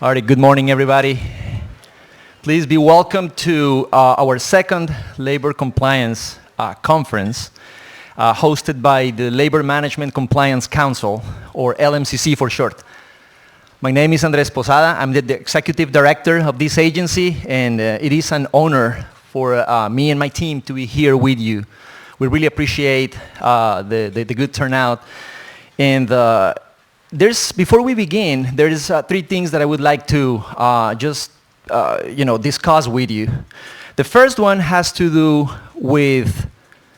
All right, good morning, everybody. Please be welcome to our second Labor Compliance Conference, hosted by the Labor Management Compliance Council, or LMCC for short. My name is Andres Posada. I'm the Executive Director of this agency, and it is an honor for me and my team to be here with you. We really appreciate the good turnout. And before we begin, there's three things that I would like to discuss with you. The first one has to do with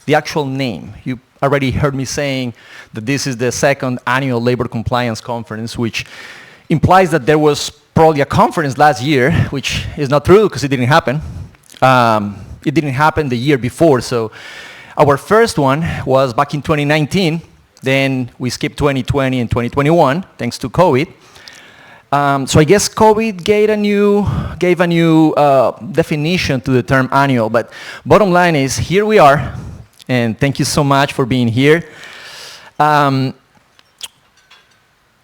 the actual name. You already heard me saying that this is the second annual Labor Compliance Conference, which implies that there was probably a conference last year, which is not true because it didn't happen. It didn't happen the year before. So our first one was back in 2019. Then we skipped 2020 and 2021 thanks to COVID. So I guess COVID gave a new definition to the term annual. But bottom line is, here we are, and thank you so much for being here.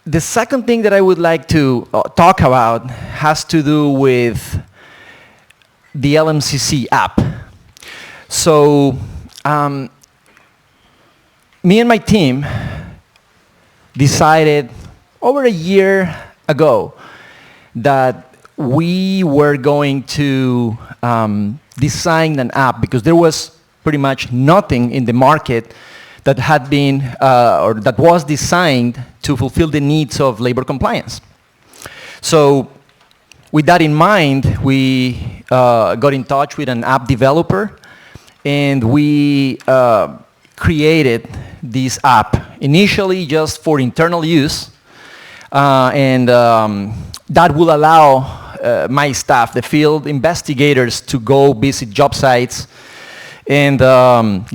The second thing that I would like to talk about has to do with the LMCC app. So me and my team decided over a year ago that we were going to design an app because there was pretty much nothing in the market that had been or that was designed to fulfill the needs of labor compliance. So with that in mind, we got in touch with an app developer, and we created this app initially just for internal use, and that will allow my staff, the field investigators, to go visit job sites and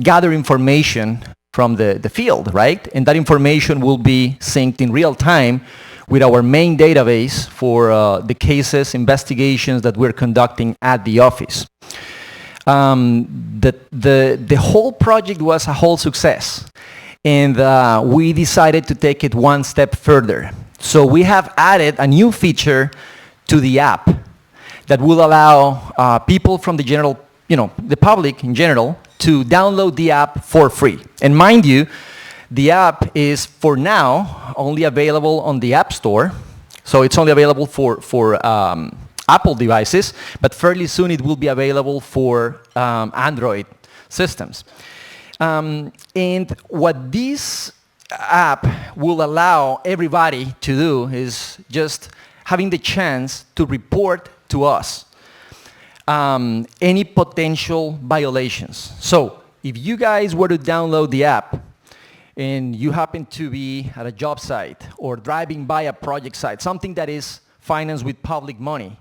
gather information from the field, right? And that information will be synced in real time with our main database for the cases, investigations that we're conducting at the office. The whole project was a whole success, and we decided to take it one step further. So we have added a new feature to the app that will allow people from the general, the public in general, to download the app for free. And mind you, the app is for now only available on the App Store, so it's only available for Apple devices, but fairly soon it will be available for Android systems. And what this app will allow everybody to do is just having the chance to report to us any potential violations. So if you guys were to download the app and you happen to be at a job site or driving by a project site, something that is financed with public money,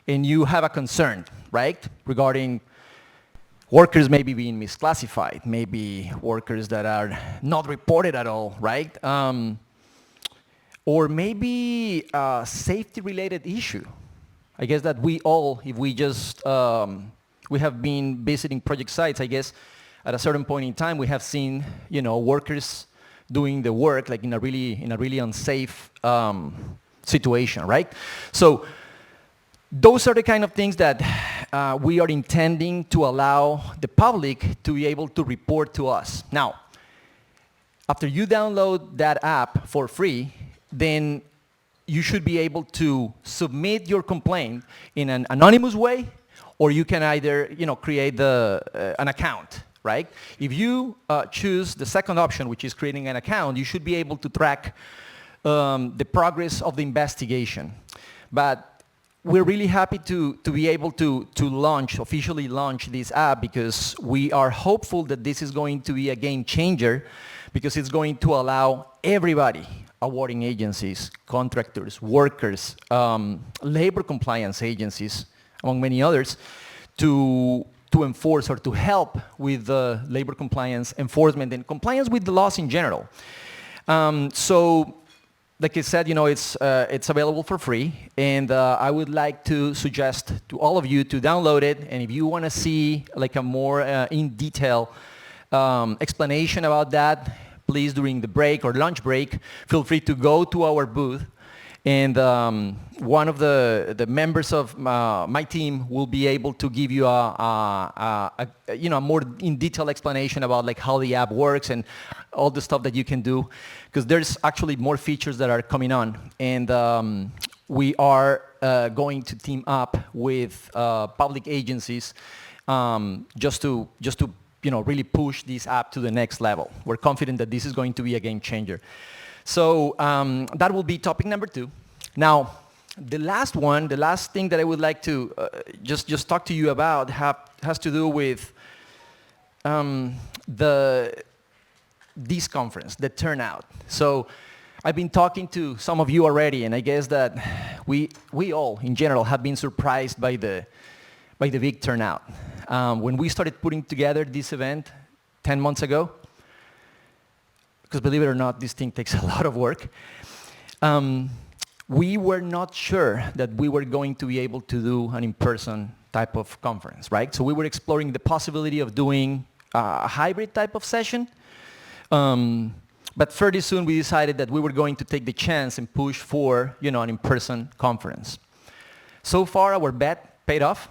and you have a concern, right, regarding workers maybe being misclassified, maybe workers that are not reported at all, right? Or maybe a safety-related issue. I guess that we all, if we just, we have been visiting project sites, I guess at a certain point in time we have seen, workers doing the work like in a really unsafe situation, right? So those are the kind of things that we are intending to allow the public to be able to report to us. Now, after you download that app for free, then you should be able to submit your complaint in an anonymous way, or you can either create an account, right? If you choose the second option, which is creating an account, you should be able to track the progress of the investigation. But we're really happy to be able to officially launch this app, because we are hopeful that this is going to be a game changer, because it's going to allow everybody, awarding agencies, contractors, workers, labor compliance agencies, among many others, to enforce or to help with labor compliance enforcement and compliance with the laws in general. So like I said, it's available for free, and I would like to suggest to all of you to download it. And if you want to see like a more in detail explanation about that, please, during the break or lunch break, feel free to go to our booth And one of the members of my team will be able to give you a more in detail explanation about like how the app works and all the stuff that you can do, because there's actually more features that are coming on. And we are going to team up with public agencies just to really push this app to the next level. We're confident that this is going to be a game changer. So that will be topic number 2. Now, the last thing that I would like to just talk to you about has to do with this conference, the turnout. So I've been talking to some of you already, and I guess that we all, in general, have been surprised by the big turnout. When we started putting together this event 10 months ago, because believe it or not, this thing takes a lot of work, we were not sure that we were going to be able to do an in-person type of conference, right? So we were exploring the possibility of doing a hybrid type of session, but fairly soon we decided that we were going to take the chance and push for, an in-person conference. So far, our bet paid off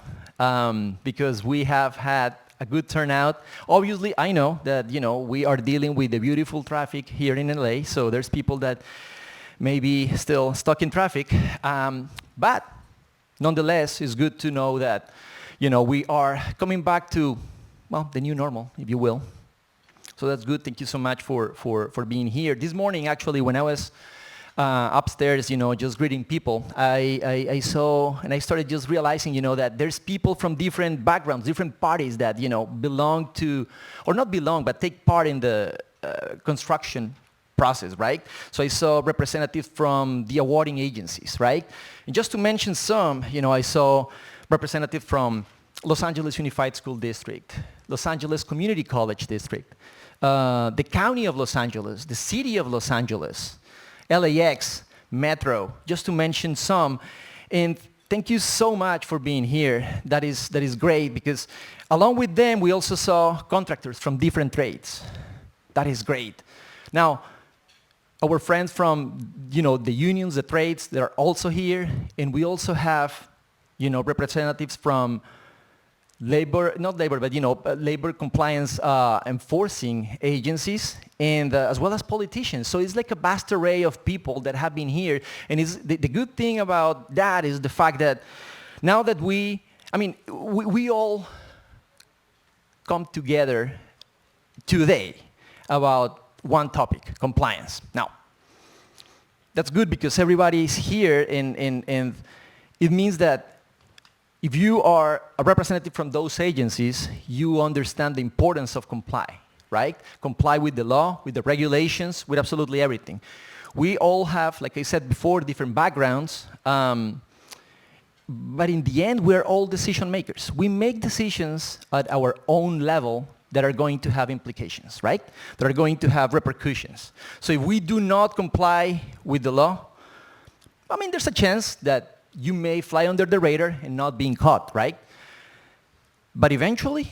because we have had a good turnout. Obviously, I know that, we are dealing with the beautiful traffic here in LA, so there's people that may be still stuck in traffic. But nonetheless, it's good to know that, we are coming back to, well, the new normal, if you will. So that's good. Thank you so much for being here. This morning, actually, when I was upstairs, just greeting people, I saw, and I started just realizing, that there's people from different backgrounds, different parties that, belong to, or not belong, but take part in the construction process, right? So I saw representatives from the awarding agencies, right? And just to mention some, I saw representatives from Los Angeles Unified School District, Los Angeles Community College District, the County of Los Angeles, the City of Los Angeles, LAX, Metro, just to mention some. And thank you so much for being here. That is great, because along with them, we also saw contractors from different trades. That is great. Now, our friends from, the unions, the trades, they're also here. And we also have, representatives from labor compliance enforcing agencies, and as well as politicians. So it's like a vast array of people that have been here. And the good thing about that is the fact that now that we all come together today about one topic, compliance. Now, that's good because everybody is here, and it means that if you are a representative from those agencies, you understand the importance of comply, right? Comply with the law, with the regulations, with absolutely everything. We all have, like I said before, different backgrounds, but in the end, we're all decision makers. We make decisions at our own level that are going to have implications, right? That are going to have repercussions. So if we do not comply with the law, there's a chance that you may fly under the radar and not being caught, right? But eventually,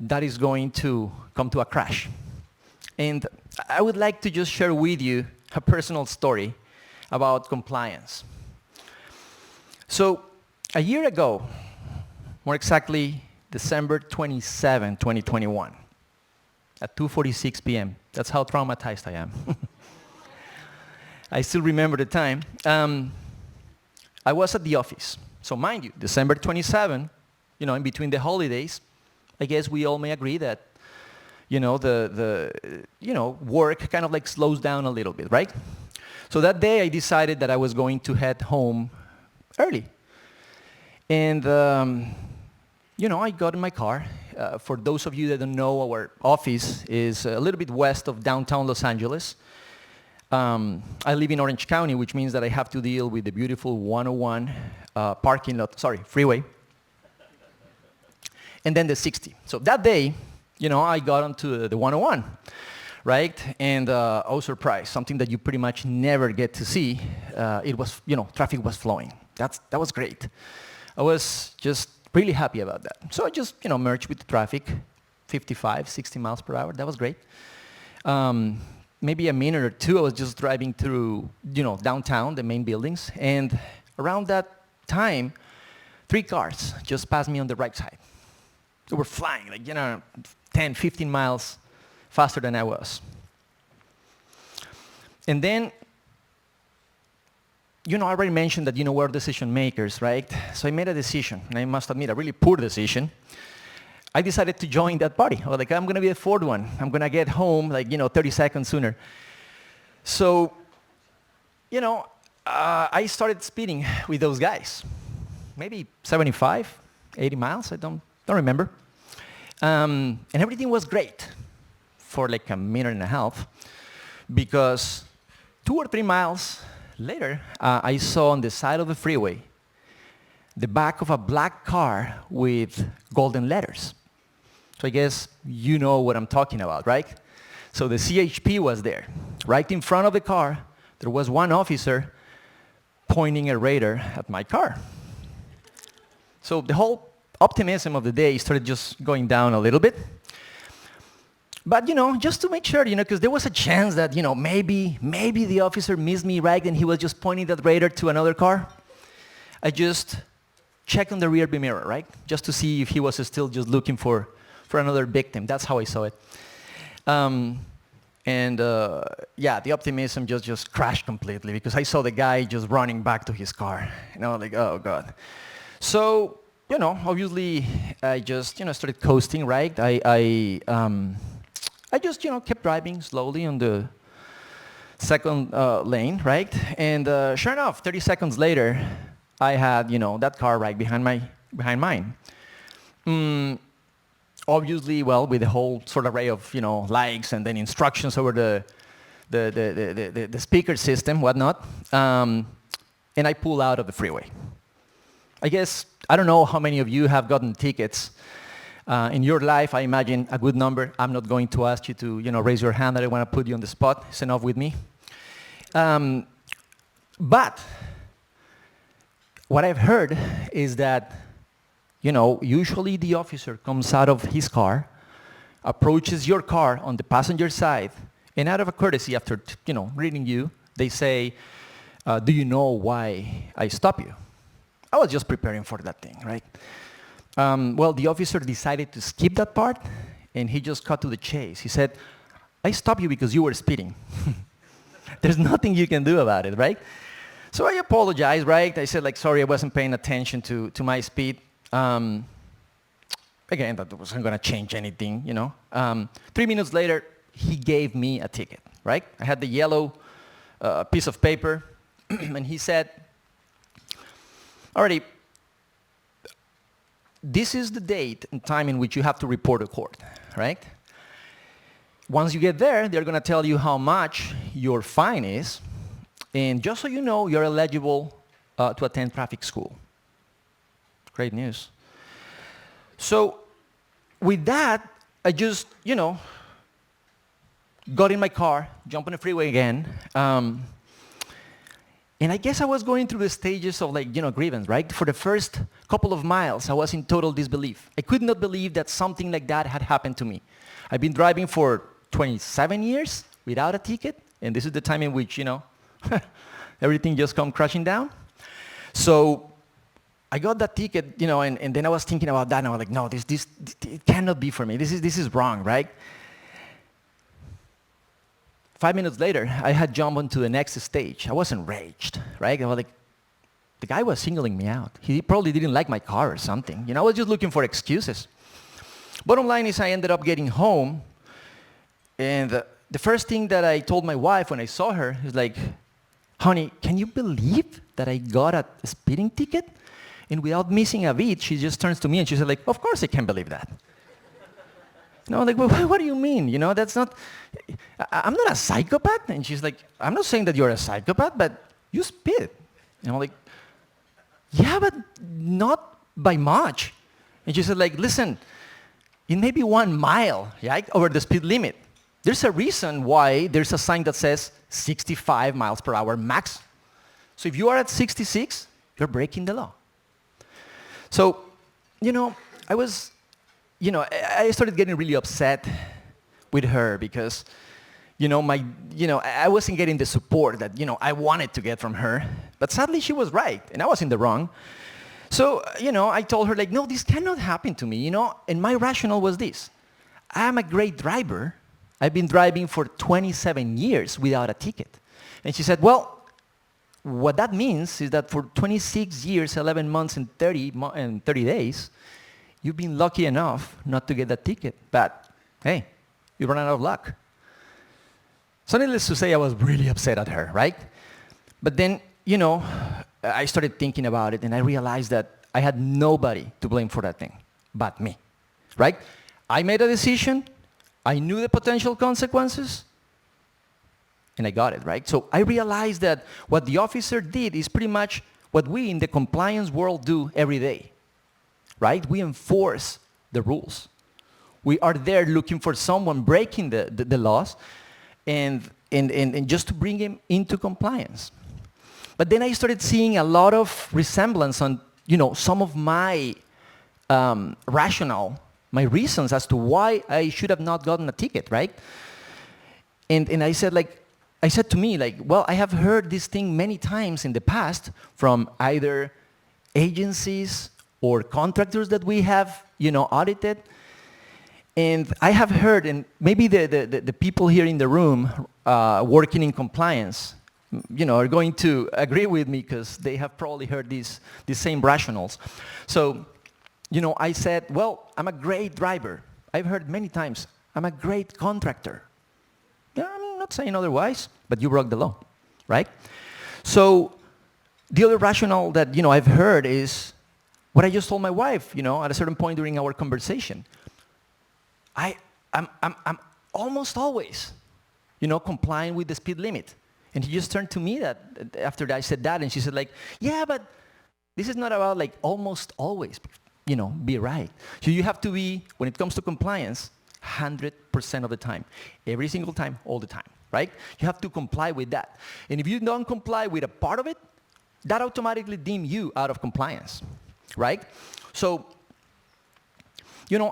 that is going to come to a crash. And I would like to just share with you a personal story about compliance. So a year ago, more exactly December 27, 2021, at 2:46 p.m. That's how traumatized I am. I still remember the time. I was at the office. So mind you, December 27, in between the holidays, I guess we all may agree that, work kind of like slows down a little bit, right? So that day I decided that I was going to head home early. And, I got in my car. For those of you that don't know, our office is a little bit west of downtown Los Angeles. I live in Orange County, which means that I have to deal with the beautiful 101 freeway, and then the 60. So that day, I got onto the 101, right? And oh, surprise, something that you pretty much never get to see. It was, traffic was flowing. That was great. I was just really happy about that. So I just, merged with the traffic, 55, 60 miles per hour. That was great. maybe a minute or two, I was just driving through, downtown, the main buildings, and around that time, 3 cars just passed me on the right side. They were flying, 10, 15 miles faster than I was. And then, I already mentioned that, we're decision makers, right? So I made a decision, and I must admit, a really poor decision. I decided to join that party. I was like, I'm going to be the fourth one. I'm going to get home, 30 seconds sooner. So, I started speeding with those guys. Maybe 75, 80 miles, I don't remember. And everything was great for like a minute and a half, because 2 or 3 miles later, I saw on the side of the freeway the back of a black car with golden letters. So I guess you know what I'm talking about, right? So the CHP was there. Right in front of the car, there was one officer pointing a radar at my car. So the whole optimism of the day started just going down a little bit. But, just to make sure, because there was a chance that, maybe the officer missed me, right, and he was just pointing that radar to another car. I just checked on the rear view mirror, right, just to see if he was still just looking for another victim. That's how I saw it. The optimism just crashed completely, because I saw the guy just running back to his car. And I was like, oh, God. So, obviously, I just, started coasting, right? I just, kept driving slowly on the second lane, right? And sure enough, 30 seconds later, I had, that car right behind mine. Obviously, well, with the whole sort of array of, lights and then instructions over the speaker system, whatnot, and I pull out of the freeway. I guess, I don't know how many of you have gotten tickets in your life. I imagine a good number. I'm not going to ask you to, raise your hand. I don't want to put you on the spot. It's enough with me. But what I've heard is that, usually the officer comes out of his car, approaches your car on the passenger side, and out of a courtesy after, reading you, they say, do you know why I stop you? I was just preparing for that thing, right? Well, the officer decided to skip that part, and he just cut to the chase. He said, I stopped you because you were speeding. There's nothing you can do about it, right? So I apologized, right? I said, sorry, I wasn't paying attention to my speed. Again, that wasn't going to change anything, 3 minutes later, he gave me a ticket, right? I had the yellow piece of paper, and he said, alrighty, this is the date and time in which you have to report to court, right? Once you get there, they're going to tell you how much your fine is, and just so you know, you're eligible to attend traffic school. Great news. So with that, I just, got in my car, jumped on the freeway again, and I guess I was going through the stages of grievance, right? For the first couple of miles, I was in total disbelief. I could not believe that something like that had happened to me. I've been driving for 27 years without a ticket, and this is the time in which, everything just come crashing down. So I got that ticket, and then I was thinking about that, and I was like, no, this it cannot be for me. This is wrong, right? 5 minutes later, I had jumped onto the next stage. I was enraged, right? I was like, the guy was singling me out. He probably didn't like my car or something. I was just looking for excuses. Bottom line is I ended up getting home, and the first thing that I told my wife when I saw her is like, honey, can you believe that I got a speeding ticket? And without missing a beat, she just turns to me and she said, of course I can believe that. Well, what do you mean? That's not, I'm not a psychopath. And she's like, I'm not saying that you're a psychopath, but you spit. And I'm like, yeah, but not by much. And she said, listen, it may be 1 mile, right, over the speed limit. There's a reason why there's a sign that says 65 miles per hour max. So if you are at 66, you're breaking the law. So, I started getting really upset with her because, I wasn't getting the support that, I wanted to get from her. But sadly, she was right, and I was in the wrong. So, I told her, like, no, this cannot happen to me, and my rationale was this. I'm a great driver. I've been driving for 27 years without a ticket. And she said, well, what that means is that for 26 years, 11 months, and 30 days, you've been lucky enough not to get that ticket. But, hey, you ran out of luck. So needless to say, I was really upset at her, right? But then, I started thinking about it, and I realized that I had nobody to blame for that thing but me, right? I made a decision. I knew the potential consequences, and I got it, right? So I realized that what the officer did is pretty much what we in the compliance world do every day, right? We enforce the rules. We are there looking for someone breaking the laws and just to bring him into compliance. But then I started seeing a lot of resemblance on, some of my rationale, my reasons as to why I should have not gotten a ticket, right? And I said to me, well, I have heard this thing many times in the past from either agencies or contractors that we have, audited. And I have heard, and maybe the people here in the room working in compliance, are going to agree with me because they have probably heard these same rationales. So, I said, well, I'm a great driver. I've heard many times, I'm a great contractor. Yeah, I'm not saying otherwise, but you broke the law, right? So the other rationale that, I've heard is what I just told my wife, at a certain point during our conversation. I'm almost always, complying with the speed limit. And he just turned to me after I said that, and she said, yeah, but this is not about, almost always, be right. So you have to be, when it comes to compliance, 100% of the time. Every single time, all the time, right? You have to comply with that. And if you don't comply with a part of it, that automatically deems you out of compliance, right? So,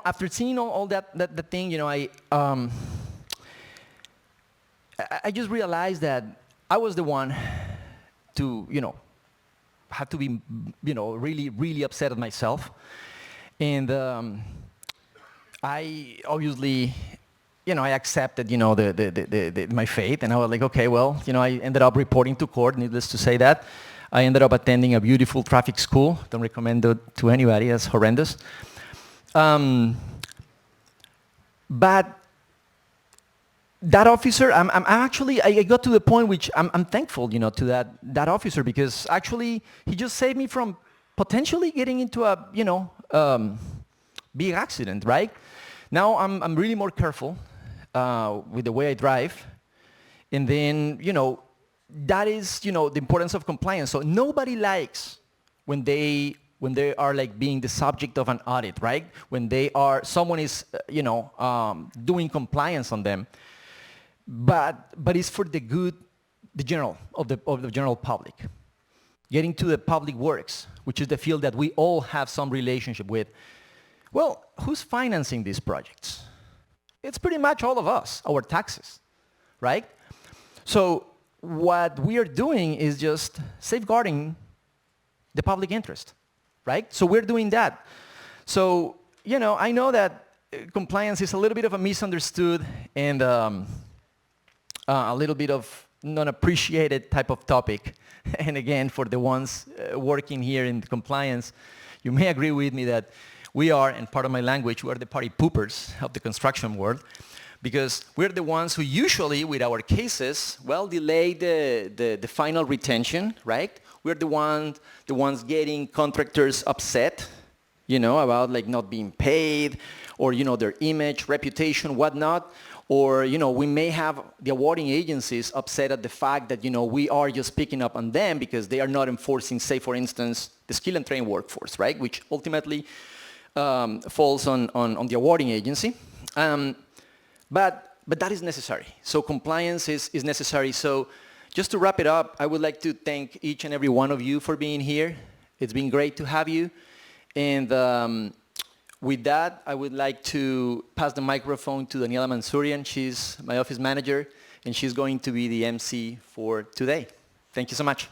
after seeing all that thing, I just realized that I was the one to, have to be, really, really upset at myself. And I obviously, I accepted, my fate. And I was like, okay, well, I ended up reporting to court, needless to say that. I ended up attending a beautiful traffic school. Don't recommend it to anybody. It's horrendous. But that officer, I got to the point which I'm thankful, to that officer, because actually he just saved me from potentially getting into a, big accident, right? Now I'm really more careful with the way I drive, and then, that is, the importance of compliance. So nobody likes when they are being the subject of an audit, right? When someone is, doing compliance on them. But it's for the good, the general public. Getting to the public works, which is the field that we all have some relationship with. Well, who's financing these projects? It's pretty much all of us, our taxes, right? So what we are doing is just safeguarding the public interest, right? So we're doing that. So, I know that compliance is a little bit of a misunderstood and a little bit of non-appreciated type of topic. And again, for the ones working here in compliance, you may agree with me that we are, and part of my language, we are the party poopers of the construction world, because we're the ones who usually, with our cases, delay the final retention, right? We're the ones getting contractors upset, about not being paid, or their image, reputation, whatnot. Or, we may have the awarding agencies upset at the fact that, we are just picking up on them because they are not enforcing, say, for instance, the skill and trained workforce, right? Which ultimately falls on the awarding agency. But that is necessary. So compliance is necessary. So just to wrap it up, I would like to thank each and every one of you for being here. It's been great to have you. And with that, I would like to pass the microphone to Daniela Mansourian. She's my office manager. and she's going to be the MC for today. Thank you so much.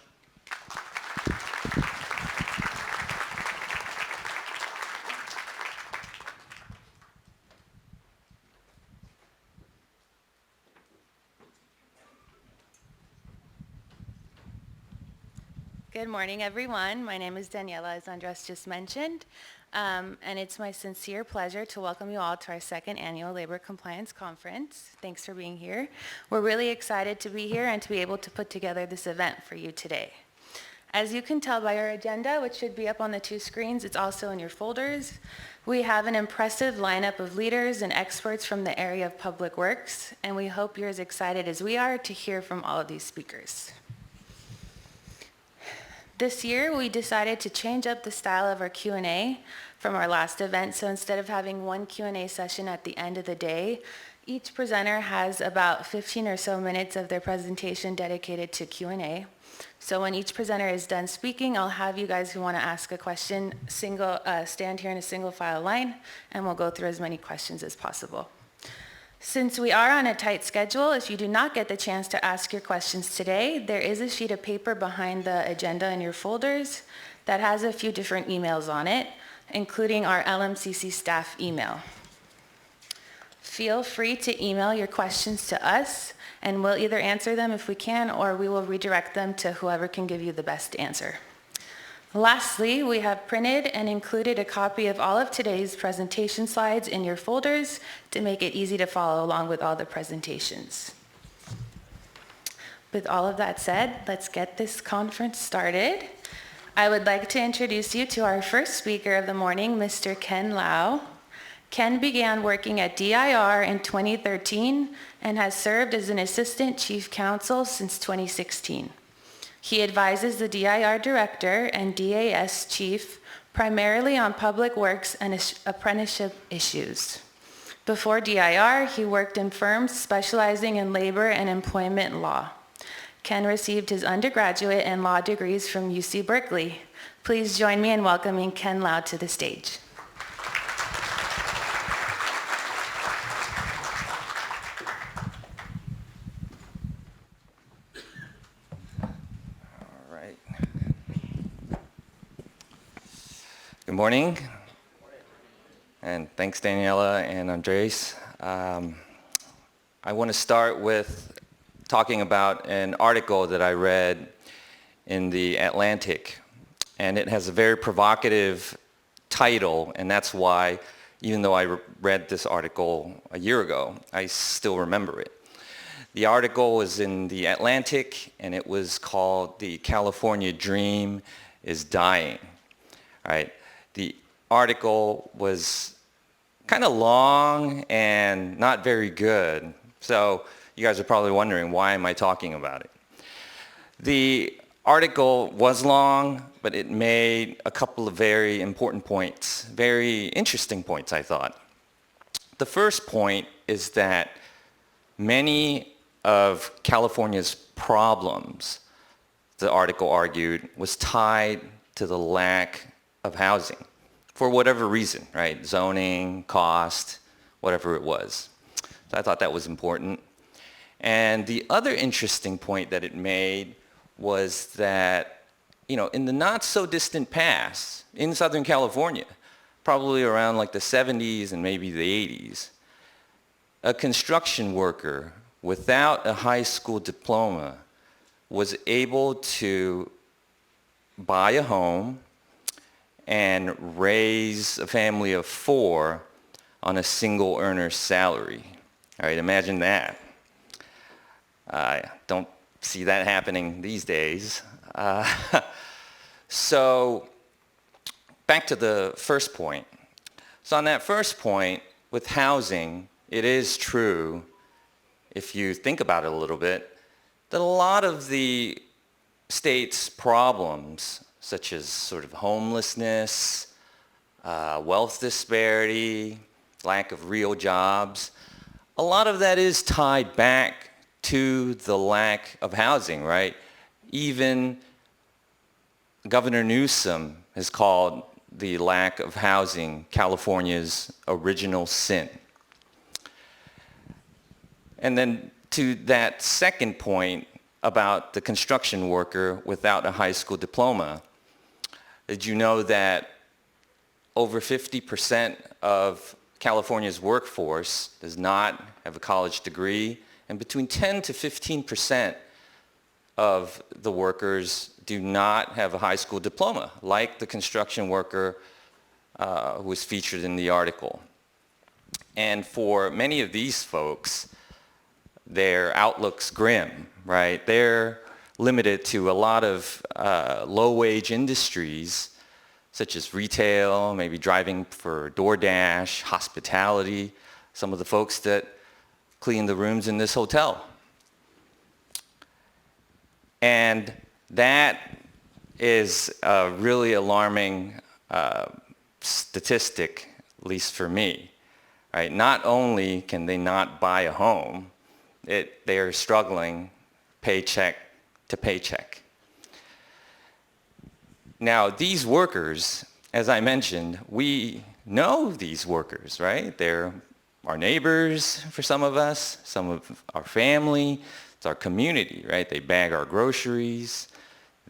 Good morning, everyone. My name is Daniela, as Andres just mentioned, and it's my sincere pleasure to welcome you all to our second annual Labor Compliance Conference. Thanks for being here. We're really excited to be here and to be able to put together this event for you today. As you can tell by our agenda, which should be up on the 2 screens, it's also in your folders. We have an impressive lineup of leaders and experts from the area of public works, and we hope you're as excited as we are to hear from all of these speakers. This year, we decided to change up the style of our Q&A from our last event. So instead of having one Q&A session at the end of the day, each presenter has about 15 or so minutes of their presentation dedicated to Q&A. So when each presenter is done speaking, I'll have you guys who want to ask a question stand here in a single file line, and we'll go through as many questions as possible. Since we are on a tight schedule, if you do not get the chance to ask your questions today, there is a sheet of paper behind the agenda in your folders that has a few different emails on it, including our LMCC staff email. Feel free to email your questions to us, and we'll either answer them if we can, or we will redirect them to whoever can give you the best answer. Lastly, we have printed and included a copy of all of today's presentation slides in your folders to make it easy to follow along with all the presentations. With all of that said, let's get this conference started. I would like to introduce you to our first speaker of the morning, Mr. Ken Lau. Ken began working at DIR in 2013 and has served as an assistant chief counsel since 2016. He advises the DIR director and DAS chief primarily on public works and apprenticeship issues. Before DIR, he worked in firms specializing in labor and employment law. Ken received his undergraduate and law degrees from UC Berkeley. Please join me in welcoming Ken Lau to the stage. Good morning, and thanks Daniela and Andres. I want to start with talking about an article that I read in the Atlantic, and it has a very provocative title, and that's why, even though I read this article a year ago, I still remember it. The article was in the Atlantic, and it was called "The California Dream is Dying." All right. The article was kind of long and not very good. So you guys are probably wondering, why am I talking about it? The article was long, but it made a couple of very important points, very interesting points, I thought. The first point is that many of California's problems, the article argued, was tied to the lack of housing for whatever reason, right? Zoning, cost, whatever it was. So I thought that was important. And the other interesting point that it made was that, in the not so distant past, in Southern California, probably around like the 70s and maybe the 80s, a construction worker without a high school diploma was able to buy a home and raise a family of 4 on a single earner's salary. All right, imagine that. I don't see that happening these days. So back to the first point. So on that first point, with housing, it is true, if you think about it a little bit, that a lot of the state's problems, such as sort of homelessness, wealth disparity, lack of real jobs, a lot of that is tied back to the lack of housing, right? Even Governor Newsom has called the lack of housing California's original sin. And then to that second point about the construction worker without a high school diploma, did you know that over 50% of California's workforce does not have a college degree, and between 10 to 15% of the workers do not have a high school diploma, like the construction worker who was featured in the article. And for many of these folks, their outlook's grim, right? They're limited to a lot of low-wage industries, such as retail, maybe driving for DoorDash, hospitality, some of the folks that clean the rooms in this hotel. And that is a really alarming statistic, at least for me. Right? Not only can they not buy a home, they are struggling paycheck to paycheck. Now, these workers, as I mentioned, we know these workers, right? They're our neighbors for some of us, some of our family, it's our community, right? They bag our groceries,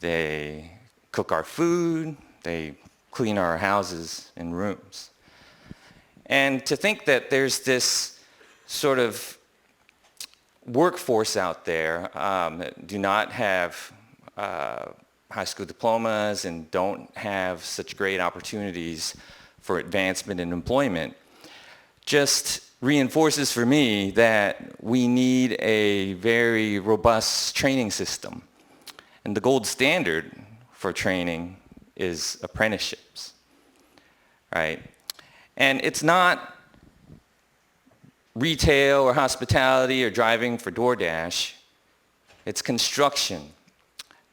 they cook our food, they clean our houses and rooms. And to think that there's this sort of workforce out there that do not have high school diplomas and don't have such great opportunities for advancement in employment just reinforces for me that we need a very robust training system. And the gold standard for training is apprenticeships, right? And it's not retail or hospitality or driving for DoorDash. It's construction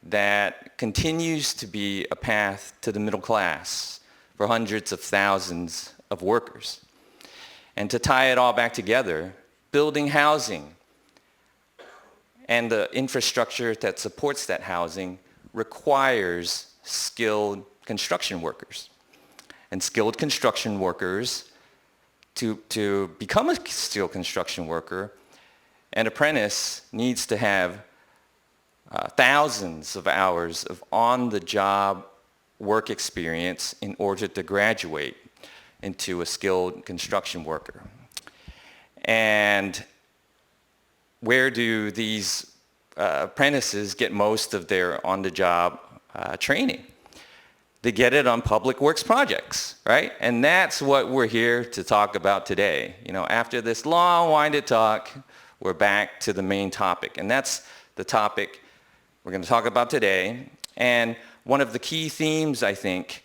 that continues to be a path to the middle class for hundreds of thousands of workers. And to tie it all back together, building housing and the infrastructure that supports that housing requires skilled construction workers. And skilled construction workers, to become a skilled construction worker, an apprentice needs to have thousands of hours of on-the-job work experience in order to graduate into a skilled construction worker. And where do these apprentices get most of their on-the-job training? They get it on public works projects, right? And that's what we're here to talk about today. You know, after this long-winded talk, we're back to the main topic. And that's the topic we're going to talk about today. And one of the key themes, I think,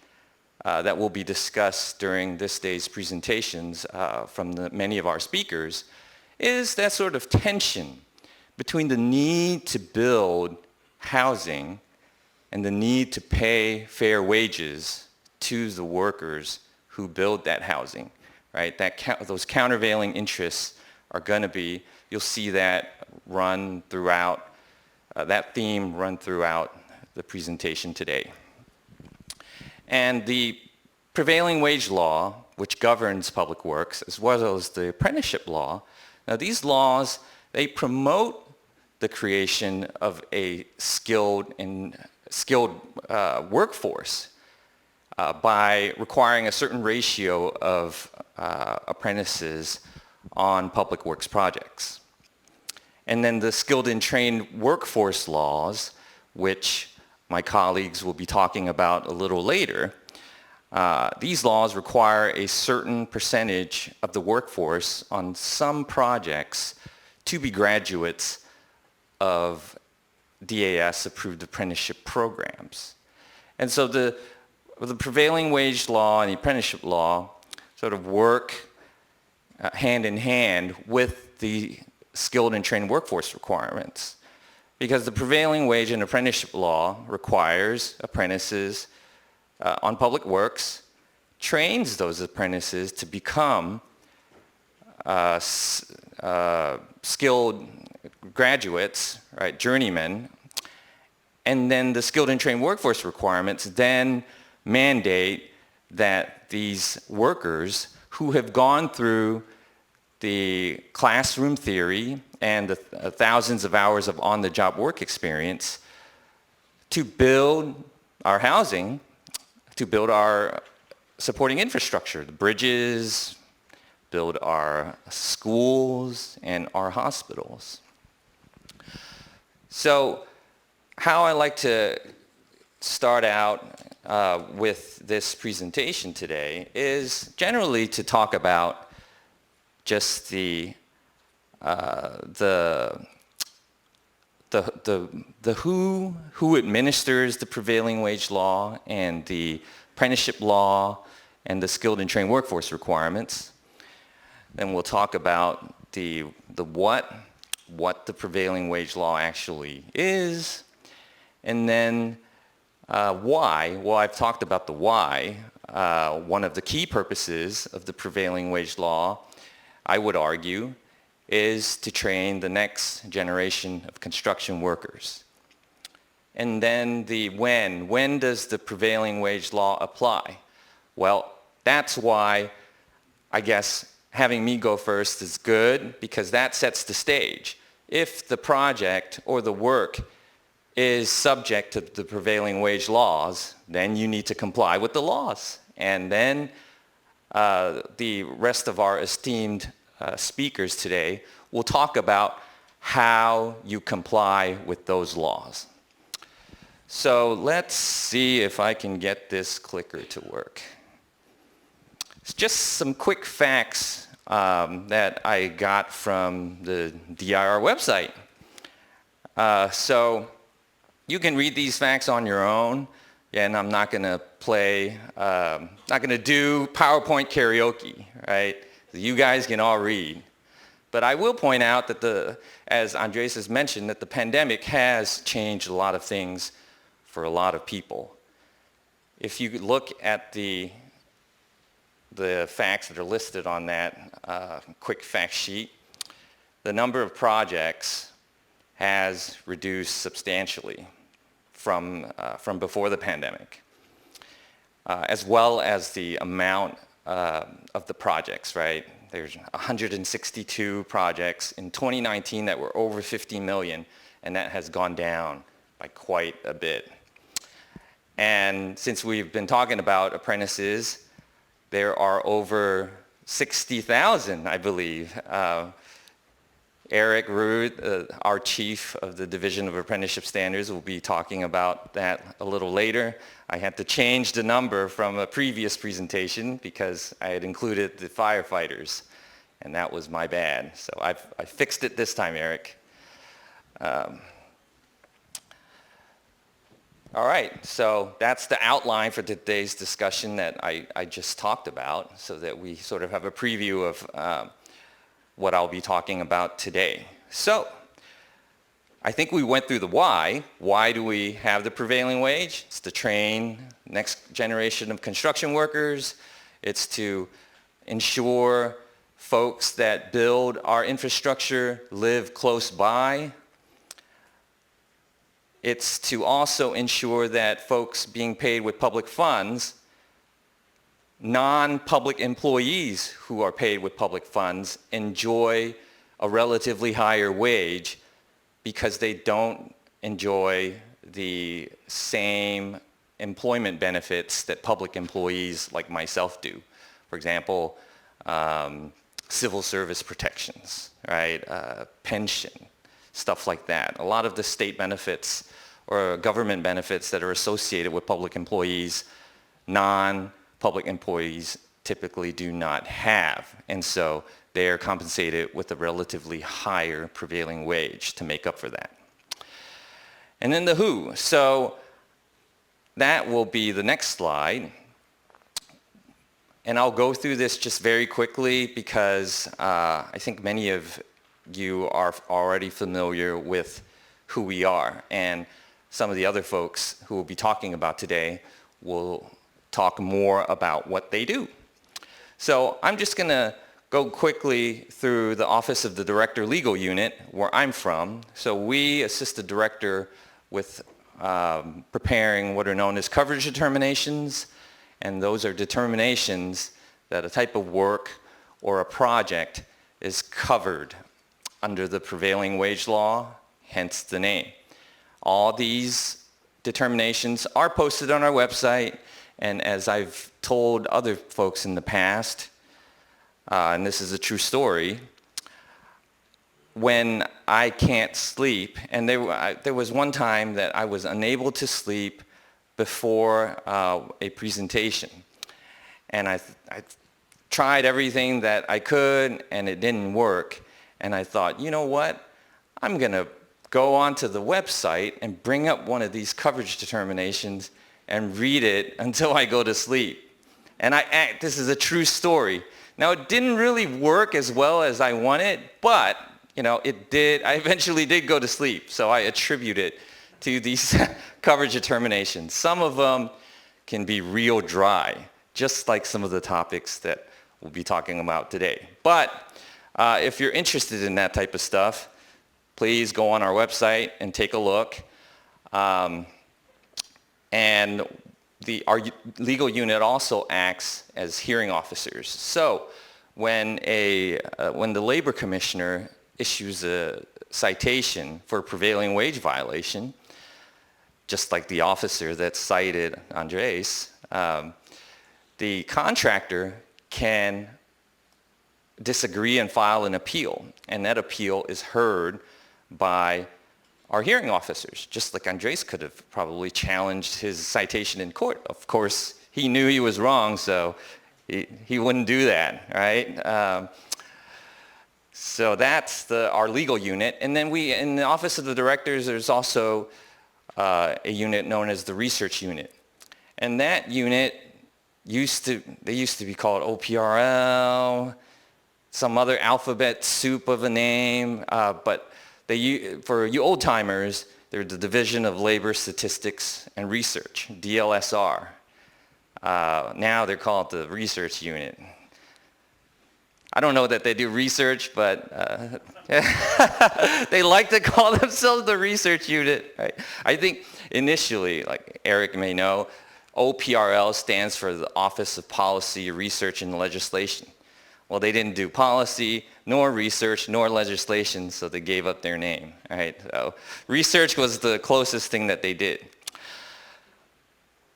that will be discussed during this day's presentations from many of our speakers is that sort of tension between the need to build housing and the need to pay fair wages to the workers who build that housing, right? Those countervailing interests are going to be, you'll see that run throughout, that theme run throughout the presentation today. And the prevailing wage law, which governs public works, as well as the apprenticeship law, now these laws, they promote the creation of a skilled workforce by requiring a certain ratio of apprentices on public works projects. And then the skilled and trained workforce laws, which my colleagues will be talking about a little later, these laws require a certain percentage of the workforce on some projects to be graduates of DAS-approved apprenticeship programs. And so the prevailing wage law and the apprenticeship law sort of work hand in hand with the skilled and trained workforce requirements. Because the prevailing wage and apprenticeship law requires apprentices on public works, trains those apprentices to become skilled graduates, right, journeymen, and then the skilled and trained workforce requirements then mandate that these workers who have gone through the classroom theory and the thousands of hours of on-the-job work experience to build our housing, to build our supporting infrastructure, the bridges, build our schools and our hospitals. So how I like to start out with this presentation today is generally to talk about just the who administers the prevailing wage law and the apprenticeship law and the skilled and trained workforce requirements. Then we'll talk about the what the prevailing wage law actually is, and then why. Well, I've talked about the why. One of the key purposes of the prevailing wage law, I would argue, is to train the next generation of construction workers. And then the when. When does the prevailing wage law apply? Well, that's why I guess having me go first is good, because that sets the stage. If the project or the work is subject to the prevailing wage laws, then you need to comply with the laws. And then the rest of our esteemed speakers today will talk about how you comply with those laws. So let's see if I can get this clicker to work. It's just some quick facts that I got from the DIR website. So you can read these facts on your own, and I'm not going to not going to do PowerPoint karaoke, right? You guys can all read. But I will point out that as Andres has mentioned, that the pandemic has changed a lot of things for a lot of people. If you look at the facts that are listed on that quick fact sheet, the number of projects has reduced substantially from before the pandemic, as well as the amount of the projects, right? There's 162 projects in 2019 that were over 50 million, and that has gone down by quite a bit. And since we've been talking about apprentices, there are over 60,000, I believe. Eric Rude, our chief of the Division of Apprenticeship Standards, will be talking about that a little later. I had to change the number from a previous presentation because I had included the firefighters, and that was my bad. So I fixed it this time, Eric. All right, so that's the outline for today's discussion that I just talked about, so that we sort of have a preview of what I'll be talking about today. So I think we went through the why. Why do we have the prevailing wage? It's to train next generation of construction workers. It's to ensure folks that build our infrastructure live close by. It's to also ensure that folks being paid with public funds, non-public employees who are paid with public funds, enjoy a relatively higher wage because they don't enjoy the same employment benefits that public employees like myself do. For example, civil service protections, right? Pension, stuff like that. A lot of the state benefits or government benefits that are associated with public employees, non-public employees typically do not have. And so they are compensated with a relatively higher prevailing wage to make up for that. And then the who. So that will be the next slide. And I'll go through this just very quickly because I think many of you are already familiar with who we are. And some of the other folks who will be talking about today will talk more about what they do. So I'm just going to go quickly through the Office of the Director Legal Unit, where I'm from. So we assist the director with preparing what are known as coverage determinations, and those are determinations that a type of work or a project is covered under the prevailing wage law, hence the name. All these determinations are posted on our website, and as I've told other folks in the past, and this is a true story, when I can't sleep, and there was one time that I was unable to sleep before a presentation, and I tried everything that I could, and it didn't work, and I thought, you know what, I'm going to go onto the website and bring up one of these coverage determinations and read it until I go to sleep. And this is a true story. Now, it didn't really work as well as I wanted, but it did. I eventually did go to sleep, so I attribute it to these coverage determinations. Some of them can be real dry, just like some of the topics that we'll be talking about today. But if you're interested in that type of stuff, please go on our website and take a look. And our legal unit also acts as hearing officers. So when the labor commissioner issues a citation for prevailing wage violation, just like the officer that cited Andres, the contractor can disagree and file an appeal, and that appeal is heard by our hearing officers, just like Andres could have probably challenged his citation in court. Of course, he knew he was wrong, so he wouldn't do that, right? So that's our legal unit. And then in the Office of the Directors, there's also a unit known as the research unit. And that unit used to be called OPRL, some other alphabet soup of a name, but for you old-timers, they're the Division of Labor Statistics and Research, DLSR. Now they're called the Research Unit. I don't know that they do research, but they like to call themselves the Research Unit. Right? I think initially, like Eric may know, OPRL stands for the Office of Policy, Research, and Legislation. Well, they didn't do policy, nor research, nor legislation, so they gave up their name. Right? So research was the closest thing that they did.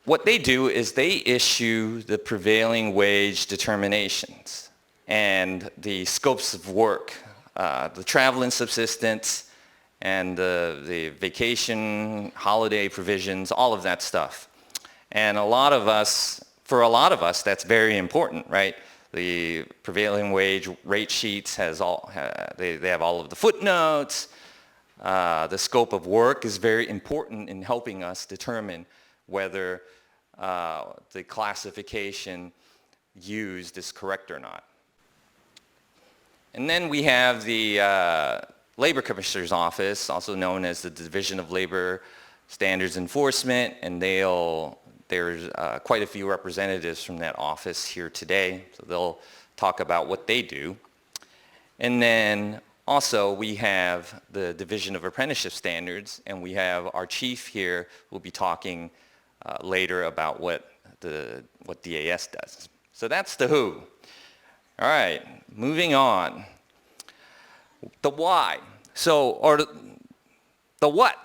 What they do is they issue the prevailing wage determinations and the scopes of work, the travel and subsistence, and the vacation, holiday provisions, all of that stuff. And for a lot of us, that's very important, right? The prevailing wage rate sheets they have all of the footnotes. The scope of work is very important in helping us determine whether the classification used is correct or not. And then we have the Labor Commissioner's Office, also known as the Division of Labor Standards Enforcement, and there's quite a few representatives from that office here today, so they'll talk about what they do. And then also we have the Division of Apprenticeship Standards, and we have our chief here who will be talking later about what DAS does. So that's the who. All right, moving on. The why. The what.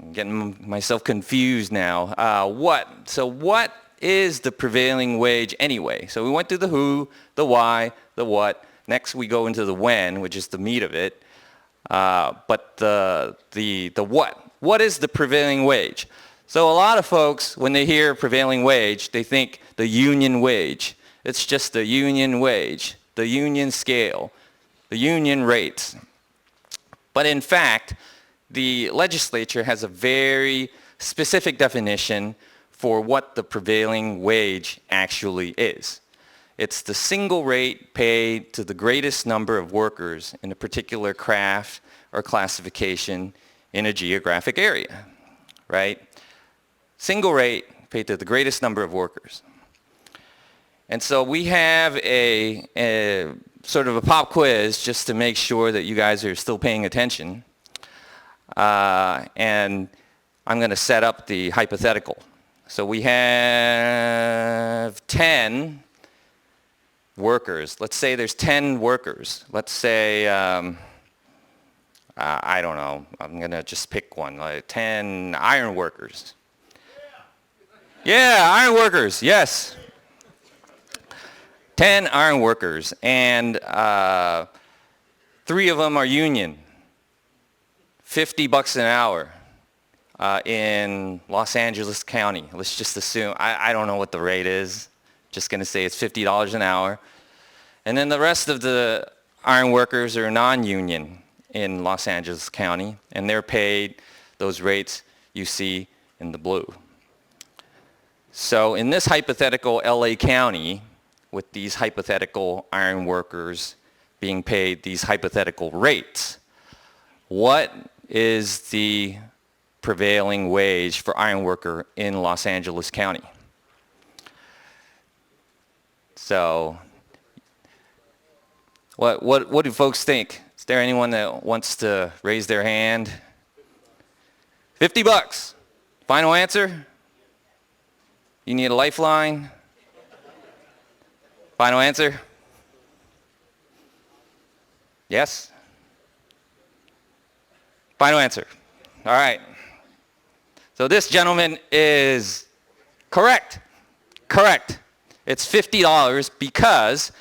I'm getting myself confused now. What? So what is the prevailing wage anyway? So we went through the who, the why, the what. Next we go into the when, which is the meat of it. But the what. What is the prevailing wage? So a lot of folks, when they hear prevailing wage, they think the union wage. It's just the union wage, the union scale, the union rates. But in fact, the legislature has a very specific definition for what the prevailing wage actually is. It's the single rate paid to the greatest number of workers in a particular craft or classification in a geographic area, right? Single rate paid to the greatest number of workers. And so we have a sort of a pop quiz just to make sure that you guys are still paying attention. And I'm going to set up the hypothetical. So we have 10 workers. Let's say there's 10 workers. Let's say, I don't know, I'm going to just pick one, like 10 iron workers. Yeah, iron workers, yes. 10 iron workers, and 3 of them are union. $50 an hour in Los Angeles County. Let's just assume, I don't know what the rate is. Just going to say it's $50 an hour. And then the rest of the iron workers are non-union in Los Angeles County, and they're paid those rates you see in the blue. So in this hypothetical LA County, with these hypothetical iron workers being paid these hypothetical rates, what is the prevailing wage for iron worker in Los Angeles County? So what do folks think? Is there anyone that wants to raise their hand? $50. Final answer? You need a lifeline? Final answer? Yes? Final answer. All right. So this gentleman is correct. Correct. It's $50 because,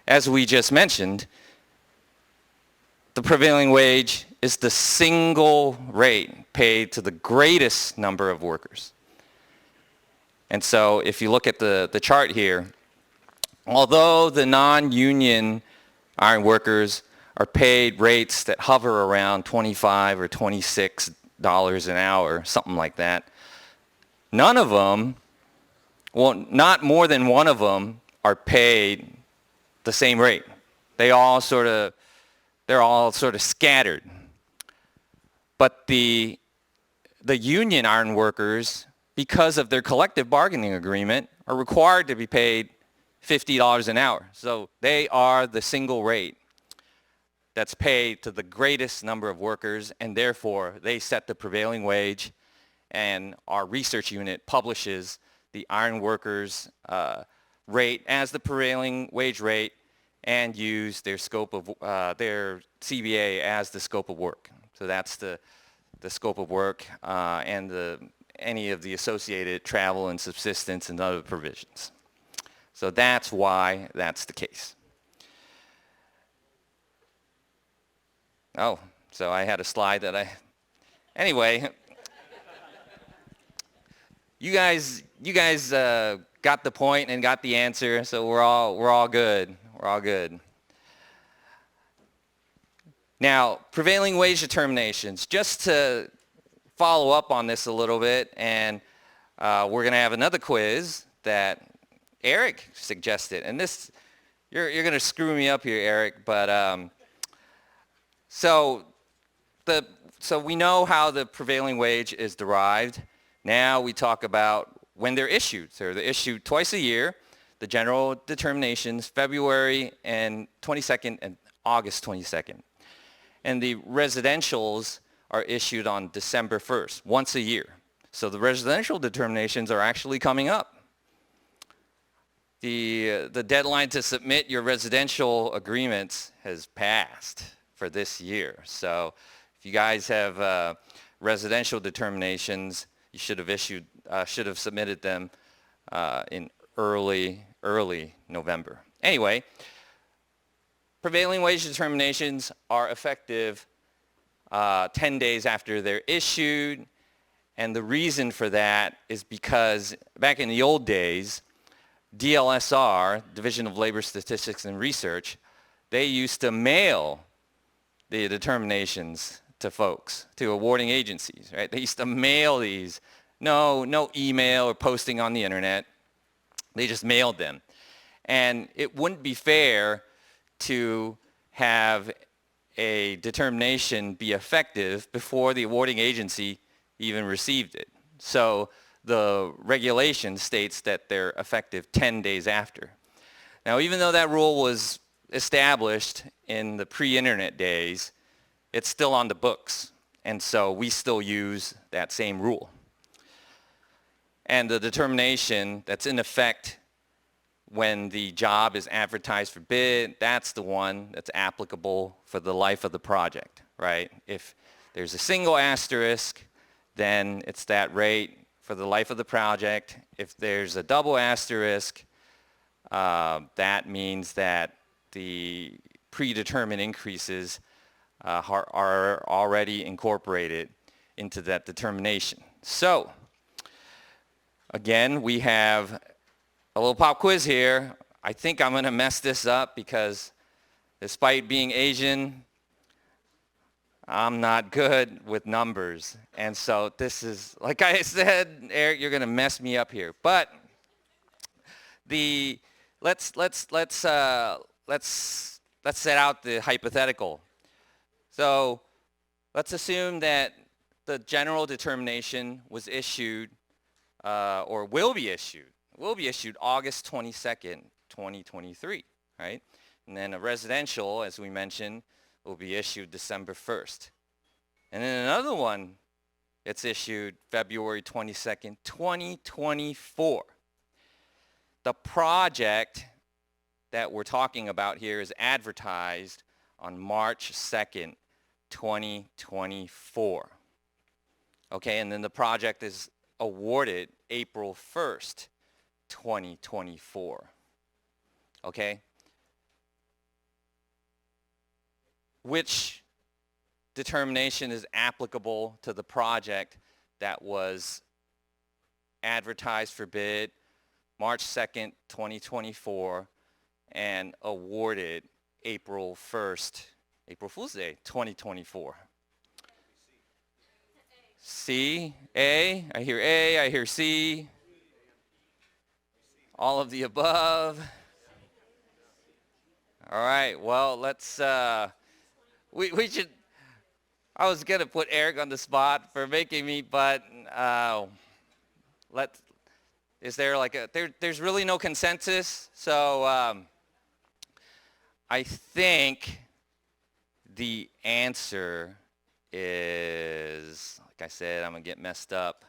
as we just mentioned, the prevailing wage is the single rate paid to the greatest number of workers. And so if you look at the chart here, although the non-union iron workers are paid rates that hover around $25 or $26 an hour, something like that, none of them, well, not more than one of them are paid the same rate. They're all sort of scattered. But the union iron workers, because of their collective bargaining agreement, are required to be paid $50 an hour. So they are the single rate that's paid to the greatest number of workers, and therefore they set the prevailing wage, and our research unit publishes the iron workers' rate as the prevailing wage rate and use their scope of their CBA as the scope of work. So that's the scope of work and any of the associated travel and subsistence and other provisions. So that's why that's the case. Oh, so I had a slide that anyway, you guys got the point and got the answer, so we're all good. We're all good. Now, prevailing wage determinations, just to follow up on this a little bit, and we're going to have another quiz that Eric suggested. And this, you're going to screw me up here, Eric, but so we know how the prevailing wage is derived. Now we talk about when they're issued. So they're issued twice a year. The general determinations, February and 22nd and August 22nd. And the residentials are issued on December 1st, once a year. So the residential determinations are actually coming up. The deadline to submit your residential agreements has passed for this year. So if you guys have residential determinations, you should have submitted them in early November. Anyway, prevailing wage determinations are effective 10 days after they're issued, and the reason for that is because back in the old days, DLSR, Division of Labor Statistics and Research, they used to mail the determinations to folks, to awarding agencies, right? They used to mail these. No email or posting on the internet. They just mailed them. And it wouldn't be fair to have a determination be effective before the awarding agency even received it. So the regulation states that they're effective 10 days after. Now, even though that rule was established in the pre-internet days, it's still on the books. And so we still use that same rule. And the determination that's in effect when the job is advertised for bid, that's the one that's applicable for the life of the project, right? If there's a single asterisk, then it's that rate for the life of the project. If there's a double asterisk, that means that the predetermined increases are already incorporated into that determination. So, again, we have a little pop quiz here. I think I'm going to mess this up because despite being Asian, I'm not good with numbers. And so this is, like I said, Eric, you're going to mess me up here. But let's set out the hypothetical. So let's assume that the general determination was issued or will be issued August 22nd, 2023, right? And then a residential, as we mentioned, will be issued December 1st. And then another one, it's issued February 22nd, 2024. The project that we're talking about here is advertised on March 2nd, 2024. Okay, and then the project is awarded April 1st, 2024. Okay? Which determination is applicable to the project that was advertised for bid March 2nd, 2024 and awarded April 1st, April Fool's Day, 2024? C, A, I hear C. All of the above. All right, well, let's, we should, I was going to put Eric on the spot for making me, but is there like there's really no consensus, so I think the answer is, like I said, I'm going to get messed up,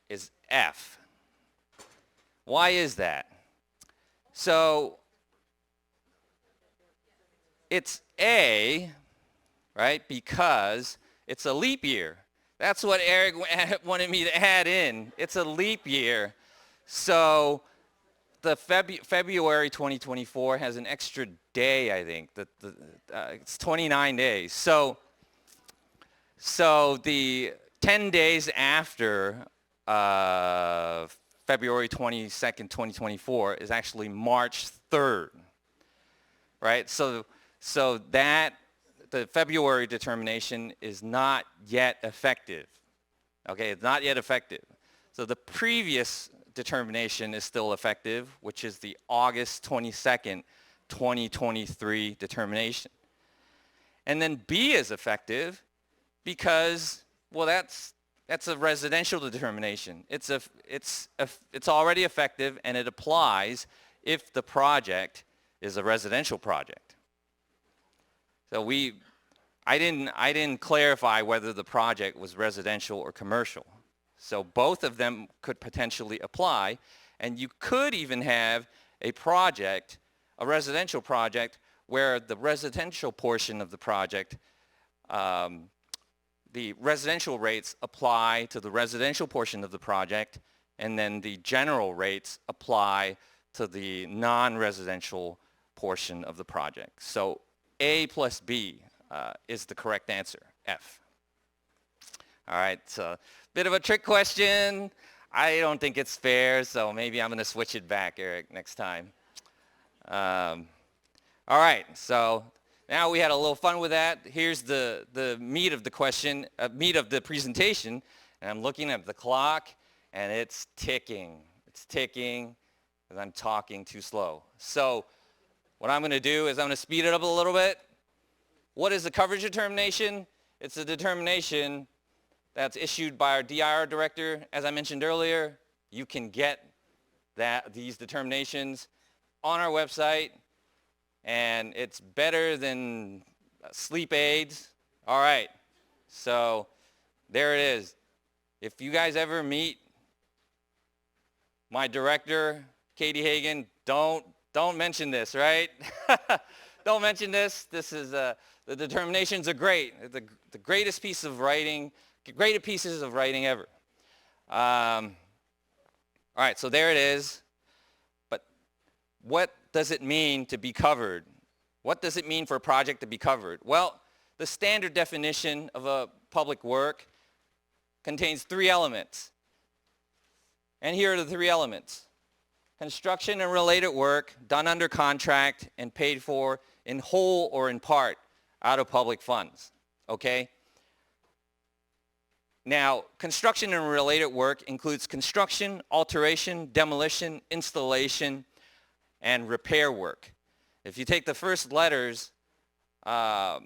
is F. Why is that? So it's A, right, because it's a leap year. That's what Eric wanted me to add in. It's a leap year. So the February 2024 has an extra day, I think. It's 29 days. So the 10 days after February 22nd, 2024 is actually March 3rd, right? So that the February determination is not yet effective. Okay, it's not yet effective. So the previous determination is still effective, which is the August 22nd, 2023 determination. And then B is effective because, well, that's a residential determination. It's already effective, and it applies if the project is a residential project. So I didn't clarify whether the project was residential or commercial. So both of them could potentially apply, and you could even have a project, a residential project, where the residential portion of the project, the residential rates apply to the residential portion of the project, and then the general rates apply to the non-residential portion of the project. So A plus B is the correct answer, F. All right, so bit of a trick question. I don't think it's fair, so maybe I'm going to switch it back, Eric, next time. All right, so now we had a little fun with that. Here's the meat of the question, meat of the presentation, and I'm looking at the clock, and it's ticking. It's ticking because I'm talking too slow. So what I'm going to do is I'm going to speed it up a little bit. What is the coverage determination? It's a determination that's issued by our DIR director. As I mentioned earlier, you can get these determinations on our website, and it's better than sleep aids. All right, so there it is. If you guys ever meet My director, Katie Hagan, don't mention this, right? Don't mention this. This is, the determinations are great. The greatest piece of writing, greatest pieces of writing ever. All right, so there it is. But what does it mean to be covered? What does it mean for a project to be covered? Well, the standard definition of a public work contains 3 elements. And here are the 3 elements. Construction and related work done under contract and paid for in whole or in part out of public funds. Okay? Now, construction and related work includes construction, alteration, demolition, installation, and repair work. If you take the first letters out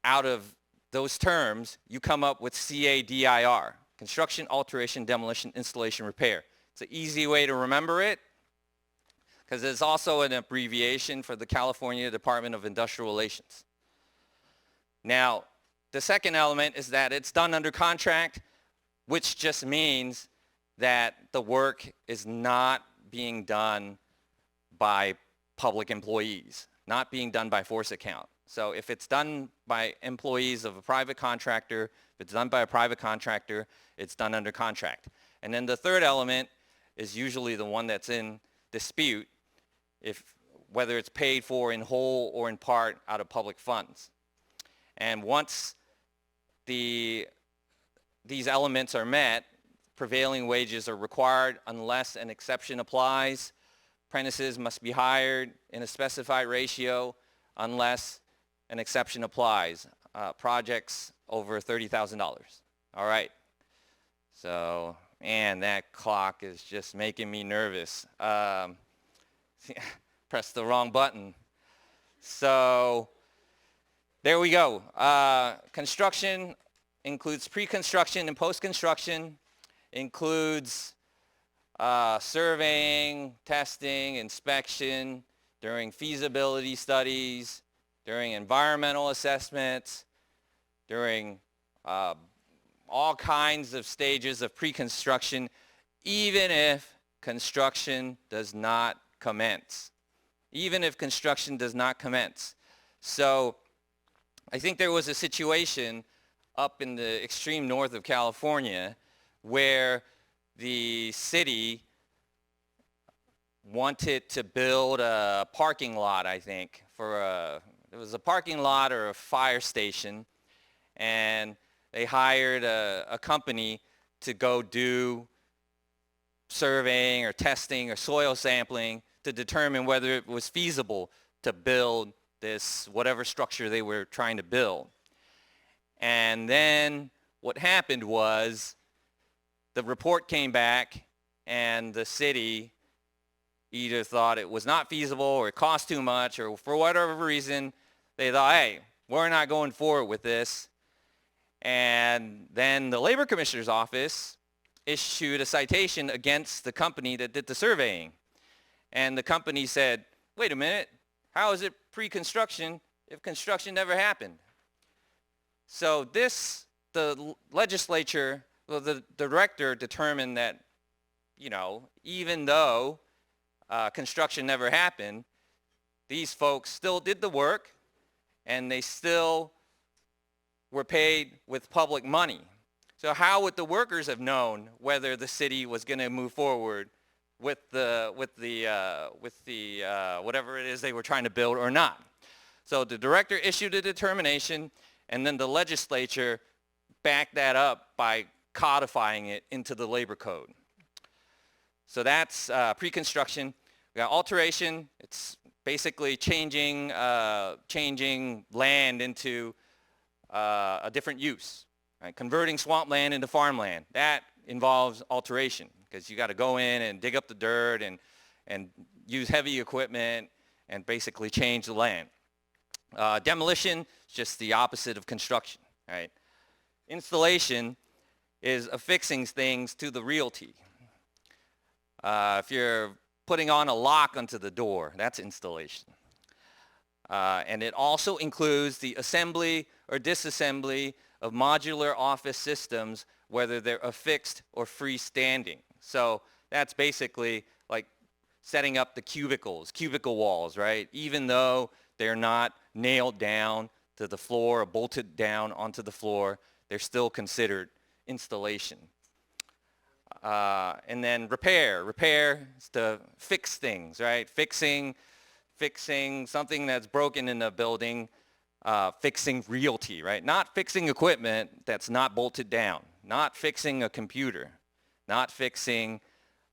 of those terms, you come up with CADIR, construction, alteration, demolition, installation, repair. It's an easy way to remember it because it's also an abbreviation for the California Department of Industrial Relations. Now, the second element is that it's done under contract, which just means that the work is not being done by public employees, not being done by force account. So if it's done by employees of a private contractor, if it's done by a private contractor, it's done under contract. And then the third element is usually the one that's in dispute, whether it's paid for in whole or in part out of public funds. And once these elements are met, prevailing wages are required unless an exception applies. Apprentices must be hired in a specified ratio unless an exception applies. Projects over $30,000. All right. So, man, that clock is just making me nervous. Press the wrong button. So, there we go. Construction includes pre-construction and post-construction, includes surveying, testing, inspection, during feasibility studies, during environmental assessments, during all kinds of stages of pre-construction, even if construction does not commence. Even if construction does not commence. So I think there was a situation up in the extreme north of California where the city wanted to build a parking lot, I think, it was a parking lot or a fire station, and they hired a company to go do surveying or testing or soil sampling to determine whether it was feasible to build this whatever structure they were trying to build. And then what happened was the report came back and the city either thought it was not feasible or it cost too much, or for whatever reason they thought, hey, we're not going forward with this. And then the Labor Commissioner's office issued a citation against the company that did the surveying. And the company said, wait a minute, how is it pre-construction if construction never happened? So the legislature, the director determined that, even though construction never happened, these folks still did the work and they still were paid with public money. So how would the workers have known whether the city was going to move forward with the whatever it is they were trying to build or not? So the director issued a determination, and then the legislature backed that up by codifying it into the labor code. So that's pre-construction. We got alteration. It's basically changing land into a different use. Right? Converting swampland into farmland. That involves alteration because you got to go in and dig up the dirt and use heavy equipment and basically change the land. Demolition is just the opposite of construction. Right? Installation is affixing things to the realty. If you're putting on a lock onto the door, that's installation. And it also includes the assembly or disassembly of modular office systems, whether they're affixed or freestanding. So That's basically like setting up the cubicle walls, right? Even though they're not nailed down to the floor or bolted down onto the floor, they're still considered installation. And then repair is to fix things, right? Fixing something that's broken in a building, fixing realty, right? Not fixing equipment that's not bolted down, not fixing a computer, not fixing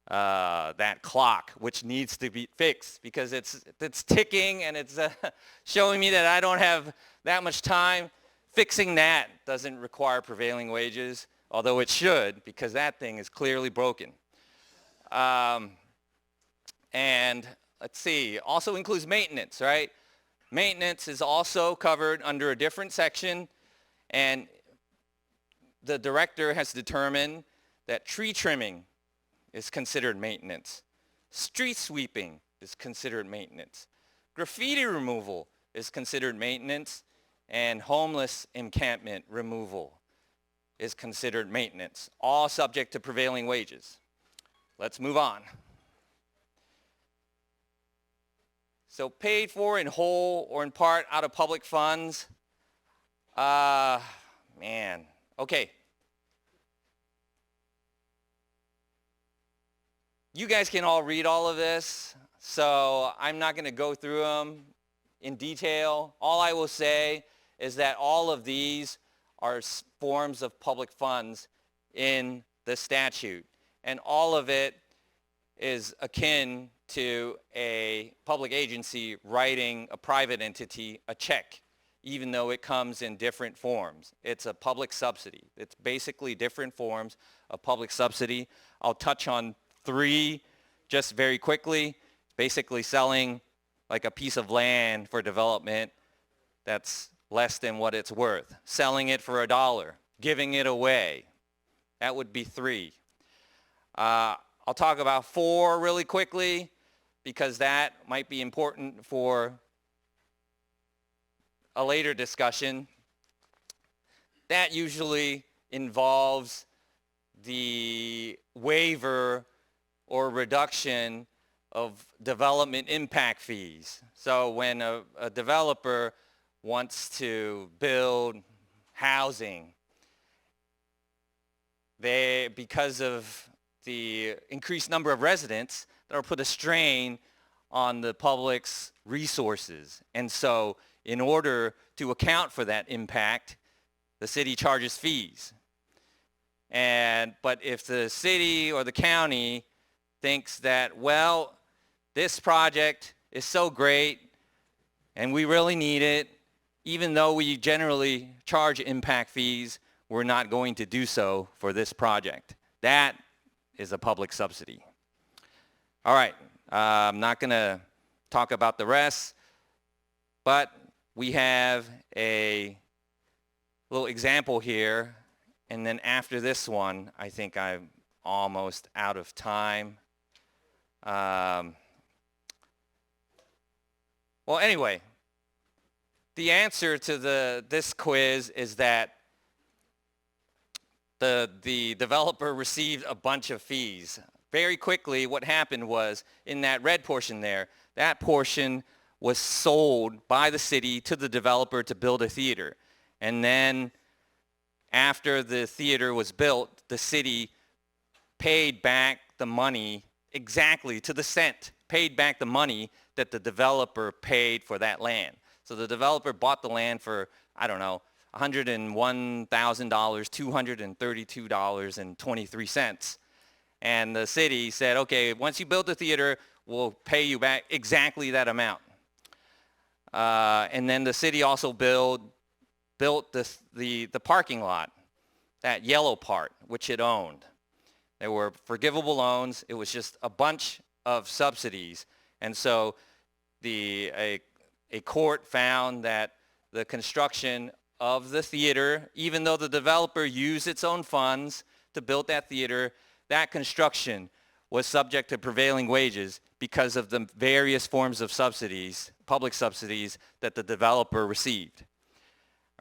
that clock, which needs to be fixed because it's ticking and it's showing me that I don't have that much time. Fixing that doesn't require prevailing wages, although it should, because that thing is clearly broken. And let's see, also includes maintenance, right? Maintenance is also covered under a different section, and the director has determined that tree trimming is considered maintenance. Street sweeping is considered maintenance. Graffiti removal is considered maintenance, and homeless encampment removal is considered maintenance, all subject to prevailing wages. Let's move on. So paid for in whole or in part out of public funds. Man, okay. You guys can all read all of this, so I'm not going to go through them in detail. All I will say is that all of these are forms of public funds in the statute, and all of it is akin to a public agency writing a private entity a check, even though it comes in different forms. It's a public subsidy. It's basically different forms of public subsidy. I'll touch on 3 just very quickly. Basically selling like a piece of land for development that's less than what it's worth. Selling it for $1, giving it away. That would be 3. I'll talk about 4 really quickly because that might be important for a later discussion. That usually involves the waiver or reduction of development impact fees. So when a developer wants to build housing, because of the increased number of residents, that'll put a strain on the public's resources. And so in order to account for that impact, the city charges fees. But if the city or the county thinks that, well, this project is so great and we really need it, even though we generally charge impact fees, we're not going to do so for this project. That is a public subsidy. All right, I'm not going to talk about the rest, but we have a little example here, and then after this one, I think I'm almost out of time. Well, anyway, the answer to this quiz is that the developer received a bunch of fees. Very quickly, what happened was, in that red portion there, that portion was sold by the city to the developer to build a theater. And then after the theater was built, the city paid back the money exactly to the cent, paid back the money that the developer paid for that land. So the developer bought the land for, I don't know, $101,000, $232.23. And the city said, okay, once you build the theater, we'll pay you back exactly that amount. And then the city also built the parking lot, that yellow part, which it owned. There were forgivable loans. It was just a bunch of subsidies. And so a court found that the construction of the theater, even though the developer used its own funds to build that theater, that construction was subject to prevailing wages because of the various forms of subsidies, public subsidies, that the developer received.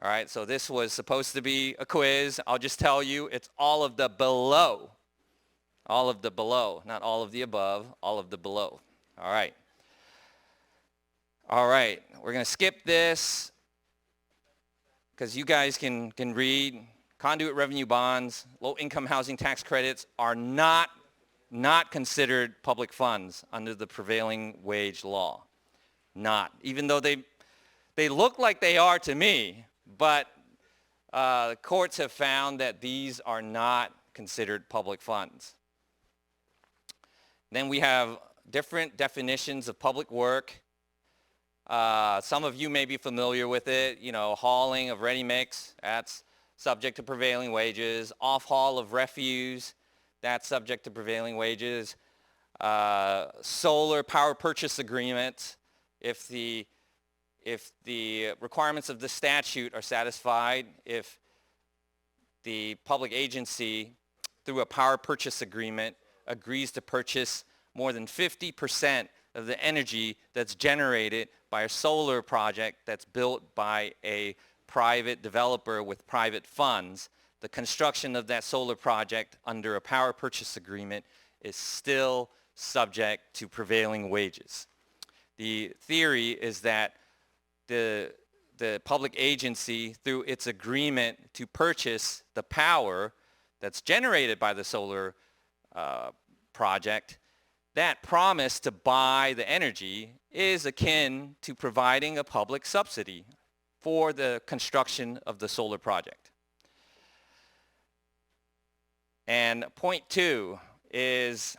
All right, so this was supposed to be a quiz. I'll just tell you, it's all of the below. All of the below, not all of the above, all of the below. All right. All right, we're going to skip this because you guys can read. Conduit revenue bonds, low-income housing tax credits are not considered public funds under the prevailing wage law. Not. Even though they look like they are to me, but courts have found that these are not considered public funds. Then we have different definitions of public work. Some of you may be familiar with it, hauling of ready mix, that's subject to prevailing wages. Off-haul of refuse, that's subject to prevailing wages. Solar power purchase agreement, if the requirements of the statute are satisfied, if the public agency, through a power purchase agreement, agrees to purchase more than 50% of the energy that's generated by a solar project that's built by a private developer with private funds, the construction of that solar project under a power purchase agreement is still subject to prevailing wages. The theory is that the public agency, through its agreement to purchase the power that's generated by the solar project, that promise to buy the energy is akin to providing a public subsidy for the construction of the solar project. And point 2 is,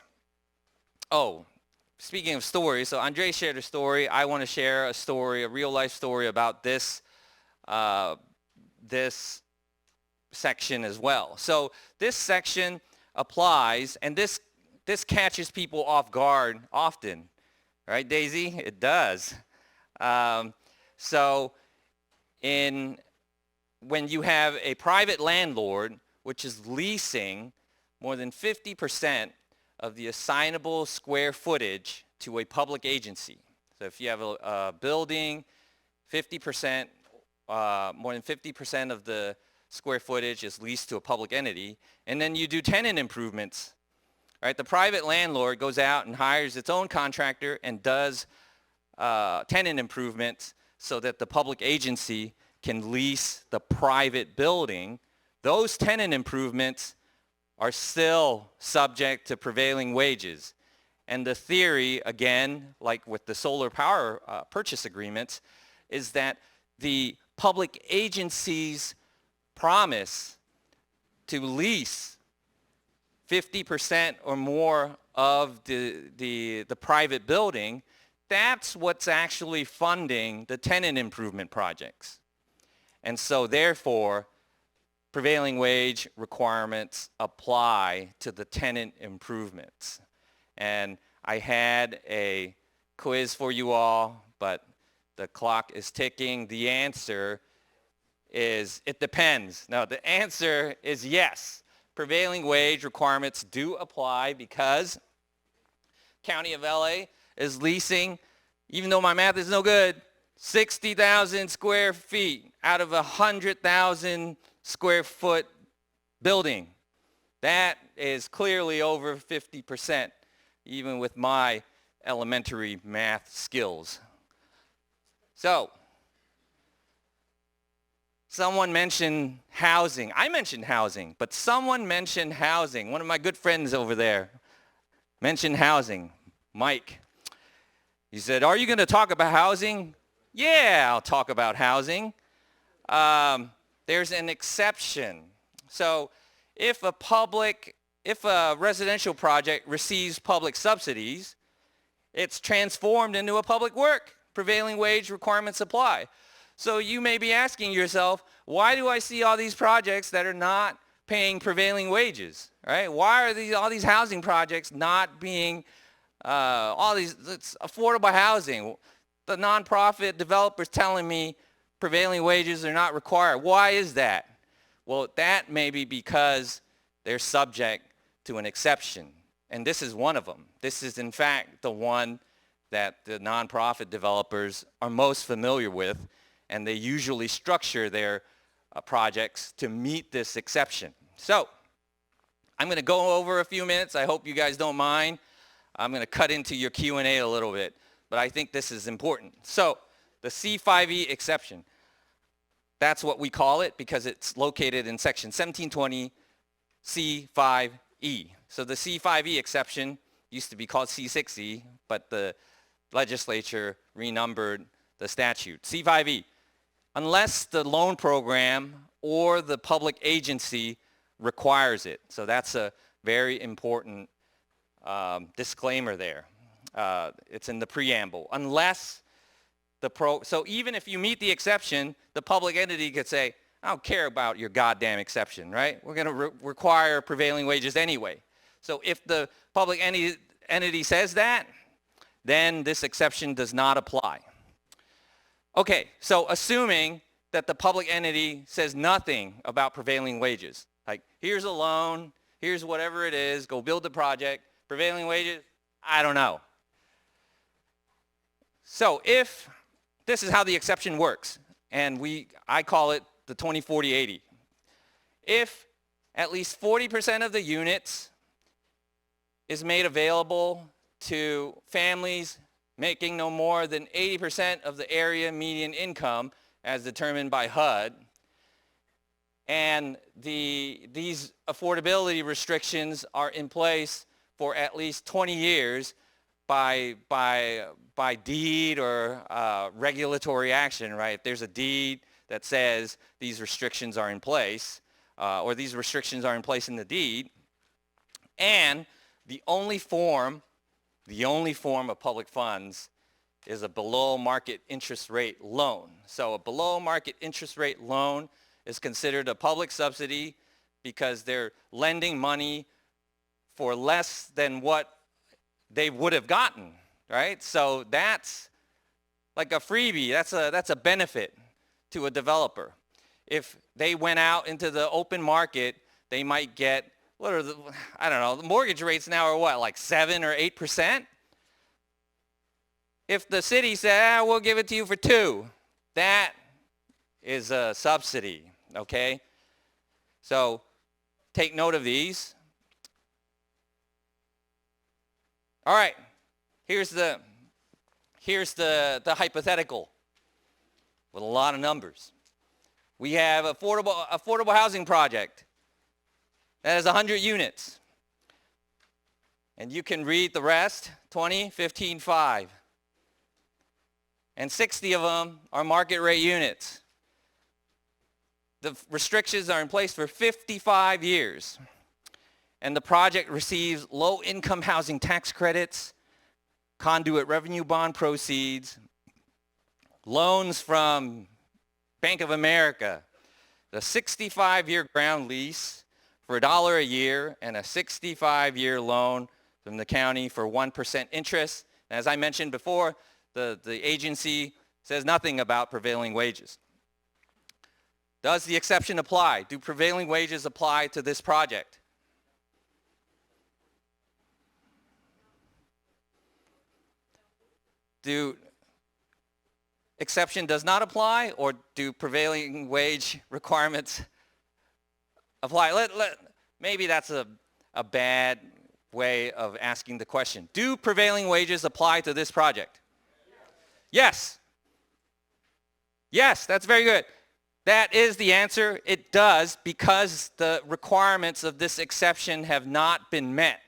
speaking of stories, so Andre shared a story. I want to share a story, a real life story about this section as well. So this section applies, and this catches people off guard often. Right, Daisy? It does. So when you have a private landlord which is leasing more than 50% of the assignable square footage to a public agency. So if you have a building, 50%, more than 50% of the square footage is leased to a public entity, and then you do tenant improvements. Right, the private landlord goes out and hires its own contractor and does tenant improvements so that the public agency can lease the private building. Those tenant improvements are still subject to prevailing wages. And the theory, again, like with the solar power purchase agreements, is that the public agency's promise to lease 50% or more of the private building, that's what's actually funding the tenant improvement projects. And so therefore, prevailing wage requirements apply to the tenant improvements. And I had a quiz for you all, but the clock is ticking. The answer is, it depends. No, the answer is yes. Prevailing wage requirements do apply because County of LA is leasing, even though my math is no good, 60,000 square feet out of a 100,000 square foot building. That is clearly over 50%, even with my elementary math skills. So, someone mentioned housing. I mentioned housing, but someone mentioned housing. One of my good friends over there mentioned housing, Mike. He said, "Are you going to talk about housing?" Yeah, I'll talk about housing. There's an exception. So if a residential project receives public subsidies, it's transformed into a public work. Prevailing wage requirements apply. So you may be asking yourself, why do I see all these projects that are not paying prevailing wages, right? Why are all these housing projects not being, it's affordable housing? The nonprofit developers telling me prevailing wages are not required. Why is that? Well, that may be because they're subject to an exception. And this is one of them. This is, in fact, the one that the nonprofit developers are most familiar with, and they usually structure their projects to meet this exception. So I'm going to go over a few minutes. I hope you guys don't mind. I'm going to cut into your Q&A a little bit, but I think this is important. So the C5E exception, that's what we call it because it's located in section 1720 C5E. So the C5E exception used to be called C6E, but the legislature renumbered the statute. C5E, unless the loan program or the public agency requires it. So that's a very important disclaimer there. It's in the preamble. Unless so even if you meet the exception, the public entity could say, I don't care about your goddamn exception, right? We're going to require prevailing wages anyway. So if the public entity says that, then this exception does not apply. Okay, so assuming that the public entity says nothing about prevailing wages, like here's a loan, here's whatever it is, go build the project, prevailing wages, I don't know. So if this is how the exception works, and I call it the 20-40-80. If at least 40% of the units is made available to families making no more than 80% of the area median income as determined by HUD, and these affordability restrictions are in place for at least 20 years by deed or regulatory action, right? There's a deed that says these restrictions are in place, or these restrictions are in place in the deed, and the only form of public funds is a below market interest rate loan. So a below market interest rate loan is considered a public subsidy because they're lending money for less than what they would have gotten, right? So that's like a freebie. That's a benefit to a developer. If they went out into the open market, they might get, I don't know, the mortgage rates now are what, like 7 or 8%? If the city said, we'll give it to you for 2, that is a subsidy, okay? So take note of these. All right, here's the hypothetical with a lot of numbers. We have affordable housing project that has 100 units. And you can read the rest, 20, 15, 5. And 60 of them are market rate units. The restrictions are in place for 55 years. And the project receives low-income housing tax credits, conduit revenue bond proceeds, loans from Bank of America, the 65-year ground lease for $1 a year, and a 65-year loan from the county for 1% interest. And as I mentioned before, the agency says nothing about prevailing wages. Does the exception apply? Do prevailing wages apply to this project? Do exception does not apply, or do prevailing wage requirements apply? Maybe that's a bad way of asking the question. Do prevailing wages apply to this project? Yes. Yes, that's very good. That is the answer. It does, because the requirements of this exception have not been met.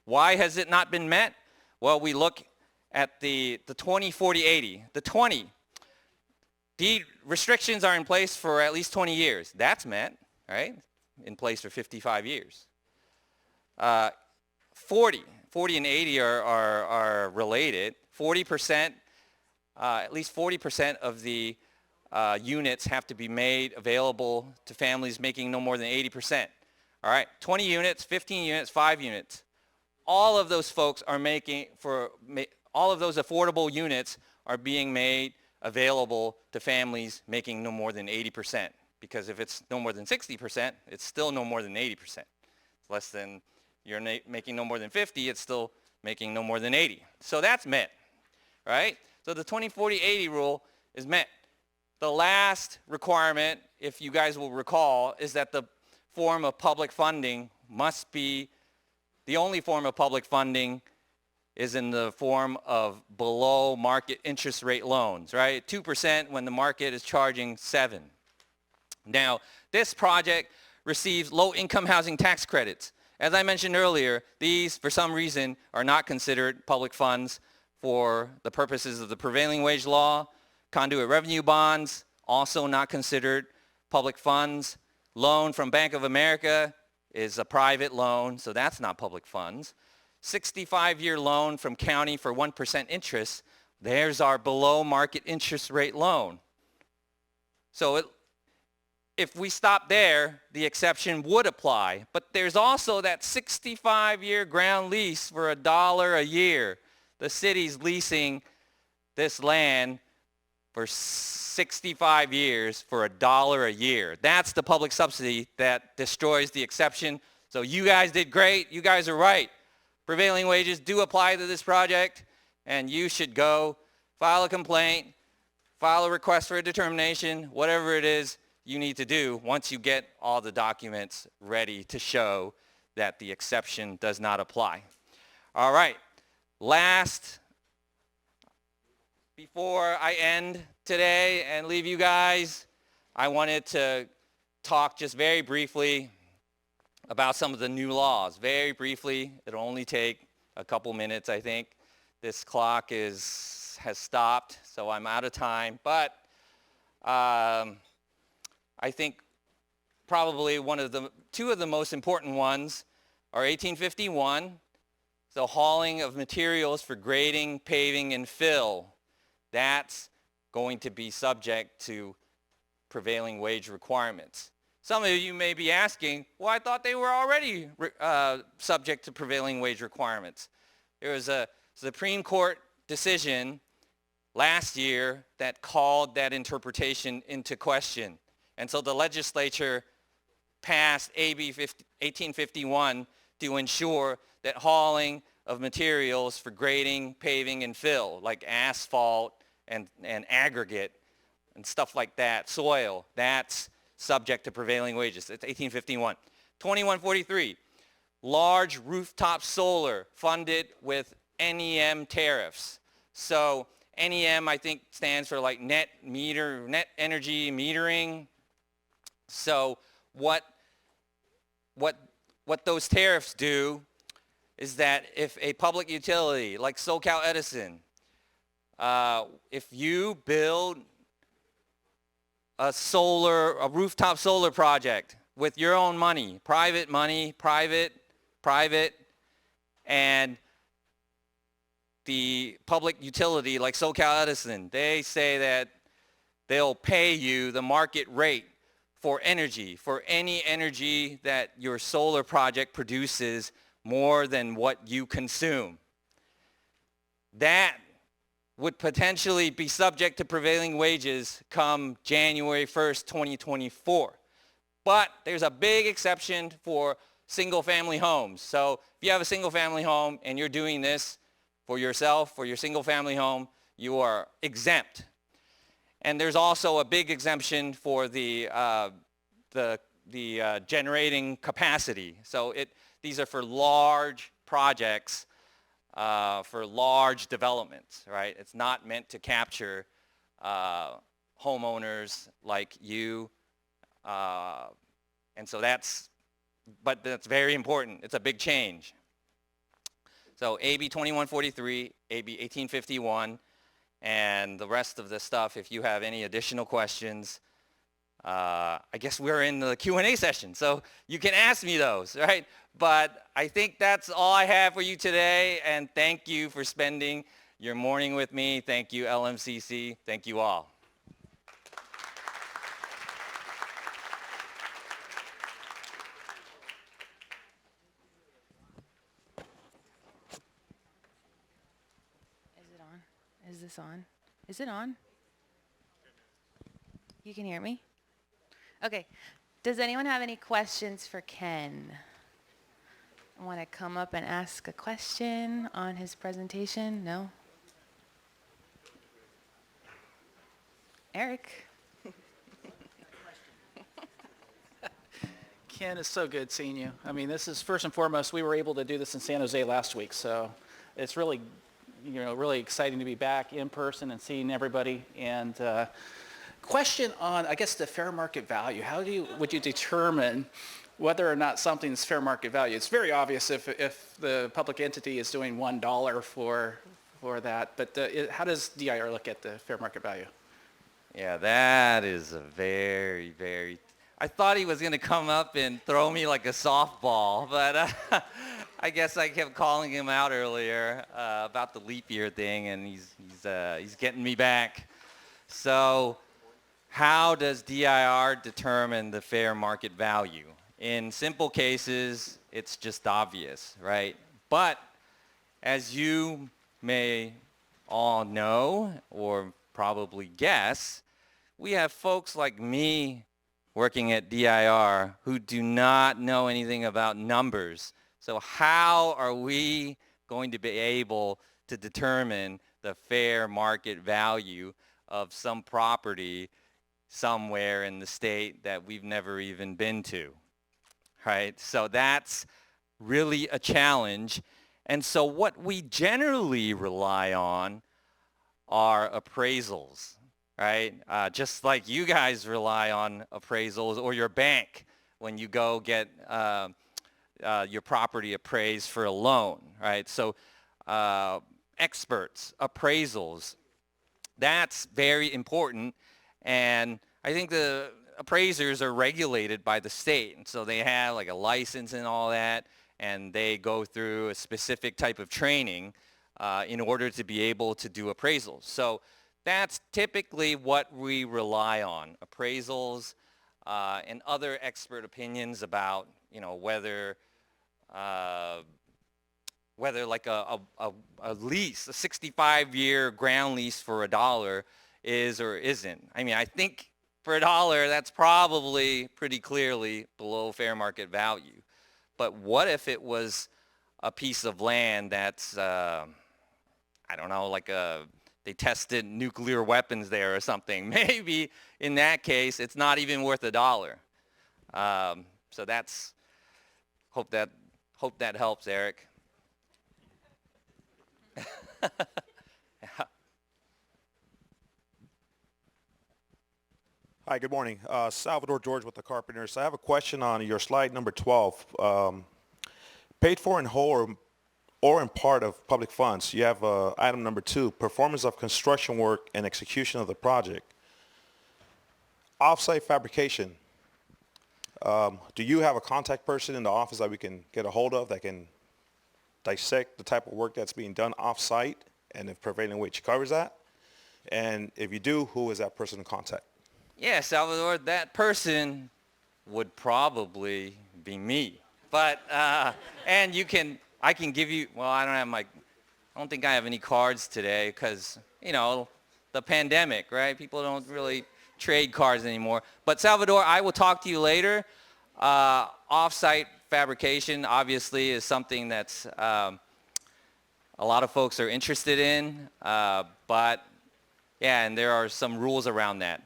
Why has it not been met? Well, we look at the 20-40-80. The 20, the restrictions are in place for at least 20 years. That's met, right? In place for 55 years. 40 and 80 are related. 40%, at least 40% of the units have to be made available to families making no more than 80%. All right, 20 units, 15 units, 5 units. All of those folks are all of those affordable units are being made available to families making no more than 80%. Because if it's no more than 60%, it's still no more than 80%. It's less than, you're making no more than 50, it's still making no more than 80. So that's met, right? So the 20-40-80 rule is met. The last requirement, if you guys will recall, is that the form of public funding must be, the only form of public funding is in the form of below market interest rate loans, right? 2% when the market is charging 7%. Now, this project receives low-income housing tax credits. As I mentioned earlier, these, for some reason, are not considered public funds for the purposes of the prevailing wage law. Conduit revenue bonds, also not considered public funds. Loan from Bank of America is a private loan, so that's not public funds. 65-year loan from county for 1% interest, there's our below market interest rate loan. So if we stop there, the exception would apply. But there's also that 65-year ground lease for $1 a year. The city's leasing this land for 65 years for $1 a year. That's the public subsidy that destroys the exception. So you guys did great. You guys are right. Prevailing wages do apply to this project, and you should go file a complaint, file a request for a determination, whatever it is you need to do once you get all the documents ready to show that the exception does not apply. All right, last, before I end today and leave you guys, I wanted to talk just very briefly about some of the new laws. Very briefly, it'll only take a couple minutes, I think. This clock has stopped, so I'm out of time. But I think probably two of the most important ones are 1851, the hauling of materials for grading, paving, and fill. That's going to be subject to prevailing wage requirements. Some of you may be asking, well, I thought they were already subject to prevailing wage requirements. There was a Supreme Court decision last year that called that interpretation into question. And so the legislature passed AB 1851 to ensure that hauling of materials for grading, paving, and fill, like asphalt and aggregate and stuff like that, soil, that's subject to prevailing wages. It's 1851. 2143, large rooftop solar funded with NEM tariffs. So NEM, I think, stands for like net energy metering. So what those tariffs do is that if a public utility like SoCal Edison, if you build a rooftop solar project with your own money, private, and the public utility like SoCal Edison, they say that they'll pay you the market rate for energy, for any energy that your solar project produces more than what you consume. That would potentially be subject to prevailing wages come January 1st, 2024. But there's a big exception for single-family homes. So if you have a single-family home and you're doing this for yourself, for your single-family home, you are exempt. And there's also a big exemption for the generating capacity. So these are for large projects, for large developments, right? It's not meant to capture homeowners like you. And so that's very important. It's a big change. So AB 2143, AB 1851, and the rest of the stuff, if you have any additional questions, I guess we're in the Q&A session, so you can ask me those, right? But I think that's all I have for you today, and thank you for spending your morning with me. Thank you, LMCC. Thank you all. Is it on? Is this on? Is it on? You can hear me? Okay. Does anyone have any questions for Ken? Want to come up and ask a question on his presentation? No? Eric? Ken, it's so good seeing you. I mean, this is first and foremost, we were able to do this in San Jose last week, so it's really, really exciting to be back in person and seeing everybody. And question on, I guess, the fair market value. How would you determine whether or not something's fair market value? It's very obvious if the public entity is doing $1 for that, but how does DIR look at the fair market value? Yeah, that is a very, very... I thought he was going to come up and throw me like a softball, but I guess I kept calling him out earlier about the leap year thing, and he's getting me back. So how does DIR determine the fair market value? In simple cases, it's just obvious, right? But as you may all know or probably guess, we have folks like me working at DIR who do not know anything about numbers. So how are we going to be able to determine the fair market value of some property somewhere in the state that we've never even been to, right? So that's really a challenge. And so what we generally rely on are appraisals, right? Just like you guys rely on appraisals, or your bank when you go get your property appraised for a loan, right? So experts, appraisals, that's very important. And I think the appraisers are regulated by the state. And so they have like a license and all that, and they go through a specific type of training in order to be able to do appraisals. So that's typically what we rely on, appraisals and other expert opinions about, whether like a lease, a 65-year ground lease for $1 is or isn't. I mean, I think for $1, that's probably pretty clearly below fair market value. But what if it was a piece of land that's, I don't know, like they tested nuclear weapons there or something? Maybe in that case, it's not even worth $1. So that's, hope that helps, Eric. Hi, good morning. Salvador George with the Carpenters. I have a question on your slide number 12. Paid for in whole or in part of public funds. You have item number 2, performance of construction work and execution of the project. Off-site fabrication. Do you have a contact person in the office that we can get a hold of that can dissect the type of work that's being done off-site, and if prevailing wage covers that? And if you do, who is that person to contact? Yeah, Salvador, that person would probably be me. But, and I can give you, well, I don't think I have any cards today because, the pandemic, right? People don't really trade cards anymore. But Salvador, I will talk to you later. Off-site fabrication obviously is something that's a lot of folks are interested in, but yeah, and there are some rules around that.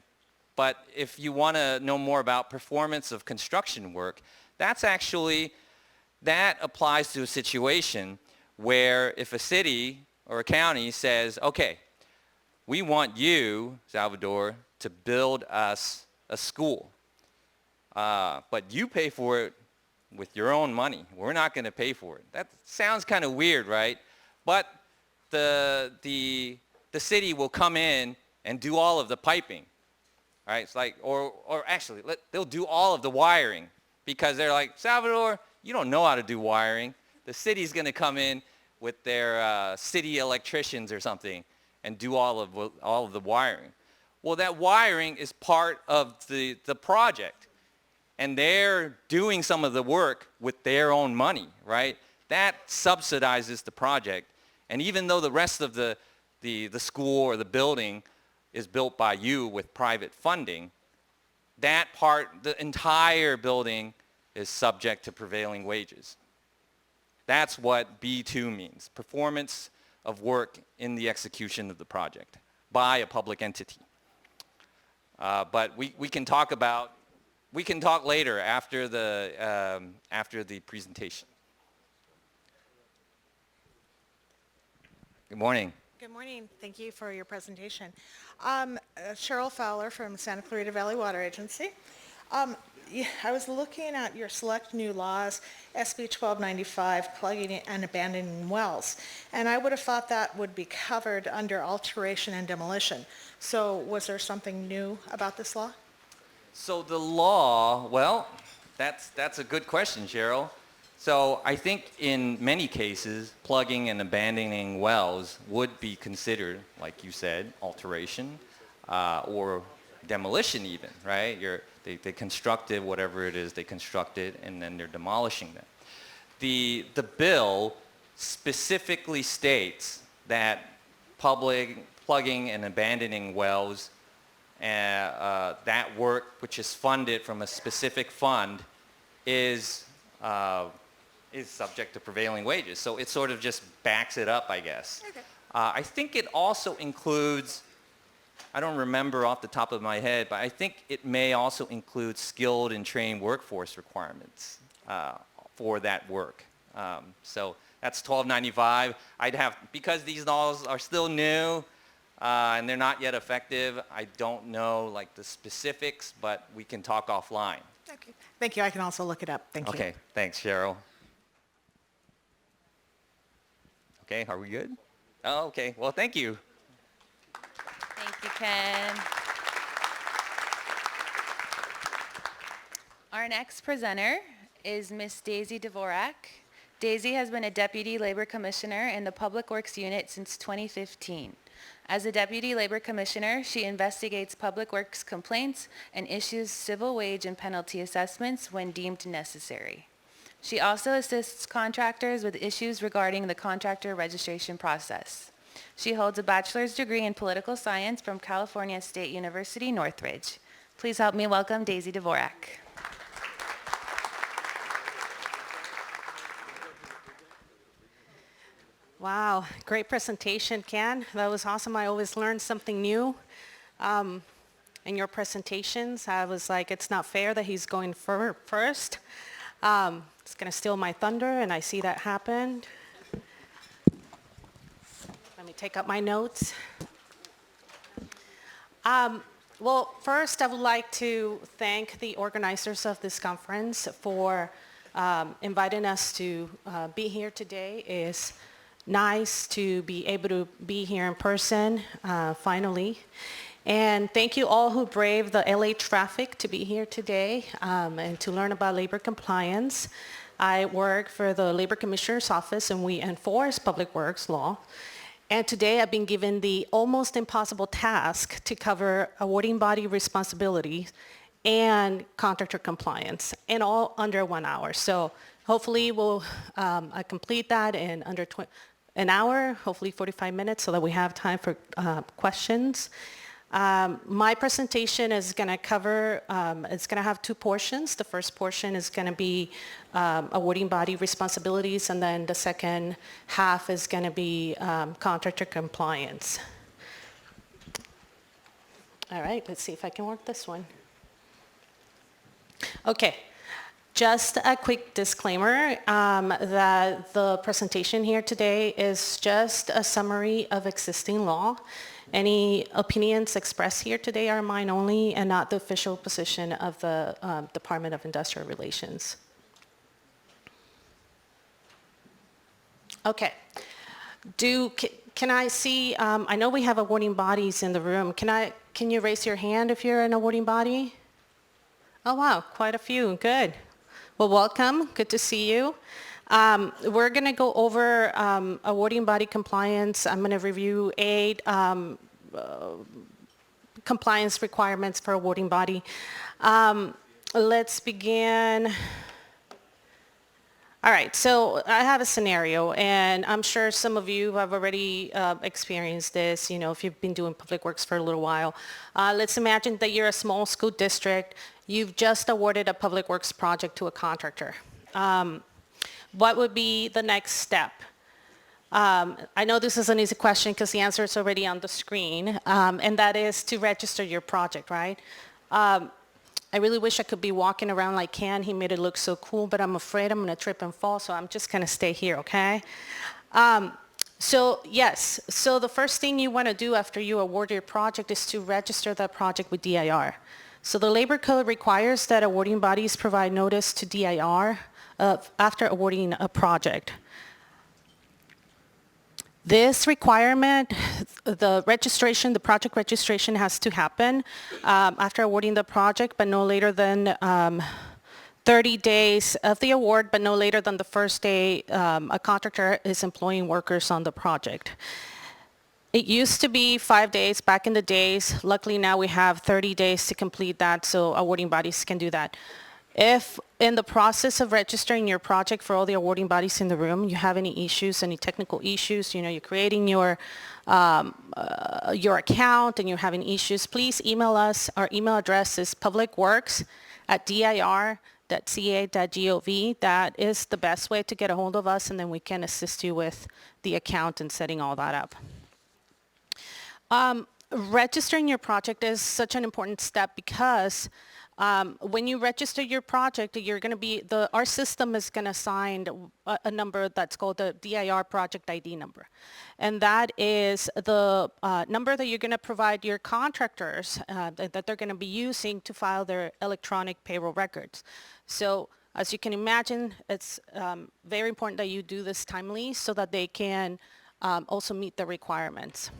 But if you want to know more about performance of construction work, that applies to a situation where if a city or a county says, okay, we want you, Salvador, to build us a school, but you pay for it with your own money. We're not going to pay for it. That sounds kind of weird, right? But the city will come in and do all of the piping. Right? It's like, or actually, they'll do all of the wiring because they're like, Salvador, you don't know how to do wiring. The city's going to come in with their city electricians or something and do all of the wiring. Well, that wiring is part of the project, and they're doing some of the work with their own money, right? That subsidizes the project, and even though the rest of the school or the building is built by you with private funding, that part, the entire building is subject to prevailing wages. That's what B2 means, performance of work in the execution of the project by a public entity. But we can talk about we can talk later after the presentation. Good morning. Good morning. Thank you for your presentation. Cheryl Fowler from Santa Clarita Valley Water Agency. I was looking at your select new laws, SB 1295, plugging and abandoning wells, and I would have thought that would be covered under alteration and demolition. So was there something new about this law? So the law, well, that's a good question, Cheryl. So I think in many cases, plugging and abandoning wells would be considered, like you said, alteration or demolition even, right? They constructed whatever it is they constructed, and then they're demolishing them. The bill specifically states that plugging and abandoning wells, that work which is funded from a specific fund is subject to prevailing wages. So it sort of just backs it up, I guess. Okay. I think it also includes, I don't remember off the top of my head, but I think it may also include skilled and trained workforce requirements for that work. So that's 1295. Because these laws are still new and they're not yet effective, I don't know like the specifics, but we can talk offline. Okay. Thank you. I can also look it up. Thank you. Okay, thanks, Cheryl. Okay, are we good? Oh, okay, well, thank you. Thank you, Ken. Our next presenter is Miss Daisy Dvorak. Daisy has been a Deputy Labor Commissioner in the Public Works Unit since 2015. As a Deputy Labor Commissioner, she investigates public works complaints and issues civil wage and penalty assessments when deemed necessary. She also assists contractors with issues regarding the contractor registration process. She holds a bachelor's degree in political science from California State University, Northridge. Please help me welcome Daisy Dvorak. Wow, great presentation, Ken. That was awesome. I always learn something new. In your presentations, I was like, it's not fair that he's going first. It's going to steal my thunder, and I see that happen. Let me take up my notes. Well, first, I would like to thank the organizers of this conference for inviting us to be here today. It's nice to be able to be here in person, finally. And thank you all who braved the LA traffic to be here today and to learn about labor compliance. I work for the Labor Commissioner's Office, and we enforce public works law. And today I've been given the almost impossible task to cover awarding body responsibilities and contractor compliance, and all under 1 hour. So hopefully we'll complete that in under an hour, hopefully 45 minutes, so that we have time for questions. My presentation is going to cover, it's going to have two portions. The first portion is going to be awarding body responsibilities, and then the second half is going to be contractor compliance. All right, let's see if I can work this one. Okay, just a quick disclaimer that the presentation here today is just a summary of existing law. Any opinions expressed here today are mine only and not the official position of the Department of Industrial Relations. Okay. Can I see, I know we have awarding bodies in the room. Can you raise your hand if you're an awarding body? Oh, wow, quite a few. Good. Well, welcome. Good to see you. We're going to go over awarding body compliance. I'm going to review 8 compliance requirements for awarding body. Let's begin. All right, so I have a scenario, and I'm sure some of you have already experienced this, if you've been doing public works for a little while. Let's imagine that you're a small school district. You've just awarded a public works project to a contractor. What would be the next step? I know this is an easy question because the answer is already on the screen, and that is to register your project, right? I really wish I could be walking around like Ken. He made it look so cool, but I'm afraid I'm going to trip and fall, so I'm just going to stay here, okay? So yes, so the first thing you want to do after you award your project is to register that project with DIR. So the Labor Code requires that awarding bodies provide notice to DIR after awarding a project. This requirement, the project registration has to happen after awarding the project, but no later than 30 days of the award, but no later than the first day a contractor is employing workers on the project. It used to be 5 days back in the days. Luckily now we have 30 days to complete that, so awarding bodies can do that. If in the process of registering your project, for all the awarding bodies in the room, you have any issues, any technical issues, you're creating your account and you're having issues, please email us. Our email address is publicworks@dir.ca.gov. That is the best way to get a hold of us, and then we can assist you with the account and setting all that up. Registering your project is such an important step because when you register your project, you're going to be, our system is going to assign a number that's called the DIR project ID number. And that is the number that you're going to provide your contractors that they're going to be using to file their electronic payroll records. So as you can imagine, it's very important that you do this timely so that they can also meet the requirements.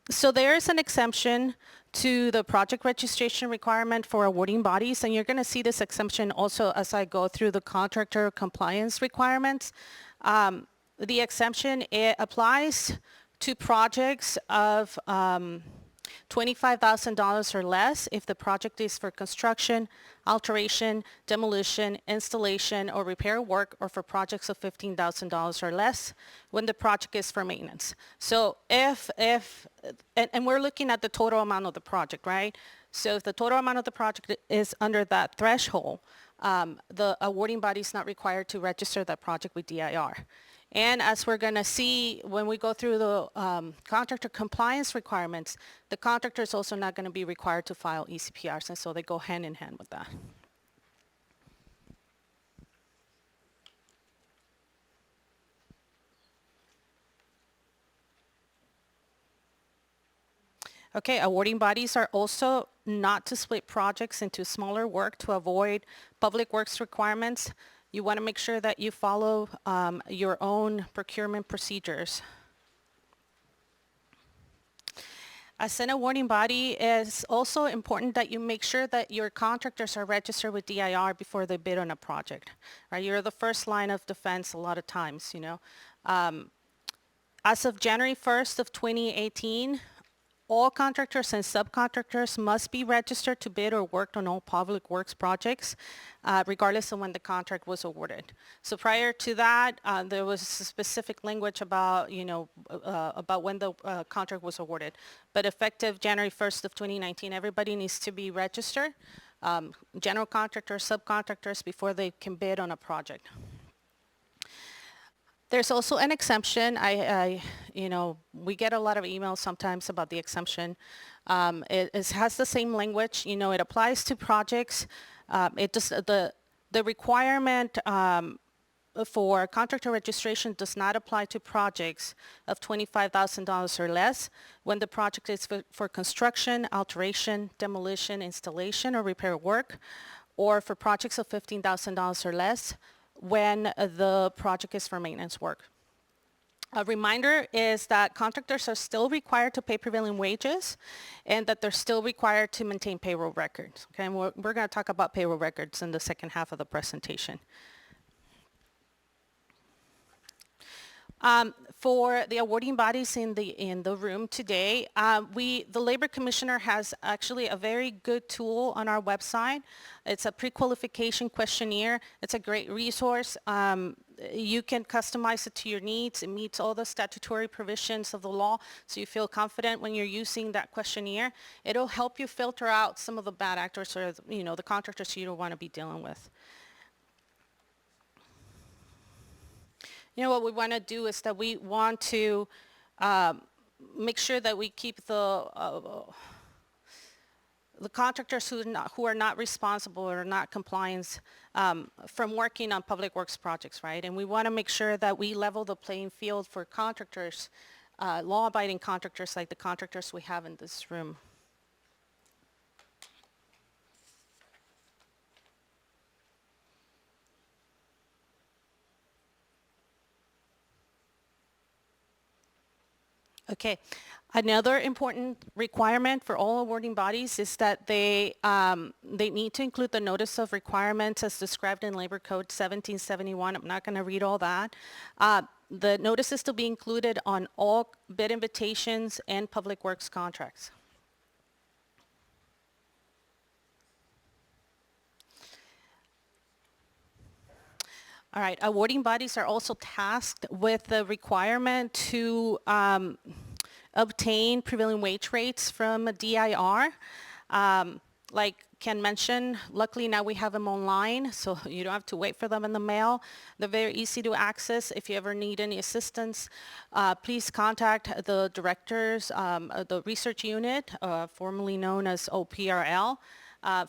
So there is an exemption to the project registration requirement for awarding bodies, and you're going to see this exemption also as I go through the contractor compliance requirements. The exemption, it applies to projects of $25,000 or less if the project is for construction, alteration, demolition, installation, or repair work, or for projects of $15,000 or less when the project is for maintenance. So and we're looking at the total amount of the project, right? So if the total amount of the project is under that threshold, the awarding body is not required to register that project with DIR. And as we're going to see when we go through the contractor compliance requirements, the contractor is also not going to be required to file ECPRs, and so they go hand in hand with that. Okay, awarding bodies are also not to split projects into smaller work to avoid public works requirements. You want to make sure that you follow your own procurement procedures. As an awarding body, it's also important that you make sure that your contractors are registered with DIR before they bid on a project. Right? You're the first line of defense a lot of times, As of January 1st of 2018, all contractors and subcontractors must be registered to bid or work on all public works projects, regardless of when the contract was awarded. So prior to that, there was specific language about, about when the contract was awarded. But effective January 1st of 2019, everybody needs to be registered, general contractors, subcontractors, before they can bid on a project. There's also an exemption. We get a lot of emails sometimes about the exemption. It has the same language. It applies to projects. The requirement for contractor registration does not apply to projects of $25,000 or less when the project is for construction, alteration, demolition, installation, or repair work, or for projects of $15,000 or less when the project is for maintenance work. A reminder is that contractors are still required to pay prevailing wages and that they're still required to maintain payroll records. Okay, and we're going to talk about payroll records in the second half of the presentation. For the awarding bodies in the room today, the Labor Commissioner has actually a very good tool on our website. It's a pre-qualification questionnaire. It's a great resource. You can customize it to your needs. It meets all the statutory provisions of the law, so you feel confident when you're using that questionnaire. It'll help you filter out some of the bad actors or the contractors you don't want to be dealing with. What we want to do is that we want to make sure that we keep the contractors who are not responsible or not compliant from working on public works projects, right? And we want to make sure that we level the playing field for contractors, law-abiding contractors like the contractors we have in this room. Okay, another important requirement for all awarding bodies is that they need to include the notice of requirements as described in Labor Code 1771. I'm not going to read all that. The notice is to be included on all bid invitations and public works contracts. All right, awarding bodies are also tasked with the requirement to obtain prevailing wage rates from a DIR. Like Ken mentioned, luckily now we have them online, so you don't have to wait for them in the mail. They're very easy to access. If you ever need any assistance, please contact the directors, the research unit, formerly known as OPRL,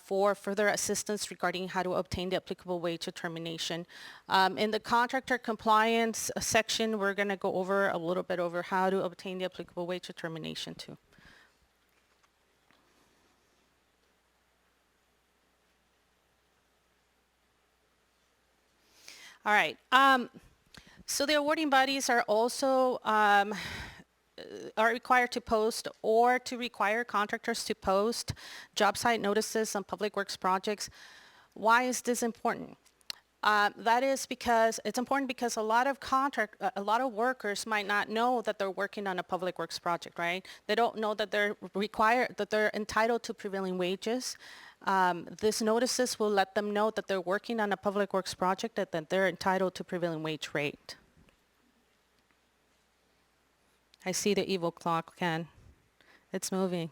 for further assistance regarding how to obtain the applicable wage determination. In the contractor compliance section, we're going to go over a little bit over how to obtain the applicable wage determination too. All right. So the awarding bodies are also are required to post or to require contractors to post job site notices on public works projects. Why is this important? That is because it's important because a lot of workers might not know that they're working on a public works project, right? They don't know that they're entitled to prevailing wages. These notices will let them know that they're working on a public works project and that they're entitled to prevailing wage rate. I see the evil clock, Ken. It's moving.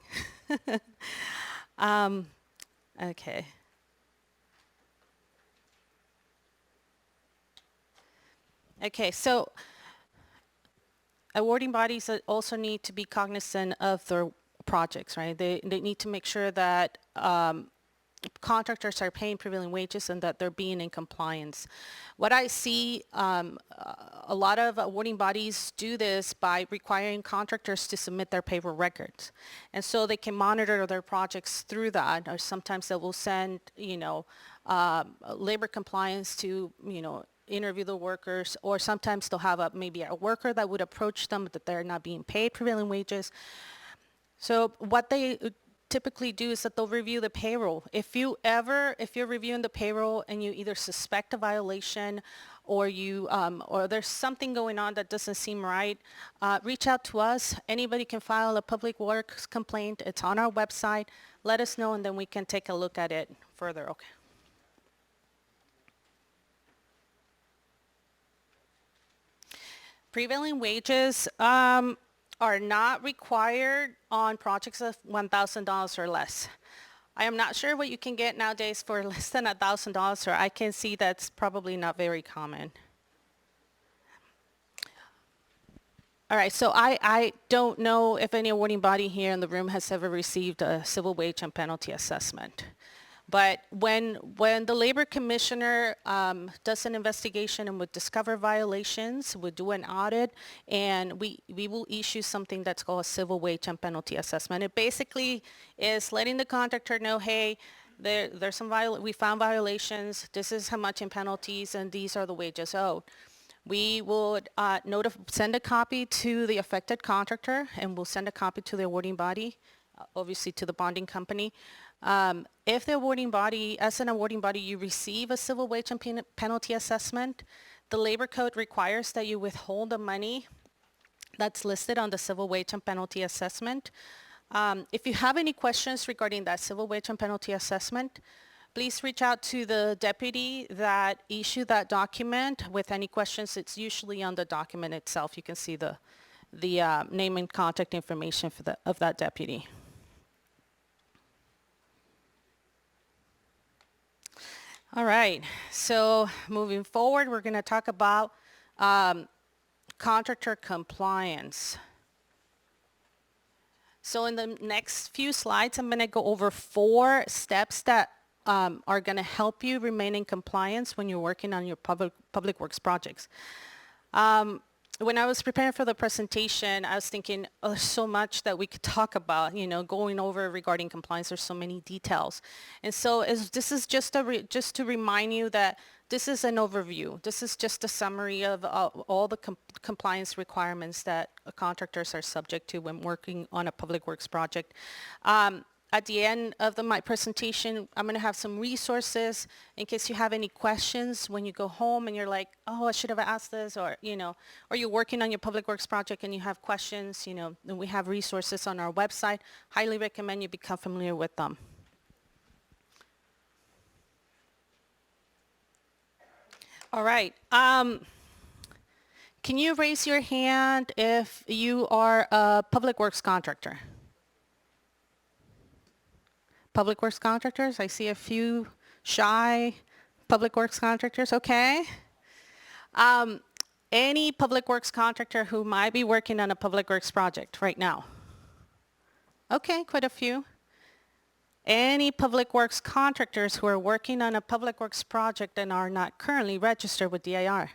Okay. Okay, so awarding bodies also need to be cognizant of their projects, right? They need to make sure that contractors are paying prevailing wages and that they're being in compliance. What I see, a lot of awarding bodies do this by requiring contractors to submit their payroll records. And so they can monitor their projects through that, or sometimes they will send, labor compliance to, interview the workers, or sometimes they'll have maybe a worker that would approach them that they're not being paid prevailing wages. So what they typically do is that they'll review the payroll. If you're reviewing the payroll and you either suspect a violation or or there's something going on that doesn't seem right, reach out to us. Anybody can file a public works complaint. It's on our website. Let us know and then we can take a look at it further. Okay. Prevailing wages are not required on projects of $1,000 or less. I am not sure what you can get nowadays for less than $1,000, or I can see that's probably not very common. All right, so I don't know if any awarding body here in the room has ever received a civil wage and penalty assessment. But when the labor commissioner does an investigation and would discover violations, would do an audit, and we will issue something that's called a civil wage and penalty assessment. It basically is letting the contractor know, hey, there's some we found violations. This is how much in penalties, and these are the wages owed. We would send a copy to the affected contractor, and we'll send a copy to the awarding body, obviously to the bonding company. If the awarding body, as an awarding body, you receive a civil wage and penalty assessment, the labor code requires that you withhold the money that's listed on the civil wage and penalty assessment. If you have any questions regarding that civil wage and penalty assessment, please reach out to the deputy that issued that document with any questions. It's usually on the document itself. You can see the name and contact information of that deputy. All right, so moving forward, we're going to talk about contractor compliance. So in the next few slides, I'm going to go over 4 steps that are going to help you remain in compliance when you're working on your public works projects. When I was preparing for the presentation, I was thinking, oh, there's so much that we could talk about, going over regarding compliance. There's so many details. And so this is just to remind you that this is an overview. This is just a summary of all the compliance requirements that contractors are subject to when working on a public works project. At the end of my presentation, I'm going to have some resources in case you have any questions when you go home and you're like, oh, I should have asked this, or you're working on your public works project and you have questions, and we have resources on our website. Highly recommend you become familiar with them. All right. Can you raise your hand if you are a public works contractor? Public works contractors, I see a few shy public works contractors, okay. Any public works contractor who might be working on a public works project right now? Okay, quite a few. Any public works contractors who are working on a public works project and are not currently registered with DIR?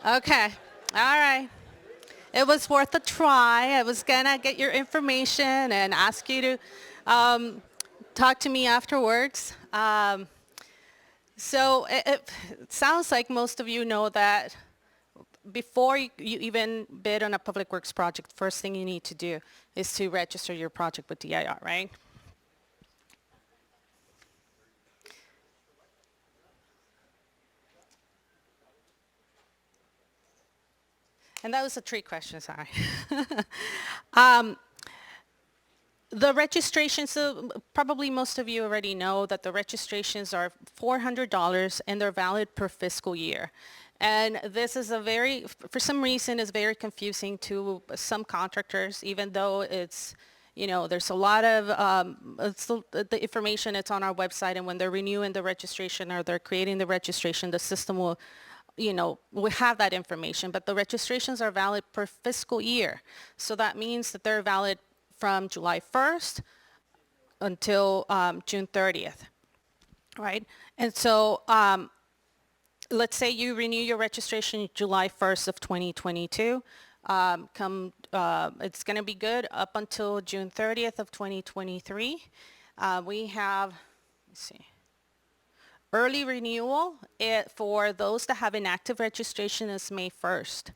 Okay, all right. It was worth a try. I was gonna get your information and ask you to talk to me afterwards. So it sounds like most of you know that before you even bid on a public works project, the first thing you need to do is to register your project with DIR, right? And that was a trick question, sorry. The registrations, so probably most of you already know that the registrations are $400 and they're valid per fiscal year. And this is for some reason, is very confusing to some contractors, even though it's, there's a lot of, the information, it's on our website, and when they're renewing the registration or they're creating the registration, the system will, we have that information, but the registrations are valid per fiscal year. So that means that they're valid from July 1st until June 30th, right? And so let's say you renew your registration July 1st of 2022. It's going to be good up until June 30th of 2023. We have, let's see. Early renewal for those that have an active registration is May 1st.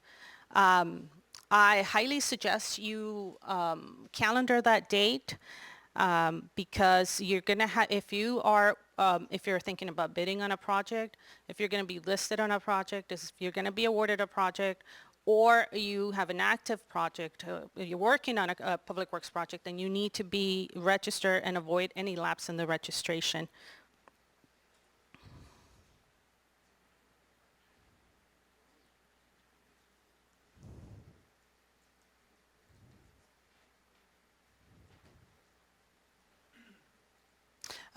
I highly suggest you calendar that date because you're gonna have, if you're thinking about bidding on a project, if you're gonna be listed on a project, if you're gonna be awarded a project, or you have an active project, you're working on a public works project, then you need to be registered and avoid any lapse in the registration.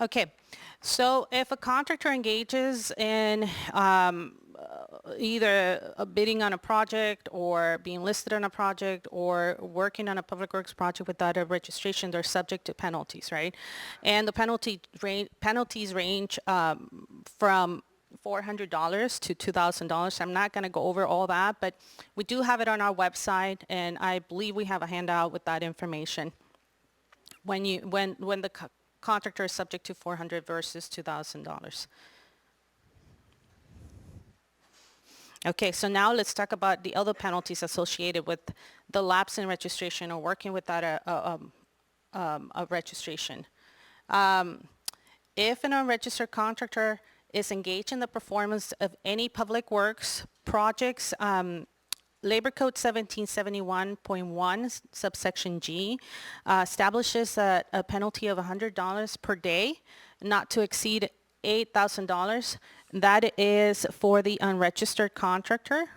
Okay, so if a contractor engages in either bidding on a project or being listed on a project or working on a public works project without a registration, they're subject to penalties, right? And the penalties range from $400 to $2,000. I'm not going to go over all that, but we do have it on our website, and I believe we have a handout with that information. When the contractor is subject to $400 versus $2,000. Okay, so now let's talk about the other penalties associated with the lapse in registration or working without a registration. If an unregistered contractor is engaged in the performance of any public works projects, Labor Code 1771.1, subsection G, establishes a penalty of $100 per day, not to exceed $8,000. That is for the unregistered contractor.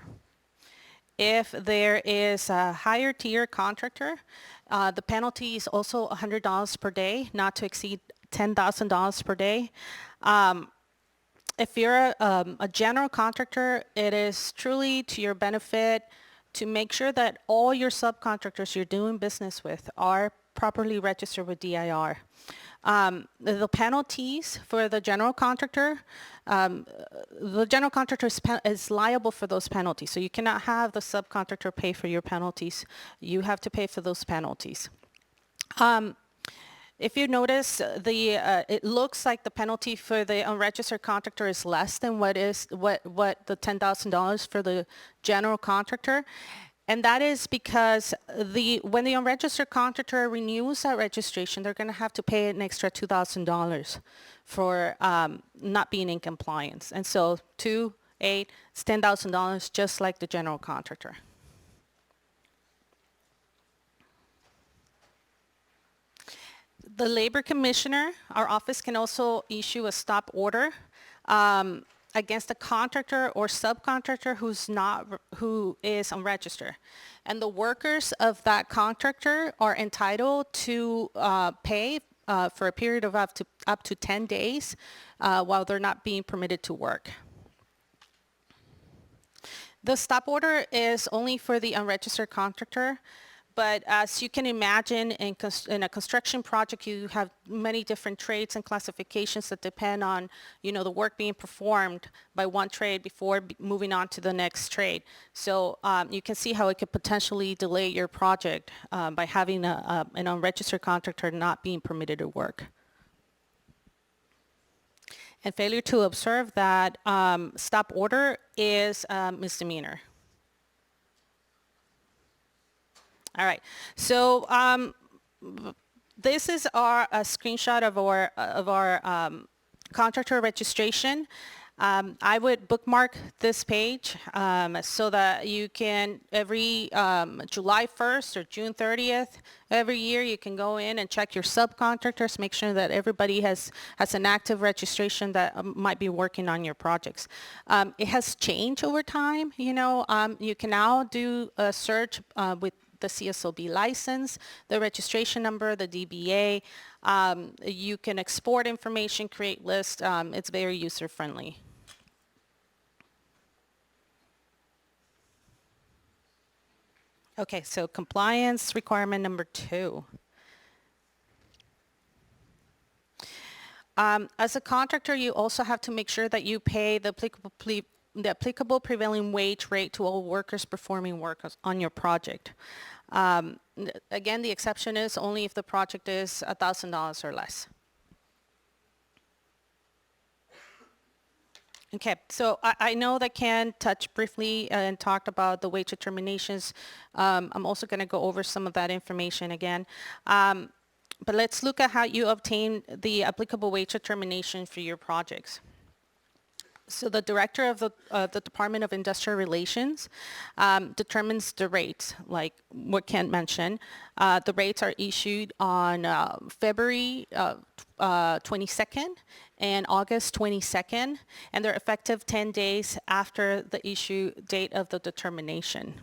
If there is a higher tier contractor, the penalty is also $100 per day, not to exceed $10,000 per day. If you're a general contractor, it is truly to your benefit to make sure that all your subcontractors you're doing business with are properly registered with DIR. The penalties for the general contractor, is liable for those penalties. So you cannot have the subcontractor pay for your penalties. You have to pay for those penalties. If you notice, it looks like the penalty for the unregistered contractor is less than what the $10,000 for the general contractor. And that is because when the unregistered contractor renews that registration, they're going to have to pay an extra $2,000 for not being in compliance. And so 2, 8, it's $10,000 just like the general contractor. The Labor Commissioner, our office can also issue a stop order against a contractor or subcontractor who is unregistered. And the workers of that contractor are entitled to pay for a period of up to 10 days while they're not being permitted to work. The stop order is only for the unregistered contractor. But as you can imagine, in a construction project, you have many different trades and classifications that depend on, the work being performed by one trade before moving on to the next trade. So you can see how it could potentially delay your project by having an unregistered contractor not being permitted to work. And failure to observe that stop order is a misdemeanor. All right, so this is a screenshot of our contractor registration. I would bookmark this page so that you can, every July 1st or June 30th, every year you can go in and check your subcontractors, make sure that everybody has an active registration that might be working on your projects. It has changed over time, you can now do a search with the CSOB license, the registration number, the DBA. You can export information, create lists. It's very user-friendly. Okay, so compliance requirement number 2. As a contractor, you also have to make sure that you pay the applicable prevailing wage rate to all workers performing work on your project. Again, the exception is only if the project is $1,000 or less. Okay, so I know that Ken touched briefly and talked about the wage determinations. I'm also going to go over some of that information again. But let's look at how you obtain the applicable wage determination for your projects. So the director of the Department of Industrial Relations determines the rates, like what Ken mentioned. The rates are issued on February 22nd and August 22nd, and they're effective 10 days after the issue date of the determination.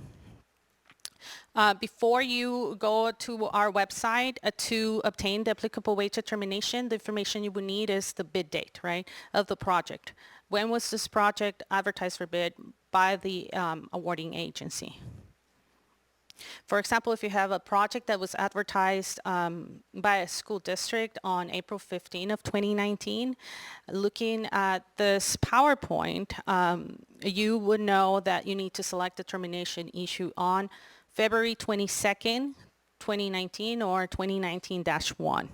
Before you go to our website to obtain the applicable wage determination, the information you would need is the bid date, right, of the project. When was this project advertised for bid by the awarding agency? For example, if you have a project that was advertised by a school district on April 15 of 2019, looking at this PowerPoint, you would know that you need to select determination issue on February 22nd, 2019 or 2019-1.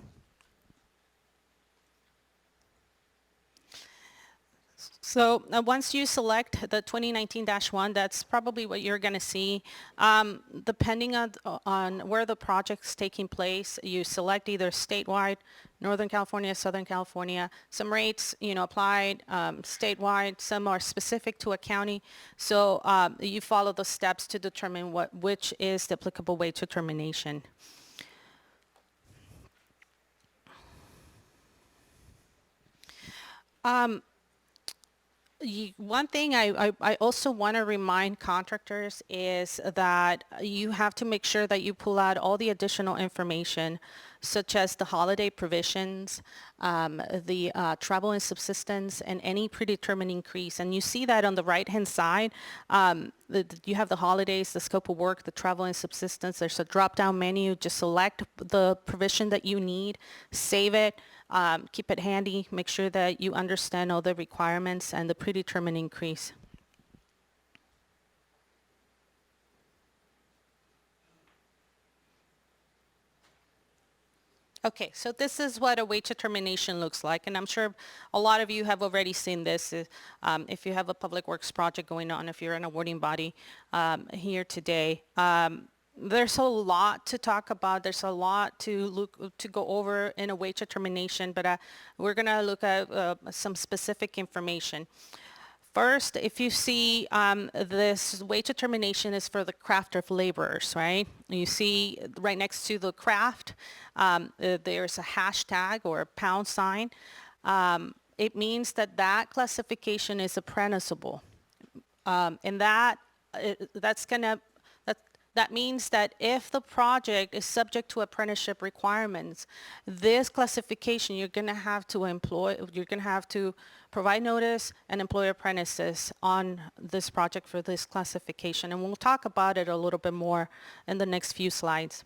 So once you select the 2019-1, that's probably what you're going to see. Depending on where the project's taking place, you select either statewide, Northern California, Southern California. Some rates, applied statewide. Some are specific to a county. So you follow the steps to determine which is the applicable wage determination. One thing I also want to remind contractors is that you have to make sure that you pull out all the additional information, such as the holiday provisions, the travel and subsistence, and any predetermined increase. And you see that on the right-hand side. You have the holidays, the scope of work, the travel and subsistence. There's a drop-down menu. Just select the provision that you need, save it. Keep it handy, make sure that you understand all the requirements and the predetermined increase. Okay, so this is what a wage determination looks like, and I'm sure a lot of you have already seen this if you have a public works project going on, if you're an awarding body here today. There's a lot to talk about. There's a lot to go over in a wage determination, but we're going to look at some specific information. First, if you see this wage determination is for the craft of laborers, right? You see right next to the craft, there's a hashtag or a pound sign. It means that that classification is apprenticeable, and that means that if the project is subject to apprenticeship requirements, this classification you're going to have to provide notice and employ apprentices on this project for this classification. And we'll talk about it a little bit more in the next few slides.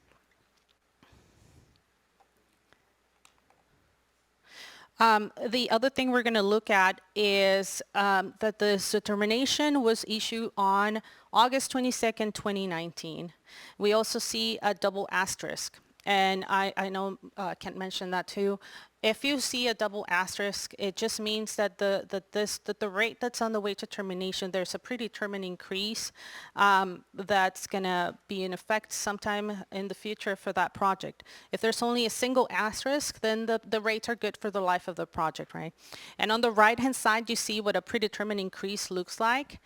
The other thing we're going to look at is that this determination was issued on August 22nd, 2019. We also see a double asterisk, and I know Kent mentioned that too. If you see a double asterisk, it just means that the rate that's on the wage determination, there's a predetermined increase that's going to be in effect sometime in the future for that project. If there's only a single asterisk, then the rates are good for the life of the project, right? And on the right-hand side, you see what a predetermined increase looks like.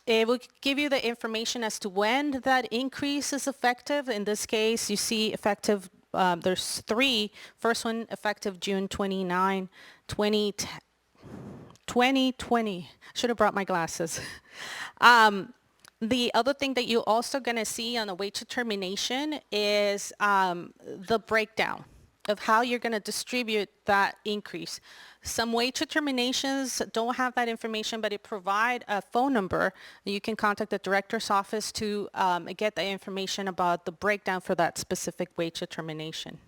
It will give you the information as to when that increase is effective. In this case, you see effective. There's three. First one effective June 29, 2020. Should have brought my glasses. The other thing that you're also going to see on the wage determination is the breakdown of how you're going to distribute that increase. Some wage determinations don't have that information, but it provide a phone number. You can contact the director's office to get the information about the breakdown for that specific wage determination.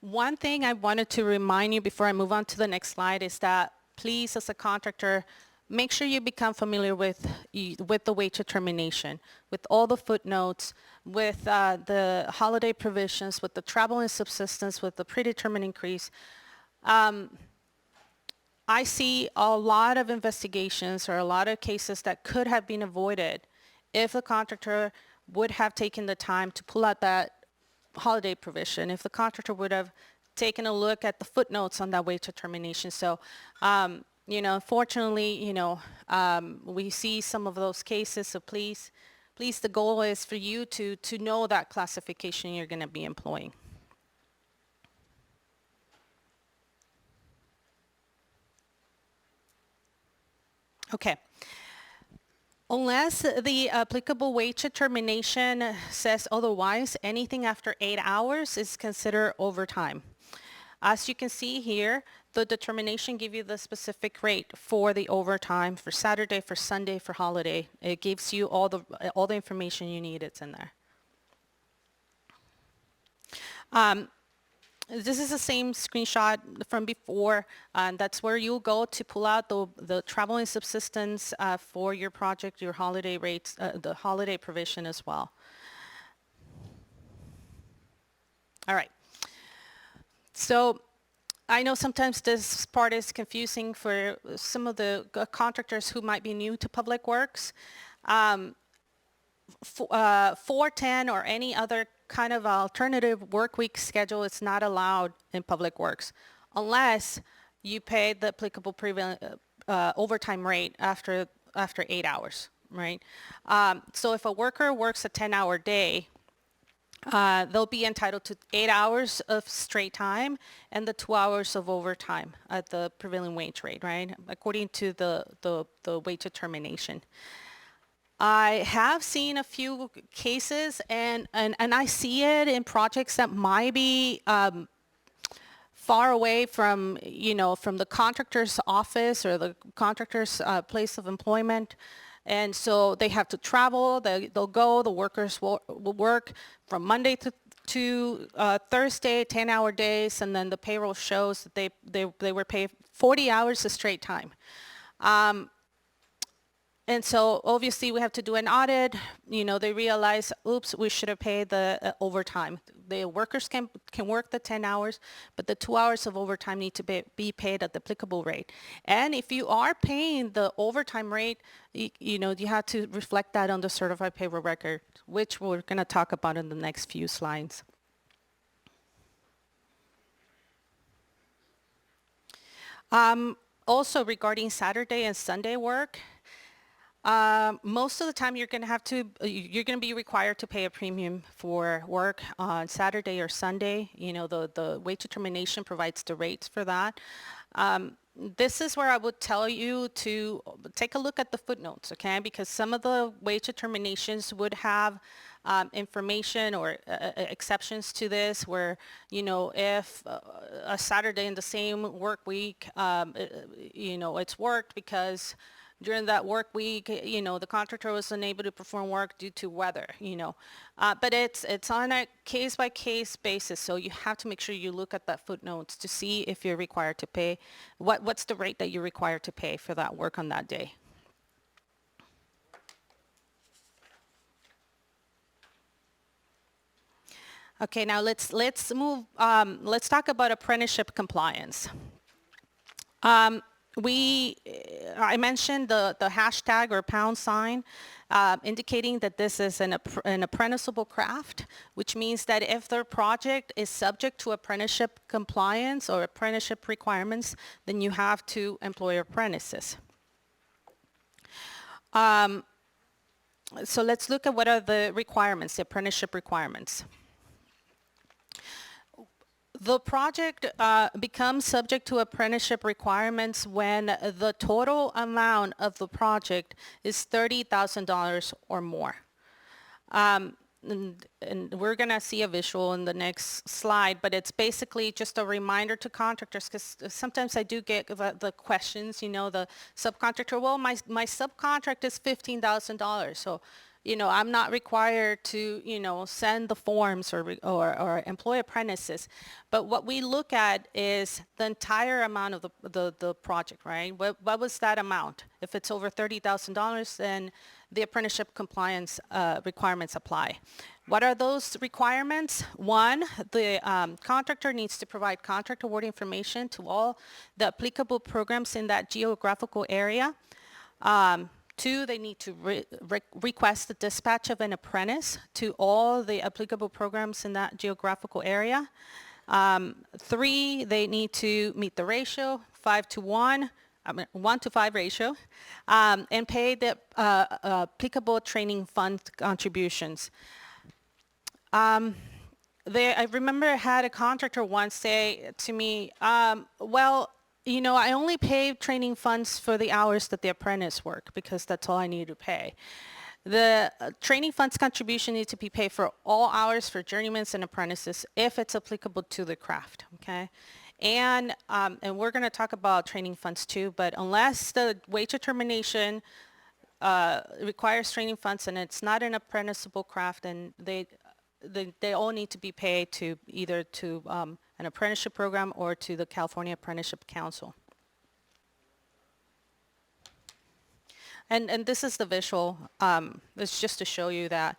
One thing I wanted to remind you before I move on to the next slide is that please, as a contractor, make sure you become familiar with the wage determination, with all the footnotes, with the holiday provisions, with the travel and subsistence, with the predetermined increase. I see a lot of investigations or a lot of cases that could have been avoided if the contractor would have taken the time to pull out that holiday provision, if the contractor would have taken a look at the footnotes on that wage determination. So, unfortunately, we see some of those cases. So please, the goal is for you to know that classification you're going to be employing. Okay. Unless the applicable wage determination says otherwise, anything after 8 hours is considered overtime. As you can see here, the determination gives you the specific rate for the overtime for Saturday, for Sunday, for holiday. It gives you all the information you need. It's in there. This is the same screenshot from before. That's where you'll go to pull out the travel and subsistence for your project, your holiday rates, the holiday provision as well. All right. So I know sometimes this part is confusing for some of the contractors who might be new to public works. 410 or any other kind of alternative work week schedule is not allowed in public works unless you pay the applicable overtime rate after 8 hours, right? So if a worker works a 10-hour day, they'll be entitled to 8 hours of straight time and the 2 hours of overtime at the prevailing wage rate, right? According to the wage determination. I have seen a few cases, and I see it in projects that might be far away from, from the contractor's office or the contractor's place of employment. And so they have to travel, they'll go, the workers will work from Monday to Thursday, 10-hour days, and then the payroll shows that they were paid 40 hours of straight time. And so obviously we have to do an audit. They realize, oops, we should have paid the overtime. The workers can work the 10 hours, but the 2 hours of overtime need to be paid at the applicable rate. And if you are paying the overtime rate, you have to reflect that on the certified payroll record, which we're going to talk about in the next few slides. Also regarding Saturday and Sunday work, most of the time you're going to be required to pay a premium for work on Saturday or Sunday. The wage determination provides the rates for that. This is where I would tell you to take a look at the footnotes, okay? Because some of the wage determinations would have information or exceptions to this where, if a Saturday in the same work week, it's worked because during that work week, the contractor was unable to perform work due to weather, But it's on a case-by-case basis, so you have to make sure you look at that footnotes to see if you're required to pay, what's the rate that you're required to pay for that work on that day. Okay, now let's move, let's talk about apprenticeship compliance. I mentioned the hashtag or pound sign indicating that this is an apprenticeable craft, which means that if their project is subject to apprenticeship compliance or apprenticeship requirements, then you have to employ apprentices. So let's look at what are the requirements, the apprenticeship requirements. The project becomes subject to apprenticeship requirements when the total amount of the project is $30,000 or more. And we're going to see a visual in the next slide, but it's basically just a reminder to contractors, because sometimes I do get the questions, the subcontractor, well, my subcontract is $15,000, so I'm not required to, send the forms or employ apprentices. But what we look at is the entire amount of the project, right? What was that amount? If it's over $30,000, then the apprenticeship compliance requirements apply. What are those requirements? One, the contractor needs to provide contract award information to all the applicable programs in that geographical area. Two, they need to request the dispatch of an apprentice to all the applicable programs in that geographical area. Three, they need to meet the ratio, 1 to 5 ratio, and pay the applicable training fund contributions. I remember I had a contractor once say to me, I only pay training funds for the hours that the apprentice work because that's all I need to pay. The training funds contribution needs to be paid for all hours for journeymen and apprentices if it's applicable to the craft, okay? And we're going to talk about training funds too, but unless the wage determination requires training funds and it's not an apprenticeable craft, then they all need to be paid to either to an apprenticeship program or to the California Apprenticeship Council. And this is the visual. It's just to show you that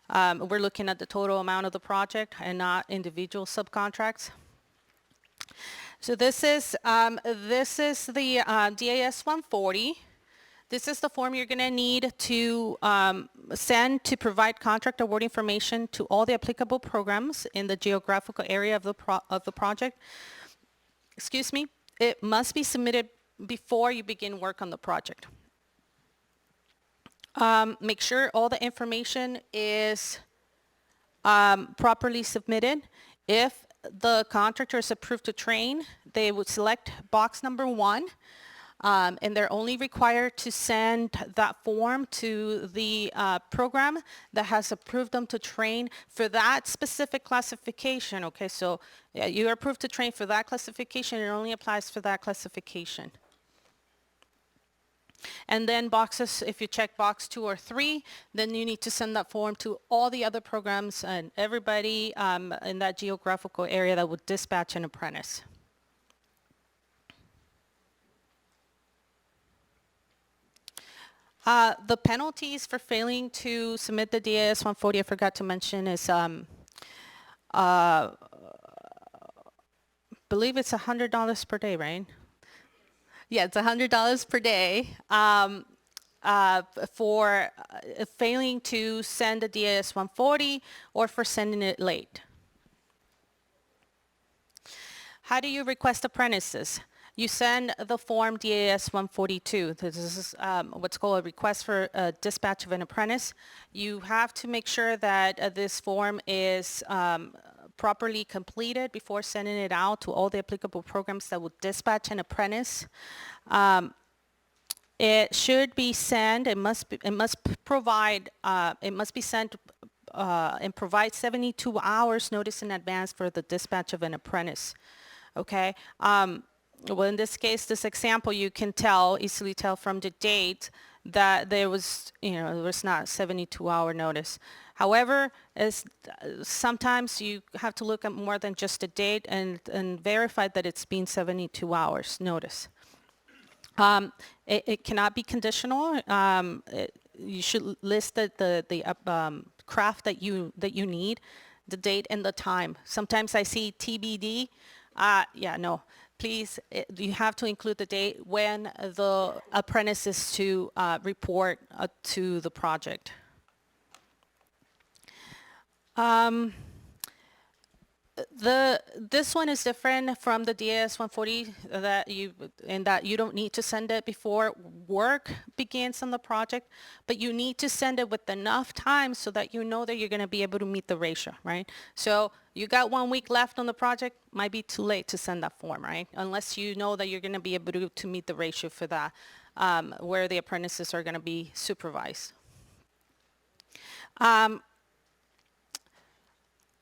we're looking at the total amount of the project and not individual subcontracts. So this is the DAS 140. This is the form you're going to need to send to provide contract award information to all the applicable programs in the geographical area of the project. Excuse me. It must be submitted before you begin work on the project. Make sure all the information is properly submitted. If the contractor is approved to train, they would select box number 1, and they're only required to send that form to the program that has approved them to train for that specific classification. Okay, so you're approved to train for that classification. It only applies for that classification. And then boxes, if you check box 2 or 3, then you need to send that form to all the other programs and everybody in that geographical area that would dispatch an apprentice. The penalties for failing to submit the DAS 140, I forgot to mention, is believe it's $100 per day, right? Yeah, it's $100 per day for failing to send a DAS 140 or for sending it late. How do you request apprentices? You send the form DAS 142. This is what's called a request for dispatch of an apprentice. You have to make sure that this form is properly completed before sending it out to all the applicable programs that will dispatch an apprentice. It should be sent. It must provide. It must be sent and provide 72 hours notice in advance for the dispatch of an apprentice. Okay. Well, in this case, this example, you can easily tell from the date that there was not 72-hour notice. However, sometimes you have to look at more than just the date and verify that it's been 72 hours notice. It cannot be conditional. You should list the craft that you need, the date and the time. Sometimes I see TBD. Yeah, no. Please, you have to include the date when the apprentice is to report to the project. This one is different from the DAS 140 in that you don't need to send it before work begins on the project, but you need to send it with enough time so that you know that you're going to be able to meet the ratio, right? So you got 1 week left on the project, might be too late to send that form, right? Unless you know that you're going to be able to meet the ratio for that, where the apprentices are going to be supervised. And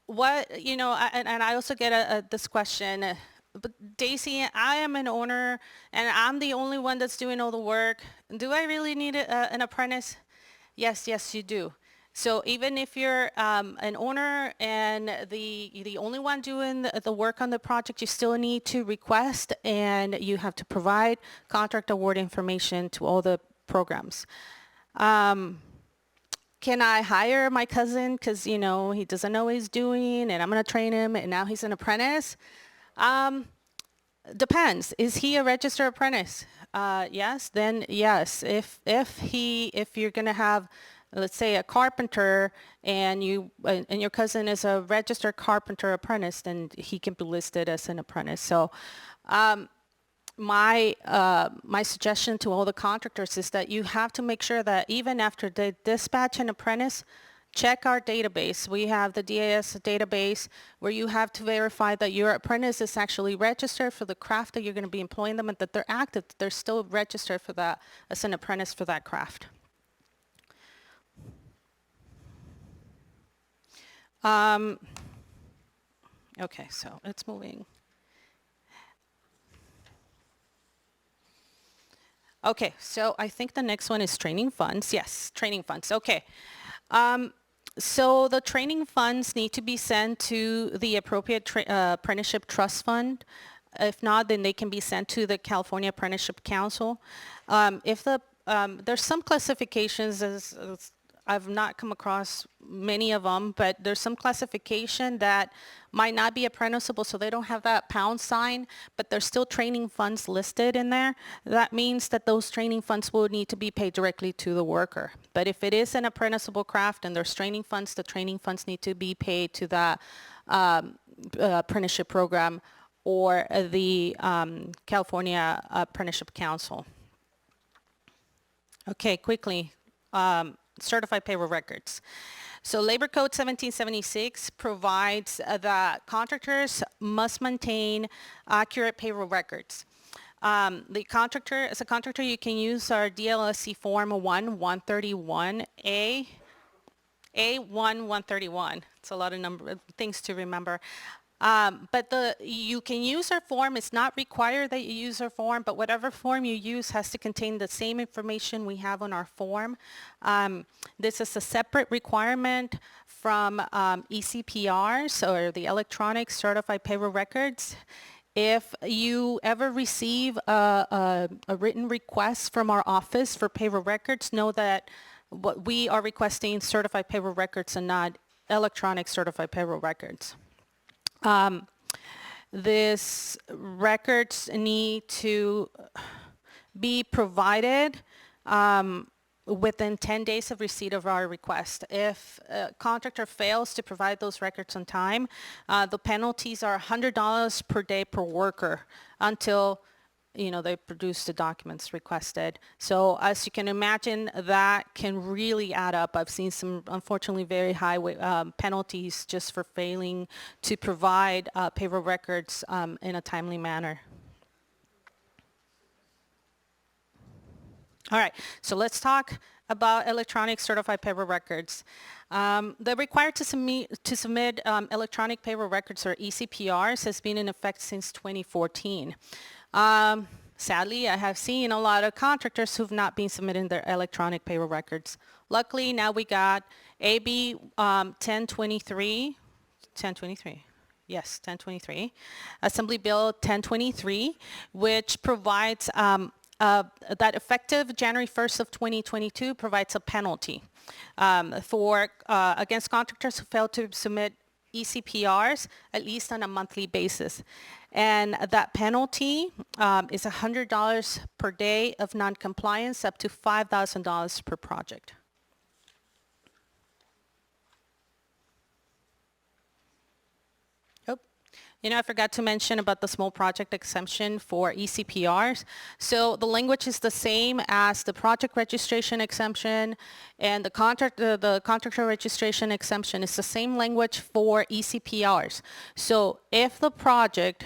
I also get this question, but Daisy, I am an owner and I'm the only one that's doing all the work. Do I really need an apprentice? Yes, you do. So even if you're an owner and the only one doing the work on the project, you still need to request and you have to provide contract award information to all the programs. Can I hire my cousin because, he doesn't know what he's doing and I'm going to train him and now he's an apprentice? Depends. Is he a registered apprentice? Yes, then yes. If you're going to have, let's say, a carpenter and your cousin is a registered carpenter apprentice, then he can be listed as an apprentice. So my suggestion to all the contractors is that you have to make sure that even after they dispatch an apprentice, check our database. We have the DAS database where you have to verify that your apprentice is actually registered for the craft that you're going to be employing them and that they're active, that they're still registered for that as an apprentice for that craft. Okay, so it's moving. Okay, so I think the next one is training funds. Yes, training funds. Okay. So the training funds need to be sent to the appropriate apprenticeship trust fund. If not, then they can be sent to the California Apprenticeship Council. There's some classifications, as I've not come across many of them, but there's some classification that might not be apprenticeable, so they don't have that pound sign, but there's still training funds listed in there. That means that those training funds will need to be paid directly to the worker. But if it is an apprenticeable craft and there's training funds, the training funds need to be paid to that apprenticeship program or the California Apprenticeship Council. Okay, quickly. certified payroll records. So Labor Code 1776 provides that contractors must maintain accurate payroll records. The contractor, as a contractor, you can use our DLSE Form 131A, A1131. It's a lot of things to remember. But you can use our form. It's not required that you use our form, but whatever form you use has to contain the same information we have on our form. This is a separate requirement from ECPRs, or the Electronic Certified Payroll Records. If you ever receive a written request from our office for payroll records, know that what we are requesting certified payroll records and not electronic certified payroll records. These records need to be provided within 10 days of receipt of our request. If a contractor fails to provide those records on time, the penalties are $100 per day per worker until they produce the documents requested. So as you can imagine, that can really add up. I've seen some, unfortunately, very high penalties just for failing to provide payroll records in a timely manner. All right, so let's talk about electronic certified payroll records. They're required to submit electronic payroll records, or ECPRs, has been in effect since 2014. Sadly, I have seen a lot of contractors who've not been submitting their electronic payroll records. Luckily, now we got AB 1023, Assembly Bill 1023, which provides that effective January 1st of 2022 provides a penalty for against contractors who fail to submit ECPRs at least on a monthly basis. And that penalty is $100 per day of non-compliance, up to $5,000 per project. I forgot to mention about the small project exemption for ECPRs. So the language is the same as the project registration exemption and the contractor registration exemption. It's the same language for ECPRs. So if the project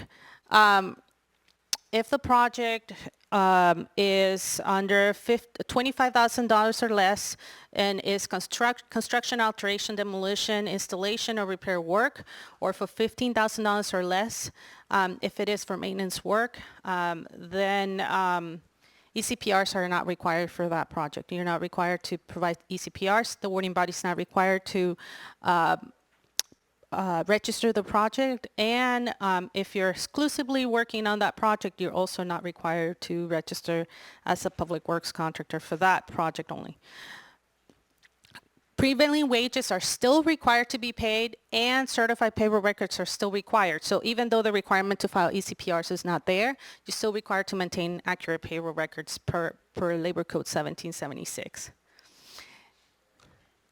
is under $25,000 or less and is construction, alteration, demolition, installation, or repair work, or for $15,000 or less, if it is for maintenance work, then ECPRs are not required for that project. You're not required to provide ECPRs. The awarding body is not required to register the project, and if you're exclusively working on that project, you're also not required to register as a public works contractor for that project only. Prevailing wages are still required to be paid, and certified payroll records are still required. So even though the requirement to file ECPRs is not there, you're still required to maintain accurate payroll records per Labor Code 1776.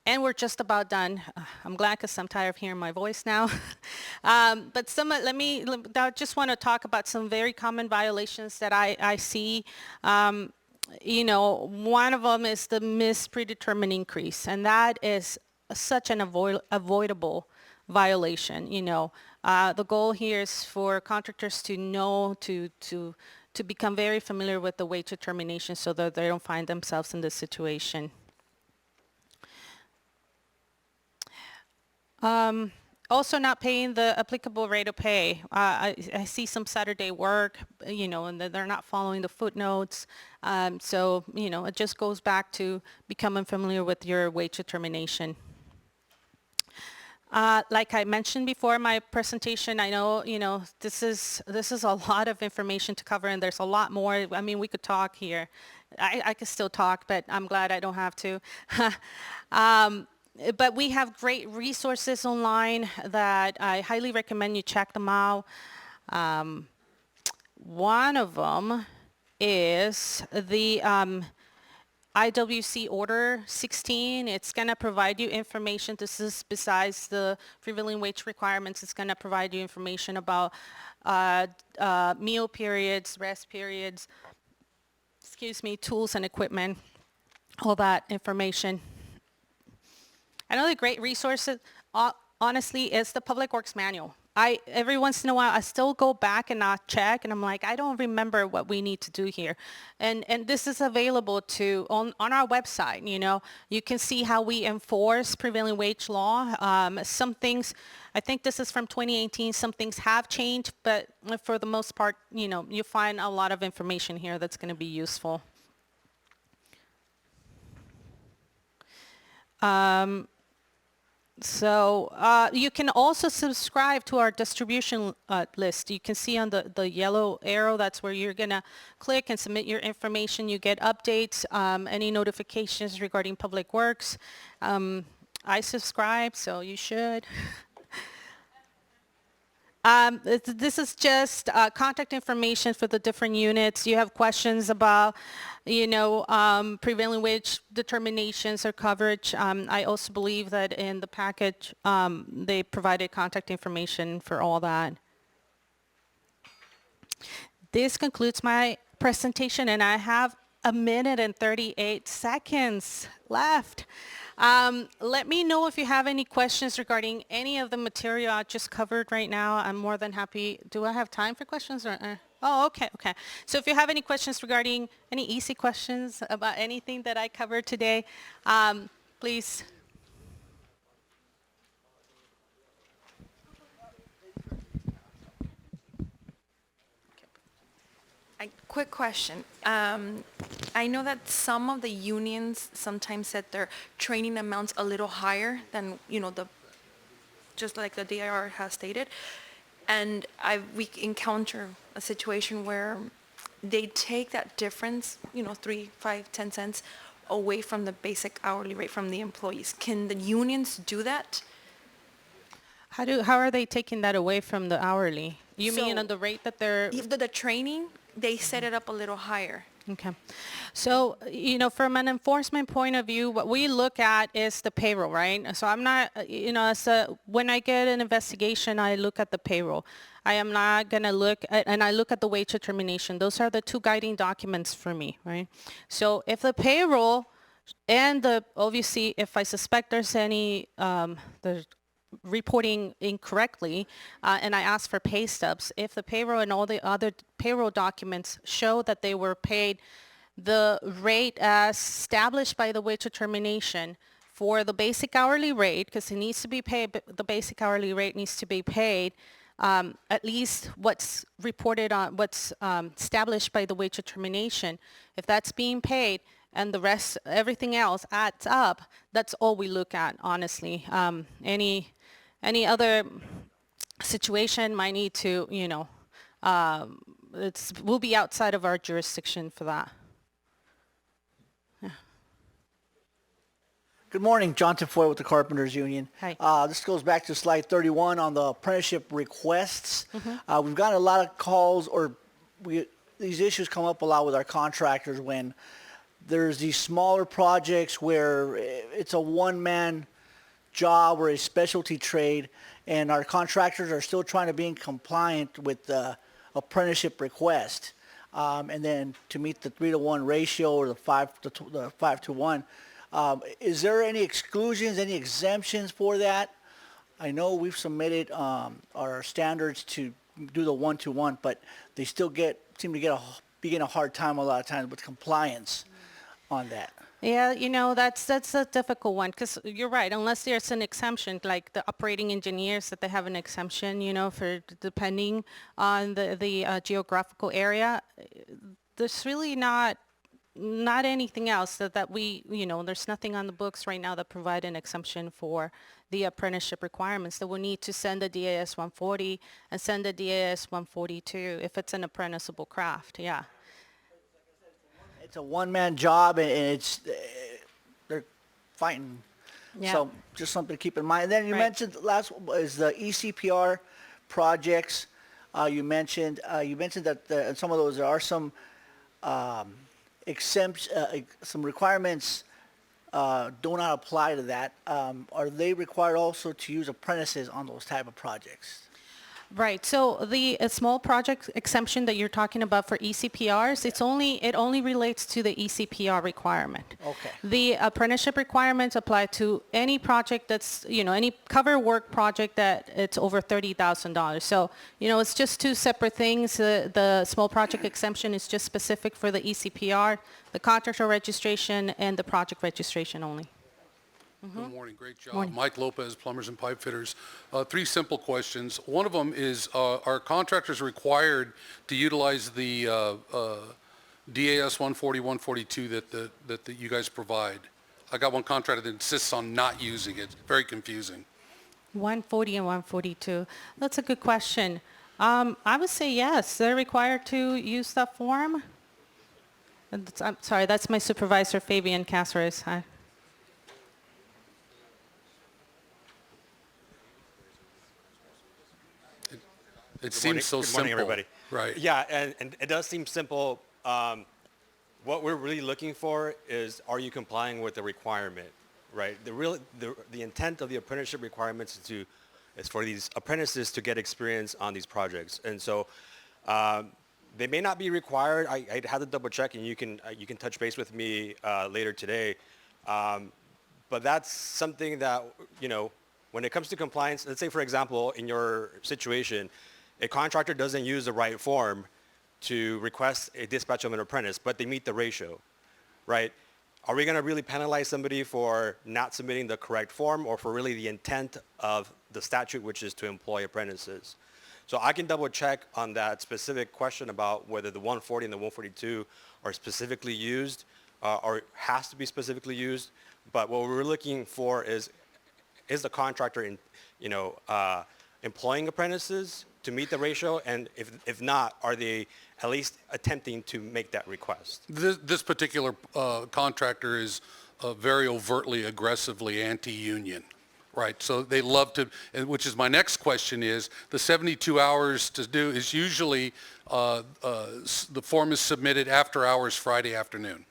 And we're just about done. I'm glad, because I'm tired of hearing my voice now. But I just want to talk about some very common violations that I see. One of them is the missed predetermined increase, and that is such an avoidable violation. The goal here is for contractors to know, to become very familiar with the wage determination so that they don't find themselves in this situation. Also not paying the applicable rate of pay. I see some Saturday work, and they're not following the footnotes. So, it just goes back to becoming familiar with your wage determination. Like I mentioned before in my presentation, I know, this is a lot of information to cover, and there's a lot more. I mean, we could talk here. I could still talk, but I'm glad I don't have to. But we have great resources online that I highly recommend you check them out. One of them is the IWC Order 16. It's going to provide you information. This is besides the prevailing wage requirements. It's going to provide you information about meal periods, rest periods, tools and equipment. all that information. Another great resource, honestly, is the Public Works Manual. Every once in a while, I still go back and I check, and I'm like, I don't remember what we need to do here. And this is available on our website, you know. You can see how we enforce prevailing wage law. Some things, I think this is from 2018, some things have changed, but for the most part, you know, you find a lot of information here that's going to be useful. So you can also subscribe to our distribution list. You can see on the yellow arrow, that's where you're going to click and submit your information. You get updates, any notifications regarding public works. I subscribe, so you should. This is just contact information for the different units. You have questions about, you know, prevailing wage determinations or coverage. I also believe that in the package, they provided contact information for all that. This concludes my presentation, and I have 1 minute and 38 seconds left. Let me know if you have any questions regarding any of the material I just covered right now. I'm more than happy. Do I have time for questions? Oh, okay. So if you have any questions regarding, any easy questions about anything that I covered today, please. Quick question. I know that some of the unions sometimes set their training amounts a little higher than, you know, just like the DIR has stated. And we encounter a situation where they take that difference, you know, 3, 5, 10 cents away from the basic hourly rate from the employees. Can the unions do that? How are they taking that away from the hourly? You mean on the rate that they're... The training, they set it up a little higher. Okay. So, you know, from an enforcement point of view, what we look at is the payroll, right? So I'm not, you know, when I get an investigation, I look at the payroll. I am not going to look at, and I look at the wage determination. Those are the two guiding documents for me, right? So if the payroll and obviously, if I suspect there's any, there's reporting incorrectly, and I ask for pay stubs, if the payroll and all the other payroll documents show that they were paid the rate as established by the wage determination for the basic hourly rate, because it needs to be paid, the basic hourly rate needs to be paid at least what's reported on, what's established by the wage determination. If that's being paid and the rest, everything else adds up, that's all we look at, honestly. Any other situation might need to, you know, we'll be outside of our jurisdiction for that. Yeah. Good morning, Jonathan Foy with the Carpenters Union. Hi. This goes back to slide 31 on the apprenticeship requests. We've gotten a lot of calls, or these issues come up a lot with our contractors when there's these smaller projects where it's a one-man job or a specialty trade, and our contractors are still trying to be in compliant with the apprenticeship request, and then to meet the 3-to-1 ratio or the 5-to-1. Is there any exclusions, any exemptions for that? I know we've submitted our standards to do the 1-to-1, but they still seem to begin a hard time a lot of times with compliance on that. Yeah, you know, that's a difficult one, because you're right, unless there's an exemption, like the operating engineers, that they have an exemption, you know, for depending on the geographical area, there's really not anything else that we, you know, there's nothing on the books right now that provide an exemption for the apprenticeship requirements. That will need to send a DAS 140 and send a DAS 142 if it's an apprenticeable craft, yeah. It's a one-man job, and they're fighting. Yeah. So just something to keep in mind. And then you Right. mentioned last is the ECPR projects. You mentioned that some of those, there are some some requirements do not apply to that. Are they required also to use apprentices on those type of projects? Right. So the small project exemption that you're talking about for ECPRs, it only relates to the ECPR requirement. Okay. The apprenticeship requirements apply to any project that's, any cover work project that it's over $30,000. So, it's just two separate things. The small project exemption is just specific for the ECPR, the contractor registration, and the project registration only. Good morning, great job. Morning. Mike Lopez, Plumbers and Pipe Fitters. Three simple questions. One of them is, are contractors required to utilize the DAS 140, 142 that you guys provide? I got one contractor that insists on not using it. Very confusing. 140 and 142. That's a good question. I would say yes. They're required to use that form. I'm sorry, that's my supervisor, Fabian Caceres. Hi. It seems so simple. Good morning, everybody. Right. Yeah, and it does seem simple. What we're really looking for is, are you complying with the requirement, right? The intent of the apprenticeship requirements is for these apprentices to get experience on these projects, and so they may not be required. I'd have to double check, and you can touch base with me later today. But that's something that when it comes to compliance, let's say for example in your situation, a contractor doesn't use the right form to request a dispatch of an apprentice, but they meet the ratio, right? Are we going to really penalize somebody for not submitting the correct form, or for really the intent of the statute, which is to employ apprentices? So I can double check on that specific question about whether the 140 and the 142 are specifically used or has to be specifically used. But what we're looking for is the contractor employing apprentices to meet the ratio, and if not, are they at least attempting to make that request? This particular contractor is very overtly, aggressively anti-union, right? So they love to, which is my next question is, the 72 hours to do is usually, the form is submitted after hours Friday afternoon.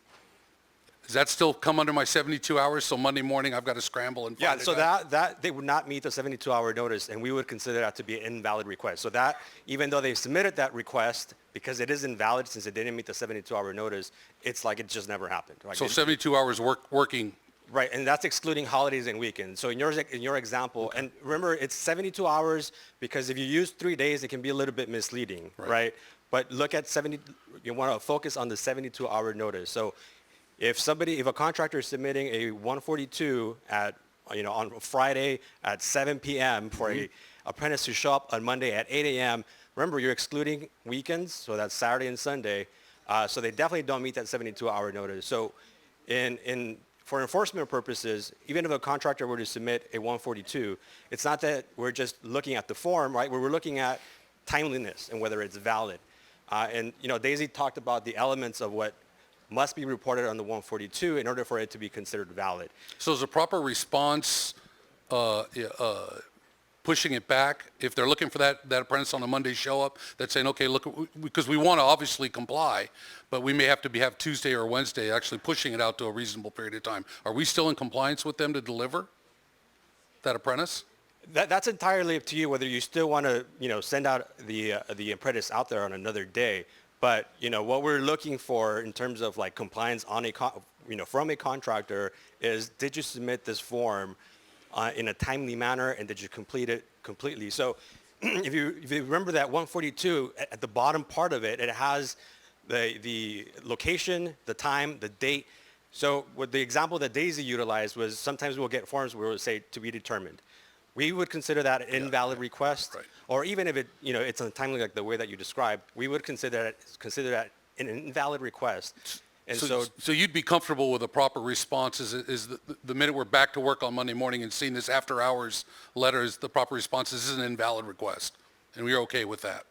Does that still come under my 72 hours? So Monday morning, I've got to scramble and find Yeah, so that they would not meet the 72-hour notice, and we would consider that to be an invalid request. So that, even though they submitted that request, because it is invalid since it didn't meet the 72-hour notice, it's like it just never happened. Like So 72 hours working. Right, and that's excluding holidays and weekends. So in your example, and remember, it's 72 hours because if you use 3 days, it can be a little bit misleading, right? But look at you want to focus on the 72-hour notice. So if a contractor is submitting a 142 on Friday at 7 p.m. for a apprentice to show up on Monday at 8 a.m., remember, you're excluding weekends, so that's Saturday and Sunday. So they definitely don't meet that 72-hour notice. So for enforcement purposes, even if a contractor were to submit a 142, it's not that we're just looking at the form, right? We're looking at timeliness and whether it's valid. Daisy talked about the elements of what must be reported on the 142 in order for it to be considered valid. So is a proper response pushing it back? If they're looking for that apprentice on a Monday show up, that's saying, okay, look, because we want to obviously comply, but we may have to have Tuesday or Wednesday actually pushing it out to a reasonable period of time. Are we still in compliance with them to deliver that apprentice? That's entirely up to you whether you still want to, send out the apprentice out there on another day. But what we're looking for in terms of like compliance on from a contractor is, did you submit this form in a timely manner, and did you complete it completely? So if you remember that 142 at the bottom part of it, it has the location, the time, the date. So what the example that Daisy utilized was, sometimes we'll get forms where it would say to be determined. We would consider that an invalid request, right. Or even if it's untimely, like the way that you described, we would consider that an invalid request. And so you'd be comfortable with a proper response is the minute we're back to work on Monday morning and seeing this after hours letter, is the proper response, this is an invalid request, and we're okay with that.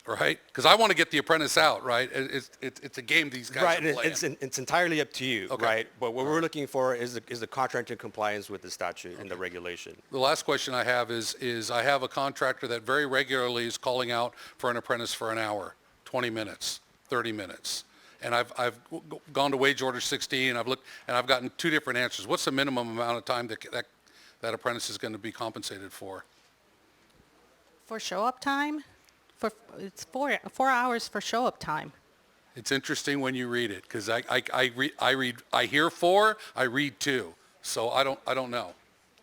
Right? Because I want to get the apprentice out, right? It's a game these guys are playing. Right, it's entirely up to you, okay. Right? But what we're looking for is the contract in compliance with the statute and the regulation. The last question I have is I have a contractor that very regularly is calling out for an apprentice for an hour, 20 minutes, 30 minutes. And I've gone to wage order 16, and I've looked, and I've gotten two different answers. What's the minimum amount of time that that apprentice is going to be compensated for. For show-up time? It's 4 hours for show-up time. It's interesting when you read it, because I hear 4, I read 2, so I don't know.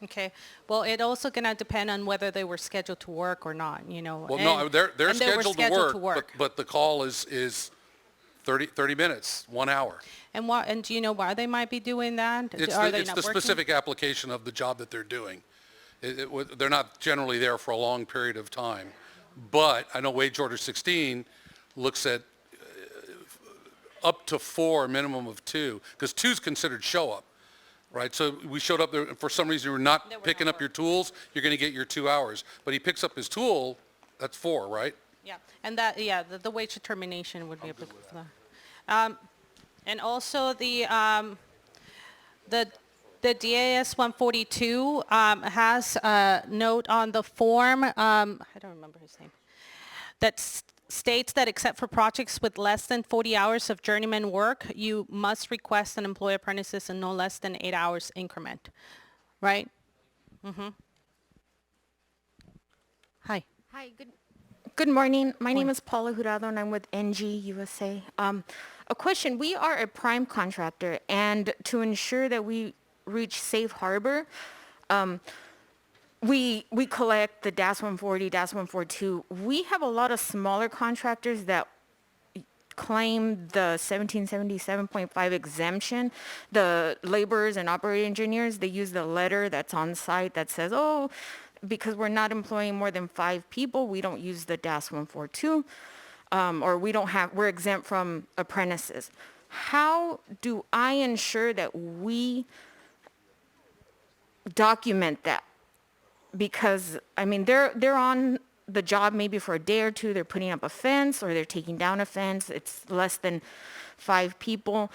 Okay. Well, it also gonna depend on whether they were scheduled to work or not, you know. Well, no, they're and they were scheduled to scheduled work, but the call is 30 minutes, 1 hour. And do you know why they might be doing that? It's Are they the not working? specific application of the job that they're doing. They're not generally there for a long period of time. But I know Wage Order 16 looks at up to 4, a minimum of 2, because 2 is considered show-up, right? So we showed up there, for some reason you were not picking up your tools, you're going to get your 2 hours. But he picks up his tool, that's 4, right? Yeah, and that, yeah, the wage determination would be applicable for that. And also the DAS 142 has a note on the form, I don't remember his name, that states that except for projects with less than 40 hours of journeyman work, you must request and employ apprentices in no less than 8 hours increment, right? Mm-hmm. Hi. Hi, good morning. My name is Paula Jurado, and I'm with NG USA. A question, we are a prime contractor, and to ensure that we reach safe harbor, we collect the DAS 140, DAS 142. We have a lot of smaller contractors that claim the 1777.5 exemption. The laborers and operating engineers, they use the letter that's on site that says, oh, because we're not employing more than 5 people, we don't use the DAS 142, or we're exempt from apprentices. How do I ensure that we document that? Because, I mean, they're on the job maybe for a day or 2, they're putting up a fence or they're taking down a fence, it's less than 5 people.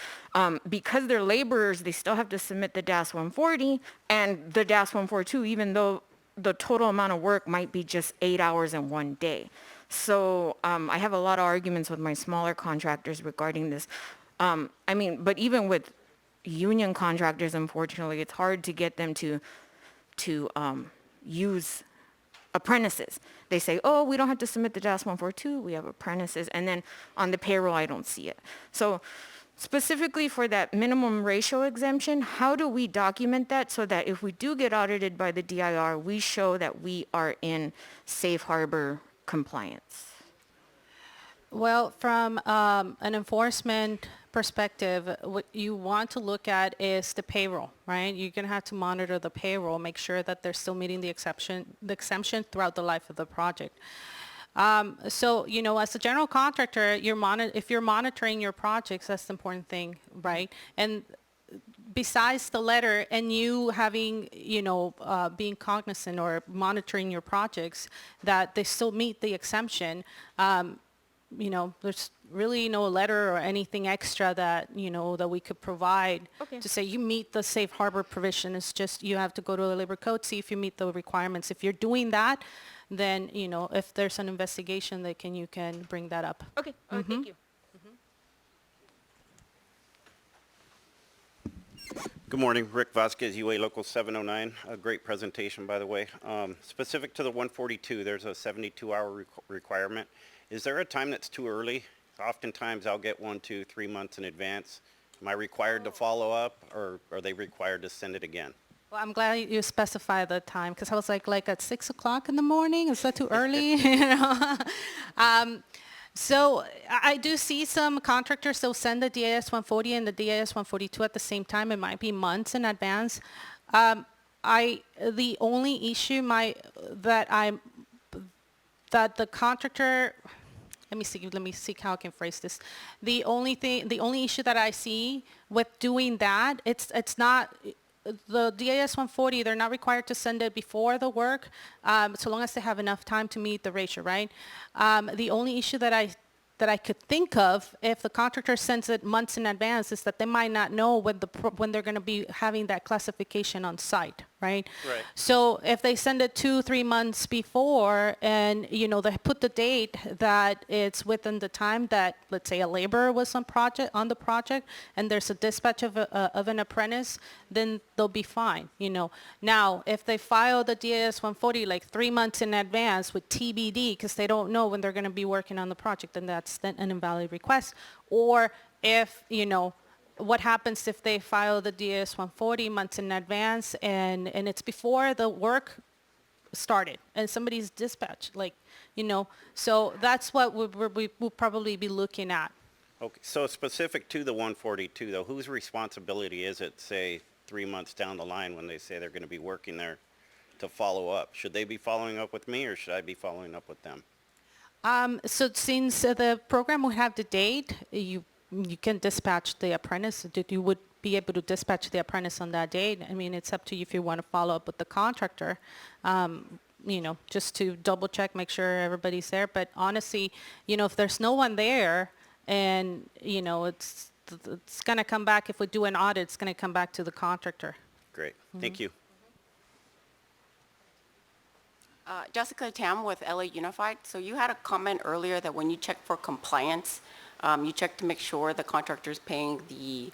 Because they're laborers, they still have to submit the DAS 140 and the DAS 142, even though the total amount of work might be just 8 hours in 1 day. So I have a lot of arguments with my smaller contractors regarding this. I mean, but even with union contractors, unfortunately, it's hard to get them to use apprentices. They say, oh, we don't have to submit the DAS 142, we have apprentices, and then on the payroll, I don't see it. So specifically for that minimum ratio exemption, how do we document that so that if we do get audited by the DIR, we show that we are in safe harbor compliance? Well, from an enforcement perspective, what you want to look at is the payroll, right? You're going to have to monitor the payroll, make sure that they're still meeting the exemption throughout the life of the project. So, you know, as a general contractor, if you're monitoring your projects, that's the important thing, right? And besides the letter and you having, you know, being cognizant or monitoring your projects that they still meet the exemption, you know, there's really no letter or anything extra that, you know, that we could provide to say you meet the safe harbor provision. It's just you have to go to the labor code, see if you meet the requirements. If you're doing that, then, you know, if there's an investigation, you can bring that up. Okay, thank you. Good morning, Rick Vasquez, UA Local 709. A great presentation, by the way. Specific to the 142, there's a 72-hour requirement. Is there a time that's too early? Oftentimes I'll get 1, 2, 3 months in advance. Am I required to follow up, or are they required to send it again? Well, I'm glad you specified the time, because I was like at 6 o'clock in the morning, is that too early? You know? So I do see some contractors, they'll send the DAS 140 and the DAS 142 at the same time. It might be months in advance. The only issue that the contractor, let me see how I can phrase this. The only issue that I see with doing that, it's not, the DAS 140, they're not required to send it before the work, so long as they have enough time to meet the ratio, right? The only issue that I could think of if the contractor sends it months in advance is that they might not know when they're going to be having that classification on site. right? Right. So if they send it 2-3 months before and, you know, they put the date that it's within the time that, let's say, a laborer was on the project, and there's a dispatch of an apprentice, then they'll be fine, you know. Now, if they file the DAS 140 like 3 months in advance with TBD because they don't know when they're going to be working on the project, then that's then an invalid request. Or if, you know, what happens if they file the DS 140 months in advance and it's before the work started and somebody's dispatched, like, you know, so that's what we'll probably be looking at. Okay, so specific to the 142 though, whose responsibility is it, say, 3 months down the line when they say they're going to be working there to follow up? Should they be following up with me or should I be following up with them? So since the program will have the date, you can dispatch the apprentice. You would be able to dispatch the apprentice on that date. I mean, it's up to you if you want to follow up with the contractor, you know, just to double check, make sure everybody's there. But honestly, you know, if there's no one there and, you know, it's going to come back, if we do an audit, it's going to come back to the contractor. Great, thank you. Jessica Tam with LA Unified. So you had a comment earlier that when you check for compliance, you check to make sure the contractor is paying the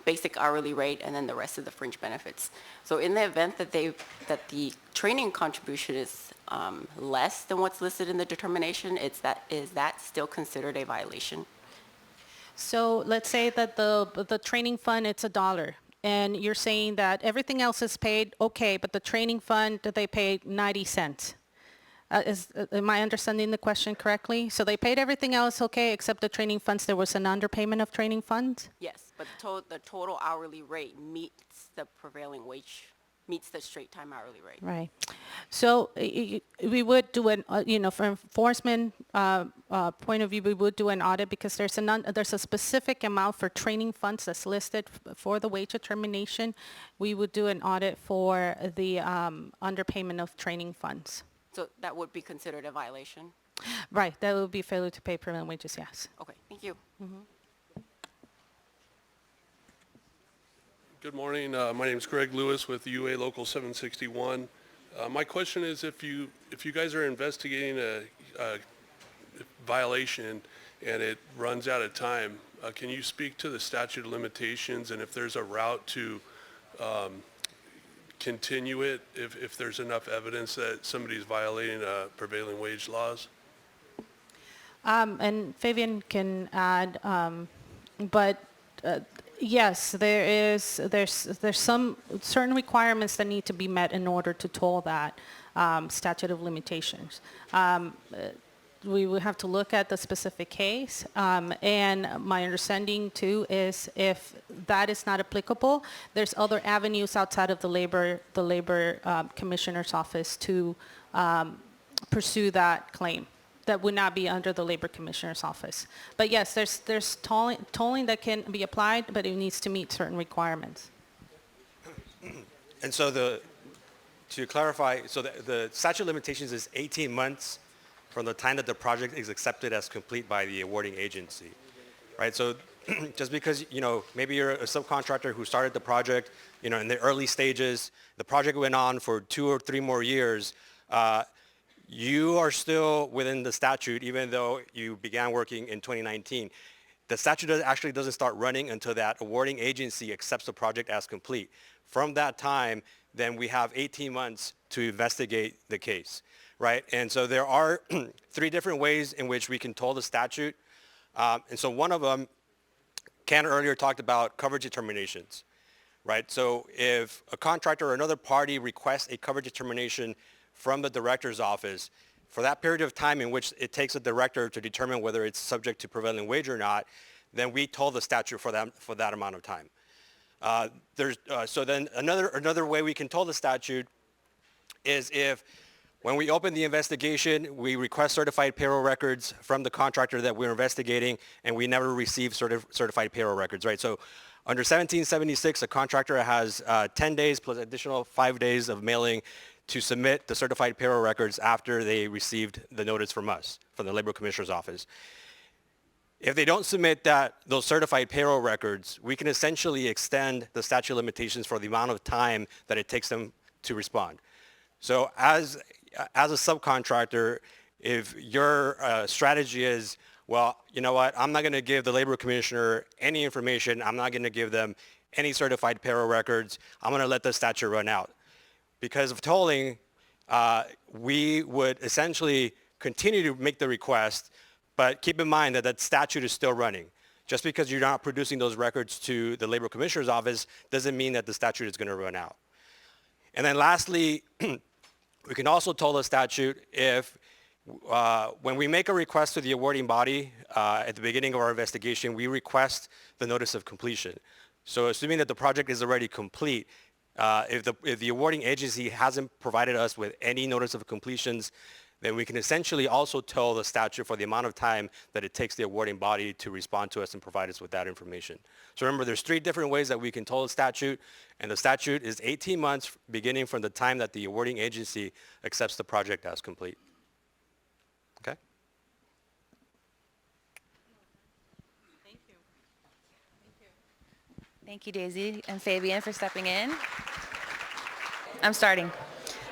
basic hourly rate and then the rest of the fringe benefits. So in the event that the training contribution is less than what's listed in the determination, is that still considered a violation? So let's say that the training fund, it's $1. And you're saying that everything else is paid, okay, but the training fund, they paid 90 cents. Am I understanding the question correctly? So they paid everything else okay, except the training funds, there was an underpayment of training funds? Yes, but the total hourly rate meets the prevailing wage, meets the straight time hourly rate. Right. So we would do an, you know, from enforcement point of view, we would do an audit because there's a specific amount for training funds that's listed for the wage determination. We would do an audit for the underpayment of training funds. So that would be considered a violation? Right. That would be failure to pay prevailing wages, yes. Okay, thank you. Good morning. My name is Greg Lewis with UA Local 761. My question is, if you guys are investigating a violation and it runs out of time, can you speak to the statute of limitations and if there's a route to continue it if there's enough evidence that somebody's violating prevailing wage laws? And Fabian can add, but yes, there's some certain requirements that need to be met in order to toll that statute of limitations. We will have to look at the specific case, and my understanding too is if that is not applicable, there's other avenues outside of the labor commissioner's office to pursue that claim that would not be under the labor commissioner's office. But yes, there's tolling that can be applied, but it needs to meet certain requirements. And so to clarify, so the statute of limitations is 18 months from the time that the project is accepted as complete by the awarding agency, right? So just because, you know, maybe you're a subcontractor who started the project, you know, in the early stages, the project went on for 2 or 3 more years, you are still within the statute even though you began working in 2019. The statute actually doesn't start running until that awarding agency accepts the project as complete. From that time, then we have 18 months to investigate the case. Right, and so there are 3 different ways in which we can toll the statute. And so one of them, Ken earlier talked about coverage determinations, right? So if a contractor or another party requests a coverage determination from the director's office, for that period of time in which it takes a director to determine whether it's subject to prevailing wage or not, then we toll the statute for that amount of time. So then another way we can toll the statute is if when we open the investigation, we request certified payroll records from the contractor that we're investigating, and we never receive certified payroll records, right? So under 1776, a contractor has 10 days plus additional 5 days of mailing to submit the certified payroll records after they received the notice from us, from the Labor Commissioner's Office. If they don't submit those certified payroll records, we can essentially extend the statute of limitations for the amount of time that it takes them to respond. So as a subcontractor, if your strategy is, well, you know what, I'm not going to give the labor commissioner any information, I'm not going to give them any certified payroll records, I'm going to let the statute run out. Because of tolling, we would essentially continue to make the request, but keep in mind that that statute is still running. Just because you're not producing those records to the labor commissioner's office doesn't mean that the statute is going to run out. And then lastly, we can also toll the statute if when we make a request to the awarding body at the beginning of our investigation, we request the notice of completion. So assuming that the project is already complete, if the awarding agency hasn't provided us with any notice of completions, then we can essentially also toll the statute for the amount of time that it takes the awarding body to respond to us and provide us with that information. So remember, there's 3 different ways that we can toll the statute, and the statute is 18 months beginning from the time that the awarding agency accepts the project as complete. Okay? Thank you, Daisy and Fabian, for stepping in. I'm starting.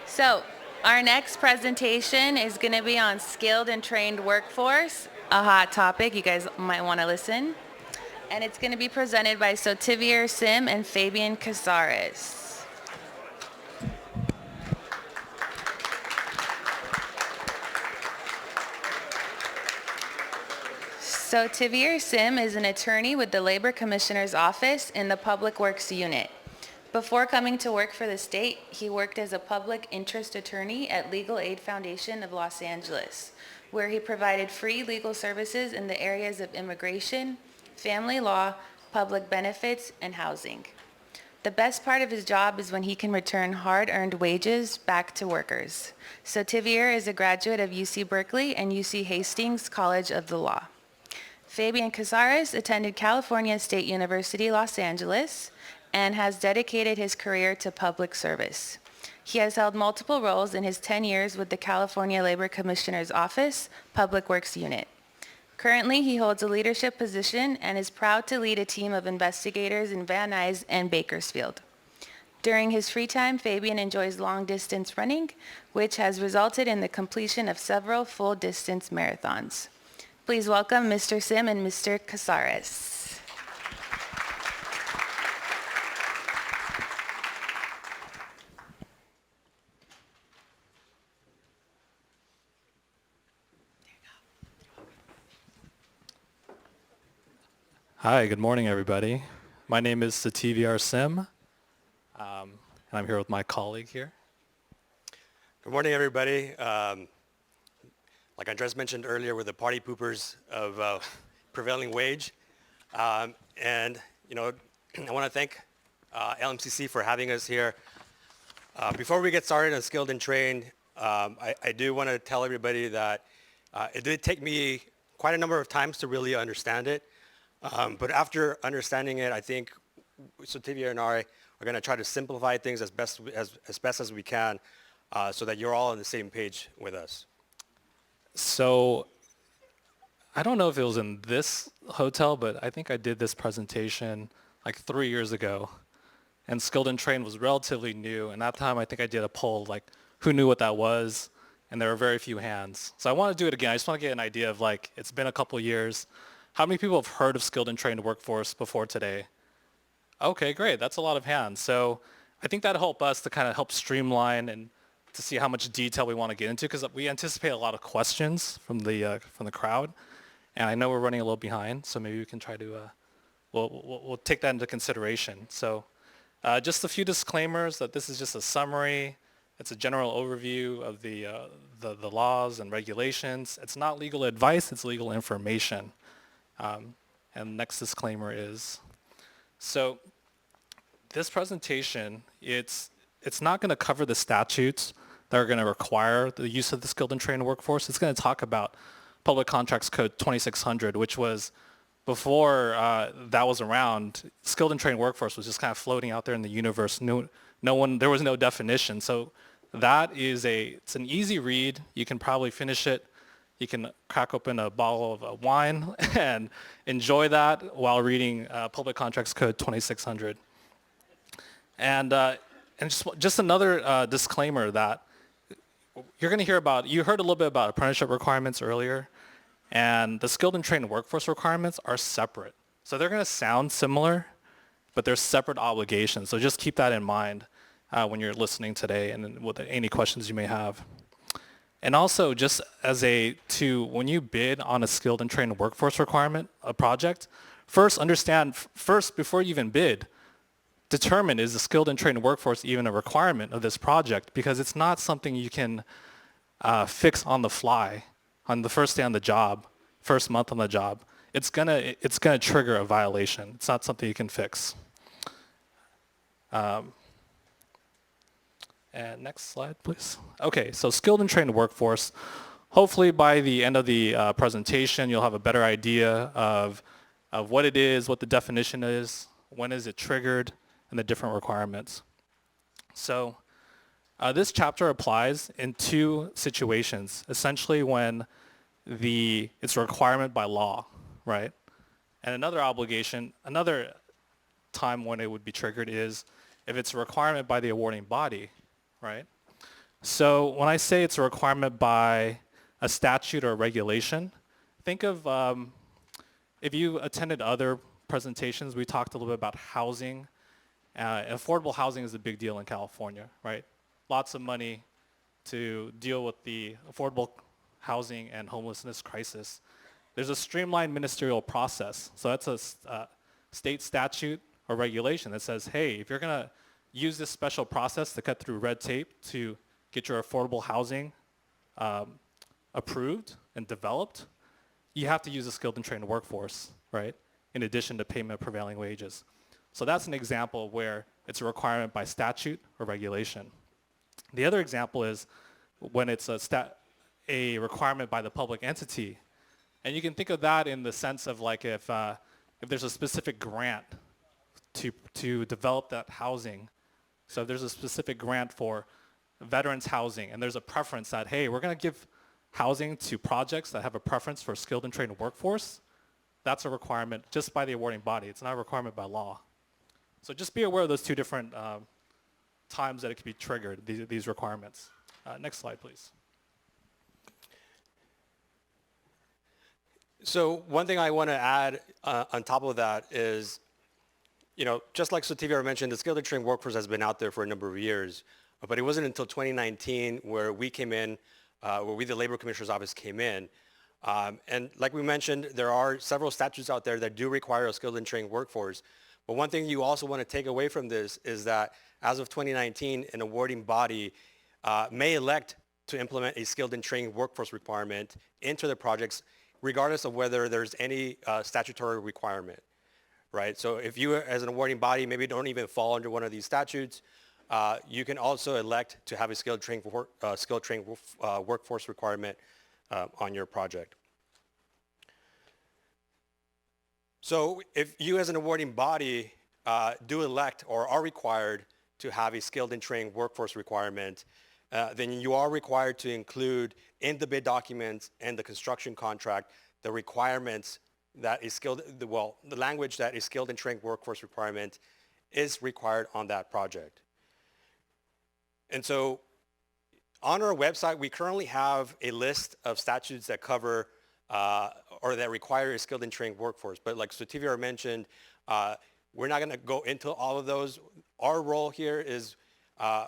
So our next presentation is going to be on skilled and trained workforce, a hot topic. You guys might want to listen. And it's going to be presented by Sotivir Sim and Fabian Casares. Sotivir Sim is an attorney with the Labor Commissioner's Office in the Public Works Unit. Before coming to work for the state, he worked as a public interest attorney at Legal Aid Foundation of Los Angeles, where he provided free legal services in the areas of immigration, family law, public benefits, and housing. The best part of his job is when he can return hard-earned wages back to workers. Sotivir is a graduate of UC Berkeley and UC Hastings College of the Law. Fabian Casares attended California State University, Los Angeles, and has dedicated his career to public service. He has held multiple roles in his 10 years with the California Labor Commissioner's Office, Public Works Unit. Currently, he holds a leadership position and is proud to lead a team of investigators in Van Nuys and Bakersfield. During his free time, Fabian enjoys long-distance running, which has resulted in the completion of several full-distance marathons. Please welcome Mr. Sim and Mr. Casares. Hi, good morning, everybody. My name is Sotivir Sim, and I'm here with my colleague here. Good morning, everybody. Like Andres mentioned earlier, we're the party poopers of Prevailing Wage. And, you know, I want to thank LMCC for having us here. Before we get started on skilled and trained, I do want to tell everybody that it did take me quite a number of times to really understand it. But after understanding it, I think Sotivir and I are going to try to simplify things as best as we can so that you're all on the same page with us. So I don't know if it was in this hotel, but I think I did this presentation like 3 years ago. And skilled and trained was relatively new. And that time I think I did a poll like who knew what that was. And there were very few hands. So I want to do it again. I just want to get an idea of like, it's been a couple years. How many people have heard of skilled and trained workforce before today? Okay, great. That's a lot of hands. So I think that'll help us to kind of help streamline and to see how much detail we want to get into, because we anticipate a lot of questions from the crowd, and I know we're running a little behind, so maybe we can try to we'll take that into consideration. So just a few disclaimers that this is just a summary. It's a general overview of the laws and regulations. It's not legal advice, it's legal information. And next disclaimer is, so this presentation, it's not going to cover the statutes that are going to require the use of the skilled and trained workforce. It's going to talk about Public Contracts Code 2600, which was before that was around. Skilled and trained workforce was just kind of floating out there in the universe. There was no definition. So that is it's an easy read. You can probably finish it. You can crack open a bottle of wine and enjoy that while reading Public Contracts Code 2600. And just another disclaimer that you're going to hear about, you heard a little bit about apprenticeship requirements earlier, and the skilled and trained workforce requirements are separate. So they're going to sound similar, but they're separate obligations. So just keep that in mind when you're listening today and with any questions you may have. And also just when you bid on a skilled and trained workforce requirement, a project, first before you even bid, determine is the skilled and trained workforce even a requirement of this project, because it's not something you can fix on the fly on the first day on the job, first month on the job. It's gonna trigger a violation. It's not something you can fix. And next slide, please. Okay, so skilled and trained workforce. Hopefully by the end of the presentation, you'll have a better idea of what it is, what the definition is, when is it triggered, and the different requirements. So this chapter applies in two situations, essentially when it's a requirement by law, right? And another time when it would be triggered is if it's a requirement by the awarding body, right? So when I say it's a requirement by a statute or a regulation, think of if you attended other presentations, we talked a little bit about housing. Affordable housing is a big deal in California, right? Lots of money to deal with the affordable housing and homelessness crisis. There's a streamlined ministerial process. So that's a state statute or regulation that says, hey, if you're going to use this special process to cut through red tape to get your affordable housing approved and developed, you have to use a skilled and trained workforce, right? In addition to payment of prevailing wages. So that's an example where it's a requirement by statute or regulation. The other example is when it's a requirement by the public entity. And you can think of that in the sense of like if there's a specific grant to develop that housing. So if there's a specific grant for veterans housing and there's a preference that, hey, we're going to give housing to projects that have a preference for skilled and trained workforce, that's a requirement just by the awarding body. It's not a requirement by law. So just be aware of those two different times that it can be triggered, these requirements. Next slide, please. So one thing I want to add on top of that is, just like Sotivia mentioned, the skilled and trained workforce has been out there for a number of years, but it wasn't until 2019 where we came in, the Labor Commissioner's Office came in. And like we mentioned, there are several statutes out there that do require a skilled and trained workforce. But one thing you also want to take away from this is that as of 2019, an awarding body may elect to implement a skilled and trained workforce requirement into the projects, regardless of whether there's any statutory requirement, right? So if you as an awarding body maybe don't even fall under one of these statutes, you can also elect to have a skilled trained workforce requirement on your project. So if you as an awarding body do elect or are required to have a skilled and trained workforce requirement, then you are required to include in the bid documents and the construction contract the requirements that is the language that a skilled and trained workforce requirement is required on that project. And so on our website, we currently have a list of statutes that cover or that require a skilled and trained workforce. But like Sotivia mentioned, we're not going to go into all of those. Our role here is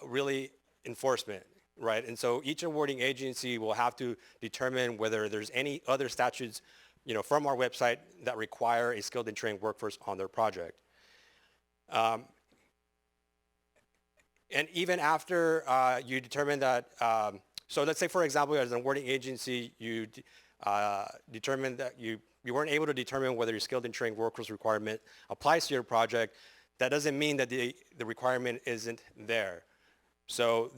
really enforcement, right? And so each awarding agency will have to determine whether there's any other statutes, from our website that require a skilled and trained workforce on their project. And even after you determine that, so let's say, for example, as an awarding agency, you determined that you weren't able to determine whether your skilled and trained workforce requirement applies to your project, that doesn't mean that the requirement isn't there. So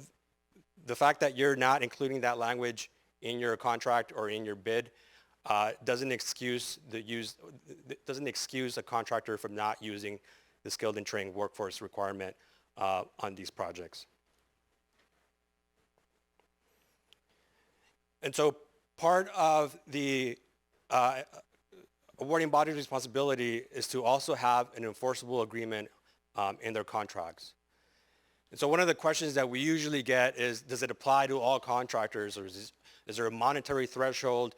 the fact that you're not including that language in your contract or in your bid doesn't excuse a contractor from not using the skilled and trained workforce requirement on these projects. And so part of the awarding body's responsibility is to also have an enforceable agreement in their contracts. And so one of the questions that we usually get is, does it apply to all contractors, or is there a monetary threshold?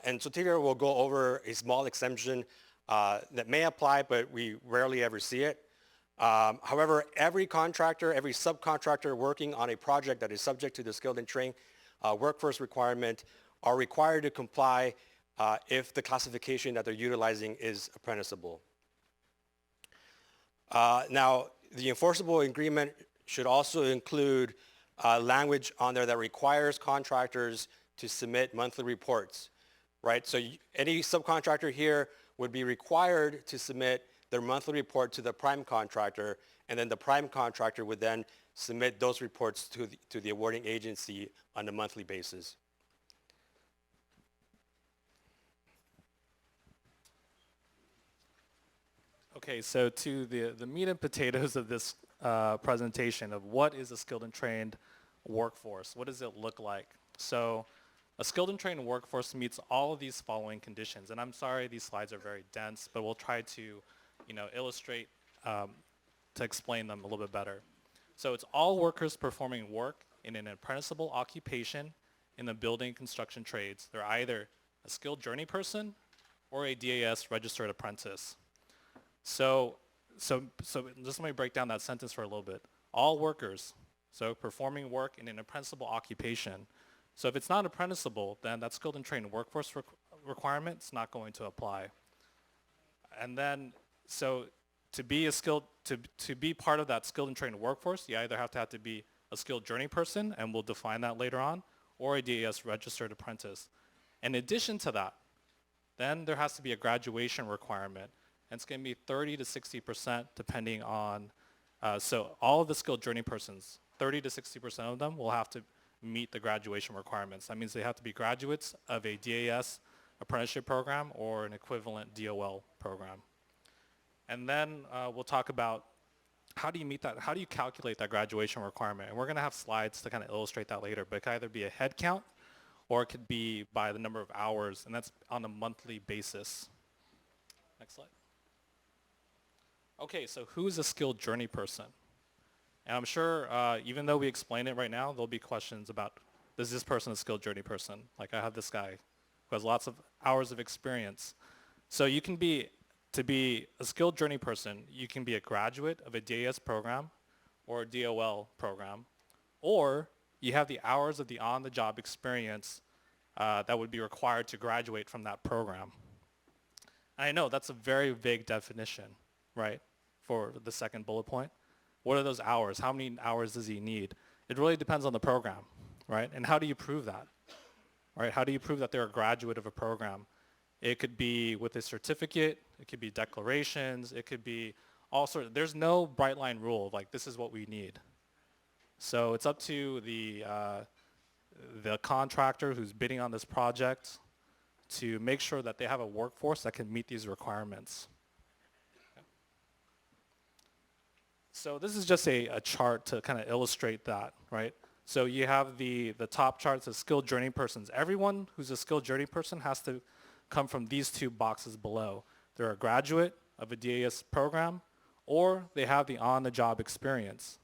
And so Tigger will go over a small exemption that may apply, but we rarely ever see it. However, every contractor, every subcontractor working on a project that is subject to the skilled and trained workforce requirement are required to comply if the classification that they're utilizing is apprenticeable. Now, the enforceable agreement should also include language on there that requires contractors to submit monthly reports, right? So any subcontractor here would be required to submit their monthly report to the prime contractor, and then the prime contractor would then submit those reports to the awarding agency on a monthly basis. Okay, so to the meat and potatoes of this presentation of what is a skilled and trained workforce, what does it look like? So a skilled and trained workforce meets all of these following conditions, and I'm sorry these slides are very dense, but we'll try to illustrate to explain them a little bit better. So it's all workers performing work in an apprenticeable occupation in the building construction trades. They're either a skilled journey person or a DAS registered apprentice. So just let me break down that sentence for a little bit. All workers, so performing work in an apprenticeable occupation. So if it's not apprenticeable, then that skilled and trained workforce requirement is not going to apply. And then, so to be part of that skilled and trained workforce, you either have to be a skilled journey person, and we'll define that later on, or a DAS registered apprentice. In addition to that, then there has to be a graduation requirement. And it's going to be 30 to 60% depending on, so all of the skilled journey persons, 30 to 60% of them will have to meet the graduation requirements. That means they have to be graduates of a DAS apprenticeship program or an equivalent DOL program. And then we'll talk about how do you meet that, how do you calculate that graduation requirement? And we're going to have slides to kind of illustrate that later, but it could either be a head count or it could be by the number of hours, and that's on a monthly basis. Next slide. Okay, so who's a skilled journey person? And I'm sure even though we explain it right now, there'll be questions about, is this person a skilled journey person? Like I have this guy who has lots of hours of experience. So you can be, to be a skilled journey person, you can be a graduate of a DAS program or a DOL program, or you have the hours of the on-the-job experience that would be required to graduate from that program. And I know that's a very vague definition, right, for the second bullet point. What are those hours? How many hours does he need? It really depends on the program, right? And how do you prove that, right? How do you prove that they're a graduate of a program? It could be with a certificate. It could be declarations. It could be all sorts. There's no bright line rule of like, this is what we need. So it's up to the contractor who's bidding on this project to make sure that they have a workforce that can meet these requirements. So this is just a chart to kind of illustrate that, right? So you have the top charts of skilled journey persons. Everyone who's a skilled journey person has to come from these two boxes below. They're a graduate of a DAS program, or they have the on-the-job experience,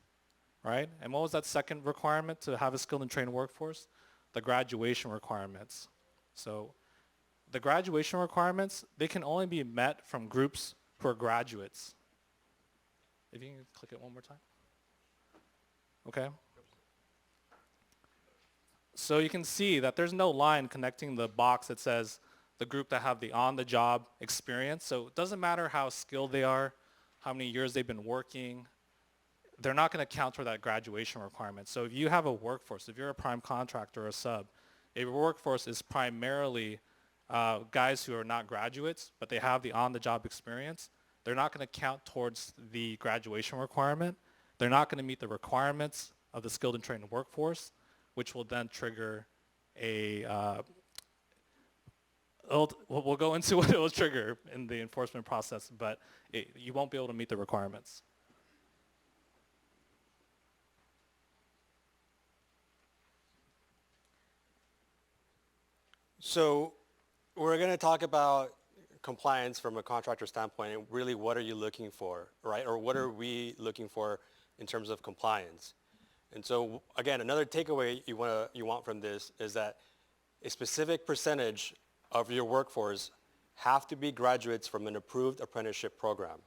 right? And what was that second requirement to have a skilled and trained workforce? The graduation requirements. So the graduation requirements, they can only be met from groups who are graduates. If you can click it one more time. Okay. So you can see that there's no line connecting the box that says the group that have the on-the-job experience. So it doesn't matter how skilled they are, how many years they've been working, they're not going to count for that graduation requirement. So if you have a workforce, if you're a prime contractor or a sub, a workforce is primarily guys who are not graduates, but they have the on-the-job experience. They're not going to count towards the graduation requirement. They're not going to meet the requirements of the skilled and trained workforce, which will then trigger a, we'll go into what it will trigger in the enforcement process, but you won't be able to meet the requirements. So we're going to talk about compliance from a contractor standpoint, and really what are you looking for, right? Or what are we looking for in terms of compliance? And so again, another takeaway you want from this is that a specific percentage of your workforce have to be graduates from an approved apprenticeship program.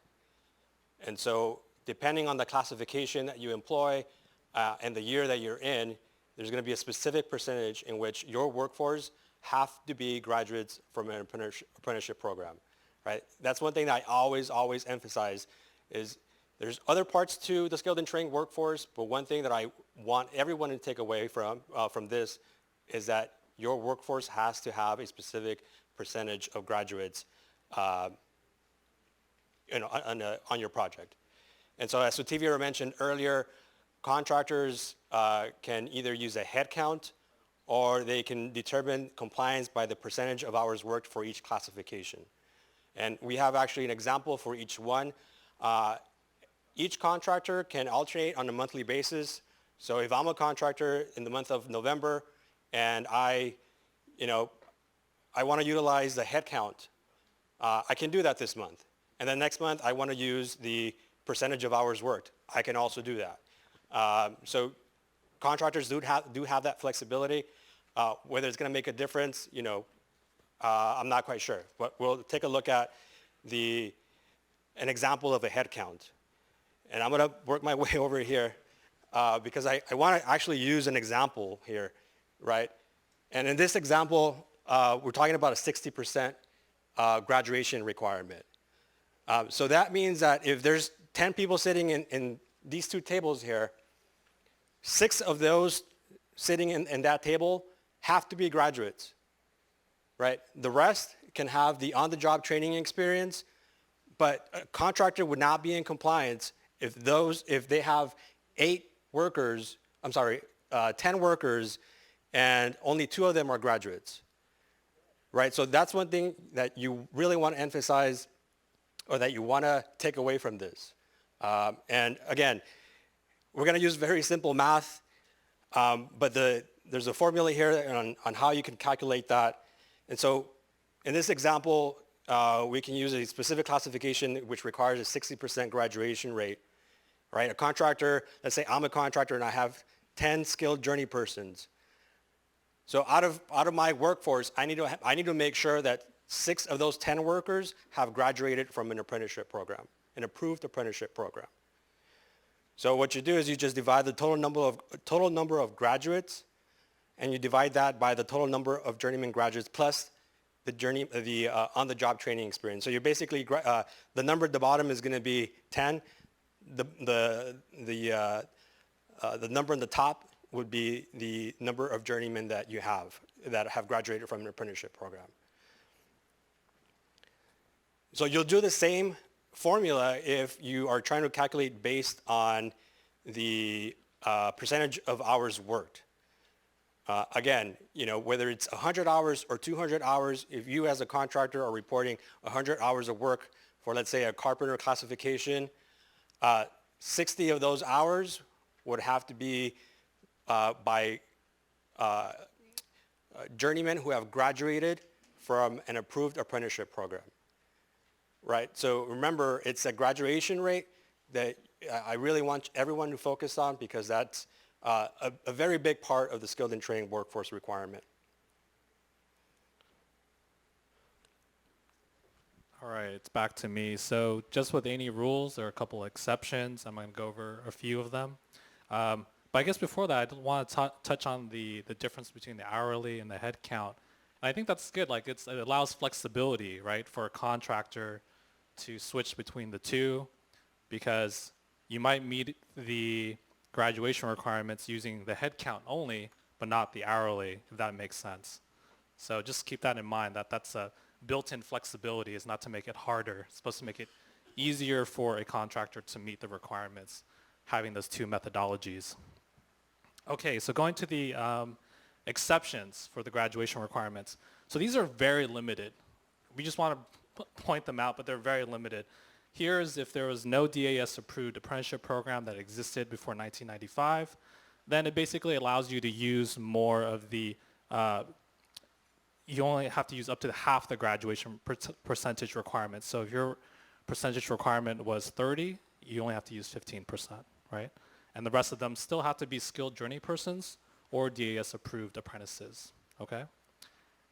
And so depending on the classification that you employ and the year that you're in, there's going to be a specific percentage in which your workforce have to be graduates from an apprenticeship program, right? That's one thing that I always emphasize is there's other parts to the skilled and trained workforce, but one thing that I want everyone to take away from this is that your workforce has to have a specific percentage of graduates on your project. And so as Sutivia mentioned earlier, contractors can either use a head count or they can determine compliance by the percentage of hours worked for each classification. And we have actually an example for each one. Each contractor can alternate on a monthly basis. So if I'm a contractor in the month of November and I want to utilize the head count, I can do that this month. And then next month I want to use the percentage of hours worked. I can also do that. So contractors do have that flexibility. Whether it's going to make a difference, I'm not quite sure. But we'll take a look at an example of a head count. And I'm going to work my way over here because I want to actually use an example here, right? And in this example, we're talking about a 60% graduation requirement. So that means that if there's 10 people sitting in these two tables here, 6 of those sitting in that table have to be graduates, right? The rest can have the on-the-job training experience, but a contractor would not be in compliance if they have 10 workers and only 2 of them are graduates, right? So that's one thing that you really want to emphasize or that you want to take away from this. And again, we're going to use very simple math, but there's a formula here on how you can calculate that. And so in this example, we can use a specific classification which requires a 60% graduation rate, right? A contractor, let's say I'm a contractor and I have 10 skilled journey persons. So out of my workforce, I need to make sure that 6 of those 10 workers have graduated from an apprenticeship program, an approved apprenticeship program. So what you do is you just divide the total number of graduates, and you divide that by the total number of journeyman graduates plus the on-the-job training experience. So you're basically the number at the bottom is going to be 10. The number on the top would be the number of journeymen that you have that have graduated from an apprenticeship program. So you'll do the same formula if you are trying to calculate based on the percentage of hours worked. Again, whether it's 100 hours or 200 hours, if you as a contractor are reporting 100 hours of work for, let's say, a carpenter classification, 60 of those hours would have to be by journeymen who have graduated from an approved apprenticeship program. Right, so remember, it's a graduation rate that I really want everyone to focus on because that's a very big part of the skilled and trained workforce requirement. All right, it's back to me. So just with any rules, there are a couple of exceptions. I'm going to go over a few of them. But I guess before that, I want to touch on the difference between the hourly and the head count. And I think that's good. Like it allows flexibility, right, for a contractor to switch between the two because you might meet the graduation requirements using the head count only, but not the hourly, if that makes sense. So just keep that in mind, that's a built-in flexibility. Is not to make it harder. It's supposed to make it easier for a contractor to meet the requirements, having those two methodologies. Okay, so going to the exceptions for the graduation requirements. So these are very limited. We just want to point them out, but they're very limited. Here's if there was no DAS-approved apprenticeship program that existed before 1995, then it basically allows you to use more of the you only have to use up to half the graduation percentage requirement. So if your percentage requirement was 30, you only have to use 15%, right? And the rest of them still have to be skilled journey persons or DAS approved apprentices, okay?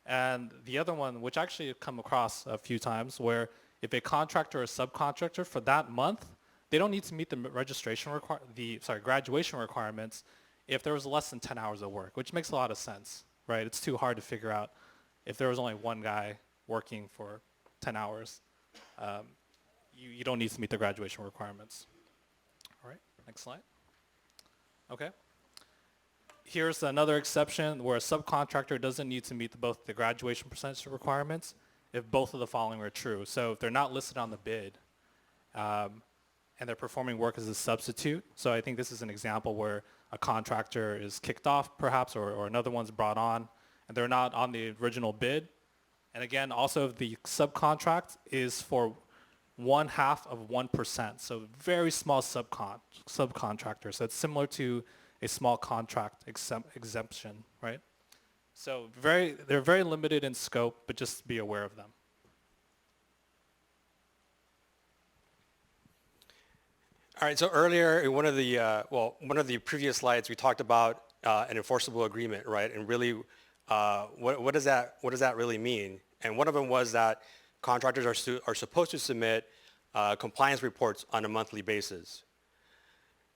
And the other one, which actually I've come across a few times, where if a contractor or subcontractor for that month, they don't need to meet the graduation requirements if there was less than 10 hours of work, which makes a lot of sense, right? It's too hard to figure out if there was only one guy working for 10 hours. You don't need to meet the graduation requirements. All right, next slide. Okay. Here's another exception where a subcontractor doesn't need to meet both the graduation percentage requirements if both of the following are true. So if they're not listed on the bid and they're performing work as a substitute, so I think this is an example where a contractor is kicked off perhaps or another one's brought on and they're not on the original bid. And again, also the subcontract is for 1/2 of 1%, so very small subcontractor. So it's similar to a small contract exemption, right? So they're very limited in scope, but just be aware of them. All right, so earlier in one of the previous slides, we talked about an enforceable agreement, right? And really, what does that really mean? And one of them was that contractors are supposed to submit compliance reports on a monthly basis,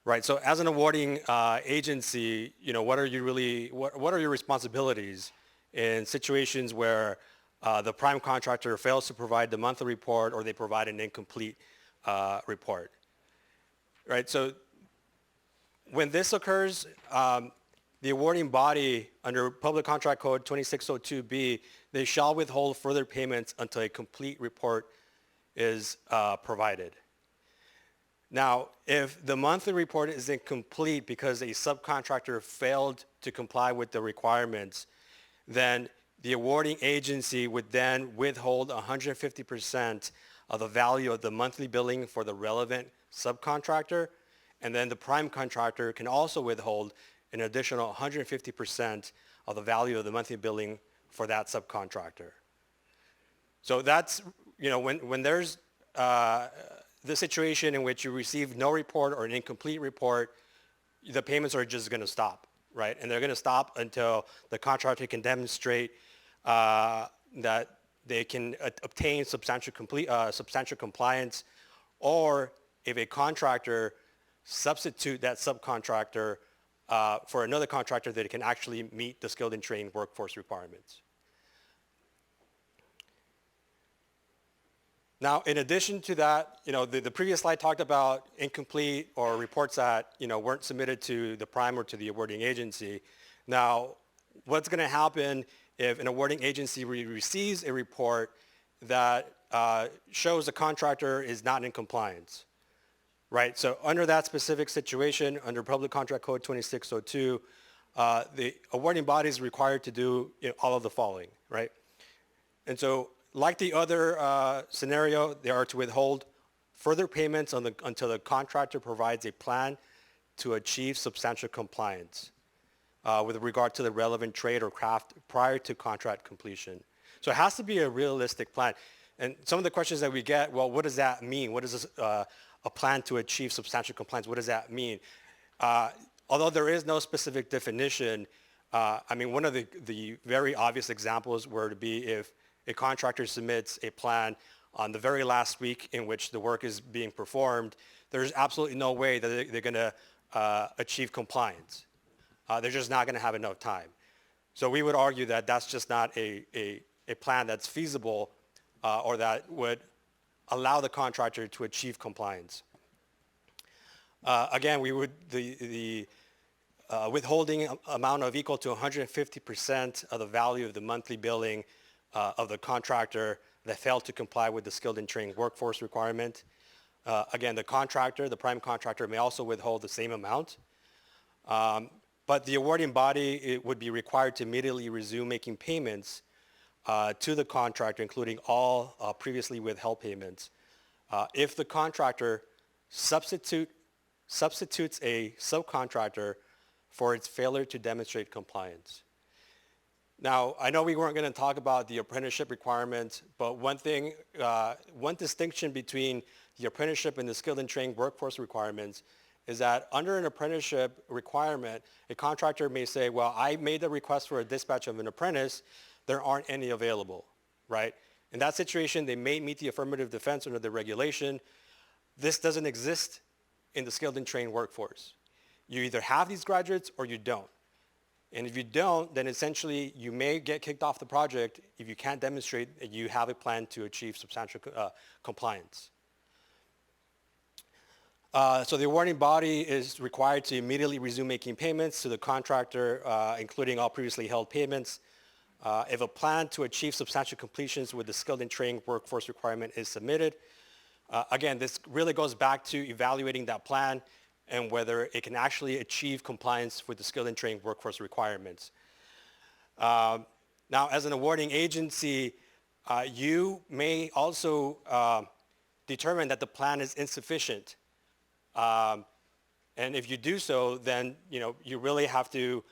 right? So as an awarding agency, what are your responsibilities in situations where the prime contractor fails to provide the monthly report or they provide an incomplete report, right? So when this occurs, the awarding body under Public Contract Code 2602B, they shall withhold further payments until a complete report is provided. Now, if the monthly report is incomplete because a subcontractor failed to comply with the requirements, then the awarding agency would then withhold 150% of the value of the monthly billing for the relevant subcontractor, and then the prime contractor can also withhold an additional 150% of the value of the monthly billing for that subcontractor. So that's, when there's the situation in which you receive no report or an incomplete report, the payments are just going to stop, right? And they're going to stop until the contractor can demonstrate that they can obtain substantial compliance, or if a contractor substitute that subcontractor for another contractor that can actually meet the skilled and trained workforce requirements. Now, in addition to that, the previous slide talked about incomplete or reports that, weren't submitted to the prime or to the awarding agency. Now, what's going to happen if an awarding agency receives a report that shows the contractor is not in compliance, right? So under that specific situation, under Public Contract Code 2602, the awarding body is required to do all of the following, right? And so like the other scenario, they are to withhold further payments until the contractor provides a plan to achieve substantial compliance with regard to the relevant trade or craft prior to contract completion. So it has to be a realistic plan. And some of the questions that we get, well, what does that mean? What is this, a plan to achieve substantial compliance? What does that mean? Although there is no specific definition, one of the very obvious examples were to be if a contractor submits a plan on the very last week in which the work is being performed, there's absolutely no way that they're going to achieve compliance. They're just not going to have enough time. So we would argue that that's just not a plan that's feasible or that would allow the contractor to achieve compliance. Again, the withholding amount of equal to 150% of the value of the monthly billing of the contractor that failed to comply with the skilled and trained workforce requirement. Again, the prime contractor may also withhold the same amount. But the awarding body would be required to immediately resume making payments to the contractor, including all previously withheld payments, if the contractor substitutes a subcontractor for its failure to demonstrate compliance. Now, I know we weren't going to talk about the apprenticeship requirements, but one thing, one distinction between the apprenticeship and the skilled and trained workforce requirements is that under an apprenticeship requirement, a contractor may say, well, I made the request for a dispatch of an apprentice, there aren't any available, right? In that situation, they may meet the affirmative defense under the regulation. This doesn't exist in the skilled and trained workforce. You either have these graduates or you don't. And if you don't, then essentially you may get kicked off the project if you can't demonstrate that you have a plan to achieve substantial compliance. So the awarding body is required to immediately resume making payments to the contractor, including all previously held payments. If a plan to achieve substantial completions with the skilled and trained workforce requirement is submitted. Again, this really goes back to evaluating that plan and whether it can actually achieve compliance with the skilled and trained workforce requirements. Now, as an awarding agency, you may also determine that the plan is insufficient. And if you do so, then you really have to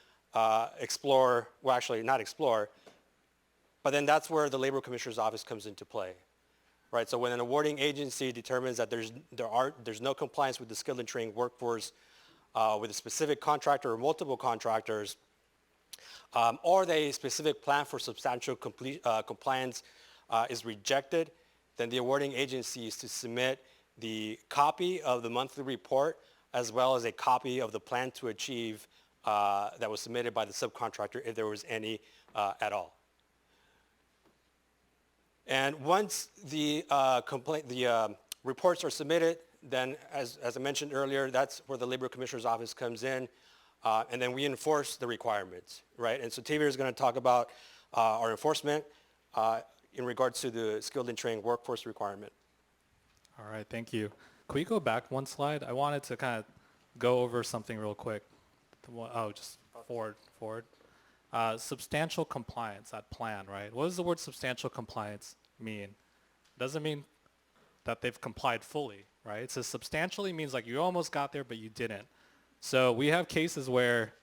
explore, well, actually not explore, but then that's where the Labor Commissioner's Office comes into play. Right, so when an awarding agency determines that there's no compliance with the skilled and trained workforce with a specific contractor or multiple contractors, or the specific plan for substantial compliance is rejected, then the awarding agency is to submit the copy of the monthly report as well as a copy of the plan to achieve that was submitted by the subcontractor if there was any at all. And once the reports are submitted, then as I mentioned earlier, that's where the Labor Commissioner's Office comes in, and then we enforce the requirements, right? And so Tavia is going to talk about our enforcement in regards to the skilled and trained workforce requirement. All right, thank you. Can we go back one slide? I wanted to kind of go over something real quick. Oh, just forward. Substantial compliance, that plan, right? What does the word substantial compliance mean? It doesn't mean that they've complied fully, right? It says substantially means like you almost got there, but you didn't. So we have cases where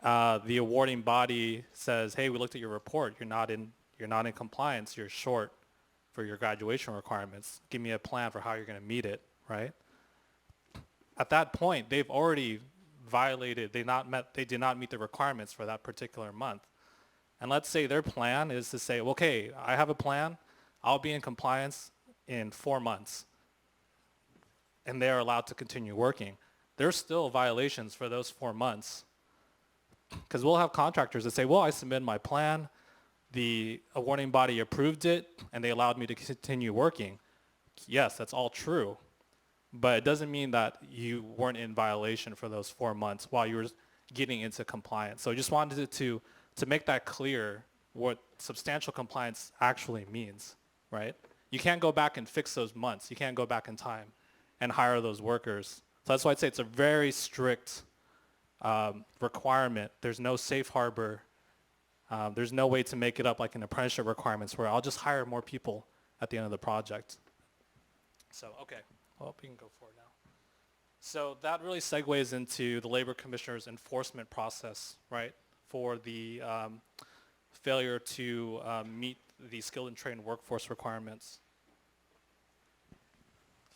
the awarding body says, hey, we looked at your report. You're not in compliance. You're short for your graduation requirements. Give me a plan for how you're going to meet it, right? At that point, they've already violated, they did not meet the requirements for that particular month. And let's say their plan is to say, okay, I have a plan, I'll be in compliance in 4 months. And they're allowed to continue working. There's still violations for those 4 months. Because we'll have contractors that say, well, I submitted my plan, the awarding body approved it, and they allowed me to continue working. Yes, that's all true. But it doesn't mean that you weren't in violation for those 4 months while you were getting into compliance. So I just wanted to make that clear what substantial compliance actually means, right? You can't go back and fix those months. You can't go back in time and hire those workers. So that's why I'd say it's a very strict requirement. There's no safe harbor. There's no way to make it up like in apprenticeship requirements where I'll just hire more people at the end of the project. So, okay. Well, we can go forward now. So that really segues into the Labor Commissioner's enforcement process, right, for the failure to meet the skilled and trained workforce requirements.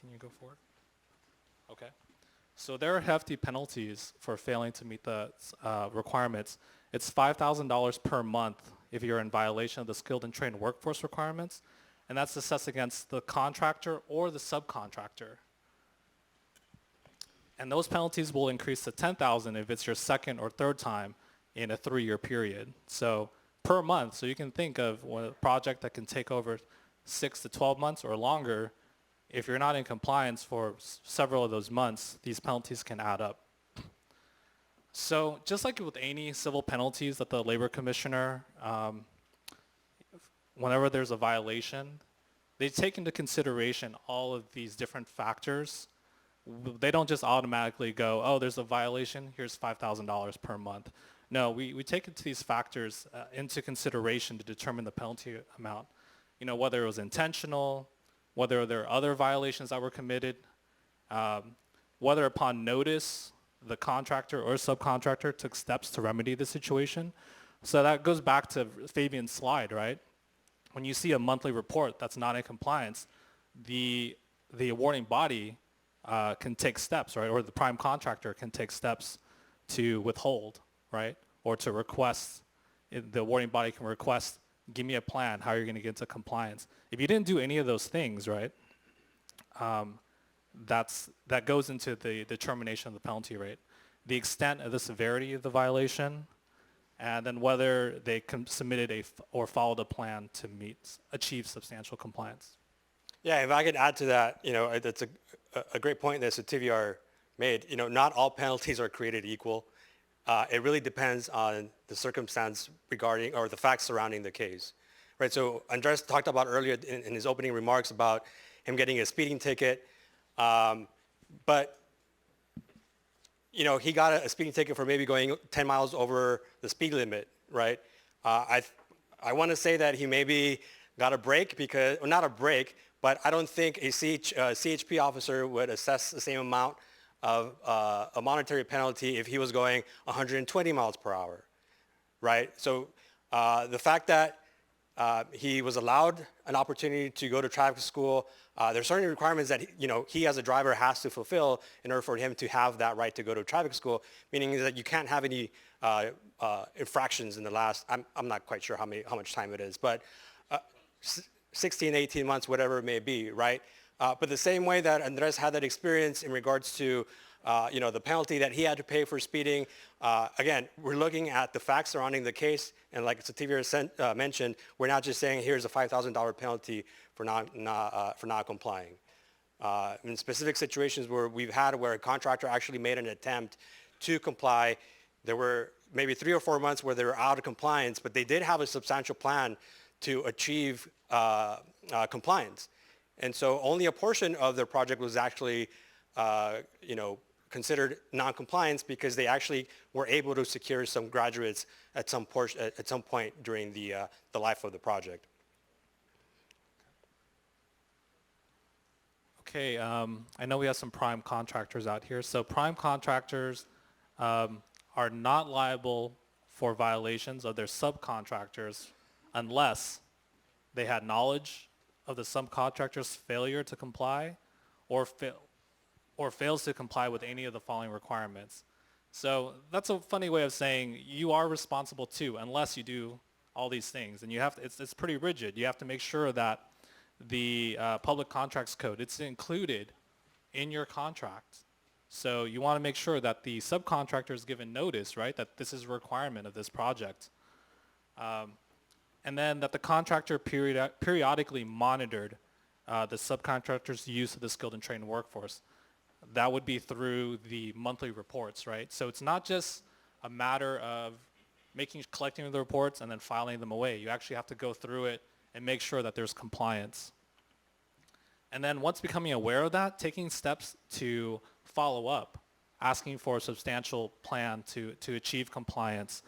Can you go forward? Okay. So there are hefty penalties for failing to meet the requirements. It's $5,000 per month if you're in violation of the skilled and trained workforce requirements, and that's assessed against the contractor or the subcontractor. And those penalties will increase to $10,000 if it's your second or third time in a 3-year period. So per month, so you can think of a project that can take over 6 to 12 months or longer. If you're not in compliance for several of those months, these penalties can add up. So just like with any civil penalties that the Labor Commissioner, whenever there's a violation, they take into consideration all of these different factors. They don't just automatically go, oh, there's a violation, here's $5,000 per month. No, we take these factors into consideration to determine the penalty amount. You know, whether it was intentional, whether there are other violations that were committed, whether upon notice the contractor or subcontractor took steps to remedy the situation. So that goes back to Fabian's slide, right? When you see a monthly report that's not in compliance, the awarding body can take steps, right? Or the prime contractor can take steps to withhold, right? Or to request, the awarding body can request, give me a plan, how you're going to get into compliance. If you didn't do any of those things, right, that goes into the determination of the penalty rate. The extent of the severity of the violation, and then whether they submitted or followed a plan to achieve substantial compliance. Yeah, if I could add to that, that's a great point that Sativyar made. Not all penalties are created equal. It really depends on the circumstance regarding, or the facts surrounding the case, right? So Andres talked about earlier in his opening remarks about him getting a speeding ticket, but he got a speeding ticket for maybe going 10 miles over the speed limit, right? I want to say that he maybe got a break because, well, not a break, but I don't think a CHP officer would assess the same amount of a monetary penalty if he was going 120 miles per hour, right? So the fact that he was allowed an opportunity to go to traffic school, there's certain requirements that he as a driver has to fulfill in order for him to have that right to go to traffic school, meaning that you can't have any infractions in the last, I'm not quite sure how much time it is, but 16, 18 months, whatever it may be, right? But the same way that Andres had that experience in regards to the penalty that he had to pay for speeding, again, we're looking at the facts surrounding the case, and like Sativyar mentioned, we're not just saying here's a $5,000 penalty for not complying. In specific situations where a contractor actually made an attempt to comply, there were maybe 3 or 4 months where they were out of compliance, but they did have a substantial plan to achieve compliance. And so only a portion of their project was actually, considered non-compliance because they actually were able to secure some graduates at some point during the life of the project. Okay, I know we have some prime contractors out here. So prime contractors are not liable for violations of their subcontractors unless they had knowledge of the subcontractor's failure to comply or fails to comply with any of the following requirements. So that's a funny way of saying you are responsible too unless you do all these things. And it's pretty rigid. You have to make sure that the public contracts code, it's included in your contract. So you want to make sure that the subcontractor is given notice, right, that this is a requirement of this project. And then that the contractor periodically monitored the subcontractor's use of the skilled and trained workforce. That would be through the monthly reports, right? So it's not just a matter of collecting the reports and then filing them away. You actually have to go through it and make sure that there's compliance. And then once becoming aware of that, taking steps to follow up, asking for a substantial plan to achieve compliance,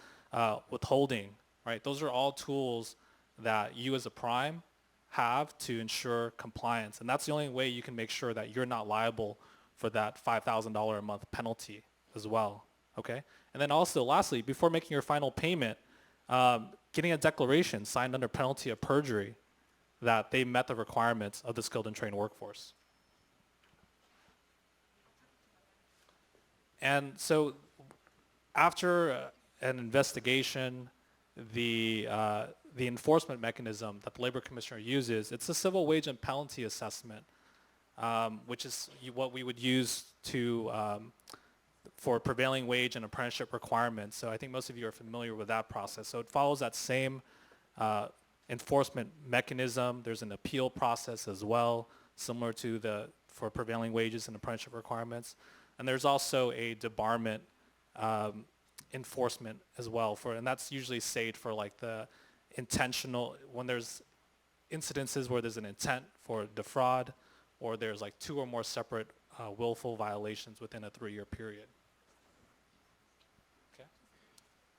withholding, right? Those are all tools that you as a prime have to ensure compliance. And that's the only way you can make sure that you're not liable for that $5,000 a month penalty as well, okay? And then also, lastly, before making your final payment, getting a declaration signed under penalty of perjury that they met the requirements of the skilled and trained workforce. And so after an investigation, the enforcement mechanism that the Labor Commissioner uses, it's a civil wage and penalty assessment, which is what we would use for prevailing wage and apprenticeship requirements. So I think most of you are familiar with that process. So it follows that same enforcement mechanism. There's an appeal process as well, similar to for prevailing wages and apprenticeship requirements. And there's also a debarment enforcement as well, and that's usually saved for like the intentional, when there's incidences where there's an intent for defraud, or there's like 2 or more separate willful violations within a 3-year period. Okay.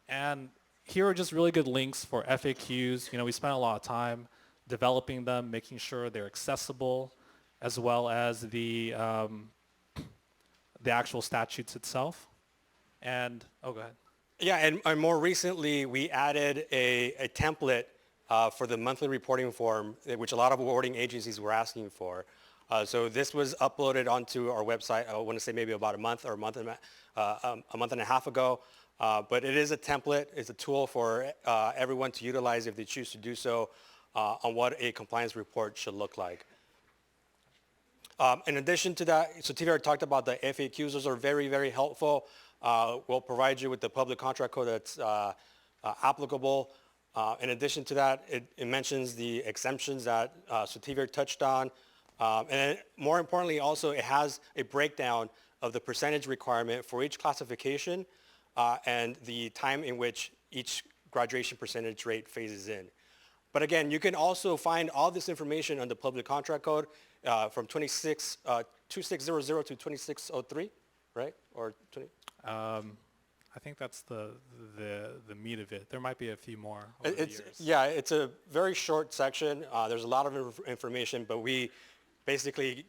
And here are just really good links for FAQs. We spent a lot of time developing them, making sure they're accessible, as well as the actual statutes itself. And, oh, go ahead. Yeah, and more recently, we added a template for the monthly reporting form, which a lot of awarding agencies were asking for. So this was uploaded onto our website, I want to say maybe about a month and a half ago. But it is a template. It's a tool for everyone to utilize if they choose to do so on what a compliance report should look like. In addition to that, so TVR talked about the FAQs. Those are very, very helpful. We'll provide you with the public contract code that's applicable. In addition to that, it mentions the exemptions that TVR touched on. And then more importantly, also, it has a breakdown of the percentage requirement for each classification and the time in which each graduation percentage rate phases in. But again, you can also find all this information on the public contract code from 2600 to 2603, right? Or 20? I think that's the meat of it. There might be a few more over the years. Yeah, it's a very short section. There's a lot of information, but we basically,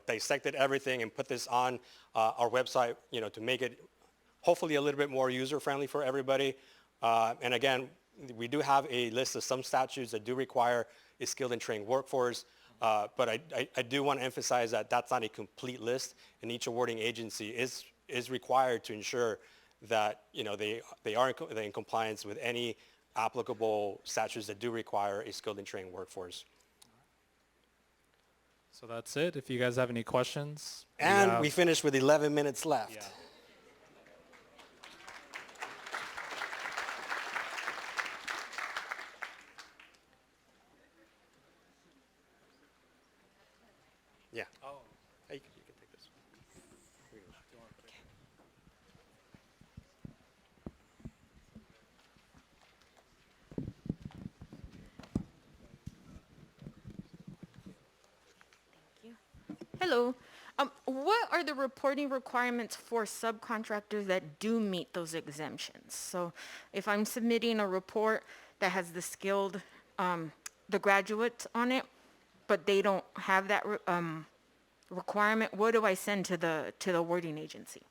dissected everything and put this on our website, to make it hopefully a little bit more user-friendly for everybody. And again, we do have a list of some statutes that do require a skilled and trained workforce. But I do want to emphasize that that's not a complete list, and each awarding agency is required to ensure that they are in compliance with any applicable statutes that do require a skilled and trained workforce. So that's it. If you guys have any questions. And we finished with 11 minutes left. Yeah. Yeah. Oh. Hey, you can take this. Hello. What are the reporting requirements for subcontractors that do meet those exemptions? So if I'm submitting a report that has the skilled, the graduates on it, but they don't have that requirement, what do I send to the awarding agency?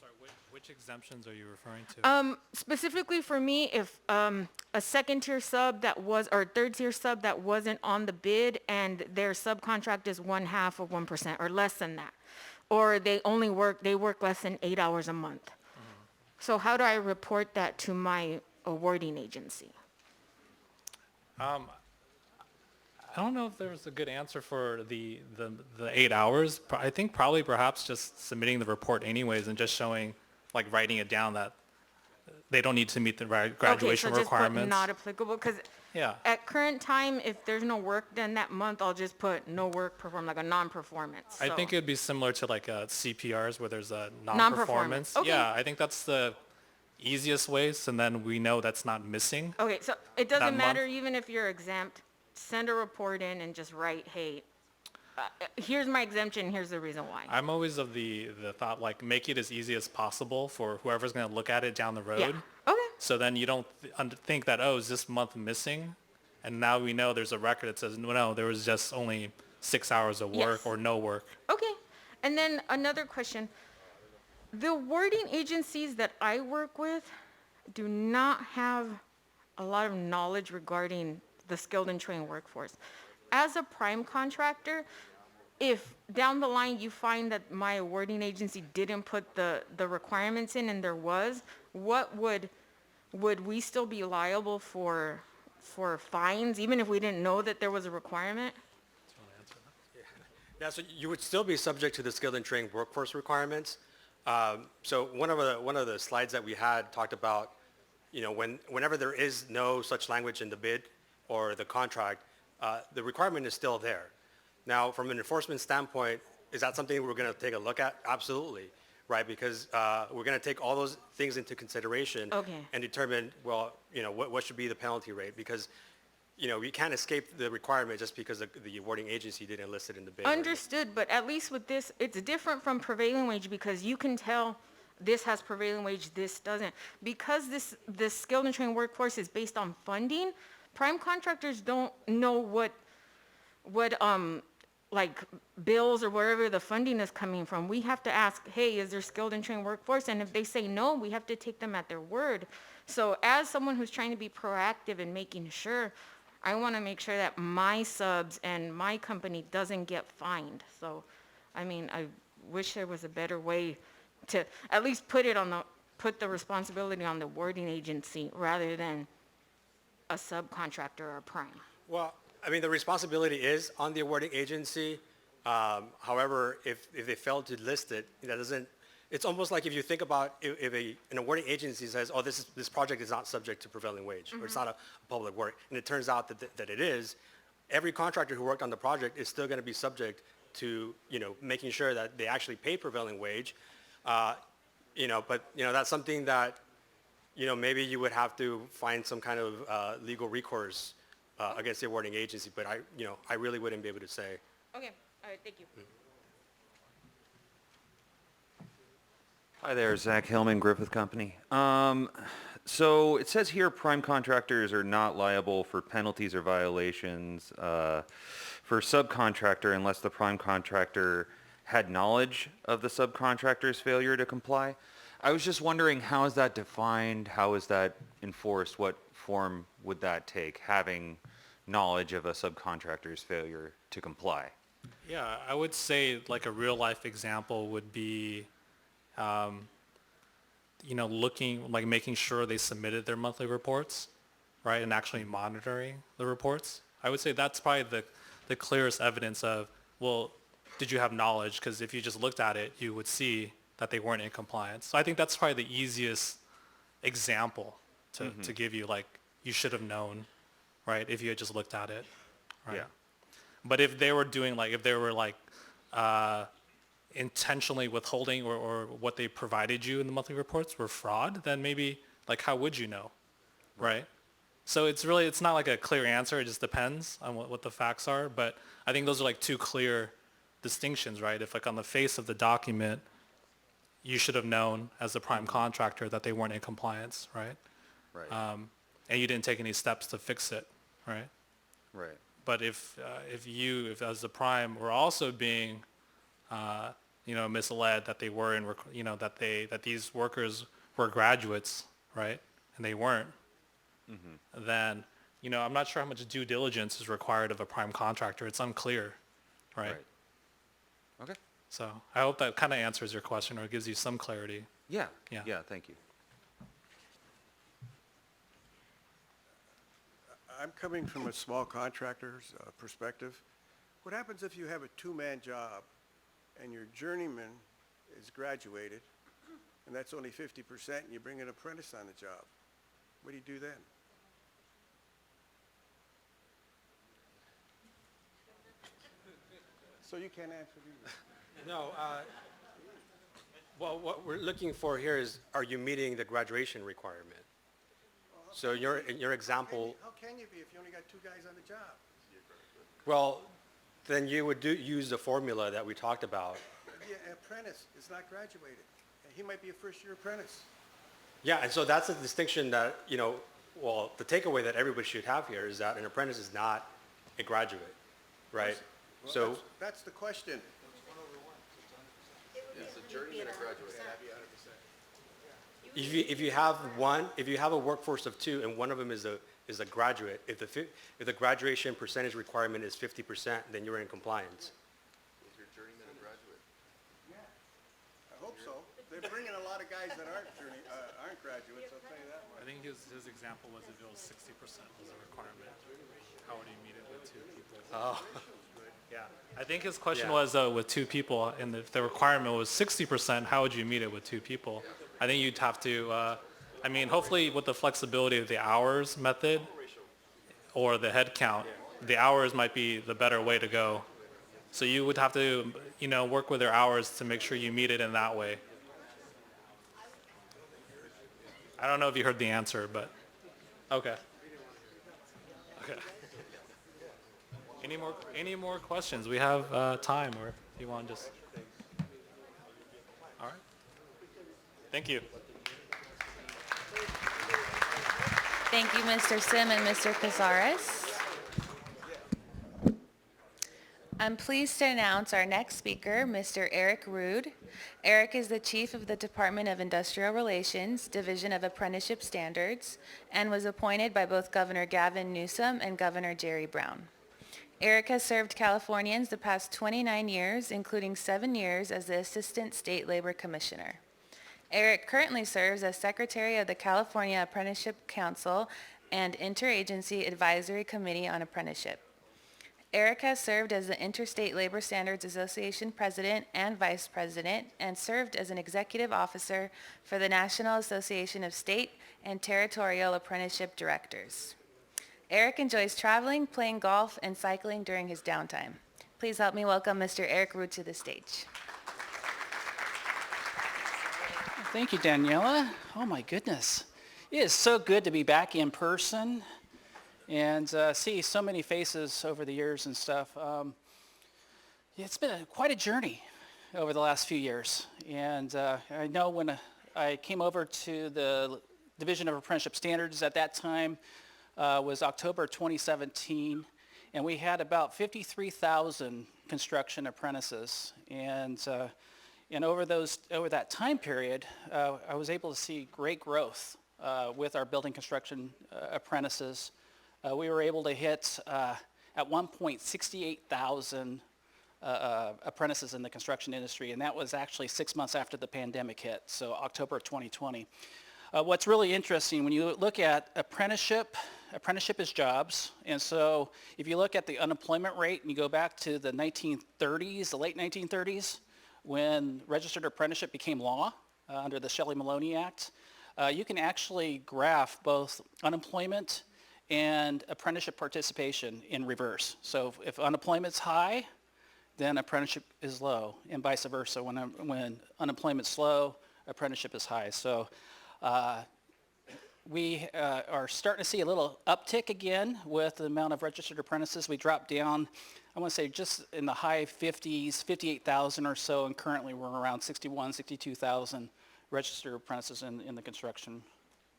Sorry, which exemptions are you referring to? Specifically for me, if a second tier sub that was, or third tier sub that wasn't on the bid and their subcontract is 1/2 of 1% or less than that, or they work less than 8 hours a month. So how do I report that to my awarding agency? I don't know if there's a good answer for the 8 hours. I think probably perhaps just submitting the report anyways and just showing, like writing it down that they don't need to meet the graduation okay, so requirements. Just put not applicable, because at current time, if there's no work done that month, I'll just put no work performed, like a non-performance. I think it'd be similar to like CPRs where there's a non-performance. Okay. Yeah, I think that's the easiest ways, and then we know that's not missing. Okay, so it doesn't matter even if you're exempt, send a report in and just write, hey, here's my exemption, here's the reason why. I'm always of the thought, like, make it as easy as possible for whoever's going to look at it down the road. Yeah. Okay. So then you don't think that, oh, is this month missing? And now we know there's a record that says, no, there was just only 6 hours of work or no work. Okay. And then another question. The awarding agencies that I work with do not have a lot of knowledge regarding the skilled and trained workforce. As a prime contractor, if down the line you find that my awarding agency didn't put the requirements in and there was, what would we still be liable for fines, even if we didn't know that there was a requirement? Yeah, so you would still be subject to the skilled and trained workforce requirements. So one of the slides that we had talked about, whenever there is no such language in the bid or the contract, the requirement is still there. Now, from an enforcement standpoint, is that something we're going to take a look at? Absolutely, right? Because we're going to take all those things into consideration and determine, what should be the penalty rate? Because, we can't escape the requirement just because the awarding agency didn't list it in the bid. Understood, but at least with this, it's different from prevailing wage because you can tell this has prevailing wage, this doesn't. Because this skilled and trained workforce is based on funding, prime contractors don't know what like bills or wherever the funding is coming from, we have to ask, hey, is there skilled and trained workforce? And if they say no, we have to take them at their word. So as someone who's trying to be proactive in making sure, I want to make sure that my subs and my company doesn't get fined. So, I mean, I wish there was a better way to at least put the responsibility on the awarding agency rather than a subcontractor or a prime. Well, I mean, the responsibility is on the awarding agency. However, if they fail to list it, that doesn't, it's almost like if you think about if an awarding agency says, oh, this project is not subject to prevailing wage, or it's not a public work, and it turns out that it is, every contractor who worked on the project is still going to be subject to, making sure that they actually pay prevailing wage. But, that's something that, maybe you would have to find some kind of legal recourse against the awarding agency, but I really wouldn't be able to say. Okay, all right, thank you. Hi there, Zach Hillman, Griffith Company. So it says here prime contractors are not liable for penalties or violations for subcontractor unless the prime contractor had knowledge of the subcontractor's failure to comply. I was just wondering, how is that defined? How is that enforced? What form would that take, having knowledge of a subcontractor's failure to comply? Yeah, I would say like a real life example would be, making sure they submitted their monthly reports, right, and actually monitoring the reports. I would say that's probably the clearest evidence of, well, did you have knowledge? Because if you just looked at it, you would see that they weren't in compliance. So I think that's probably the easiest example to give you, like, you should have known, right, if you had just looked at it, right? Yeah. But if they were doing, intentionally withholding or what they provided you in the monthly reports were fraud, then maybe, how would you know, right? So it's not like a clear answer. It just depends on what the facts are. But I think those are two clear distinctions, right? If on the face of the document, you should have known as the prime contractor that they weren't in compliance, right? Right. And you didn't take any steps to fix it, right? Right. But if as the prime were also being, misled that they were that these workers were graduates, right? And they weren't, then, I'm not sure how much due diligence is required of a prime contractor. It's unclear, right? Okay. So I hope that kind of answers your question or gives you some clarity. Yeah. Yeah. Yeah, thank you. I'm coming from a small contractor's perspective. What happens if you have a two-man job and your journeyman is graduated and that's only 50% and you bring an apprentice on the job? What do you do then? So you can't answer either. No, well, what we're looking for here is, are you meeting the graduation requirement? So in your example, How can you be if you only got two guys on the job? well, then you would use the formula that we talked about. The apprentice is not graduated. He might be a first-year apprentice. Yeah, and so that's a distinction that, the takeaway that everybody should have here is that an apprentice is not a graduate, right? Well, So, that's the question. if you have a workforce of two and one of them is a graduate, if the graduation percentage requirement is 50%, then you're in compliance. Is your journeyman a graduate? Yeah, I hope so. They're bringing a lot of guys that aren't graduates, I'll tell you that much. I think his example was if it was 60% was a requirement. How would he meet it with two people? Oh. Yeah, I think his question was with two people, and if the requirement was 60%, how would you meet it with two people? I think you'd have to, hopefully with the flexibility of the hours method or the head count, the hours might be the better way to go. So you would have to, work with their hours to make sure you meet it in that way. I don't know if you heard the answer, but okay. Okay. Any more questions? We have time, or if you want to just. All right. Thank you. Thank you, Mr. Sim and Mr. Cazares. I'm pleased to announce our next speaker, Mr. Eric Rude. Eric is the Chief of the Department of Industrial Relations, Division of Apprenticeship Standards, and was appointed by both Governor Gavin Newsom and Governor Jerry Brown. Eric has served Californians the past 29 years, including 7 years as the Assistant State Labor Commissioner. Eric currently serves as Secretary of the California Apprenticeship Council and Interagency Advisory Committee on Apprenticeship. Eric has served as the Interstate Labor Standards Association President and Vice President and served as an Executive Officer for the National Association of State and Territorial Apprenticeship Directors. Eric enjoys traveling, playing golf, and cycling during his downtime. Please help me welcome Mr. Eric Root to the stage. Thank you, Daniela. Oh my goodness. It is so good to be back in person and see so many faces over the years and stuff. It's been quite a journey over the last few years. And I know when I came over to the Division of Apprenticeship Standards at that time was October 2017, and we had about 53,000 construction apprentices. And over that time period, I was able to see great growth with our building construction apprentices. We were able to hit at one point 68,000 apprentices in the construction industry, and that was actually 6 months after the pandemic hit, so October of 2020. What's really interesting, when you look at apprenticeship is jobs, and so if you look at the unemployment rate and you go back to the 1930s, the late 1930s, when registered apprenticeship became law under the Shelley-Maloney Act, you can actually graph both unemployment and apprenticeship participation in reverse. So if unemployment's high, then apprenticeship is low, and vice versa. When unemployment's low, apprenticeship is high. So we are starting to see a little uptick again with the amount of registered apprentices. We dropped down, I want to say just in the high 50s, 58,000 or so, and currently we're around 61, 62,000 registered apprentices in the construction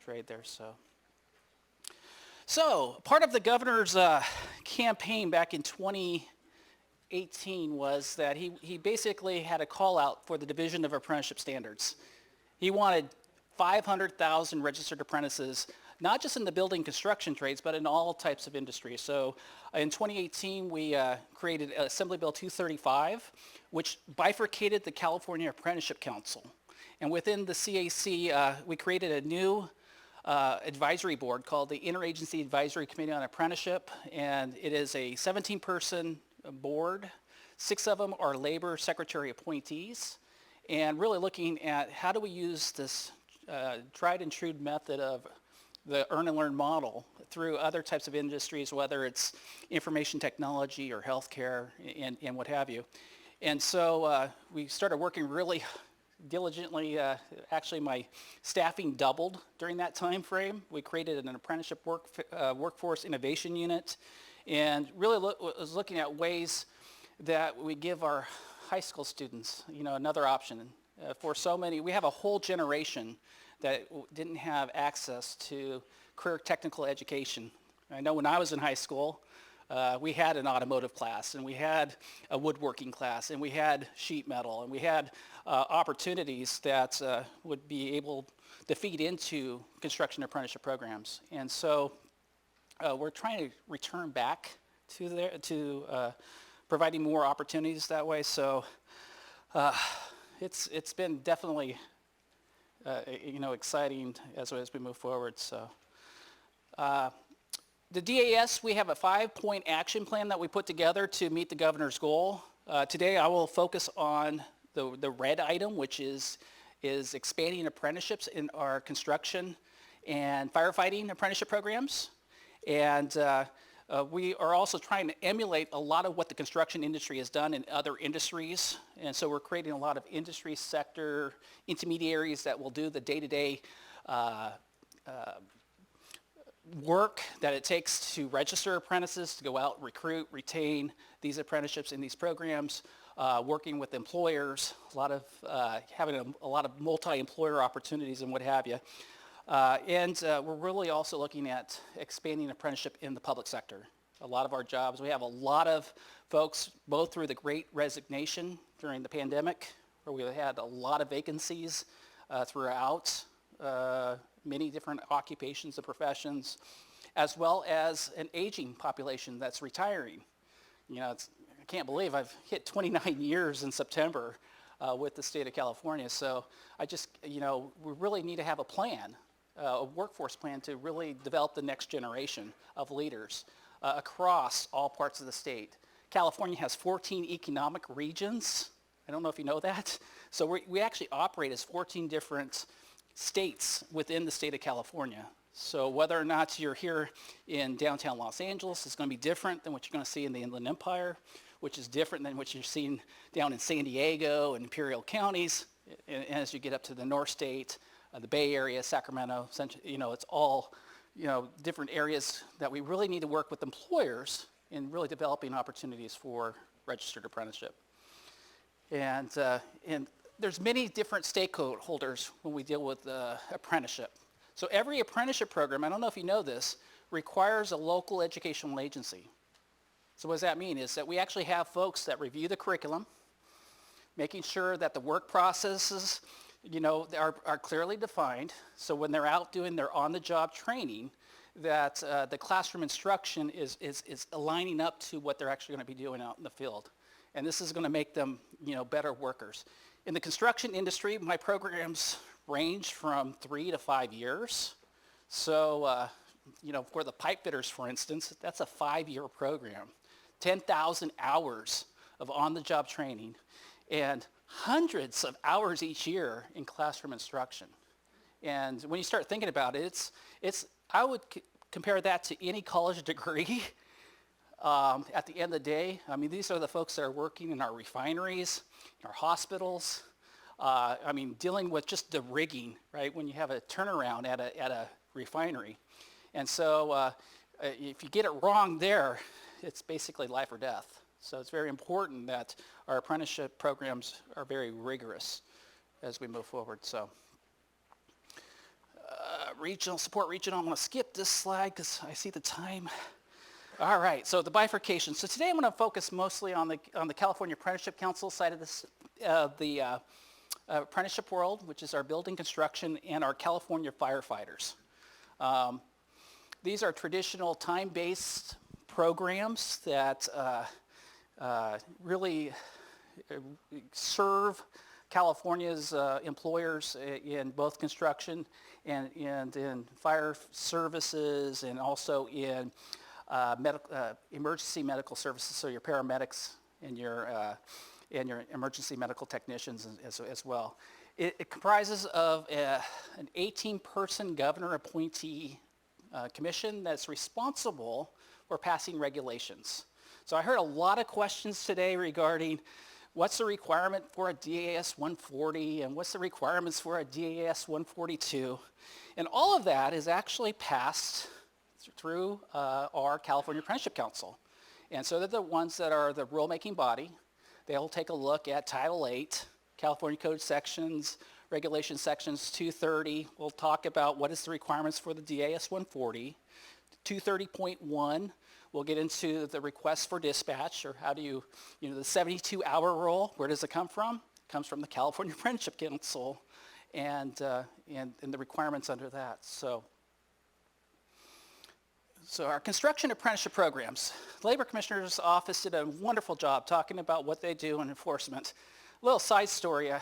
trade there. So part of the governor's campaign back in 2018 was that he basically had a call out for the Division of Apprenticeship Standards. He wanted 500,000 registered apprentices, not just in the building construction trades, but in all types of industries. So in 2018, we created Assembly Bill 235, which bifurcated the California Apprenticeship Council. And within the CAC, we created a new advisory board called the Interagency Advisory Committee on Apprenticeship, and it is a 17-person board. 6 of them are labor secretary appointees, and really looking at how do we use this tried and true method of the earn and learn model through other types of industries, whether it's information technology or healthcare and what have you. And so we started working really diligently. Actually, my staffing doubled during that time frame. We created an apprenticeship workforce innovation unit, and really was looking at ways that we give our high school students, another option. For so many, we have a whole generation that didn't have access to career technical education. I know when I was in high school, we had an automotive class, and we had a woodworking class, and we had sheet metal, and we had opportunities that would be able to feed into construction apprenticeship programs. And so we're trying to return back to providing more opportunities that way. So it's been definitely exciting as we move forward. So the DAS, we have a 5-point action plan that we put together to meet the governor's goal. Today I will focus on the red item, which is expanding apprenticeships in our construction and firefighting apprenticeship programs. And we are also trying to emulate a lot of what the construction industry has done in other industries. And so we're creating a lot of industry sector intermediaries that will do the day-to-day work that it takes to register apprentices, to go out, recruit, retain these apprenticeships in these programs, working with employers, having a lot of multi-employer opportunities and what have you. And we're really also looking at expanding apprenticeship in the public sector. a lot of our jobs. We have a lot of folks, both through the Great Resignation during the pandemic, where we had a lot of vacancies throughout many different occupations and professions, as well as an aging population that's retiring. You know, I can't believe I've hit 29 years in September with the state of California. So I just, you know, we really need to have a plan, a workforce plan to really develop the next generation of leaders across all parts of the state. California has 14 economic regions. I don't know if you know that. So we actually operate as 14 different states within the state of California. So whether or not you're here in downtown Los Angeles, it's going to be different than what you're going to see in the Inland Empire, which is different than what you're seeing down in San Diego and Imperial counties. And as you get up to the North State, the Bay Area, Sacramento, you know, it's all, you know, different areas that we really need to work with employers in really developing opportunities for registered apprenticeship. And there's many different stakeholders when we deal with apprenticeship. So every apprenticeship program, I don't know if you know this, requires a local educational agency. So what does that mean is that we actually have folks that review the curriculum, making sure that the work processes, you know, are clearly defined. So when they're out doing their on-the-job training, that the classroom instruction is aligning up to what they're actually going to be doing out in the field. And this is going to make them, you know, better workers. In the construction industry, my programs range from 3 to 5 years. So, you know, for the pipe fitters, for instance, that's a 5-year program, 10,000 hours of on-the-job training, and hundreds of hours each year in classroom instruction. And when you start thinking about it, I would compare that to any college degree. At the end of the day, I mean, these are the folks that are working in our refineries, in our hospitals. I mean, dealing with just the rigging, right, when you have a turnaround at a refinery. And so if you get it wrong there, it's basically life or death. So it's very important that our apprenticeship programs are very rigorous as we move forward. So regional, support regional, I'm going to skip this slide because I see the time. All right, so the bifurcation. So today I'm going to focus mostly on the California Apprenticeship Council side of this, the apprenticeship world, which is our building construction and our California firefighters. These are traditional time-based programs that really serve California's employers in both construction and in fire services, and also in emergency medical services, so your paramedics and your emergency medical technicians as well. It comprises of an 18-person governor appointee commission that's responsible for passing regulations. So I heard a lot of questions today regarding what's the requirement for a DAS 140 and what's the requirements for a DAS 142. And all of that is actually passed through our California Apprenticeship Council. And so they're the ones that are the rulemaking body. They'll take a look at Title 8, California Code sections, regulation sections 230. We'll talk about what is the requirements for the DAS 140. 230.1, we'll get into the request for dispatch, or how do you know, the 72-hour rule, where does it come from? It comes from the California Apprenticeship Council and the requirements under that. So our construction apprenticeship programs. The Labor Commissioner's Office did a wonderful job talking about what they do in enforcement. A little side story, I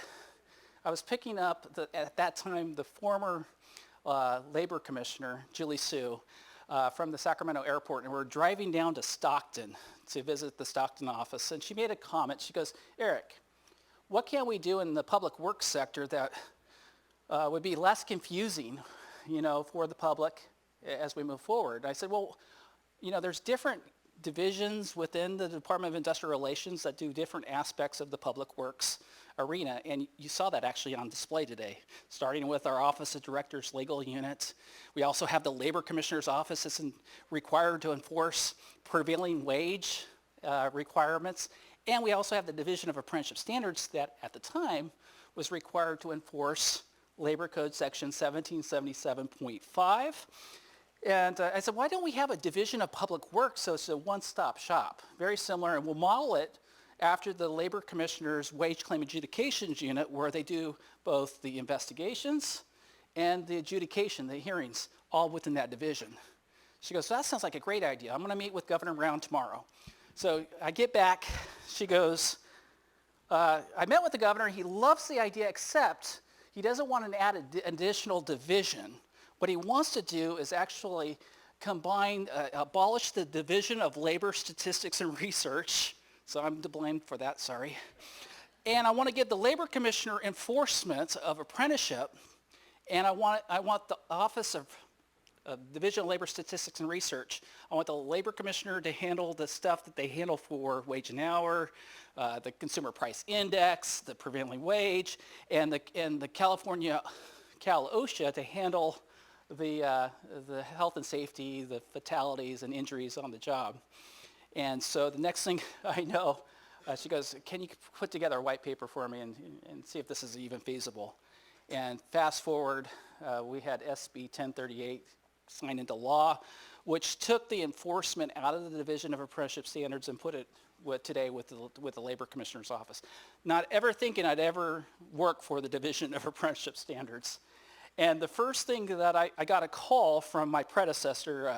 was picking up, at that time, the former Labor Commissioner, Julie Sue, from the Sacramento airport, and we're driving down to Stockton to visit the Stockton office, and she made a comment. She goes, Eric, what can we do in the public works sector that would be less confusing, you know, for the public as we move forward? I said, well, you know, there's different divisions within the Department of Industrial Relations that do different aspects of the public works arena, and you saw that actually on display today, starting with our Office of Directors Legal Unit. We also have the Labor Commissioner's Office that's required to enforce prevailing wage requirements, and we also have the Division of Apprenticeship Standards that at the time was required to enforce Labor Code Section 1777.5. And I said, why don't we have a division of public works so it's a one-stop shop, very similar, and we'll model it after the Labor Commissioner's Wage Claim Adjudications Unit, where they do both the investigations and the adjudication, the hearings, all within that division. She goes, so that sounds like a great idea. I'm going to meet with Governor Brown tomorrow. So I get back. She goes, I met with the governor. He loves the idea, except he doesn't want to add an additional division. What he wants to do is actually combine, abolish the Division of Labor Statistics and Research. So I'm to blame for that, sorry. And I want to give the Labor Commissioner enforcement of apprenticeship, and I want the Office of Division of Labor Statistics and Research. I want the Labor Commissioner to handle the stuff that they handle for wage and hour, the Consumer Price Index, the prevailing wage, and the California Cal-OSHA to handle the health and safety, the fatalities and injuries on the job. And so the next thing I know, she goes, can you put together a white paper for me and see if this is even feasible? And fast forward, we had SB 1038 signed into law, which took the enforcement out of the Division of Apprenticeship Standards and put it today with the Labor Commissioner's Office. Not ever thinking I'd ever work for the Division of Apprenticeship Standards. And the first thing that I got a call from my predecessor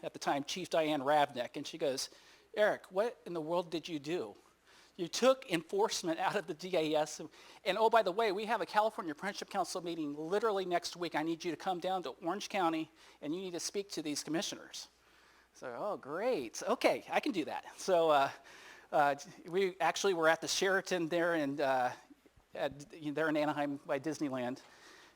at the time, Chief Diane Ravnick, and she goes, Eric, what in the world did you do? You took enforcement out of the DAS. And oh, by the way, we have a California Apprenticeship Council meeting literally next week. I need you to come down to Orange County and you need to speak to these commissioners. So, oh, great. Okay, I can do that. So we actually were at the Sheraton there in Anaheim by Disneyland.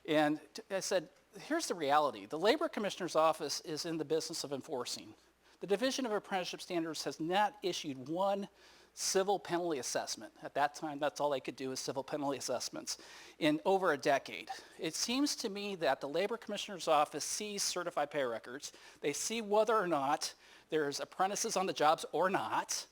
And I said, here's the reality. The Labor Commissioner's Office is in the business of enforcing. The Division of Apprenticeship Standards has not issued one civil penalty assessment. At that time, that's all they could do is civil penalty assessments in over a decade. It seems to me that the Labor Commissioner's Office sees certified pay records. They see whether or not there's apprentices on the jobs or not.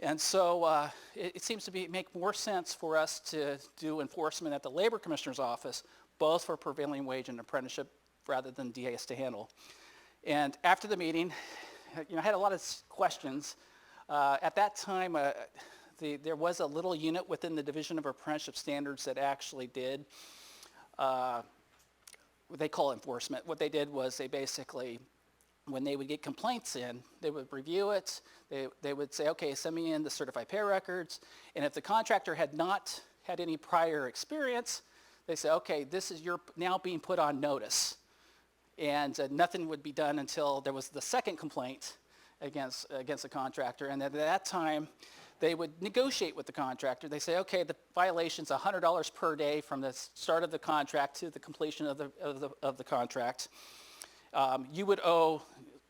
And so it seems to make more sense for us to do enforcement at the Labor Commissioner's Office, both for prevailing wage and apprenticeship, rather than DAS to handle. And after the meeting, I had a lot of questions. At that time, there was a little unit within the Division of Apprenticeship Standards that actually did what they call enforcement. What they did was they basically, when they would get complaints in, they would review it. They would say, okay, send me in the certified pay records. And if the contractor had not had any prior experience, they say, okay, you're now being put on notice. And nothing would be done until there was the second complaint against the contractor. And at that time, they would negotiate with the contractor. They say, okay, the violation's $100 per day from the start of the contract to the completion of the contract. You would owe,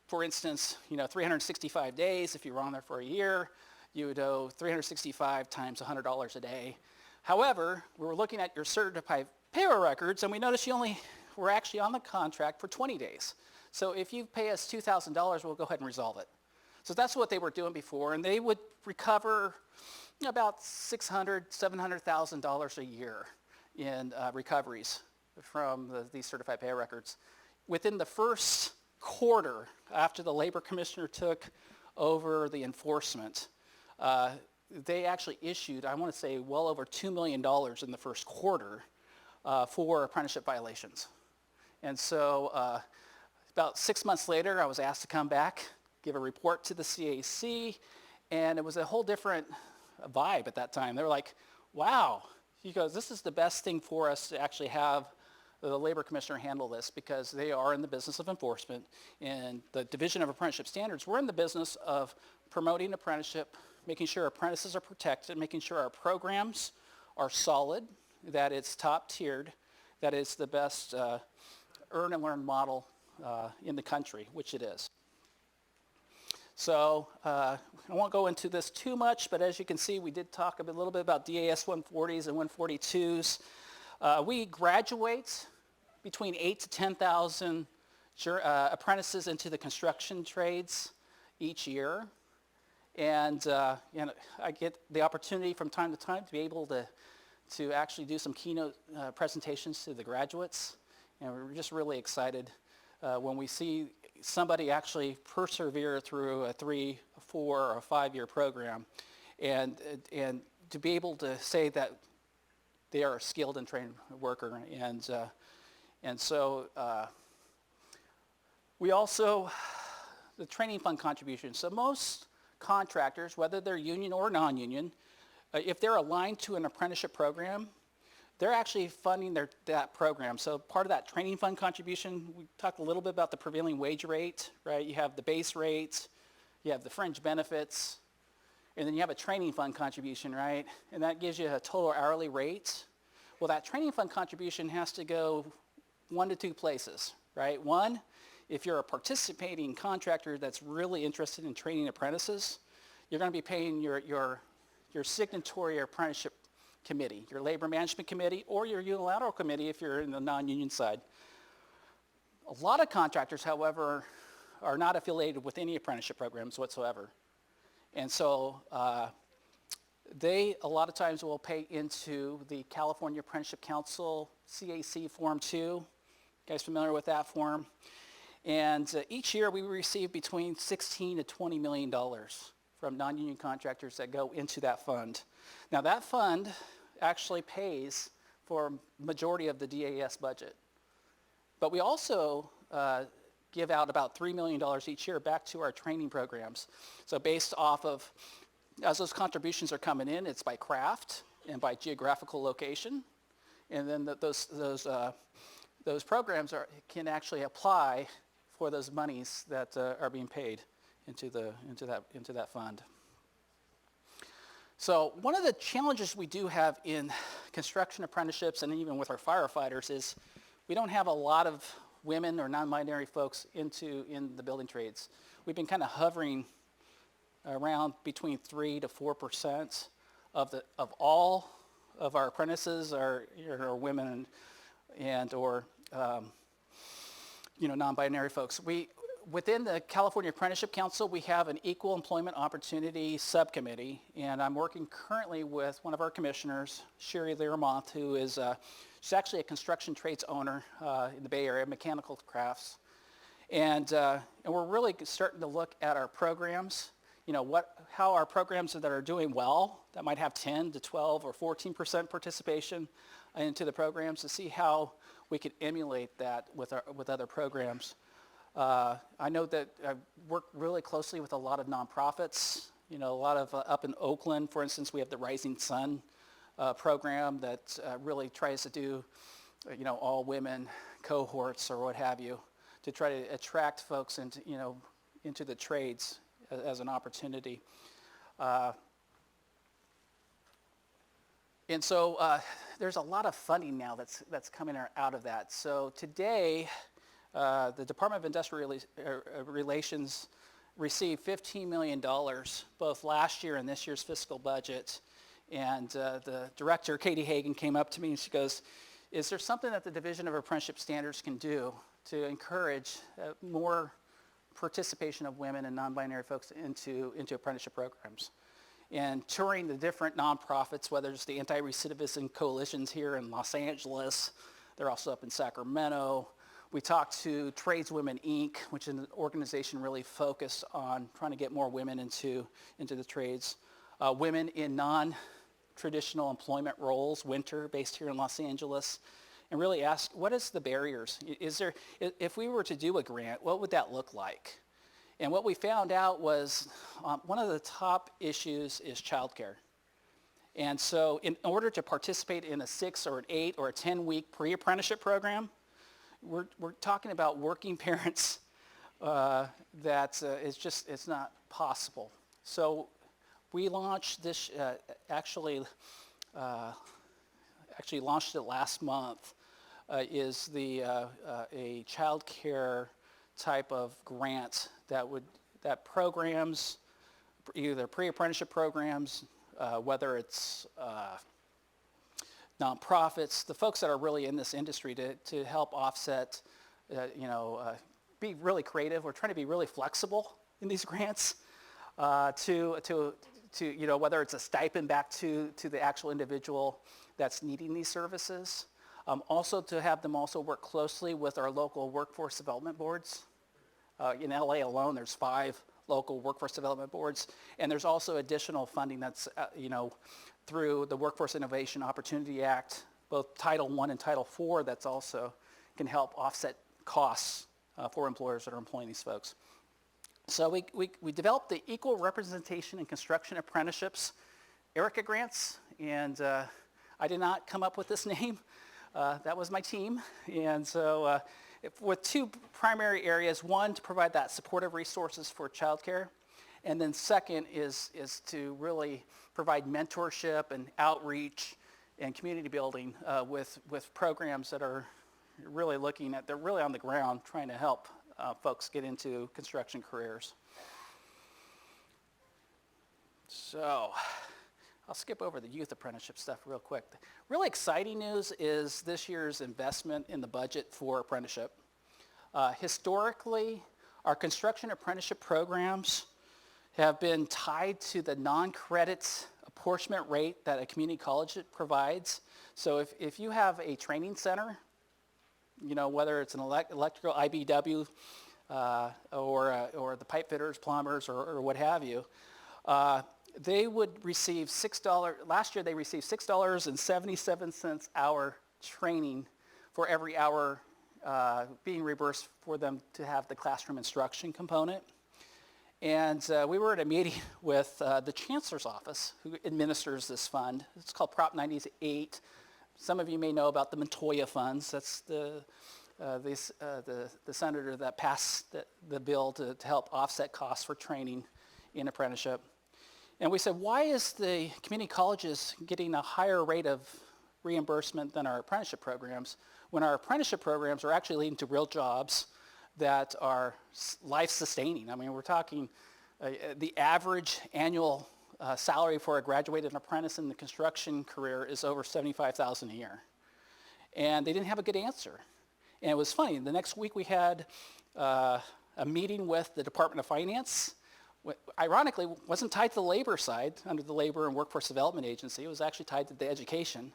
for instance, 365 days. If you were on there for a year, you would owe 365 times $100 a day. However, we were looking at your certified payroll records, and we noticed you only were actually on the contract for 20 days. So if you pay us $2,000, we'll go ahead and resolve it. So that's what they were doing before, and they would recover about $600,000, $700,000 a year in recoveries from these certified pay records. Within the first quarter after the Labor Commissioner took over the enforcement, they actually issued, I want to say, well over $2 million in the first quarter for apprenticeship violations. And so about 6 months later, I was asked to come back, give a report to the CAC, and it was a whole different vibe at that time. They were like, wow, he goes, this is the best thing for us to actually have the Labor Commissioner handle this, because they are in the business of enforcement. And the Division of Apprenticeship Standards, we're in the business of promoting apprenticeship, making sure apprentices are protected, making sure our programs are solid, that it's top tiered, that it's the best earn and learn model in the country, which it is. So I won't go into this too much, but as you can see, we did talk a little bit about DAS 140s and 142s. We graduate between 8,000 to 10,000 apprentices into the construction trades each year. And I get the opportunity from time to time to be able to actually do some keynote presentations to the graduates. And we're just really excited when we see somebody actually persevere through a 3, 4, or a 5-year program, and to be able to say that they are a skilled and trained worker. And so we also, the training fund contribution. So most contractors, whether they're union or non-union, if they're aligned to an apprenticeship program, they're actually funding that program. So part of that training fund contribution, we talked a little bit about the prevailing wage rate, right? You have the base rate, you have the fringe benefits, and then you have a training fund contribution, right? And that gives you a total hourly rate. Well, that training fund contribution has to go 1 to 2 places, right? One, if you're a participating contractor that's really interested in training apprentices, you're going to be paying your signatory apprenticeship committee, your labor management committee, or your unilateral committee if you're in the non-union side. A lot of contractors, however, are not affiliated with any apprenticeship programs whatsoever. And so they, a lot of times, will pay into the California Apprenticeship Council, CAC Form 2. You guys familiar with that form? And each year we receive between $16 to $20 million from non-union contractors that go into that fund. Now that fund actually pays for a majority of the DAS budget. But we also give out about $3 million each year back to our training programs. So based off of, as those contributions are coming in, it's by craft and by geographical location. And then those programs can actually apply for those monies that are being paid into that fund. So one of the challenges we do have in construction apprenticeships and even with our firefighters is we don't have a lot of women or non-binary folks in the building trades. We've been kind of hovering around between 3 to 4% of all of our apprentices are women or non-binary folks. Within the California Apprenticeship Council, we have an Equal Employment Opportunity Subcommittee, and I'm working currently with one of our commissioners, Sherry Learmonth, who is she's actually a construction trades owner in the Bay Area, mechanical crafts. And we're really starting to look at our programs, how our programs that are doing well, that might have 10 to 12 or 14% participation into the programs, to see how we could emulate that with other programs. I know that I work really closely with a lot of nonprofits. A lot of up in Oakland, for instance, we have the Rising Sun program that really tries to do, all women cohorts or what have you, to try to attract folks into the trades as an opportunity. And so there's a lot of funding now that's coming out of that. So today, the Department of Industrial Relations received $15 million both last year and this year's fiscal budget. And the director, Katie Hagan, came up to me and she goes, is there something that the Division of Apprenticeship Standards can do to encourage more participation of women and non-binary folks into apprenticeship programs? And touring the different nonprofits, whether it's the anti-recidivism coalitions here in Los Angeles, they're also up in Sacramento. We talked to Tradeswomen Inc., which is an organization really focused on trying to get more women into the trades. Women in non-traditional employment roles, Winter, based here in Los Angeles, and really ask, what is the barriers? If we were to do a grant, what would that look like? And what we found out was one of the top issues is childcare. And so in order to participate in a 6 or an 8 or a 10-week pre-apprenticeship program, we're talking about working parents it's not possible. So we launched this, actually launched it last month, is a child care type of grant that programs, either pre-apprenticeship programs, whether it's nonprofits, the folks that are really in this industry to help offset, be really creative. We're trying to be really flexible in these grants to whether it's a stipend back to the actual individual that's needing these services. Also to have them also work closely with our local workforce development boards In LA alone, there's 5 local workforce development boards, and there's also additional funding that's, through the Workforce Innovation Opportunity Act, both Title I and Title IV, that's also can help offset costs for employers that are employing these folks. So we developed the Equal Representation in Construction Apprenticeships ERICA grants, and I did not come up with this name. That was my team. And so with 2 primary areas, one, to provide that supportive resources for childcare, and then second is to really provide mentorship and outreach and community building with programs that are really they're really on the ground trying to help folks get into construction careers. So I'll skip over the youth apprenticeship stuff real quick. Really exciting news is this year's investment in the budget for apprenticeship. Historically, our construction apprenticeship programs have been tied to the non-credit apportionment rate that a community college provides. So if you have a training center, whether it's an electrical IBW or the pipe fitters, plumbers, or what have you, they would receive $6, last year they received $6.77 hour training for every hour being reimbursed for them to have the classroom instruction component. And we were at a meeting with the Chancellor's Office, who administers this fund. It's called Prop 98. Some of you may know about the Montoya funds. That's the senator that passed the bill to help offset costs for training in apprenticeship. And we said, why is the community colleges getting a higher rate of reimbursement than our apprenticeship programs when our apprenticeship programs are actually leading to real jobs that are life-sustaining? I mean, we're talking the average annual salary for a graduated apprentice in the construction career is over $75,000 a year. And they didn't have a good answer. And it was funny, the next week we had a meeting with the Department of Finance. Ironically, wasn't tied to the labor side under the Labor and Workforce Development Agency. It was actually tied to the education.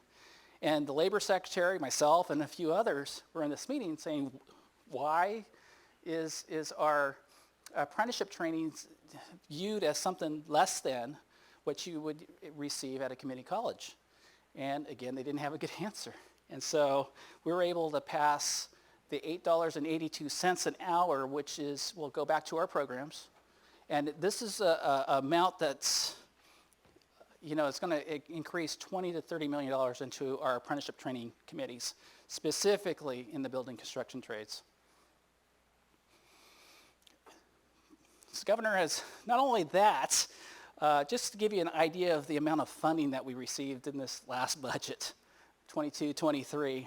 And the labor secretary, myself, and a few others were in this meeting saying, why is our apprenticeship training viewed as something less than what you would receive at a community college? And again, they didn't have a good answer. And so we were able to pass the $8.82 an hour, which will go back to our programs. And this is an amount that's, it's going to increase $20 to $30 million into our apprenticeship training committees, specifically in the building construction trades. So Governor has not only that, just to give you an idea of the amount of funding that we received in this last budget, 22-23,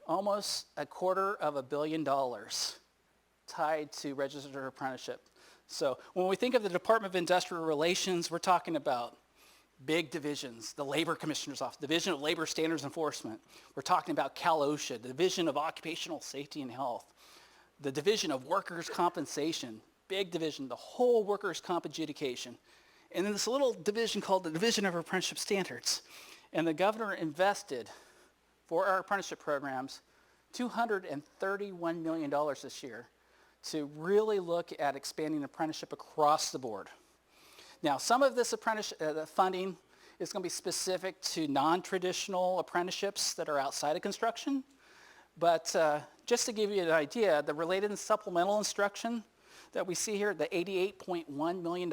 almost $250 million tied to registered apprenticeship. So when we think of the Department of Industrial Relations, we're talking about big divisions, the Labor Commissioner's Office, Division of Labor Standards Enforcement. We're talking about Cal-OSHA, the Division of Occupational Safety and Health, the Division of Workers' Compensation, big division, the whole workers' comp adjudication. And then this little division called the Division of Apprenticeship Standards. And the governor invested for our apprenticeship programs $231 million this year to really look at expanding apprenticeship across the board. Now, some of this funding is going to be specific to non-traditional apprenticeships that are outside of construction. But just to give you an idea, the related and supplemental instruction that we see here, the $88.1 million,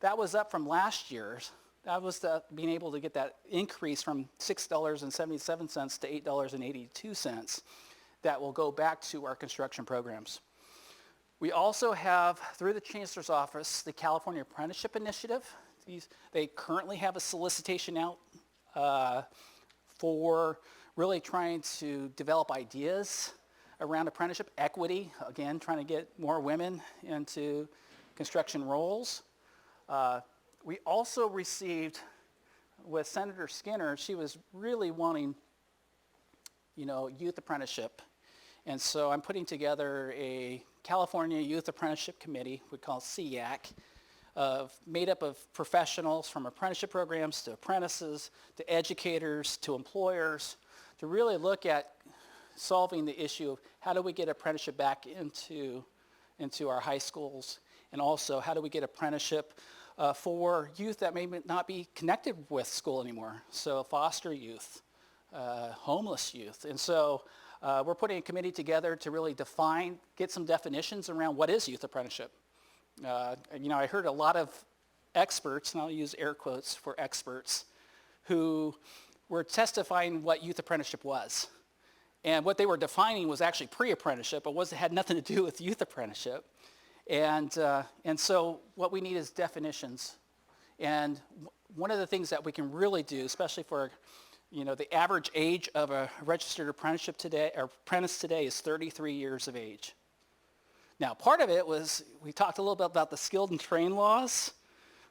that was up from last year's. That was being able to get that increase from $6.77 to $8.82 that will go back to our construction programs. We also have, through the Chancellor's Office, the California Apprenticeship Initiative. They currently have a solicitation out for really trying to develop ideas around apprenticeship equity, again, trying to get more women into construction roles. We also received, with Senator Skinner, she was really wanting, youth apprenticeship. And so I'm putting together a California Youth Apprenticeship Committee, we call CYAC, made up of professionals from apprenticeship programs to apprentices, to educators, to employers, to really look at solving the issue of how do we get apprenticeship back into into our high schools? And also, how do we get apprenticeship for youth that may not be connected with school anymore? So foster youth, homeless youth. And so we're putting a committee together to really define, get some definitions around what is youth apprenticeship. I heard a lot of experts, and I'll use air quotes for experts, who were testifying what youth apprenticeship was. And what they were defining was actually pre-apprenticeship, but had nothing to do with youth apprenticeship. And so what we need is definitions. And one of the things that we can really do, especially for the average age of a registered apprentice today is 33 years of age. Now, part of it was, we talked a little bit about the skilled and trained laws.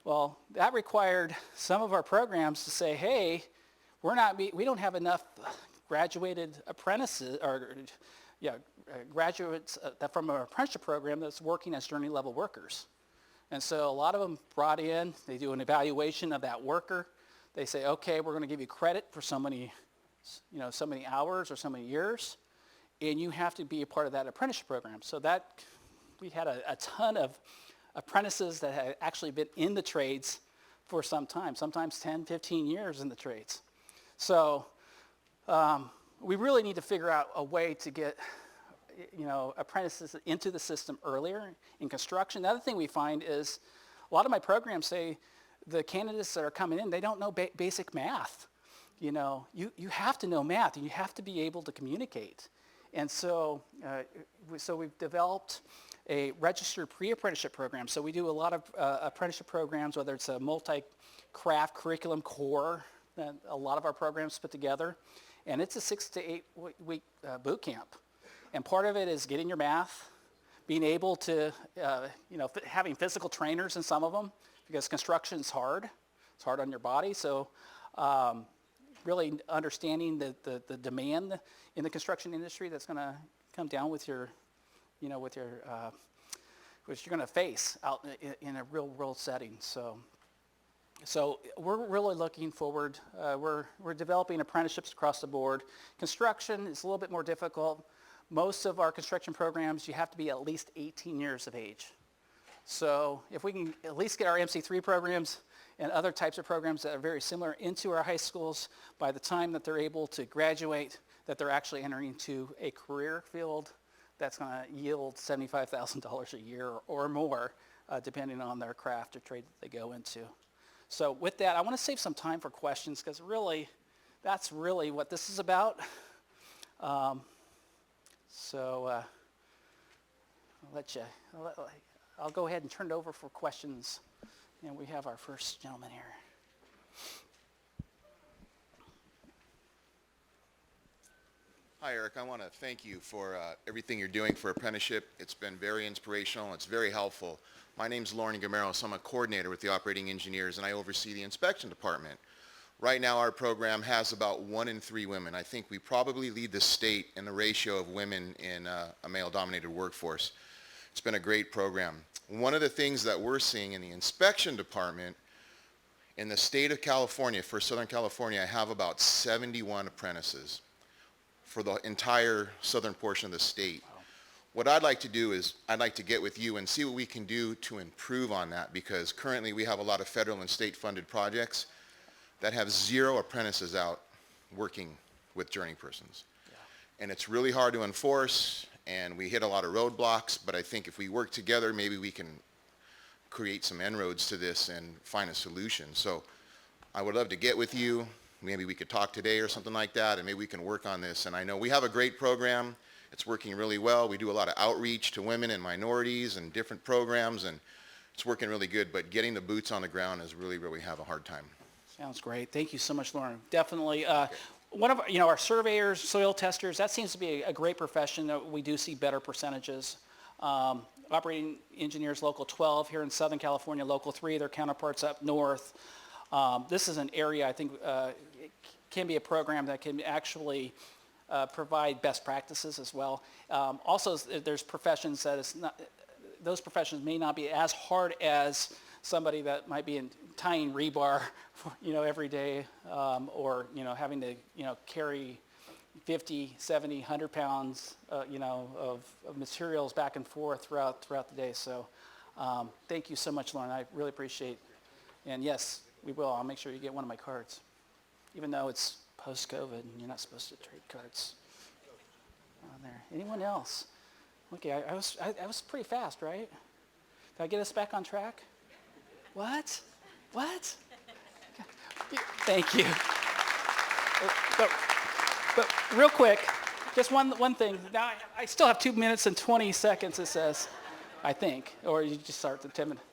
Well, that required some of our programs to say, hey, we don't have enough graduated apprentices graduates from an apprenticeship program that's working as journey level workers. And so a lot of them brought in, they do an evaluation of that worker. They say, okay, we're going to give you credit for so many hours or so many years, and you have to be a part of that apprenticeship program. So that, we had a ton of apprentices that had actually been in the trades for some time, sometimes 10, 15 years in the trades. So we really need to figure out a way to get apprentices into the system earlier in construction. The other thing we find is a lot of my programs say the candidates that are coming in, they don't know basic math. You have to know math, and you have to be able to communicate. And so, we've developed a registered pre-apprenticeship program. So we do a lot of apprenticeship programs, whether it's a multi-craft curriculum core that a lot of our programs put together. And it's a 6 to 8 week boot camp. And part of it is getting your math, being able to, having physical trainers in some of them, because construction is hard. It's hard on your body. So really understanding the demand in the construction industry that's going to come down with your, which you're going to face out in a real world setting. So we're really looking forward. We're developing apprenticeships across the board. Construction is a little bit more difficult. Most of our construction programs, you have to be at least 18 years of age. So if we can at least get our MC3 programs and other types of programs that are very similar into our high schools, by the time that they're able to graduate, that they're actually entering into a career field that's going to yield $75,000 a year or more, depending on their craft or trade that they go into. So with that, I want to save some time for questions, because really, that's really what this is about. I'll go ahead and turn it over for questions. And we have our first gentleman here. Hi, Eric. I want to thank you for everything you're doing for apprenticeship. It's been very inspirational. It's very helpful. My name's Lauren Gameros. I'm a coordinator with the operating engineers, and I oversee the inspection department. Right now, our program has about 1 in 3 women. I think we probably lead the state in the ratio of women in a male-dominated workforce. It's been a great program. One of the things that we're seeing in the inspection department in the state of California, for Southern California, I have about 71 apprentices for the entire southern portion of the state. Wow. What I'd like to do is I'd like to get with you and see what we can do to improve on that, because currently we have a lot of federal and state funded projects that have 0 apprentices out working with journey persons. Yeah. And it's really hard to enforce, and we hit a lot of roadblocks, but I think if we work together, maybe we can create some inroads to this and find a solution. So I would love to get with you. Maybe we could talk today or something like that, and maybe we can work on this. And I know we have a great program. It's working really well. We do a lot of outreach to women and minorities and different programs, and it's working really good. But getting the boots on the ground is really where we have a hard time. Sounds great. Thank you so much, Lauren. Definitely. One of our surveyors, soil testers, that seems to be a great profession that we do see better percentages. Operating engineers, Local 12 here in Southern California, Local 3, their counterparts up north. This is an area I think it can be a program that can actually provide best practices as well. Also, there's professions that those professions may not be as hard as somebody that might be tying rebar, every day, or having to, carry, 50, 70, 100 pounds, of materials back and forth throughout the day. So thank you so much, Lauren. I really appreciate. And yes, we will. I'll make sure you get one of my cards, even though it's post-COVID and you're not supposed to trade cards on there. Anyone else? Okay, I was pretty fast, right? Did I get us back on track? What? Thank you. But real quick, just one thing. Now, I still have 2 minutes and 20 seconds, it says, I think. Or you just start the 10 minutes.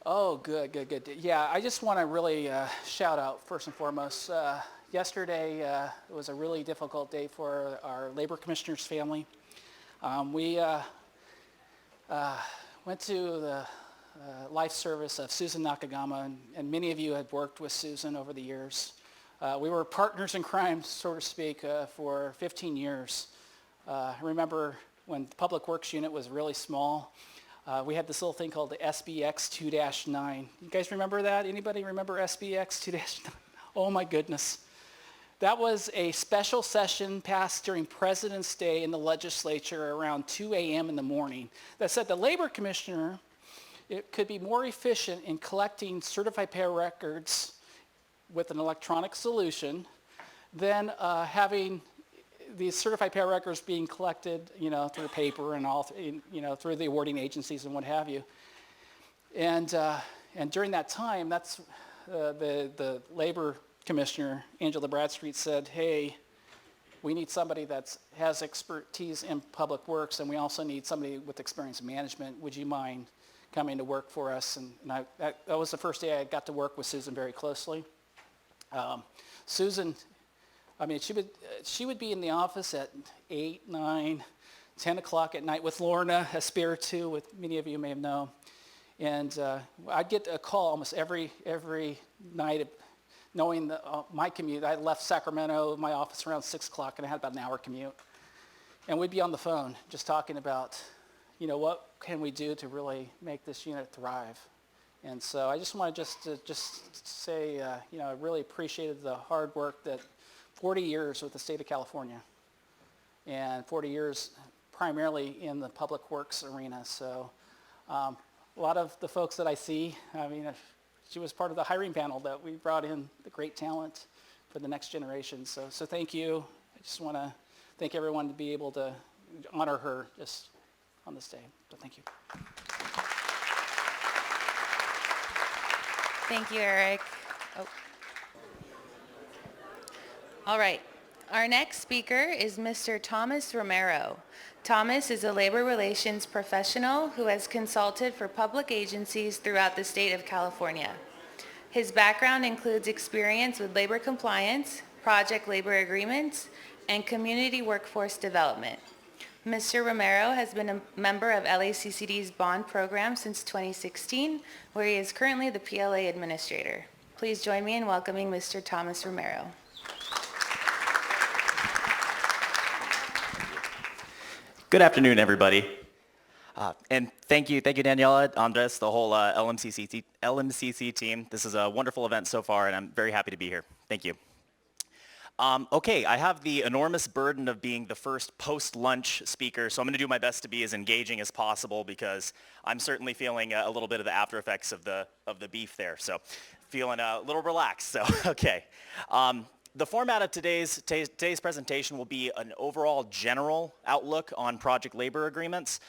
Oh, good. Yeah, I just want to really shout out, first and foremost. Yesterday, it was a really difficult day for our labor commissioner's family. We went to the life service of Susan Nakagama, and many of you had worked with Susan over the years. We were partners in crime, so to speak, for 15 years. I remember when the Public Works unit was really small, we had this little thing called the SBX 2-9. You guys remember that? Anybody remember SBX 2-9? Oh my goodness. That was a special session passed during President's Day in the legislature around 2 a.m. in the morning that said the labor commissioner could be more efficient in collecting certified pay records with an electronic solution than having these certified pay records being collected, through paper and all, through the awarding agencies and what have you. And during that time, that's the labor commissioner, Angela Bradstreet, said, hey, we need somebody that has expertise in public works, and we also need somebody with experience in management. Would you mind coming to work for us? And that was the first day I got to work with Susan very closely. Susan, she would be in the office at 8, 9, 10 o'clock at night with Lorna Espiritu, with many of you may have known. And I'd get a call almost every night, knowing that my commute. I left Sacramento, my office around 6 o'clock, and I had about an hour commute. And we'd be on the phone just talking about, what can we do to really make this unit thrive. And so I just want to just say, I really appreciated the hard work that 40 years with the state of California, and 40 years primarily in the public works arena. So a lot of the folks that I see, she was part of the hiring panel that we brought in the great talent for the next generation. So thank you. I just want to thank everyone to be able to honor her just on this day. So thank you. Thank you, Eric. Oh. All right. Our next speaker is Mr. Thomas Romero. Thomas is a labor relations professional who has consulted for public agencies throughout the state of California. His background includes experience with labor compliance, project labor agreements, and community workforce development. Mr. Romero has been a member of LACCD's bond program since 2016, where he is currently the PLA administrator. Please join me in welcoming Mr. Thomas Romero. Good afternoon, everybody. And thank you, Daniela, Andres, the whole LMCC team. This is a wonderful event so far, and I'm very happy to be here. Thank you. Okay, I have the enormous burden of being the first post-lunch speaker, so I'm going to do my best to be as engaging as possible because I'm certainly feeling a little bit of the after effects of the beef there, so feeling a little relaxed. So okay. The format of today's presentation will be an overall general outlook on project labor agreements.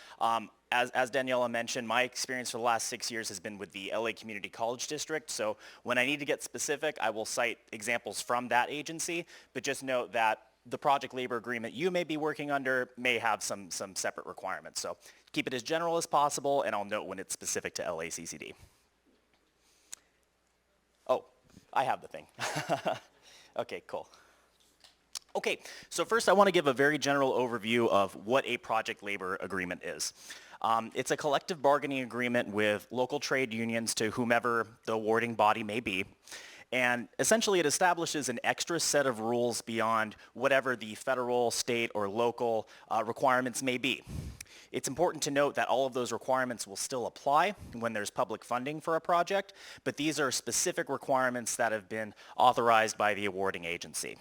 As Daniela mentioned, my experience for the last 6 years has been with the LA Community College District, so when I need to get specific, I will cite examples from that agency, but just note that the project labor agreement you may be working under may have some separate requirements. So keep it as general as possible, and I'll note when it's specific to LACCD. Oh, I have the thing. Okay, cool. Okay, so first I want to give a very general overview of what a project labor agreement is. It's a collective bargaining agreement with local trade unions to whomever the awarding body may be. And essentially it establishes an extra set of rules beyond whatever the federal, state, or local requirements may be. It's important to note that all of those requirements will still apply when there's public funding for a project, but these are specific requirements that have been authorized by the awarding agency.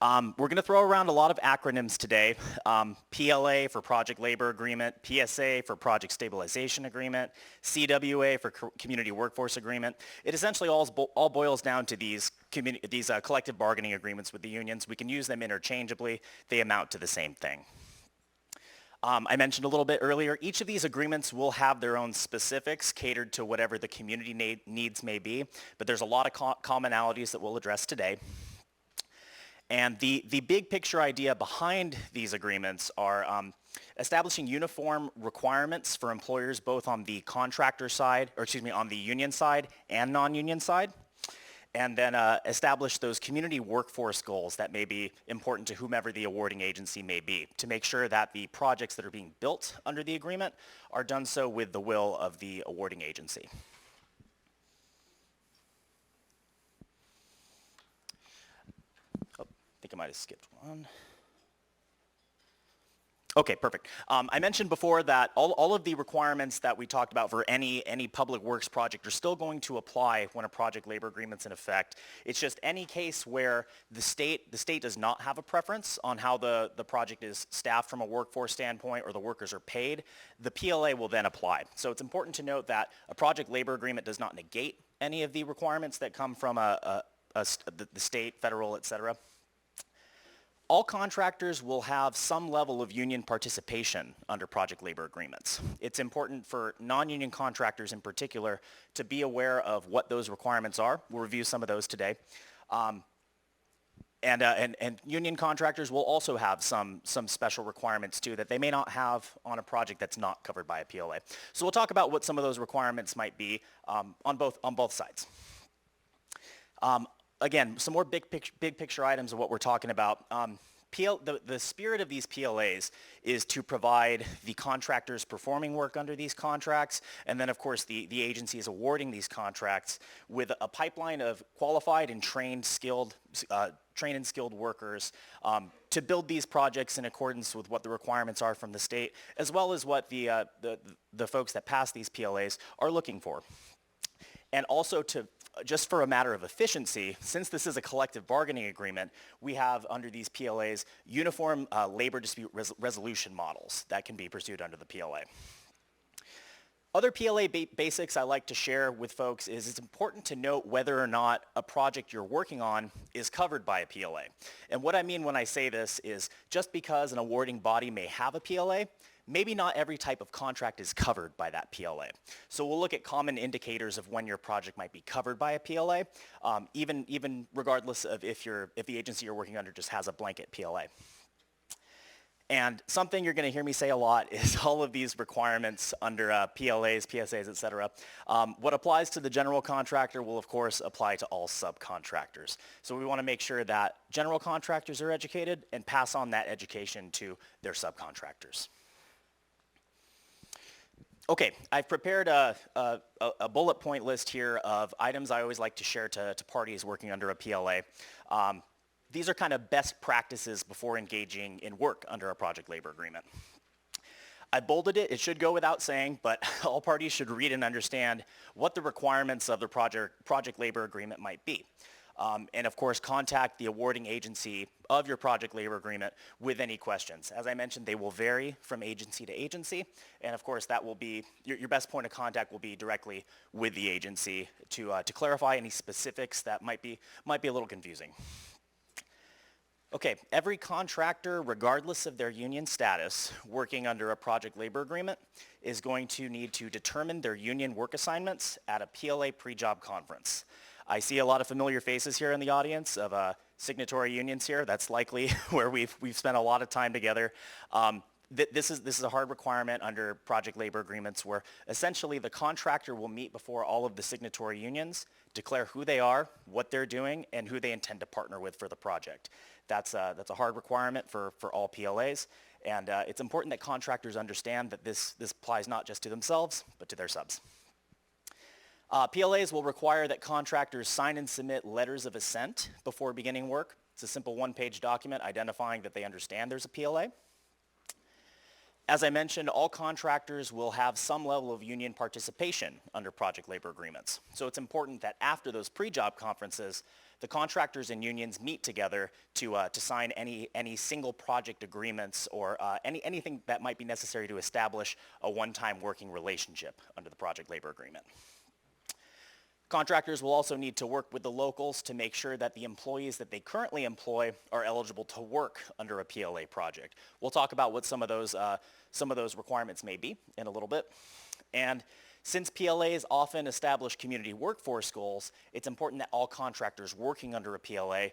We're going to throw around a lot of acronyms today. PLA for Project Labor Agreement, PSA for Project Stabilization Agreement, CWA for Community Workforce Agreement. It essentially all boils down to these collective bargaining agreements with the unions. We can use them interchangeably. They amount to the same thing. I mentioned a little bit earlier, each of these agreements will have their own specifics catered to whatever the community needs may be, but there's a lot of commonalities that we'll address today. And the big picture idea behind these agreements are establishing uniform requirements for employers both on the contractor side, or excuse me, on the union side and non-union side. And then establish those community workforce goals that may be important to whomever the awarding agency may be, to make sure that the projects that are being built under the agreement are done so with the will of the awarding agency. Oh, I think I might have skipped one. Okay, perfect. I mentioned before that all of the requirements that we talked about for any public works project are still going to apply when a project labor agreement's in effect. It's just any case where the state does not have a preference on how the project is staffed from a workforce standpoint or the workers are paid, the PLA will then apply. So it's important to note that a project labor agreement does not negate any of the requirements that come from the state, federal, et cetera. All contractors will have some level of union participation under project labor agreements. It's important for non-union contractors in particular to be aware of what those requirements are. We'll review some of those today. And union contractors will also have some special requirements too that they may not have on a project that's not covered by a PLA. So we'll talk about what some of those requirements might be on both sides. Again, some more big picture items of what we're talking about. The spirit of these PLAs is to provide the contractors performing work under these contracts, and then of course the agency is awarding these contracts with a pipeline of qualified and trained and skilled workers to build these projects in accordance with what the requirements are from the state, as well as what the folks that pass these PLAs are looking for. And also just for a matter of efficiency, since this is a collective bargaining agreement, we have under these PLAs uniform labor dispute resolution models that can be pursued under the PLA. Other PLA basics I like to share with folks is it's important to note whether or not a project you're working on is covered by a PLA. And what I mean when I say this is just because an awarding body may have a PLA, maybe not every type of contract is covered by that PLA. So we'll look at common indicators of when your project might be covered by a PLA, even regardless of if the agency you're working under just has a blanket PLA. And something you're going to hear me say a lot is all of these requirements under PLAs, PSAs, et cetera. What applies to the general contractor will, of course, apply to all subcontractors. So we want to make sure that general contractors are educated and pass on that education to their subcontractors. Okay, I've prepared a bullet point list here of items I always like to share to parties working under a PLA. These are kind of best practices before engaging in work under a project labor agreement. I bolded it. It should go without saying, but all parties should read and understand what the requirements of the project labor agreement might be. And of course, contact the awarding agency of your project labor agreement with any questions. As I mentioned, they will vary from agency to agency. And of course, that will be, your best point of contact will be directly with the agency to clarify any specifics that might be a little confusing. Okay, every contractor, regardless of their union status, working under a project labor agreement is going to need to determine their union work assignments at a PLA pre-job conference. I see a lot of familiar faces here in the audience of signatory unions here. That's likely where we've spent a lot of time together. This is a hard requirement under project labor agreements where essentially the contractor will meet before all of the signatory unions, declare who they are, what they're doing, and who they intend to partner with for the project. That's a hard requirement for all PLAs, and it's important that contractors understand that this applies not just to themselves, but to their subs. PLAs will require that contractors sign and submit letters of assent before beginning work. It's a simple one-page document identifying that they understand there's a PLA. As I mentioned, all contractors will have some level of union participation under project labor agreements. So it's important that after those pre-job conferences, the contractors and unions meet together to sign any single project agreements or anything that might be necessary to establish a one-time working relationship under the project labor agreement. Contractors will also need to work with the locals to make sure that the employees that they currently employ are eligible to work under a PLA project. We'll talk about what some of those requirements may be in a little bit. And since PLAs often establish community workforce goals, it's important that all contractors working under a PLA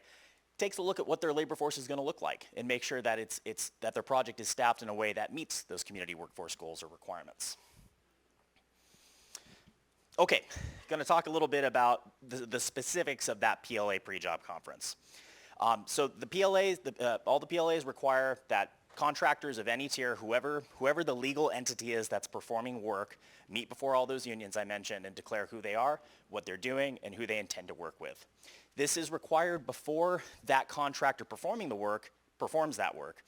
takes a look at what their labor force is going to look like and make sure that that their project is staffed in a way that meets those community workforce goals or requirements. Okay, going to talk a little bit about the specifics of that PLA pre-job conference. So the PLAs, all the PLAs require that contractors of any tier, whoever the legal entity is that's performing work, meet before all those unions I mentioned and declare who they are, what they're doing, and who they intend to work with. This is required before that contractor performing the work performs that work.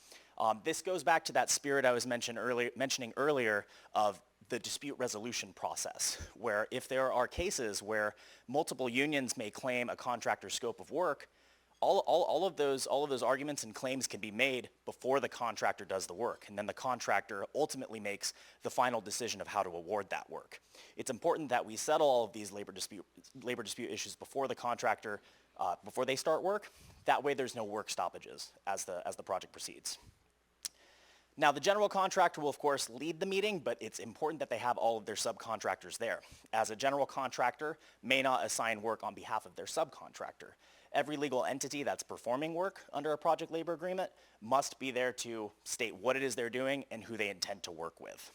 This goes back to that spirit I was mentioning earlier of the dispute resolution process, where if there are cases where multiple unions may claim a contractor's scope of work, all of those arguments and claims can be made before the contractor does the work, and then the contractor ultimately makes the final decision of how to award that work. It's important that we settle all of these labor dispute issues before the contractor, before they start work. That way there's no work stoppages as the project proceeds. Now, the general contractor will, of course, lead the meeting, but it's important that they have all of their subcontractors there, as a general contractor may not assign work on behalf of their subcontractor. Every legal entity that's performing work under a project labor agreement must be there to state what it is they're doing and who they intend to work with.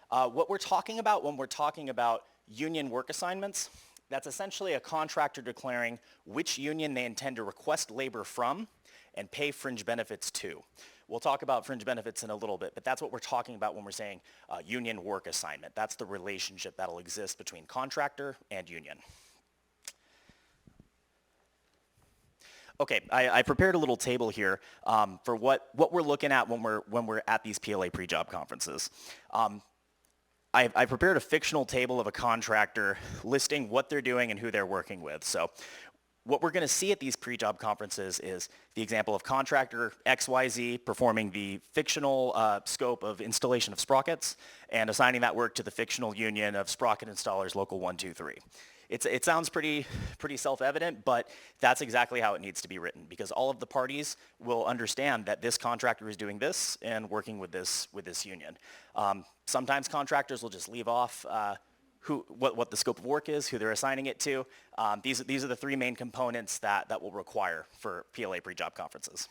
What we're talking about when we're talking about union work assignments, that's essentially a contractor declaring which union they intend to request labor from and pay fringe benefits to. We'll talk about fringe benefits in a little bit, but that's what we're talking about when we're saying union work assignment. That's the relationship that'll exist between contractor and union. Okay, I prepared a little table here for what we're looking at when we're at these PLA pre-job conferences. I prepared a fictional table of a contractor listing what they're doing and who they're working with. So what we're going to see at these pre-job conferences is the example of contractor XYZ performing the fictional scope of installation of sprockets and assigning that work to the fictional union of sprocket installers local 123. It sounds pretty self-evident, but that's exactly how it needs to be written, because all of the parties will understand that this contractor is doing this and working with this union. Sometimes contractors will just leave off what the scope of work is, who they're assigning it to. These are the three main components that we'll require for PLA pre-job conferences.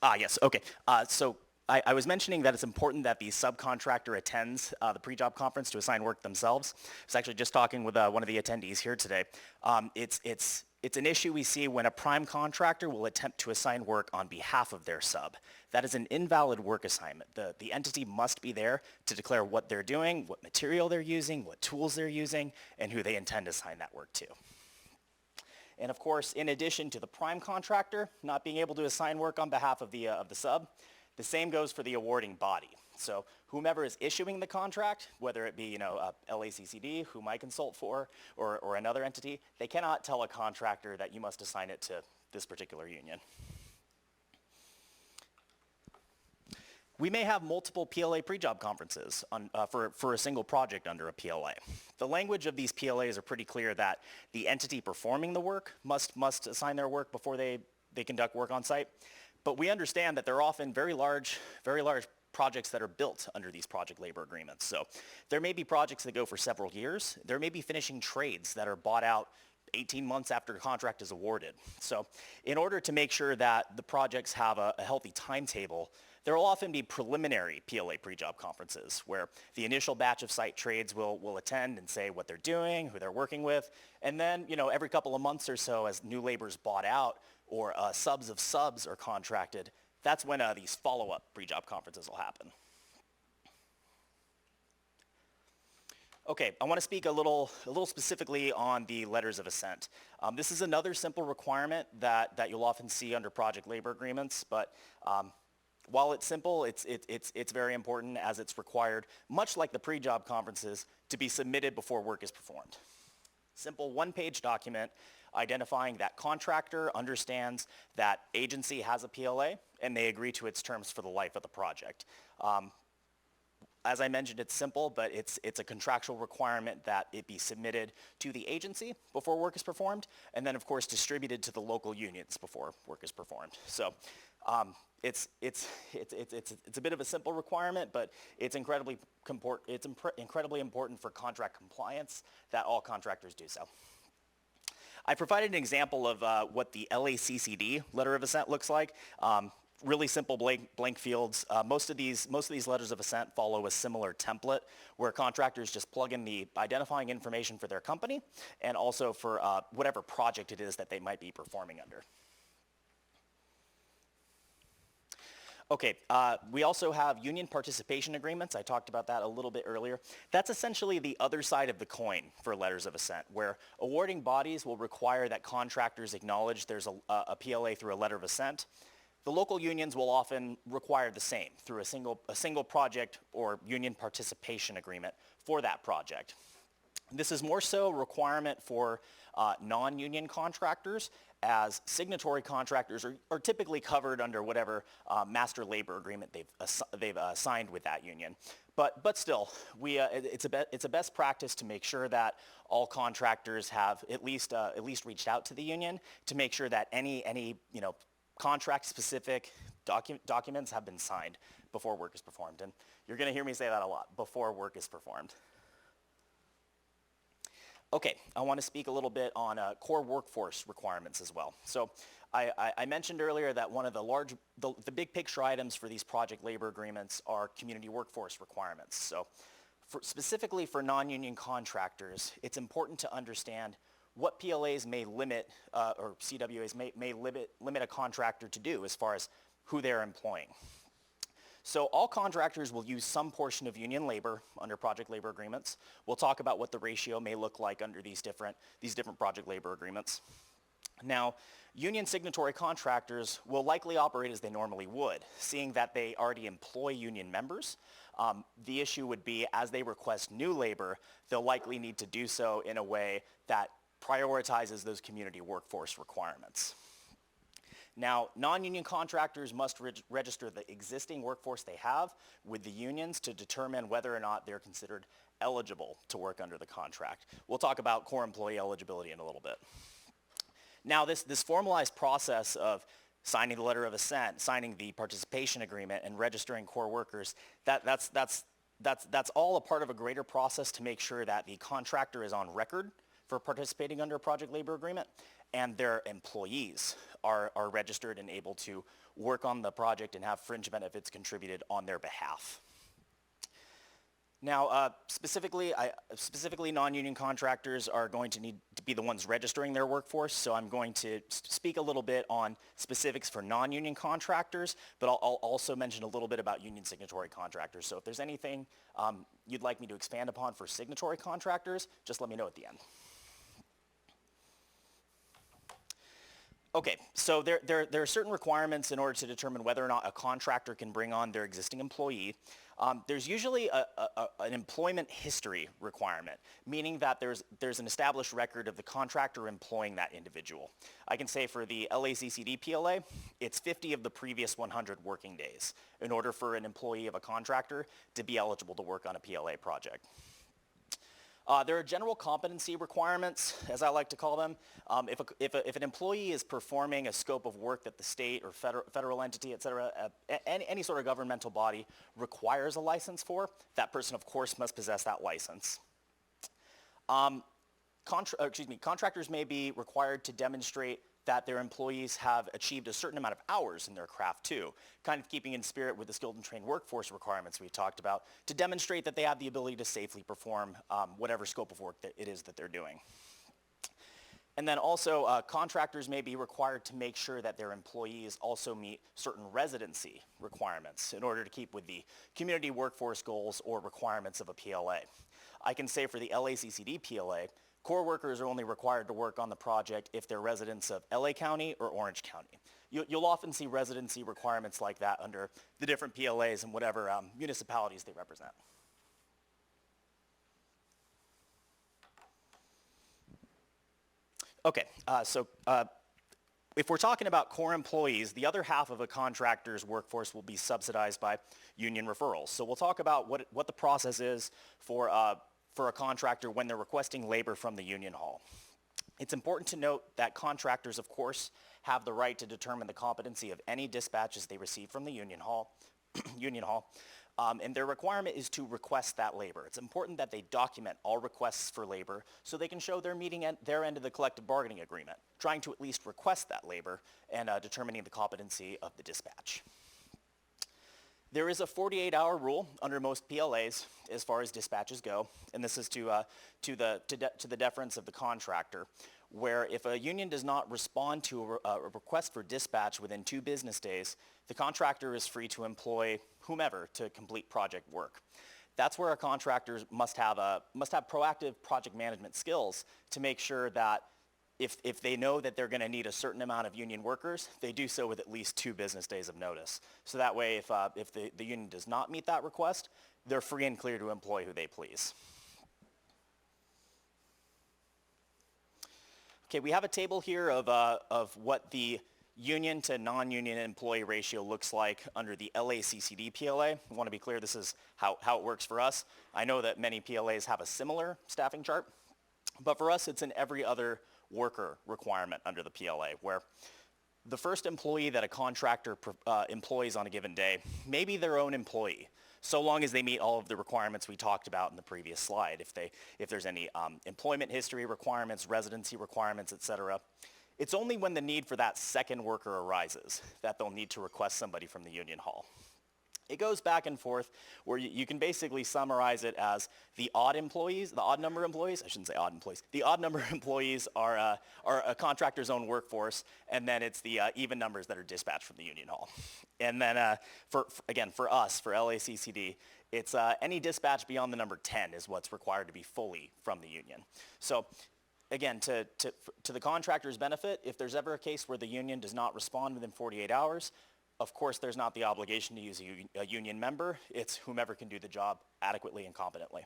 Yes, okay. So I was mentioning that it's important that the subcontractor attends the pre-job conference to assign work themselves. I was actually just talking with one of the attendees here today. It's an issue we see when a prime contractor will attempt to assign work on behalf of their sub. That is an invalid work assignment. The entity must be there to declare what they're doing, what material they're using, what tools they're using, and who they intend to assign that work to. And of course, in addition to the prime contractor not being able to assign work on behalf of the sub, the same goes for the awarding body. So whomever is issuing the contract, whether it be LACCD, whom I consult for, or another entity, they cannot tell a contractor that you must assign it to this particular union. We may have multiple PLA pre-job conferences for a single project under a PLA. The language of these PLAs are pretty clear that the entity performing the work must assign their work before they conduct work on site. But we understand that there are often very large projects that are built under these project labor agreements. So there may be projects that go for several years. There may be finishing trades that are bought out 18 months after a contract is awarded. So in order to make sure that the projects have a healthy timetable, there will often be preliminary PLA pre-job conferences where the initial batch of site trades will attend and say what they're doing, who they're working with, and then every couple of months or so as new labor is bought out or subs of subs are contracted, that's when these follow-up pre-job conferences will happen. Okay, I want to speak a little specifically on the letters of assent. This is another simple requirement that you'll often see under project labor agreements, but while it's simple, it's very important as it's required, much like the pre-job conferences, to be submitted before work is performed. Simple one-page document identifying that contractor understands that agency has a PLA and they agree to its terms for the life of the project. As I mentioned, it's simple, but it's a contractual requirement that it be submitted to the agency before work is performed, and then of course distributed to the local unions before work is performed. So it's a bit of a simple requirement, but it's incredibly important for contract compliance that all contractors do so. I provided an example of what the LACCD letter of assent looks like. Really simple blank fields. Most of these letters of assent follow a similar template where contractors just plug in the identifying information for their company and also for whatever project it is that they might be performing under. Okay, we also have union participation agreements. I talked about that a little bit earlier. That's essentially the other side of the coin for letters of assent, where awarding bodies will require that contractors acknowledge there's a PLA through a letter of assent. The local unions will often require the same through a single project or union participation agreement for that project. This is more so a requirement for non-union contractors, as signatory contractors are typically covered under whatever master labor agreement they've signed with that union. But still, it's a best practice to make sure that all contractors have at least reached out to the union to make sure that any contract-specific documents have been signed before work is performed. And you're going to hear me say that a lot, before work is performed. Okay, I want to speak a little bit on core workforce requirements as well. So I mentioned earlier that one of the big picture items for these project labor agreements are community workforce requirements. So specifically for non-union contractors, it's important to understand what PLAs may limit, or CWAs may limit a contractor to do as far as who they're employing. So all contractors will use some portion of union labor under project labor agreements. We'll talk about what the ratio may look like under these different project labor agreements. Now, union signatory contractors will likely operate as they normally would, seeing that they already employ union members. The issue would be as they request new labor, they'll likely need to do so in a way that prioritizes those community workforce requirements. Now, non-union contractors must register the existing workforce they have with the unions to determine whether or not they're considered eligible to work under the contract. We'll talk about core employee eligibility in a little bit. Now, this formalized process of signing the letter of assent, signing the participation agreement, and registering core workers, that's all a part of a greater process to make sure that the contractor is on record for participating under a project labor agreement, and their employees are registered and able to work on the project and have fringe benefits contributed on their behalf. Now, specifically non-union contractors are going to need to be the ones registering their workforce, so I'm going to speak a little bit on specifics for non-union contractors, but I'll also mention a little bit about union signatory contractors. So if there's anything you'd like me to expand upon for signatory contractors, just let me know at the end. Okay, so there are certain requirements in order to determine whether or not a contractor can bring on their existing employee. There's usually an employment history requirement, meaning that there's an established record of the contractor employing that individual. I can say for the LACCD PLA, it's 50 of the previous 100 working days in order for an employee of a contractor to be eligible to work on a PLA project. There are general competency requirements, as I like to call them. If an employee is performing a scope of work that the state or federal entity, et cetera, any sort of governmental body requires a license for, that person, of course, must possess that license. Contractors may be required to demonstrate that their employees have achieved a certain amount of hours in their craft too, kind of keeping in spirit with the skilled and trained workforce requirements we talked about, to demonstrate that they have the ability to safely perform whatever scope of work that it is that they're doing. And then also, contractors may be required to make sure that their employees also meet certain residency requirements in order to keep with the community workforce goals or requirements of a PLA. I can say for the LACCD PLA, core workers are only required to work on the project if they're residents of LA County or Orange County. You'll often see residency requirements like that under the different PLAs and whatever municipalities they represent. Okay, if we're talking about core employees, the other half of a contractor's workforce will be subsidized by union referrals. So we'll talk about what the process is for a contractor when they're requesting labor from the union hall. It's important to note that contractors, of course, have the right to determine the competency of any dispatches they receive from the union hall, and their requirement is to request that labor. It's important that they document all requests for labor so they can show they're meeting their end of the collective bargaining agreement, trying to at least request that labor and determining the competency of the dispatch. There is a 48-hour rule under most PLAs as far as dispatches go, and this is to the deference of the contractor, where if a union does not respond to a request for dispatch within 2 business days, the contractor is free to employ whomever to complete project work. That's where our contractors must have proactive project management skills to make sure that if they know that they're going to need a certain amount of union workers, they do so with at least 2 business days of notice. So that way, if the union does not meet that request, they're free and clear to employ who they please. Okay, we have a table here of what the union to non-union employee ratio looks like under the LACCD PLA. I want to be clear, this is how it works for us. I know that many PLAs have a similar staffing chart, but for us, it's an every other worker requirement under the PLA, where the first employee that a contractor employs on a given day may be their own employee, so long as they meet all of the requirements we talked about in the previous slide. If there's any employment history requirements, residency requirements, etc. It's only when the need for that second worker arises that they'll need to request somebody from the union hall. It goes back and forth where you can basically summarize it as the odd number of employees, I shouldn't say odd employees, the odd number of employees are a contractor's own workforce, and then it's the even numbers that are dispatched from the union hall. And then for us, for LACCD, it's any dispatch beyond the number 10 is what's required to be fully from the union. So again, to the contractor's benefit, if there's ever a case where the union does not respond within 48 hours, of course, there's not the obligation to use a union member. It's whomever can do the job adequately and competently.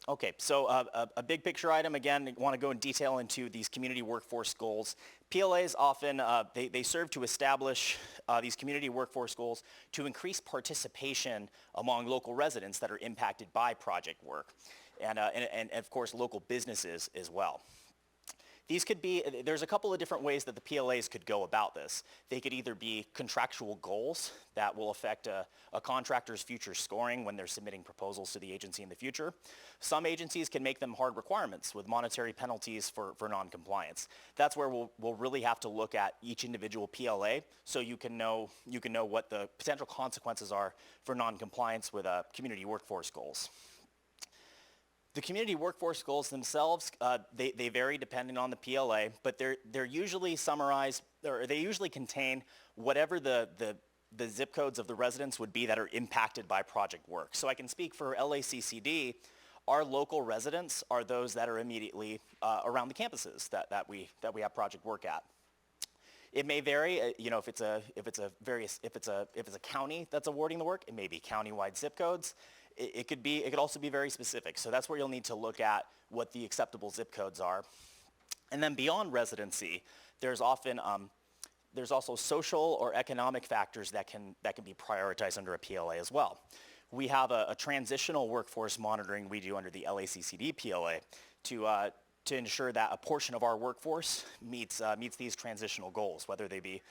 Okay, so a big picture item, again, I want to go in detail into these community workforce goals. PLAs often, they serve to establish these community workforce goals to increase participation among local residents that are impacted by project work, and of course, local businesses as well. These could be, there's a couple of different ways that the PLAs could go about this. They could either be contractual goals that will affect a contractor's future scoring when they're submitting proposals to the agency in the future. Some agencies can make them hard requirements with monetary penalties for non-compliance. That's where we'll really have to look at each individual PLA so you can know what the potential consequences are for non-compliance with community workforce goals. The community workforce goals themselves, they vary depending on the PLA, but they're usually summarized, or they usually contain whatever the zip codes of the residents would be that are impacted by project work. So I can speak for LACCD, our local residents are those that are immediately around the campuses that we have project work at. It may vary, if it's a county that's awarding the work, it may be county-wide zip codes. It could also be very specific. So that's where you'll need to look at what the acceptable zip codes are. And then beyond residency, there's also social or economic factors that can be prioritized under a PLA as well. We have a transitional workforce monitoring we do under the LACCD PLA to ensure that a portion of our workforce meets these transitional goals, whether they be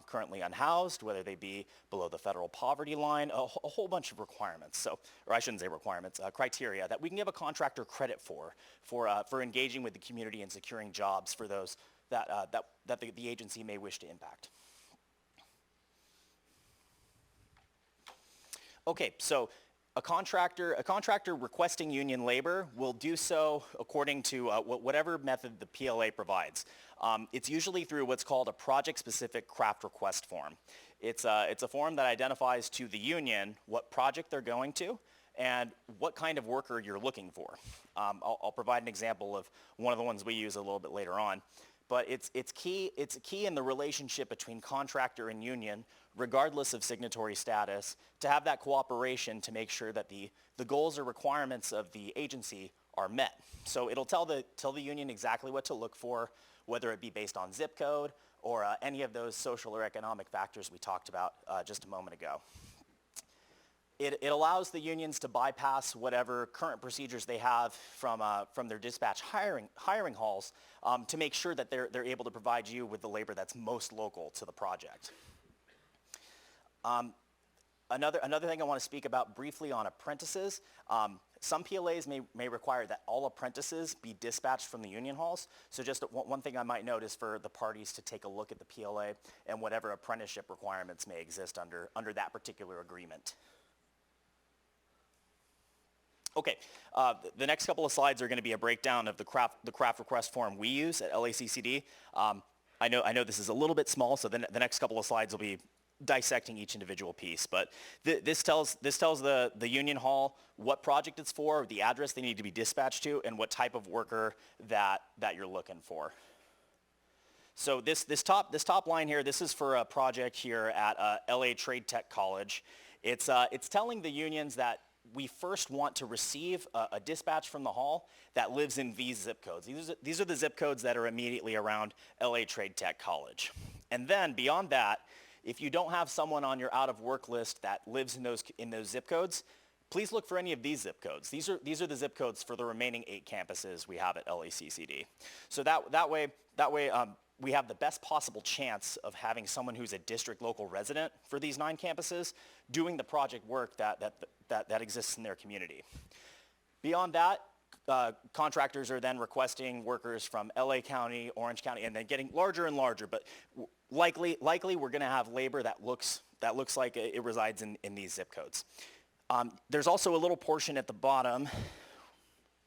currently unhoused, whether they be below the federal poverty line, a whole bunch of requirements. Or I shouldn't say requirements, criteria that we can give a contractor credit for engaging with the community and securing jobs for those that the agency may wish to impact. Okay, so a contractor requesting union labor will do so according to whatever method the PLA provides. It's usually through what's called a project-specific craft request form. It's a form that identifies to the union what project they're going to and what kind of worker you're looking for. I'll provide an example of one of the ones we use a little bit later on. But it's key in the relationship between contractor and union, regardless of signatory status, to have that cooperation to make sure that the goals or requirements of the agency are met. So it'll tell the union exactly what to look for, whether it be based on zip code or any of those social or economic factors we talked about just a moment ago. It allows the unions to bypass whatever current procedures they have from their dispatch hiring halls to make sure that they're able to provide you with the labor that's most local to the project. Another thing I want to speak about briefly on apprentices. Some PLAs may require that all apprentices be dispatched from the union halls. So just one thing I might note is for the parties to take a look at the PLA and whatever apprenticeship requirements may exist under that particular agreement. Okay, the next couple of slides are going to be a breakdown of the craft request form we use at LACCD. I know this is a little bit small, so the next couple of slides will be dissecting each individual piece. But this tells the union hall what project it's for, the address they need to be dispatched to, and what type of worker that you're looking for. So this top line here, this is for a project here at LA Trade Tech College. It's telling the unions that we first want to receive a dispatch from the hall that lives in these zip codes. These are the zip codes that are immediately around LA Trade Tech College. And then beyond that, if you don't have someone on your out of work list that lives in those zip codes, please look for any of these zip codes. These are the zip codes for the remaining 8 campuses we have at LACCD. So that way we have the best possible chance of having someone who's a district local resident for these 9 campuses doing the project work that exists in their community. Beyond that, contractors are then requesting workers from LA County, Orange County, and then getting larger and larger, but likely we're going to have labor that looks like it resides in these zip codes. There's also a little portion at the bottom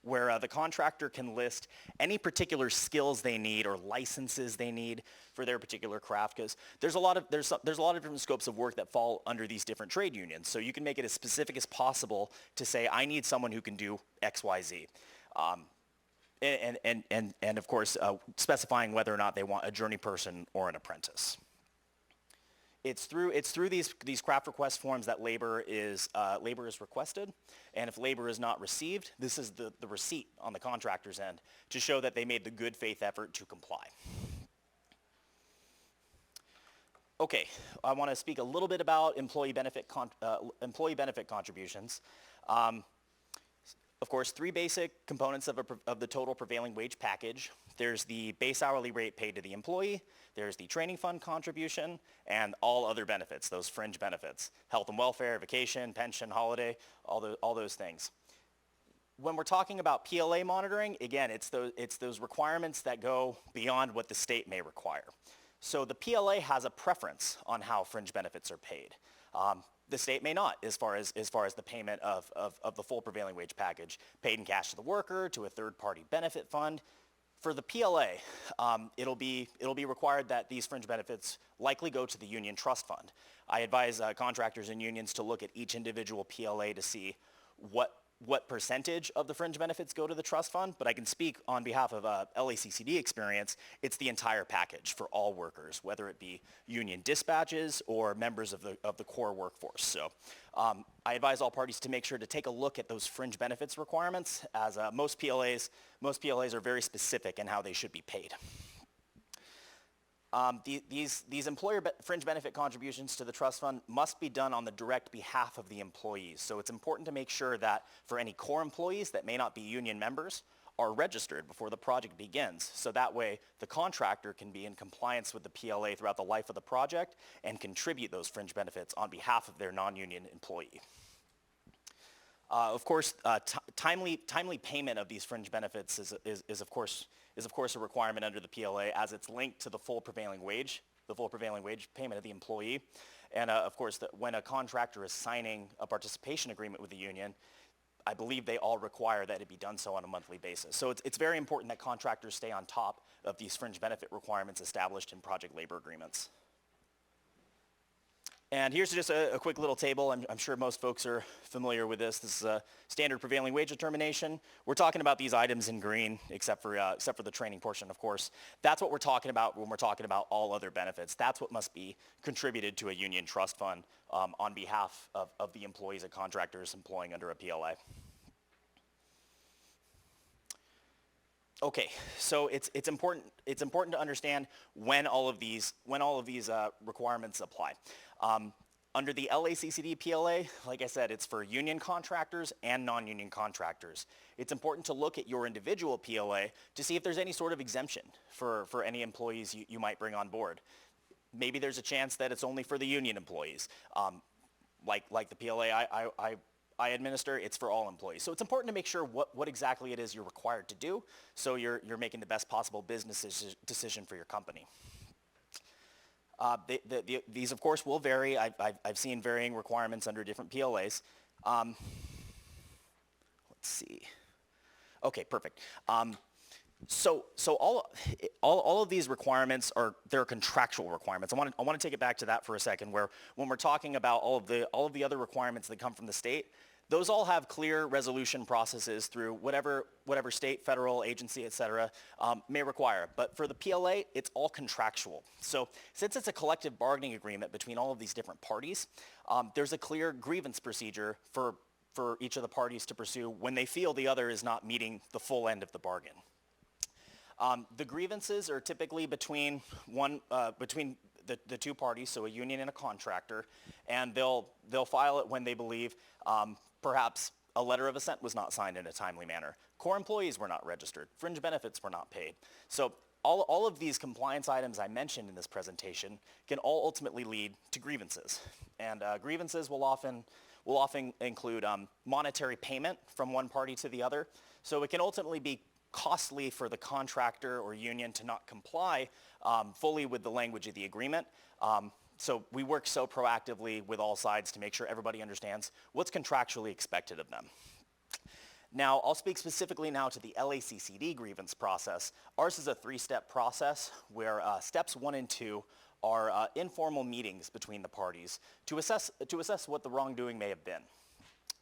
where the contractor can list any particular skills they need or licenses they need for their particular craft, because there's a lot of different scopes of work that fall under these different trade unions. So you can make it as specific as possible to say, I need someone who can do X, Y, Z. And of course, specifying whether or not they want a journey person or an apprentice. It's through these craft request forms that labor is requested, and if labor is not received, this is the receipt on the contractor's end to show that they made the good faith effort to comply. Okay, I want to speak a little bit about employee benefit contributions. Of course, 3 basic components of the total prevailing wage package. There's the base hourly rate paid to the employee, there's the training fund contribution, and all other benefits, those fringe benefits, health and welfare, vacation, pension, holiday, all those things. When we're talking about PLA monitoring, again, it's those requirements that go beyond what the state may require. So the PLA has a preference on how fringe benefits are paid. The state may not, as far as the payment of the full prevailing wage package, paid in cash to the worker, to a third-party benefit fund. For the PLA, it'll be required that these fringe benefits likely go to the union trust fund. I advise contractors and unions to look at each individual PLA to see what percentage of the fringe benefits go to the trust fund, but I can speak on behalf of LACCD experience. It's the entire package for all workers, whether it be union dispatches or members of the core workforce. So I advise all parties to make sure to take a look at those fringe benefits requirements, as most PLAs are very specific in how they should be paid. These employer fringe benefit contributions to the trust fund must be done on the direct behalf of the employees. So it's important to make sure that for any core employees that may not be union members are registered before the project begins. So that way the contractor can be in compliance with the PLA throughout the life of the project and contribute those fringe benefits on behalf of their non-union employee. Of course, timely payment of these fringe benefits is of course a requirement under the PLA, as it's linked to the full prevailing wage payment of the employee. And of course, when a contractor is signing a participation agreement with the union, I believe they all require that it be done so on a monthly basis. So it's very important that contractors stay on top of these fringe benefit requirements established in project labor agreements. And here's just a quick little table. I'm sure most folks are familiar with this. This is a standard prevailing wage determination. We're talking about these items in green, except for the training portion, of course. That's what we're talking about when we're talking about all other benefits. That's what must be contributed to a union trust fund on behalf of the employees and contractors employing under a PLA. Okay, so it's important to understand when all of these requirements apply. Under the LACCD PLA, like I said, it's for union contractors and non-union contractors. It's important to look at your individual PLA to see if there's any sort of exemption for any employees you might bring on board. Maybe there's a chance that it's only for the union employees. Like the PLA I administer, it's for all employees. So it's important to make sure what exactly it is you're required to do, so you're making the best possible business decision for your company. These, of course, will vary. I've seen varying requirements under different PLAs. Let's see. Okay, perfect. So all of these requirements they're contractual requirements. I want to take it back to that for a second, where when we're talking about all of the other requirements that come from the state, those all have clear resolution processes through whatever state, federal agency, et cetera, may require. But for the PLA, it's all contractual. So since it's a collective bargaining agreement between all of these different parties, there's a clear grievance procedure for each of the parties to pursue when they feel the other is not meeting the full end of the bargain. The grievances are typically between the two parties, so a union and a contractor, and they'll file it when they believe perhaps a letter of assent was not signed in a timely manner, core employees were not registered, fringe benefits were not paid. So all of these compliance items I mentioned in this presentation can all ultimately lead to grievances, and grievances will often include monetary payment from one party to the other. So it can ultimately be costly for the contractor or union to not comply fully with the language of the agreement. So we work so proactively with all sides to make sure everybody understands what's contractually expected of them. Now, I'll speak specifically now to the LACCD grievance process. Ours is a 3-step process where steps 1 and 2 are informal meetings between the parties to assess what the wrongdoing may have been.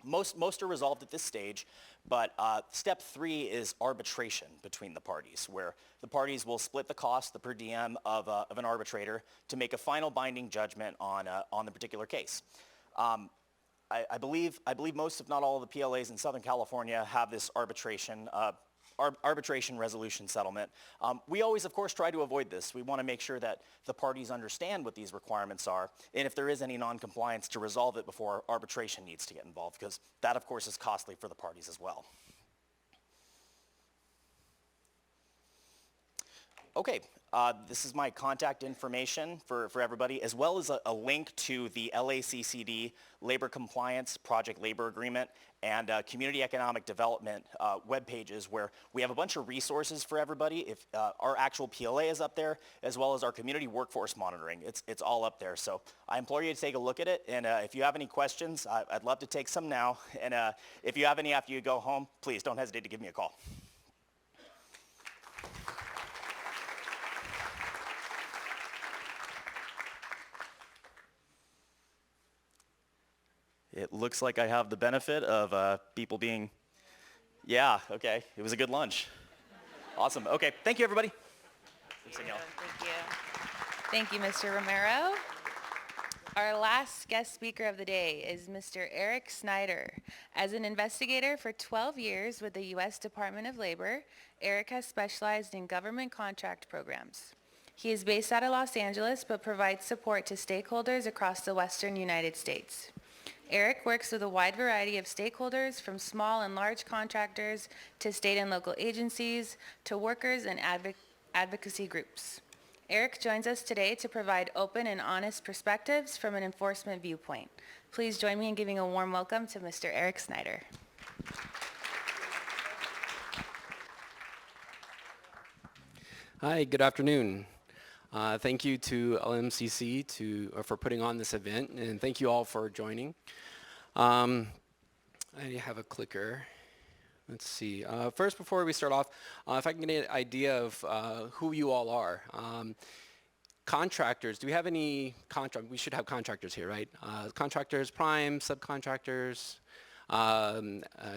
Most are resolved at this stage, but step 3 is arbitration between the parties, where the parties will split the cost, the per diem of an arbitrator, to make a final binding judgment on the particular case. I believe most, if not all, of the PLAs in Southern California have this arbitration resolution settlement. We always, of course, try to avoid this. We want to make sure that the parties understand what these requirements are, and if there is any non-compliance, to resolve it before arbitration needs to get involved, because that, of course, is costly for the parties as well. Okay, this is my contact information for everybody, as well as a link to the LACCD Labor Compliance Project Labor Agreement and Community Economic Development web pages, where we have a bunch of resources for everybody. If our actual PLA is up there, as well as our community workforce monitoring. It's all up there. So I implore you to take a look at it, and if you have any questions, I'd love to take some now. And if you have any after you go home, please don't hesitate to give me a call. It looks like I have the benefit of people being, yeah, okay. It was a good lunch. Awesome. Okay, thank you, everybody. Thank you. Thank you, Mr. Romero. Our last guest speaker of the day is Mr. Eric Snyder. As an investigator for 12 years with the U.S. Department of Labor, Eric has specialized in government contract programs. He is based out of Los Angeles, but provides support to stakeholders across the western United States. Eric works with a wide variety of stakeholders, from small and large contractors to state and local agencies to workers and advocacy groups. Eric joins us today to provide open and honest perspectives from an enforcement viewpoint. Please join me in giving a warm welcome to Mr. Eric Snyder. Hi, good afternoon. Thank you to LMCC for putting on this event, and thank you all for joining. I have a clicker. Let's see. First, before we start off, if I can get an idea of who you all are. Contractors, do we have any we should have contractors here, right? Contractors, prime, subcontractors,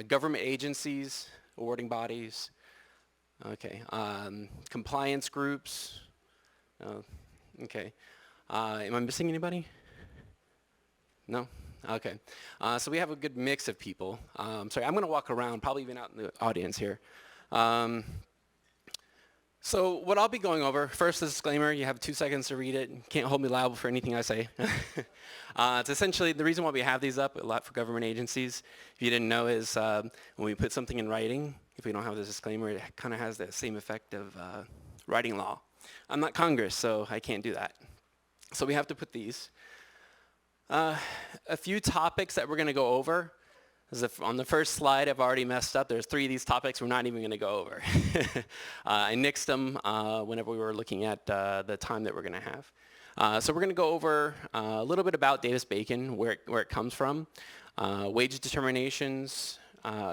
government agencies, awarding bodies, okay, compliance groups, okay. Am I missing anybody? No? Okay. So we have a good mix of people. Sorry, I'm going to walk around, probably even out in the audience here. So what I'll be going over, first the disclaimer, you have 2 seconds to read it. Can't hold me liable for anything I say. It's essentially, the reason why we have these up a lot for government agencies, if you didn't know, is when we put something in writing, if we don't have this disclaimer, it kind of has the same effect of writing law. I'm not Congress, so I can't do that. So we have to put these. A few topics that we're going to go over. On the first slide, I've already messed up. There's 3 of these topics we're not even going to go over. I nixed them whenever we were looking at the time that we're going to have. So we're going to go over a little bit about Davis-Bacon, where it comes from, wage determinations,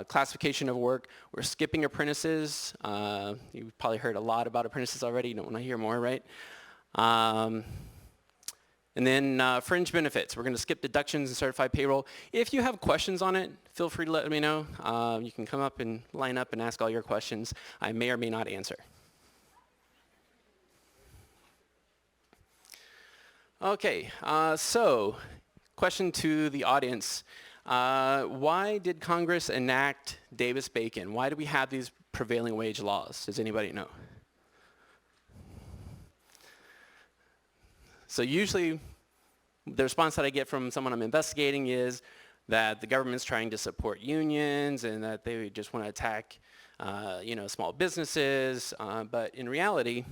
classification of work. We're skipping apprentices. You've probably heard a lot about apprentices already. You don't want to hear more, right? And then fringe benefits. We're going to skip deductions and certified payroll. If you have questions on it, feel free to let me know. You can come up and line up and ask all your questions. I may or may not answer. Okay, so question to the audience. Why did Congress enact Davis-Bacon? Why do we have these prevailing wage laws? Does anybody know? So usually the response that I get from someone I'm investigating is that the government's trying to support unions and that they just want to attack small businesses. But in reality,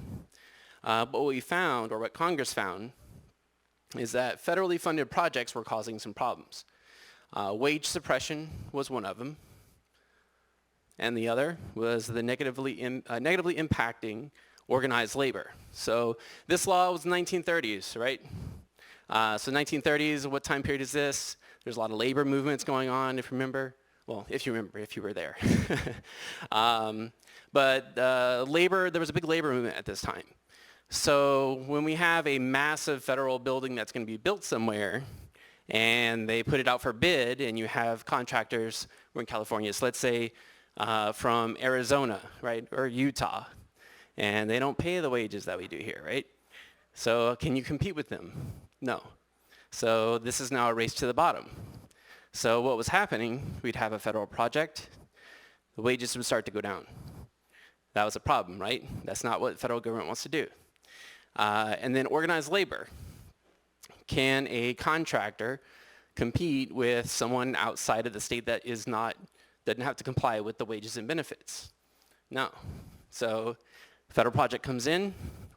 what we found, or what Congress found, is that federally funded projects were causing some problems. Wage suppression was one of them. And the other was the negatively impacting organized labor. So this law was 1930s, right? So 1930s, what time period is this? There's a lot of labor movements going on, if you remember. Well, if you remember, if you were there. But there was a big labor movement at this time. So when we have a massive federal building that's going to be built somewhere, and they put it out for bid, and you have contractors, we're in California, so let's say from Arizona, right, or Utah, and they don't pay the wages that we do here, right? So can you compete with them? No. So this is now a race to the bottom. So what was happening, we'd have a federal project, the wages would start to go down. That was a problem, right? That's not what the federal government wants to do. And then organized labor. Can a contractor compete with someone outside of the state that doesn't have to comply with the wages and benefits? No. So federal project comes in,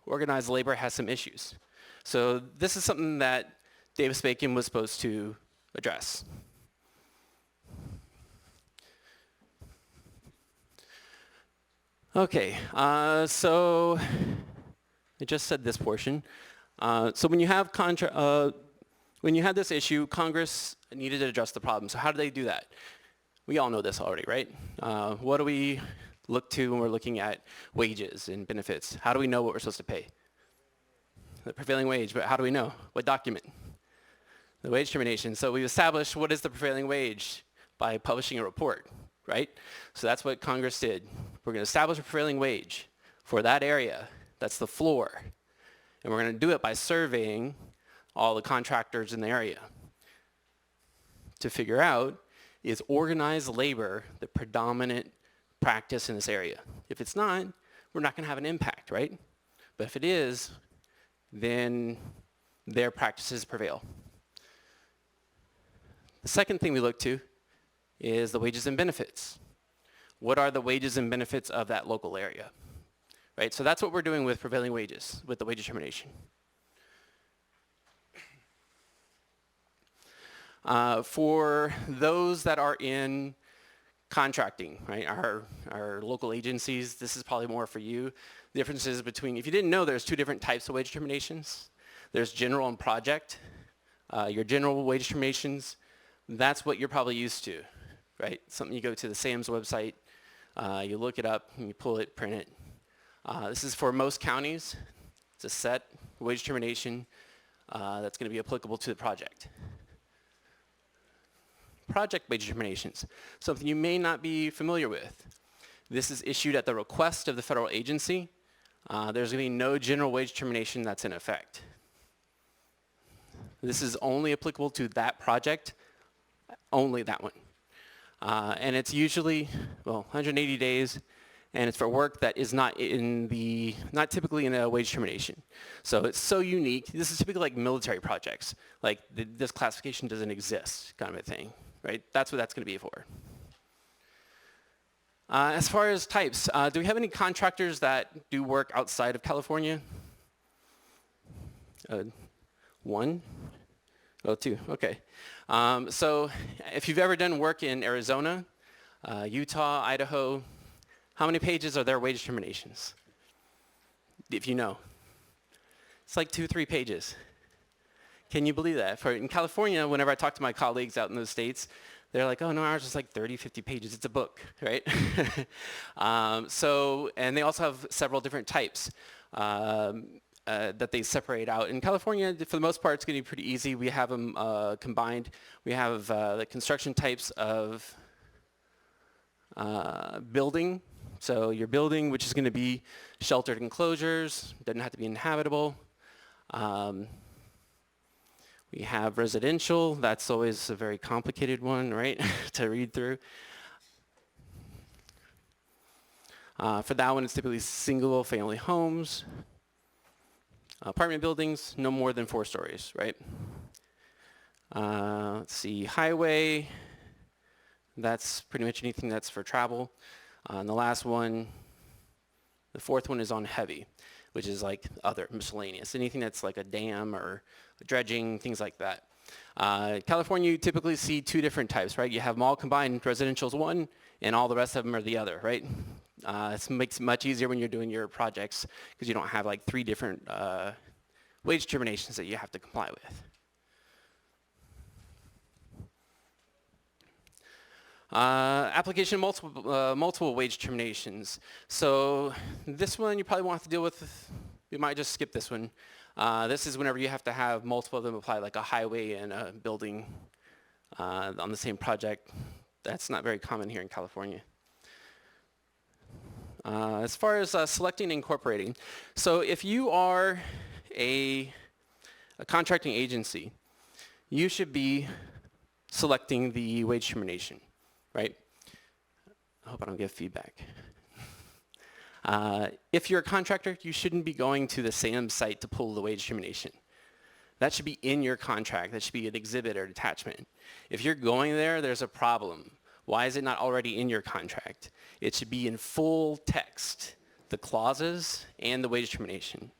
organized labor has some issues. So this is something that Davis-Bacon was supposed to address. Okay, so I just said this portion. So when you have this issue, Congress needed to address the problem. So how do they do that? We all know this already, right? What do we look to when we're looking at wages and benefits? How do we know what we're supposed to pay? The prevailing wage, but how do we know? What document? The wage determination. So we've established what is the prevailing wage by publishing a report, right? So that's what Congress did. We're going to establish a prevailing wage for that area. That's the floor. And we're going to do it by surveying all the contractors in the area to figure out, is organized labor the predominant practice in this area? If it's not, we're not going to have an impact, right? But if it is, then their practices prevail. The second thing we look to is the wages and benefits. What are the wages and benefits of that local area? Right, so that's what we're doing with prevailing wages, with the wage determination. For those that are in contracting, right, our local agencies, this is probably more for you. The differences between, if you didn't know, there's 2 different types of wage determinations. There's general and project. Your general wage determinations, that's what you're probably used to, right? Something you go to the SAM's website, you look it up, and you pull it, print it. This is for most counties. It's a set wage termination that's going to be applicable to the project. Project wage terminations, something you may not be familiar with. This is issued at the request of the federal agency. There's going to be no general wage termination that's in effect. This is only applicable to that project, only that one. And it's usually, 180 days, and it's for work that is not typically in a wage termination. So it's so unique. This is typically like military projects. Like this classification doesn't exist, kind of a thing, right? That's what that's going to be for. As far as types, do we have any contractors that do work outside of California? One? Oh, two, okay. So if you've ever done work in Arizona, Utah, Idaho, how many pages are their wage terminations? If you know. It's like 2-3 pages. Can you believe that? In California, whenever I talk to my colleagues out in those states, they're like, oh no, ours is like 30, 50 pages. It's a book, right? And they also have several different types that they separate out. In California, for the most part, it's going to be pretty easy. We have them combined. We have the construction types of building. So your building, which is going to be sheltered enclosures, doesn't have to be inhabitable. We have residential. That's always a very complicated one, right, to read through. For that one, it's typically single family homes. Apartment buildings, no more than 4 stories, right? Let's see, highway. That's pretty much anything that's for travel. And the last one, the 4th one is on heavy, which is like other miscellaneous, anything that's like a dam or dredging, things like that. California, you typically see 2 different types, right? You have them all combined, residential is one, and all the rest of them are the other, right? It makes it much easier when you're doing your projects because you don't have like 3 different wage terminations that you have to comply with. Application multiple wage terminations. So this one you probably won't have to deal with. We might just skip this one. This is whenever you have to have multiple of them apply, like a highway and a building on the same project. That's not very common here in California. As far as selecting and incorporating, so if you are a contracting agency, you should be selecting the wage termination, right? I hope I don't get feedback. If you're a contractor, you shouldn't be going to the SAM site to pull the wage termination. That should be in your contract. That should be an exhibit or attachment. If you're going there, there's a problem. Why is it not already in your contract? It should be in full text, the clauses and the wage termination.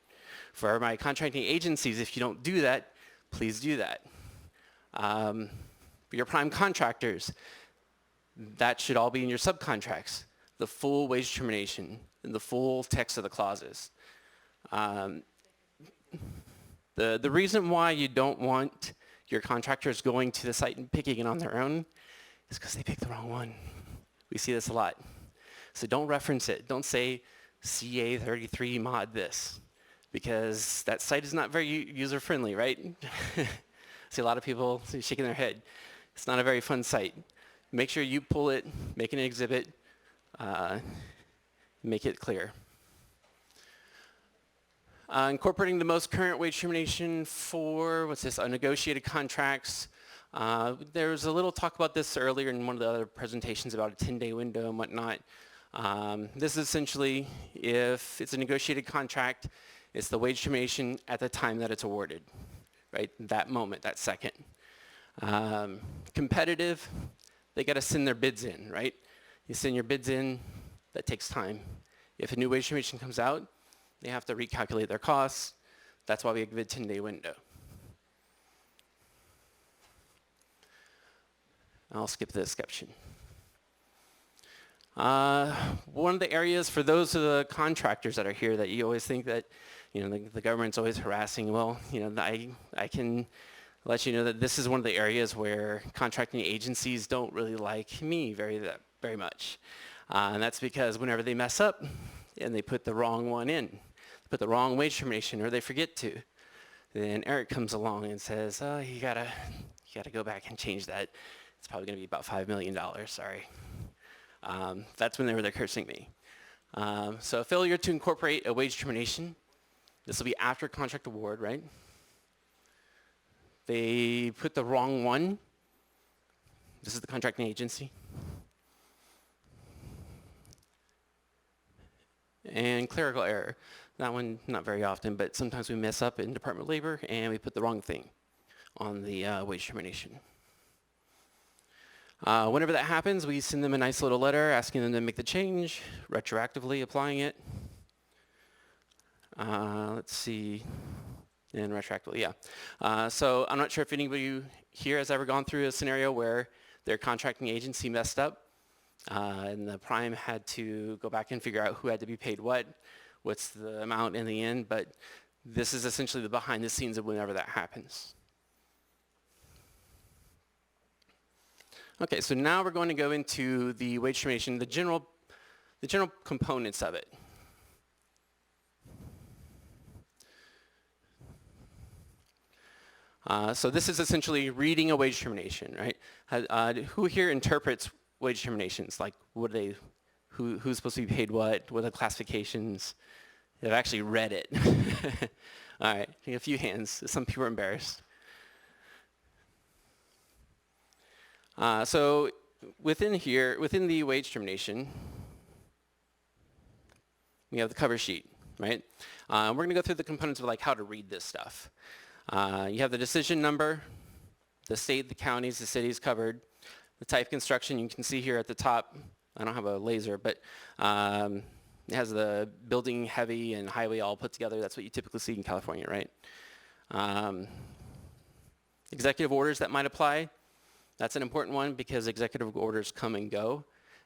For my contracting agencies, if you don't do that, please do that. For your prime contractors, that should all be in your subcontracts, the full wage termination and the full text of the clauses. The reason why you don't want your contractors going to the site and picking it on their own is because they picked the wrong one. We see this a lot. So don't reference it. Don't say CA33 mod this, because that site is not very user-friendly, right? See a lot of people shaking their head. It's not a very fun site. Make sure you pull it, make it an exhibit, make it clear. Incorporating the most current wage termination for, negotiated contracts. There was a little talk about this earlier in one of the other presentations about a 10-day window and whatnot. This is essentially, if it's a negotiated contract, it's the wage termination at the time that it's awarded, right? That moment, that second. Competitive, they got to send their bids in, right? You send your bids in, that takes time. If a new wage termination comes out, they have to recalculate their costs. That's why we give a 10-day window. I'll skip this section. One of the areas for those of the contractors that are here that you always think that, the government's always harassing. Well, I can let you know that this is one of the areas where contracting agencies don't really like me very much. And that's because whenever they mess up and they put the wrong one in, put the wrong wage termination, or they forget to, Then Eric comes along and says, oh, you gotta go back and change that. It's probably gonna be about $5 million, sorry. That's when they're cursing me. So failure to incorporate a wage termination. This will be after contract award, right? They put the wrong one. This is the contracting agency. And clerical error. That one, not very often, but sometimes we mess up in Department of Labor and we put the wrong thing on the wage termination. Whenever that happens, we send them a nice little letter asking them to make the change, retroactively applying it. Let's see, and retroactively, yeah. So I'm not sure if anybody here has ever gone through a scenario where their contracting agency messed up and the prime had to go back and figure out who had to be paid what's the amount in the end, but this is essentially the behind the scenes of whenever that happens. Okay, so now we're going to go into the wage termination, the general components of it. So this is essentially reading a wage termination, right? Who here interprets wage terminations? Like, who's supposed to be paid what are the classifications? They've actually read it. All right, a few hands. Some people are embarrassed. So within the wage termination, we have the cover sheet, right? We're going to go through the components of like how to read this stuff. You have the decision number, the state, the counties, the cities covered, the type of construction. You can see here at the top, I don't have a laser, but it has the building, heavy, and highway all put together. That's what you typically see in California, right? Executive orders that might apply. That's an important one because executive orders come and go,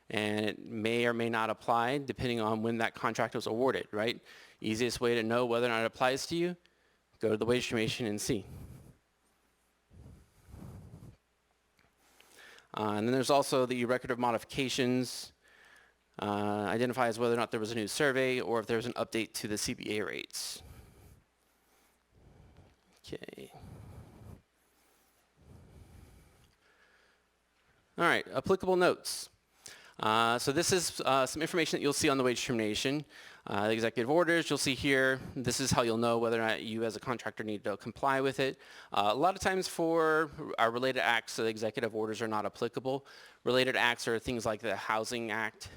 and it may or may not apply depending on when that contract was awarded, right? Easiest way to know whether or not it applies to you, go to the wage termination and see. And then there's also the record of modifications, identifies whether or not there was a new survey or if there was an update to the CBA rates. Okay. All right, applicable notes. So this is some information that you'll see on the wage termination. The executive orders, you'll see here, this is how you'll know whether or not you as a contractor need to comply with it. A lot of times for our related acts, the executive orders are not applicable. Related acts are things like the Housing Act.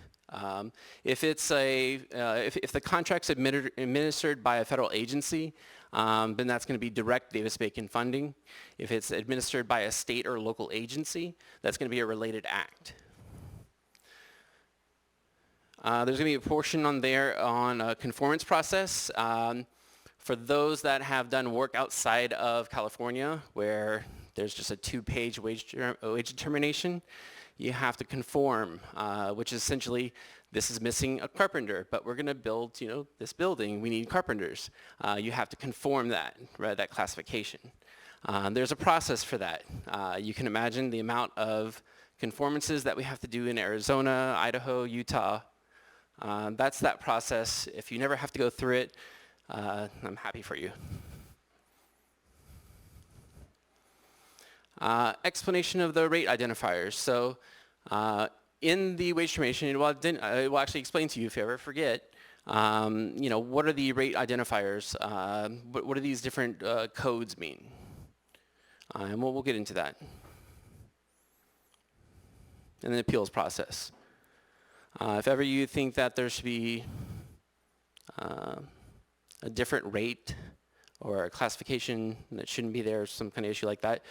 If the contract's administered by a federal agency, then that's going to be direct Davis-Bacon funding. If it's administered by a state or local agency, that's going to be a related act. There's going to be a portion on there on a conformance process. For those that have done work outside of California, where there's just a 2-page wage determination, you have to conform, which is essentially, this is missing a carpenter, but we're going to build, this building. We need carpenters. You have to conform that, right, that classification. There's a process for that. You can imagine the amount of conformances that we have to do in Arizona, Idaho, Utah. That's that process. If you never have to go through it, I'm happy for you. Explanation of the rate identifiers. So in the wage termination, it will actually explain to you if you ever forget, what are the rate identifiers? What do these different codes mean? And we'll get into that. And the appeals process. If ever you think that there should be a different rate or a classification that shouldn't be there, some kind of issue like that,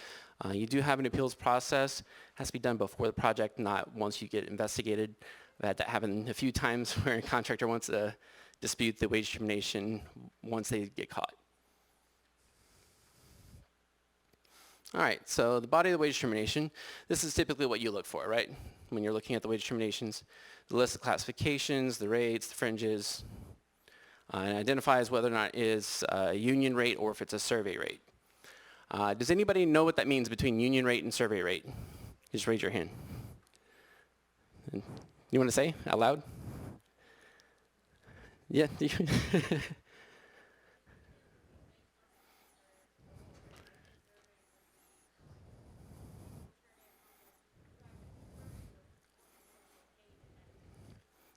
you do have an appeals process. It has to be done before the project, not once you get investigated. I've had that happen a few times where a contractor wants to dispute the wage termination once they get caught. All right, so the body of the wage termination, this is typically what you look for, right? When you're looking at the wage terminations, the list of classifications, the rates, the fringes, and identifies whether or not it's a union rate or if it's a survey rate. Does anybody know what that means between union rate and survey rate? Just raise your hand. You want to say out loud? Yeah.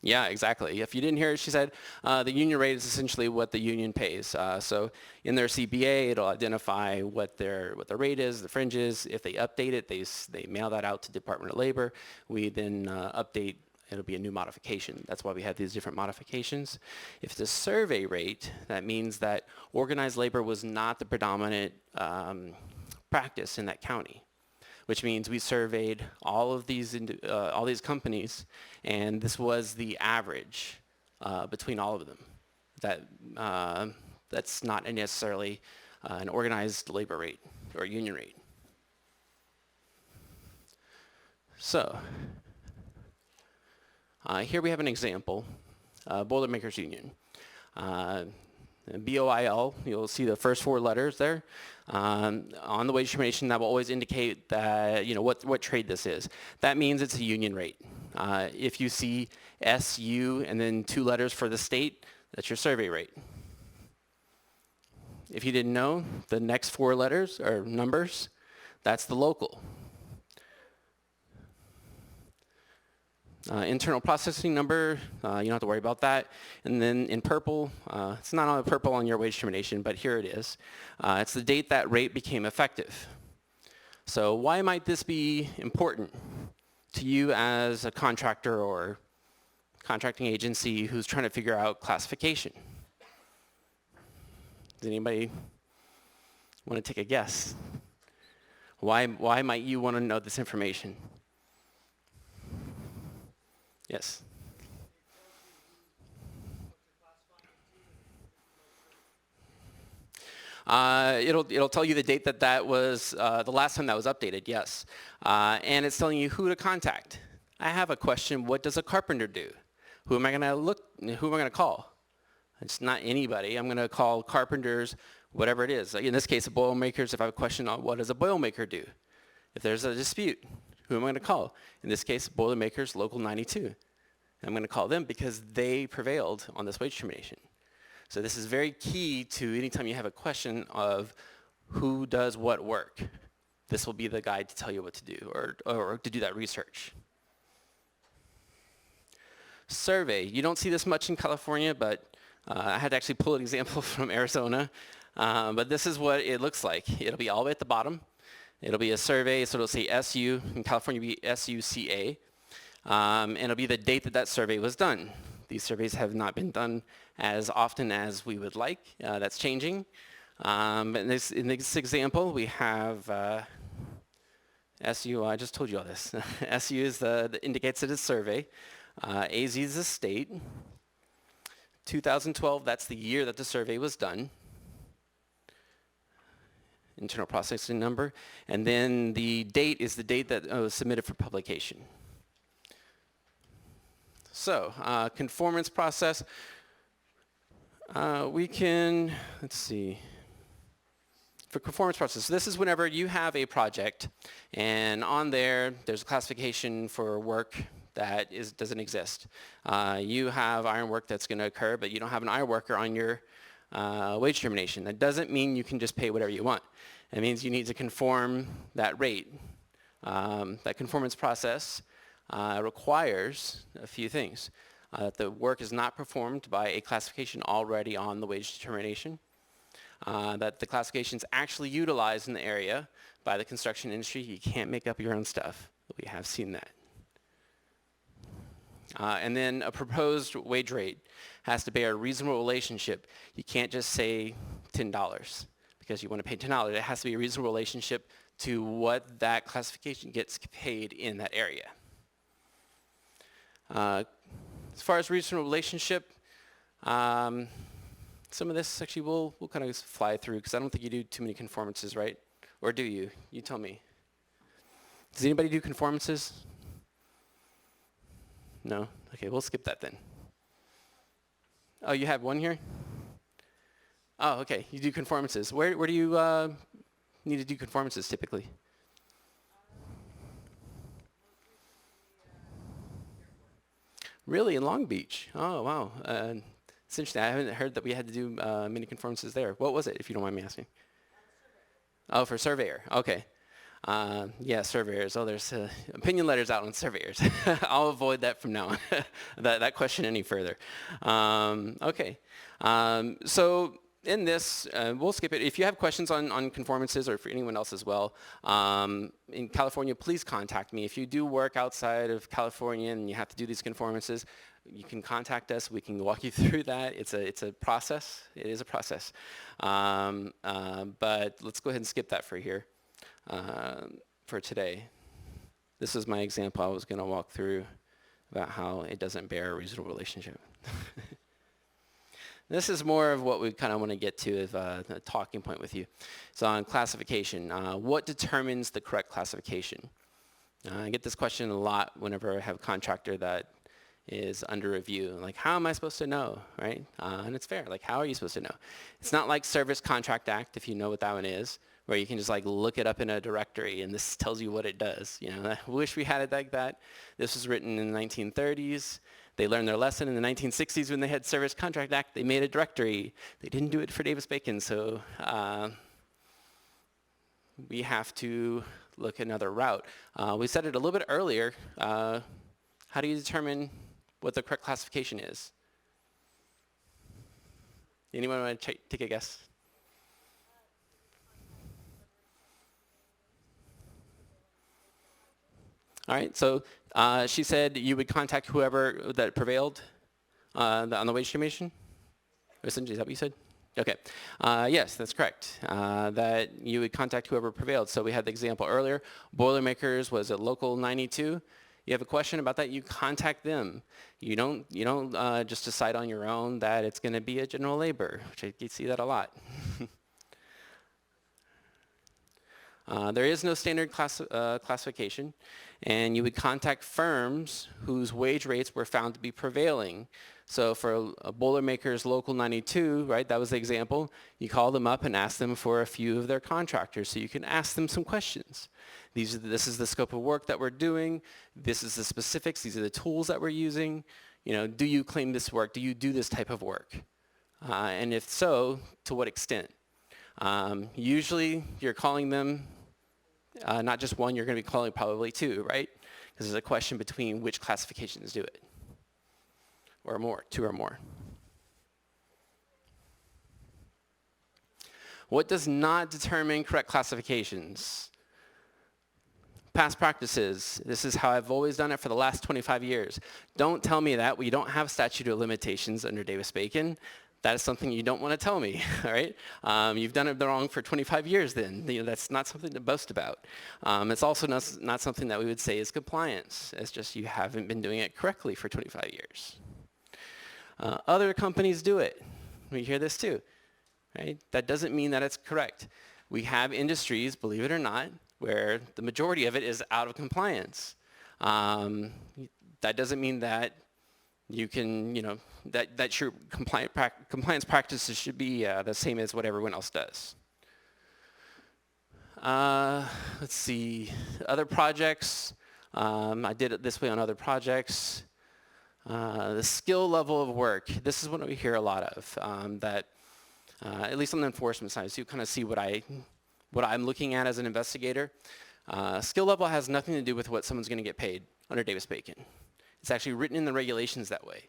Yeah, exactly. If you didn't hear it, she said the union rate is essentially what the union pays. So in their CBA, it'll identify what their rate is, the fringes. If they update it, they mail that out to Department of Labor. We then update. It'll be a new modification. That's why we have these different modifications. If it's a survey rate, that means that organized labor was not the predominant practice in that county, which means we surveyed all these companies, and this was the average between all of them. That's not necessarily an organized labor rate or union rate. So here we have an example, Boilermakers Union. BOIL, you'll see the first 4 letters there. On the wage determination, that will always indicate that, what trade this is. That means it's a union rate. If you see SU and then 2 letters for the state, that's your survey rate. If you didn't know, the next 4 letters or numbers, that's the local. Internal processing number, you don't have to worry about that. And then in purple, it's not on purple on your wage determination, but here it is. It's the date that rate became effective. So why might this be important to you as a contractor or contracting agency who's trying to figure out classification? Does anybody want to take a guess? Why might you want to know this information? Yes. It'll tell you the date that was the last time that was updated. Yes, and it's telling you who to contact. I have a question. What does a carpenter do? Who am I going to call? It's not anybody. I'm going to call carpenters, whatever it is. In this case, Boilermakers. If I have a question on what does a Boilermaker do, if there's a dispute, who am I going to call? In this case, Boilermakers Local 92. I'm going to call them because they prevailed on this wage determination. So this is very key to anytime you have a question of who does what work. This will be the guide to tell you what to do or to do that research. Survey. You don't see this much in California, but I had to actually pull an example from Arizona. But this is what it looks like. It'll be all the way at the bottom. It'll be a survey, so it'll say SU. In California, it'll be SUCA. And it'll be the date that survey was done. These surveys have not been done as often as we would like. That's changing. In this example, we have SU. I just told you all this. SU is indicates it is survey. AZ is the state. 2012, that's the year that the survey was done. Internal processing number. And then the date is the date that was submitted for publication. So, conformance process, we can, let's see, for conformance process, this is whenever you have a project and on there's a classification for work that doesn't exist. You have iron work that's going to occur, but you don't have an iron worker on your wage determination. That doesn't mean you can just pay whatever you want. It means you need to conform that rate. That conformance process requires a few things. That the work is not performed by a classification already on the wage determination. That the classification is actually utilized in the area by the construction industry. You can't make up your own stuff. We have seen that. And then a proposed wage rate has to bear a reasonable relationship. You can't just say $10 because you want to pay $10. It has to be a reasonable relationship to what that classification gets paid in that area. As far as reasonable relationship, some of this actually we'll kind of fly through because I don't think you do too many conformances, right? Or do you? You tell me. Does anybody do conformances? No? Okay, we'll skip that then. Oh, you have one here? Oh, okay. You do conformances. Where do you need to do conformances typically? Really, in Long Beach? Oh, wow. It's interesting. I haven't heard that we had to do many conformances there. What was it, if you don't mind me asking? Oh, for surveyor. Okay. Yeah, surveyors. Oh, there's opinion letters out on surveyors. I'll avoid that from now on, that question any further. Okay. So in this, we'll skip it. If you have questions on conformances or for anyone else as well, in California, please contact me. If you do work outside of California and you have to do these conformances, you can contact us. We can walk you through that. It's a process. It is a process. But let's go ahead and skip that for here, for today. This is my example I was going to walk through about how it doesn't bear a reasonable relationship. This is more of what we kind of want to get to as a talking point with you. So on classification, what determines the correct classification? I get this question a lot whenever I have a contractor that is under review. Like, how am I supposed to know, right? And it's fair. Like, how are you supposed to know? It's not like Service Contract Act, if you know what that one is, where you can just like look it up in a directory and this tells you what it does. You know, I wish we had it like that. This was written in the 1930s. They learned their lesson in the 1960s when they had Service Contract Act. They made a directory. They didn't do it for Davis-Bacon, so we have to look another route. We said it a little bit earlier. How do you determine what the correct classification is? Anyone want to take a guess? All right, so she said you would contact whoever that prevailed on the wage estimation? Is that what you said? Okay. Yes, that's correct. That you would contact whoever prevailed. So we had the example earlier. Boilermakers was at Local 92. You have a question about that, you contact them. You don't just decide on your own that it's going to be a general labor, which you see that a lot. There is no standard classification, and you would contact firms whose wage rates were found to be prevailing. So for a Boilermakers Local 92, right, that was the example, you call them up and ask them for a few of their contractors so you can ask them some questions. This is the scope of work that we're doing. This is the specifics. These are the tools that we're using. You know, do you claim this work? Do you do this type of work? And if so, to what extent? Usually you're calling them, not just one, you're going to be calling probably two, right? Because there's a question between which classifications do it. Or more, two or more. What does not determine correct classifications? Past practices. This is how I've always done it for the last 25 years. Don't tell me that we don't have statute of limitations under Davis-Bacon. That is something you don't want to tell me, all right? You've done it wrong for 25 years then. You know, that's not something to boast about. It's also not something that we would say is compliance. It's just you haven't been doing it correctly for 25 years. Other companies do it. We hear this too, right? That doesn't mean that it's correct. We have industries, believe it or not, where the majority of it is out of compliance. That doesn't mean that you can, you know, that your compliance practices should be the same as what everyone else does. Let's see, other projects. I did it this way on other projects. The skill level of work. This is what we hear a lot of. That at least on the enforcement side, so you kind of see what I'm looking at as an investigator. Skill level has nothing to do with what someone's going to get paid under Davis-Bacon. It's actually written in the regulations that way.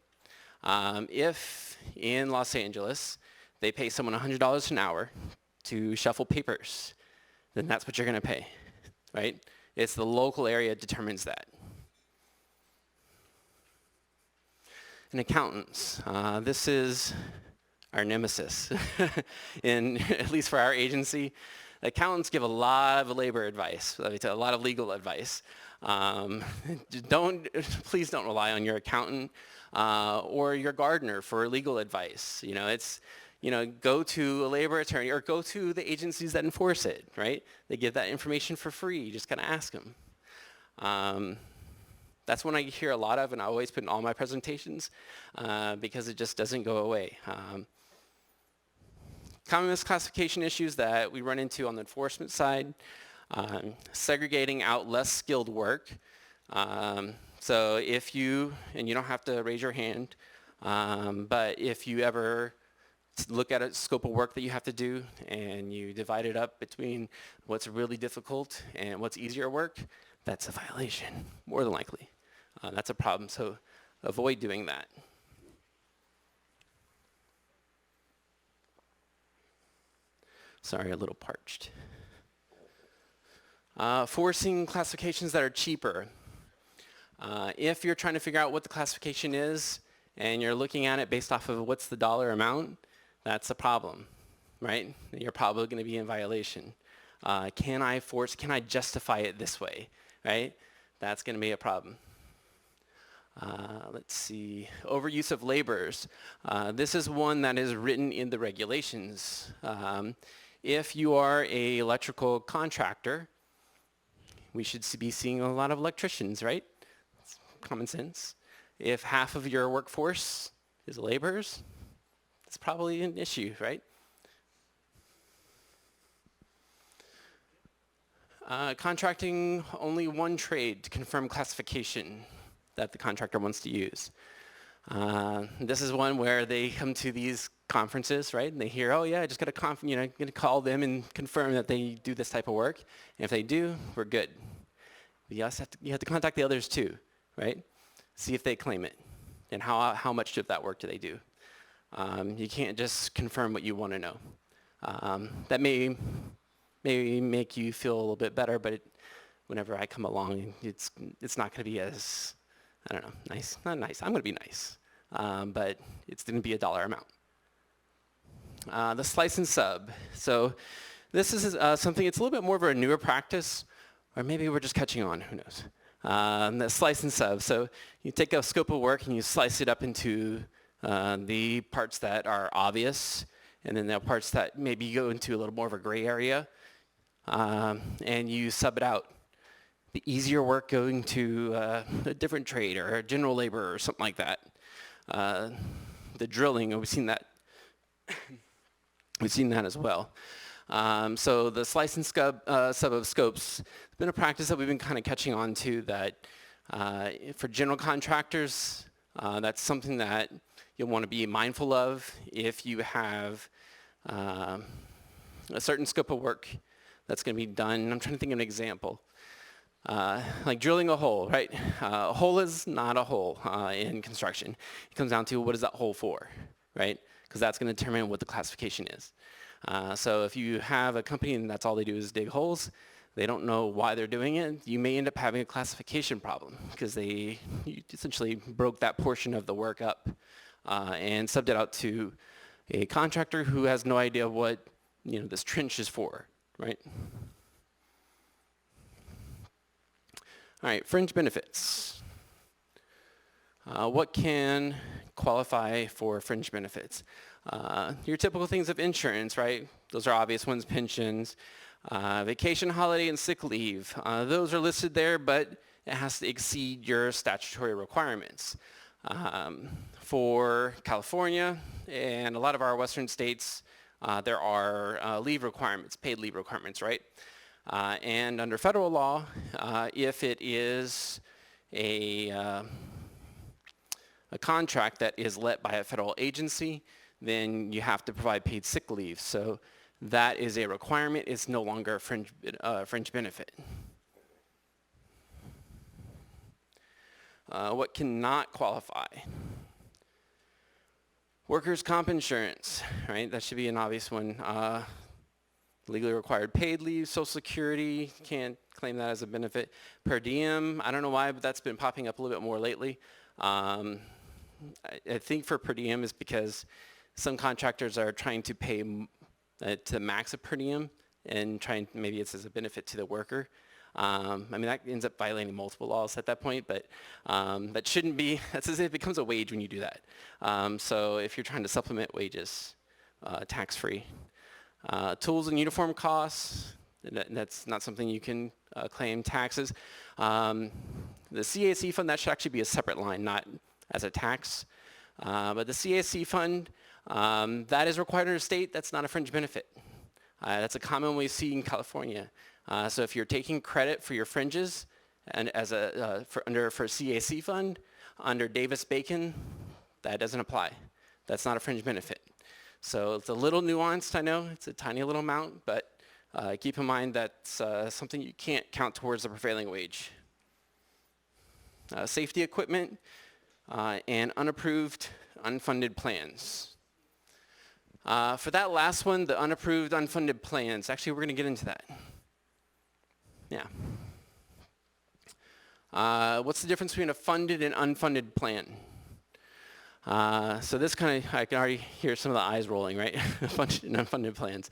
If in Los Angeles they pay someone $100 an hour to shuffle papers, then that's what you're going to pay, right? It's the local area determines that. And accountants, this is our nemesis. At least for our agency, accountants give a lot of labor advice, a lot of legal advice. Please don't rely on your accountant or your gardener for legal advice. You know, go to a labor attorney or go to the agencies that enforce it, right? They give that information for free. You just gotta ask them. That's one I hear a lot of, and I always put in all my presentations because it just doesn't go away. Common misclassification issues that we run into on the enforcement side, segregating out less skilled work. So if you, and you don't have to raise your hand, but if you ever look at a scope of work that you have to do and you divide it up between what's really difficult and what's easier work, that's a violation, more than likely. That's a problem, so avoid doing that. Sorry, a little parched. Forcing classifications that are cheaper. If you're trying to figure out what the classification is and you're looking at it based off of what's the dollar amount, that's a problem, right? You're probably going to be in violation. Can I justify it this way, right? That's going to be a problem. Let's see, overuse of laborers. This is one that is written in the regulations. If you are an electrical contractor, we should be seeing a lot of electricians, right? It's common sense. If half of your workforce is laborers, it's probably an issue, right? Contracting only one trade to confirm classification that the contractor wants to use. This is one where they come to these conferences, right? And they hear, oh yeah, I just got to call them and confirm that they do this type of work. And if they do, we're good. But you have to contact the others too, right? See if they claim it and how much of that work do they do. You can't just confirm what you want to know. That may make you feel a little bit better, but whenever I come along, it's not going to be as, I don't know, nice. Not nice. I'm going to be nice, but it's going to be a dollar amount. The slice and sub. So this is something, it's a little bit more of a newer practice, or maybe we're just catching on, who knows. The slice and sub. So you take a scope of work and you slice it up into the parts that are obvious, and then the parts that maybe go into a little more of a gray area, and you sub it out. The easier work going to a different trade or a general labor or something like that. The drilling, we've seen that. We've seen that as well. So the slice and sub of scopes has been a practice that we've been kind of catching on to, that for general contractors, that's something that you'll want to be mindful of if you have a certain scope of work that's going to be done. I'm trying to think of an example. Like drilling a hole, right? A hole is not a hole in construction. It comes down to what is that hole for, right? Because that's going to determine what the classification is. So if you have a company and that's all they do is dig holes, they don't know why they're doing it, you may end up having a classification problem because you essentially broke that portion of the work up and subbed it out to a contractor who has no idea what this trench is for, right? All right, fringe benefits. What can qualify for fringe benefits? Your typical things of insurance, right? Those are obvious ones, pensions, vacation, holiday, and sick leave. Those are listed there, but it has to exceed your statutory requirements. For California and a lot of our western states, there are leave requirements, paid leave requirements, right? And under federal law, if it is a contract that is let by a federal agency, then you have to provide paid sick leave. So that is a requirement. It's no longer a fringe benefit. What cannot qualify? Workers' comp insurance, right? That should be an obvious one. Legally required paid leave, Social Security, can't claim that as a benefit. Per diem, I don't know why, but that's been popping up a little bit more lately. I think for per diem is because some contractors are trying to pay to the max of per diem and maybe it's as a benefit to the worker. I mean, that ends up violating multiple laws at that point, but that shouldn't be, that's as if it becomes a wage when you do that. So if you're trying to supplement wages, tax-free. Tools and uniform costs, that's not something you can claim taxes. The CAC fund, that should actually be a separate line, not as a tax. But the CAC fund, that is required under state, that's not a fringe benefit. That's a common we see in California. So if you're taking credit for your fringes and for CAC fund, under Davis-Bacon, that doesn't apply. That's not a fringe benefit. So it's a little nuanced, I know. It's a tiny little amount, but keep in mind that's something you can't count towards the prevailing wage. Safety equipment and unapproved, unfunded plans. For that last one, the unapproved, unfunded plans, actually we're going to get into that. Yeah. What's the difference between a funded and unfunded plan? So this kind of, I can already hear some of the eyes rolling, right? Funded and unfunded plans.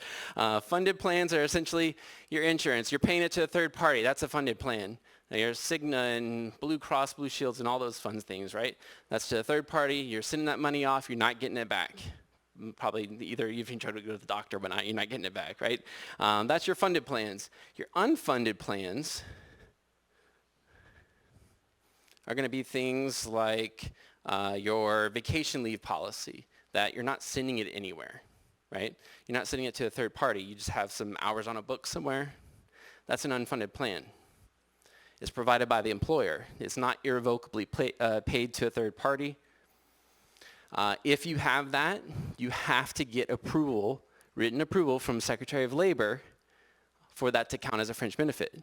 Funded plans are essentially your insurance. You're paying it to a third party. That's a funded plan. Now, your Cigna and Blue Cross, Blue Shields, and all those fun things, right? That's to a third party. You're sending that money off. You're not getting it back. Probably either you can try to go to the doctor, but you're not getting it back, right? That's your funded plans. Your unfunded plans are going to be things like your vacation leave policy, that you're not sending it anywhere, right? You're not sending it to a third party. You just have some hours on a book somewhere. That's an unfunded plan. It's provided by the employer. It's not irrevocably paid to a third party. If you have that, you have to get approval, written approval from Secretary of Labor for that to count as a fringe benefit.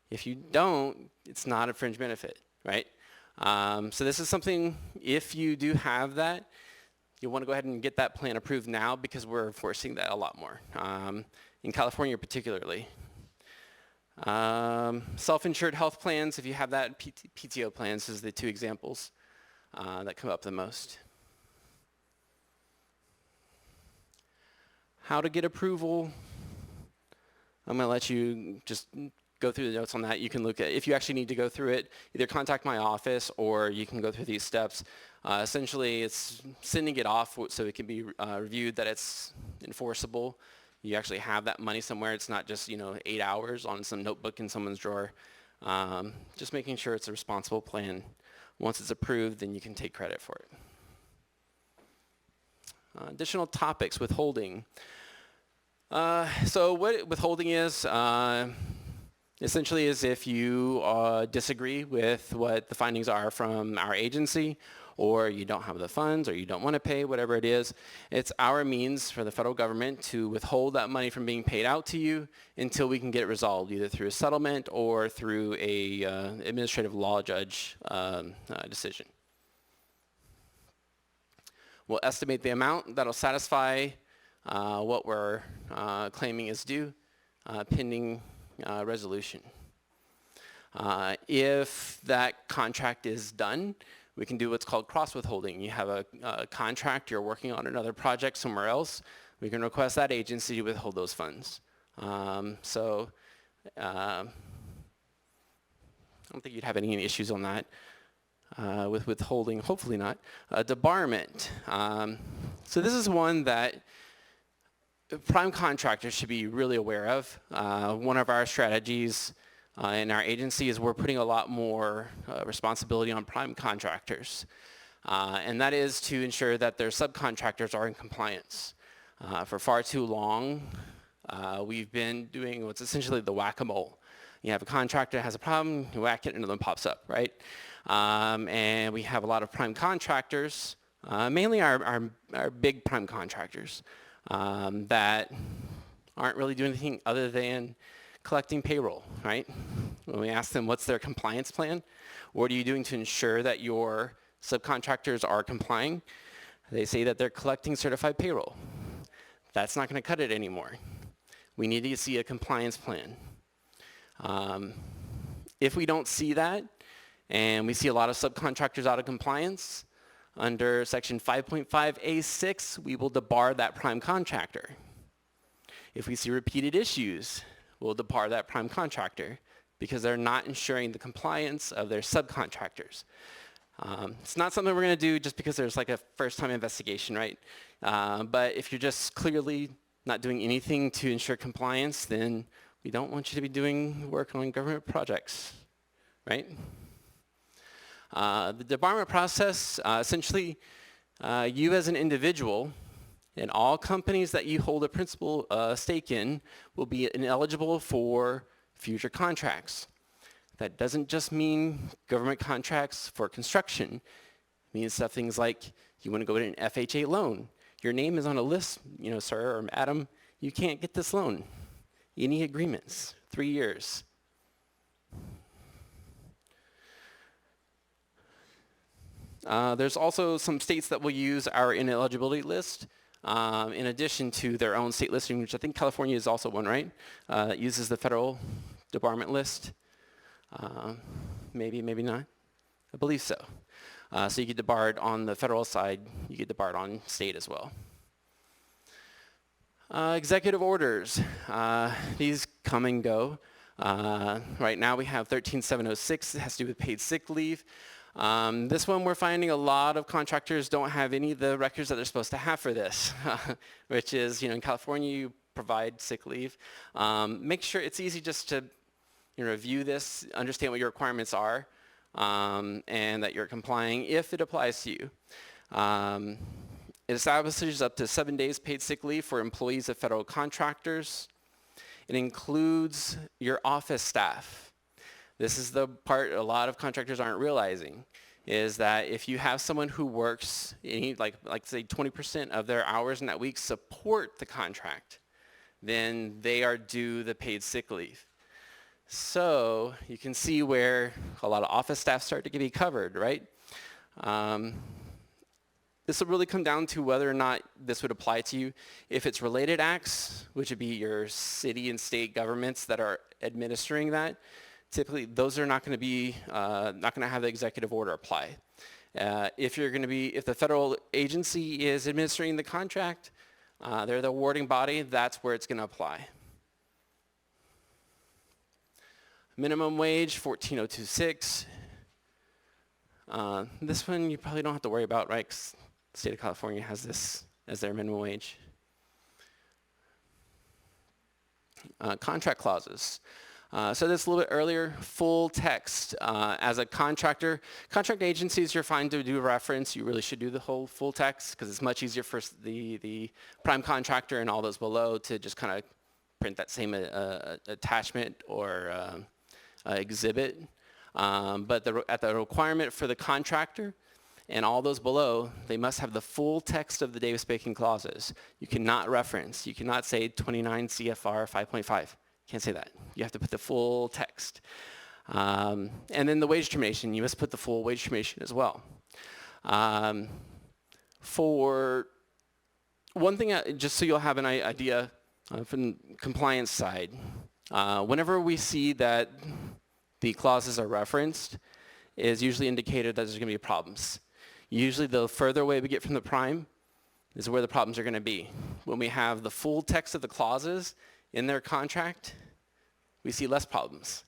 If you don't, it's not a fringe benefit, right? So this is something, if you do have that, you want to go ahead and get that plan approved now because we're enforcing that a lot more, in California particularly. Self-insured health plans, if you have that, PTO plans is the two examples that come up the most. How to get approval, I'm going to let you just go through the notes on that. You can look at, if you actually need to go through it, either contact my office or you can go through these steps. Essentially, it's sending it off so it can be reviewed that it's enforceable. You actually have that money somewhere. It's not just 8 hours on some notebook in someone's drawer. Just making sure it's a responsible plan. Once it's approved, then you can take credit for it. Additional topics, withholding. So what withholding is, essentially is if you disagree with what the findings are from our agency, or you don't have the funds, or you don't want to pay, whatever it is, it's our means for the federal government to withhold that money from being paid out to you until we can get it resolved, either through a settlement or through a administrative law judge decision. We'll estimate the amount that'll satisfy what we're claiming is due, pending resolution. If that contract is done, we can do what's called cross-withholding. You have a contract, you're working on another project somewhere else, we can request that agency to withhold those funds. I don't think you'd have any issues on that with withholding, hopefully not. Debarment. So this is one that prime contractors should be really aware of. One of our strategies in our agency is we're putting a lot more responsibility on prime contractors. And that is to ensure that their subcontractors are in compliance. For far too long, we've been doing what's essentially the whack-a-mole. You have a contractor that has a problem, you whack it, another one pops up, right? And we have a lot of prime contractors, mainly our big prime contractors, that aren't really doing anything other than collecting payroll, right? When we ask them what's their compliance plan, what are you doing to ensure that your subcontractors are complying, they say that they're collecting certified payroll. That's not going to cut it anymore. We need to see a compliance plan. If we don't see that, and we see a lot of subcontractors out of compliance, under section 5.5A6, we will debar that prime contractor. If we see repeated issues, we'll debar that prime contractor because they're not ensuring the compliance of their subcontractors. It's not something we're going to do just because there's like a first-time investigation, right? But if you're just clearly not doing anything to ensure compliance, then we don't want you to be doing work on government projects, right? The debarment process, essentially, you as an individual and all companies that you hold a principal stake in will be ineligible for future contracts. That doesn't just mean government contracts for construction. It means stuff, things like you want to go to an FHA loan. your name is on a list, sir or madam, you can't get this loan. Any agreements, 3 years. There's also some states that will use our ineligibility list in addition to their own state listing, which I think California is also one, right? That uses the federal department list. Maybe, maybe not. I believe so. So you get debarred on the federal side, you get debarred on state as well. Executive orders. These come and go. Right now we have 13706. It has to do with paid sick leave. This one we're finding a lot of contractors don't have any of the records that they're supposed to have for this, which is, in California you provide sick leave. Make sure it's easy just to review this, understand what your requirements are, and that you're complying if it applies to you. It establishes up to 7 days paid sick leave for employees of federal contractors. It includes your office staff. This is the part a lot of contractors aren't realizing, is that if you have someone who works, like say 20% of their hours in that week support the contract, then they are due the paid sick leave. So you can see where a lot of office staff start to be covered, right? This will really come down to whether or not this would apply to you. If it's related acts, which would be your city and state governments that are administering that, typically those are not going to be, not going to have the executive order apply. If the federal agency is administering the contract, they're the awarding body, that's where it's going to apply. Minimum wage, 14026. This one you probably don't have to worry about, right? 'Cause the state of California has this as their minimum wage. Contract clauses. So this a little bit earlier, full text. As a contractor, contract agencies, you're fine to do a reference. You really should do the whole full text because it's much easier for the prime contractor and all those below to just kind of print that same attachment or exhibit. But at the requirement for the contractor and all those below, they must have the full text of the Davis-Bacon clauses. You cannot reference. You cannot say 29 CFR 5.5. Can't say that. You have to put the full text. And then the wage determination, you must put the full wage determination as well. For one thing, just so you'll have an idea from the compliance side, whenever we see that the clauses are referenced, is usually indicated that there's going to be problems. Usually the further away we get from the prime is where the problems are going to be. When we have the full text of the clauses in their contract, we see less problems.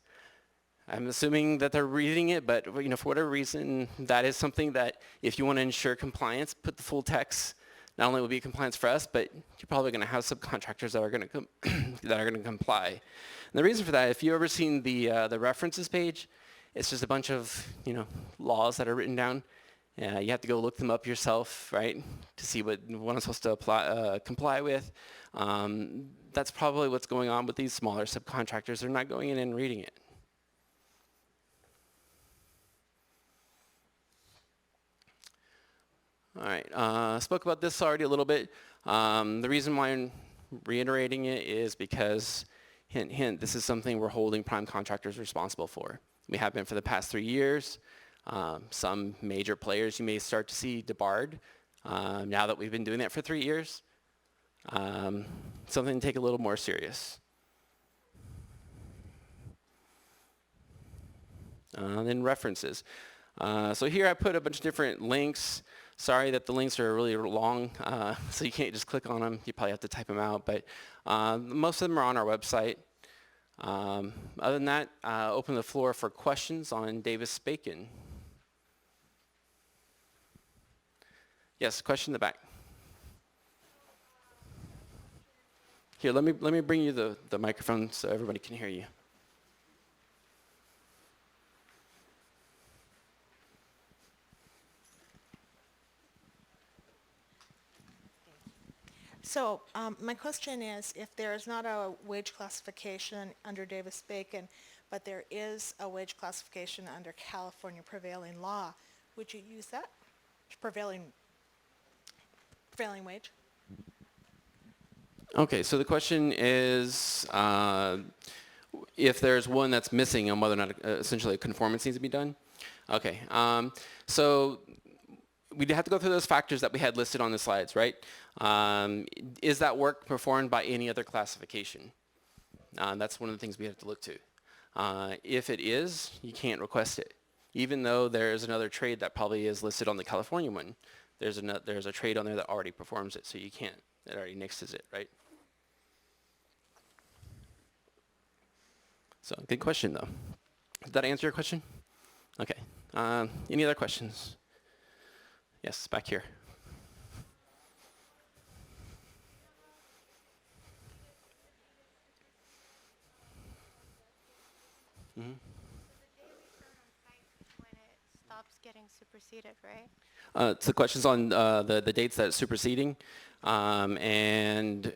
I'm assuming that they're reading it, but for whatever reason, that is something that if you want to ensure compliance, put the full text. Not only will be compliance for us, but you're probably going to have subcontractors that are going to comply. And the reason for that, if you've ever seen the references page, it's just a bunch of laws that are written down. You have to go look them up yourself, right, to see what I'm supposed to comply with. That's probably what's going on with these smaller subcontractors. They're not going in and reading it. All right, spoke about this already a little bit. The reason why I'm reiterating it is because, hint, hint, this is something we're holding prime contractors responsible for. We have been for the past 3 years. Some major players you may start to see debarred now that we've been doing that for 3 years. Something to take a little more serious. Then references. So here I put a bunch of different links. Sorry that the links are really long, so you can't just click on them. You probably have to type them out, but most of them are on our website. Other than that, open the floor for questions on Davis-Bacon. Yes, question in the back. Here, let me bring you the microphone so everybody can hear you. So my question is, if there is not a wage classification under Davis-Bacon, but there is a wage classification under California prevailing law, would you use that? Prevailing wage? Okay, so the question is if there's one that's missing and whether or not essentially a conformance needs to be done. Okay, so we'd have to go through those factors that we had listed on the slides, right? Is that work performed by any other classification? That's one of the things we have to look to. If it is, you can't request it. Even though there's another trade that probably is listed on the California one, there's a trade on there that already performs it, so you can't. It already nixes it, right? So good question, though. Did that answer your question? Okay. Any other questions? Yes, back here. Mm-hmm. Stops getting superseded, right? So the question's on the dates that it's superseding, and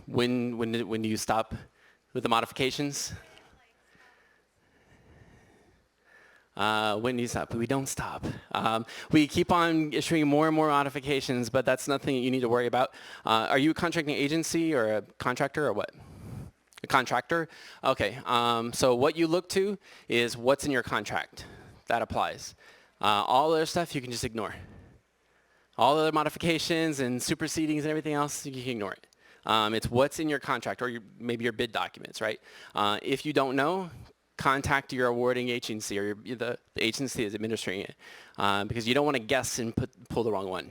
when do you stop with the modifications? When do you stop? We don't stop. We keep on issuing more and more modifications, but that's nothing you need to worry about. Are you a contracting agency or a contractor or what? A contractor? Okay. So what you look to is what's in your contract. That applies. All other stuff you can just ignore. All other modifications and supersedings and everything else, you can ignore it. It's what's in your contract or maybe your bid documents, right? If you don't know, contact your awarding agency or the agency that's administering it because you don't want to guess and pull the wrong one,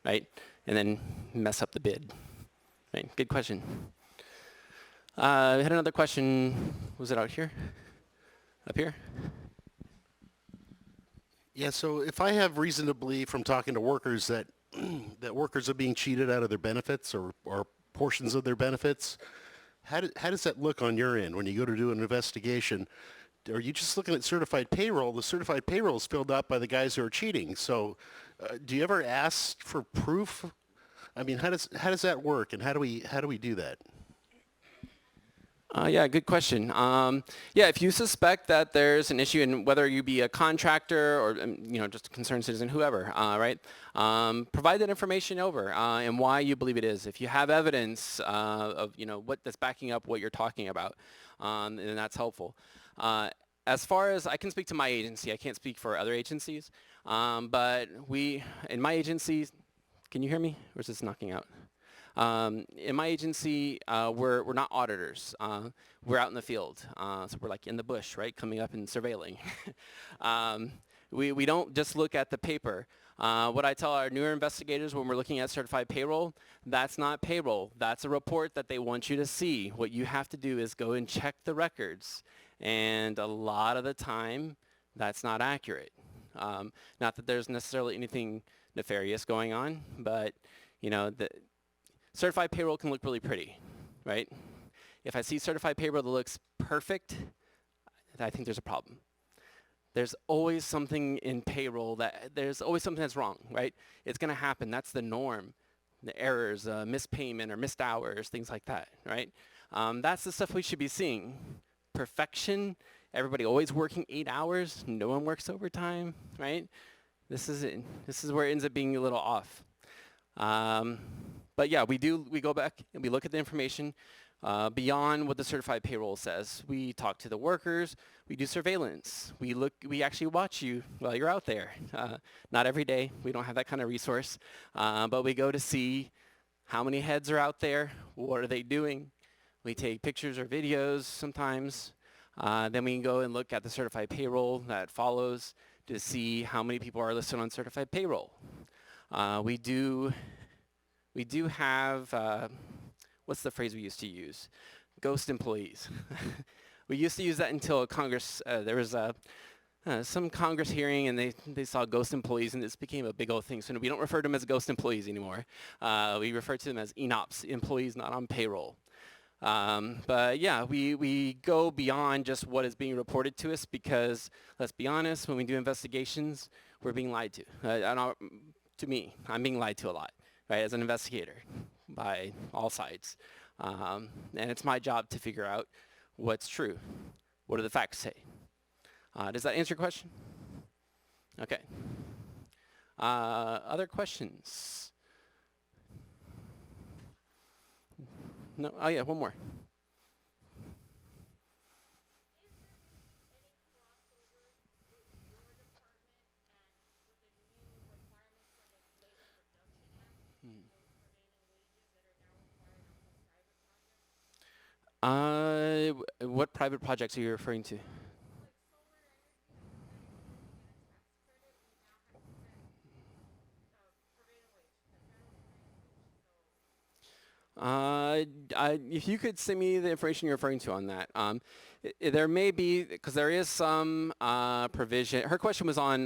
right? And then mess up the bid. Right? Good question. I had another question. Was it out here? Up here? Yeah, so if I have reason to believe from talking to workers that that workers are being cheated out of their benefits or portions of their benefits, how does that look on your end when you go to do an investigation? Are you just looking at certified payroll? The certified payroll is filled out by the guys who are cheating. So do you ever ask for proof? I mean, how does that work, and how do we do that? Yeah, good question. Yeah, if you suspect that there's an issue, and whether you be a contractor or just a concerned citizen, whoever, right? Provide that information over and why you believe it is. If you have evidence of what that's backing up what you're talking about, then that's helpful. As far as I can speak to my agency, I can't speak for other agencies, but in my agency, can you hear me, or is this knocking out? In my agency, we're not auditors. We're out in the field. So we're like in the bush, right, coming up and surveilling. We don't just look at the paper. What I tell our newer investigators when we're looking at certified payroll, that's not payroll. That's a report that they want you to see. What you have to do is go and check the records. And a lot of the time, that's not accurate. Not that there's necessarily anything nefarious going on, but the certified payroll can look really pretty, right? If I see certified payroll that looks perfect, I think there's a problem. There's always something in payroll there's always something that's wrong, right? It's going to happen. That's the norm. The errors, missed payment or missed hours, things like that, right? That's the stuff we should be seeing. Perfection, everybody always working 8 hours. No one works overtime, right? This is it. This is where it ends up being a little off. But yeah, we go back and we look at the information beyond what the certified payroll says. We talk to the workers. We do surveillance. We actually watch you while you're out there. Not every day. We don't have that kind of resource. But we go to see how many heads are out there. What are they doing? We take pictures or videos sometimes. Then we can go and look at the certified payroll that follows to see how many people are listed on certified payroll. We do have, what's the phrase we used to use? Ghost employees. We used to use that until Congress, there was some Congress hearing and they saw ghost employees and this became a big old thing. So we don't refer to them as ghost employees anymore. We refer to them as ENOPS, employees not on payroll. But yeah, we go beyond just what is being reported to us because, let's be honest, when we do investigations, we're being lied to. To me, I'm being lied to a lot. Right, as an investigator, by all sides. And it's my job to figure out what's true. What do the facts say? Does that answer your question? Okay. Other questions? No, oh yeah, one more. What private projects are you referring to? If you could send me the information you're referring to on that. There may be, because there is some provision. Her question was on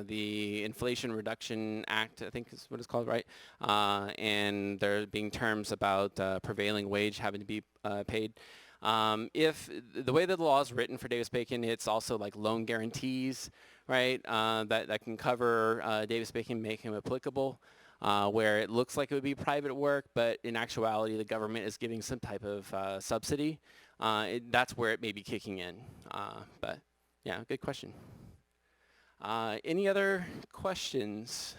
the Inflation Reduction Act, I think is what it's called, right? And there being terms about prevailing wage having to be paid. If the way that the law is written for Davis-Bacon, it's also like loan guarantees, right? That can cover Davis-Bacon, make him applicable. Where it looks like it would be private work, but in actuality the government is giving some type of subsidy. That's where it may be kicking in. But yeah, good question. Any other questions?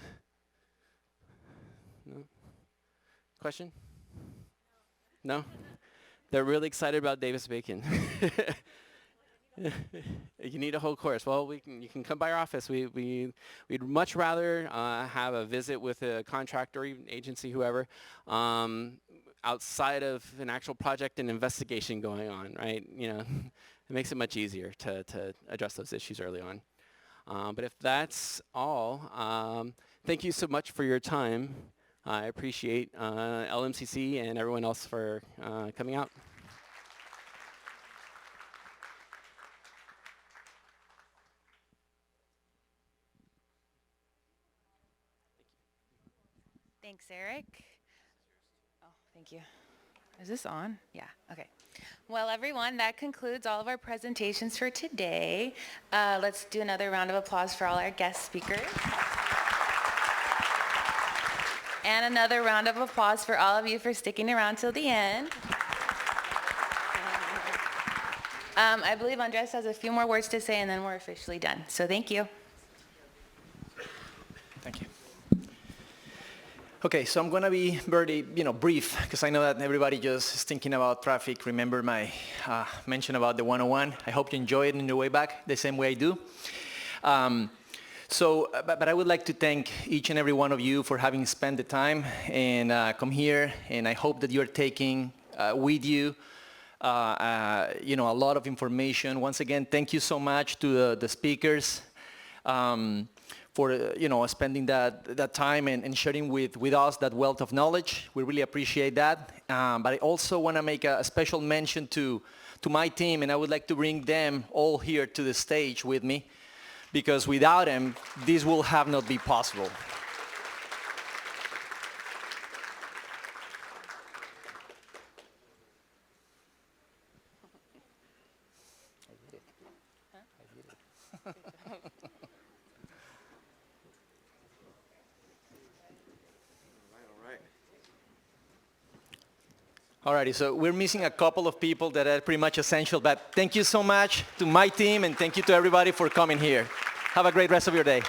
No? Question? No? They're really excited about Davis-Bacon. You need a whole course. Well, you can come by our office. We'd much rather have a visit with a contractor, even agency, whoever, outside of an actual project and investigation going on, right? You know, it makes it much easier to address those issues early on. But if that's all, thank you so much for your time. I appreciate LMCC and everyone else for coming out. Thanks, Eric. Oh, thank you. Is this on? Yeah, okay. Well, everyone, that concludes all of our presentations for today. Let's do another round of applause for all our guest speakers. And another round of applause for all of you for sticking around till the end. I believe Andres has a few more words to say and then we're officially done. So thank you. Thank you. Okay, so I'm going to be very, brief because I know that everybody just is thinking about traffic. Remember my mention about the 101. I hope you enjoy it on your way back the same way I do. But I would like to thank each and every one of you for having spent the time and come here. And I hope that you're taking with you, a lot of information. Once again, thank you so much to the speakers. For spending that time and sharing with us that wealth of knowledge. We really appreciate that. But I also want to make a special mention to my team, and I would like to bring them all here to the stage with me, because without them, this will have not been possible. Alrighty, so we're missing a couple of people that are pretty much essential, but thank you so much to my team and thank you to everybody for coming here. Have a great rest of your day.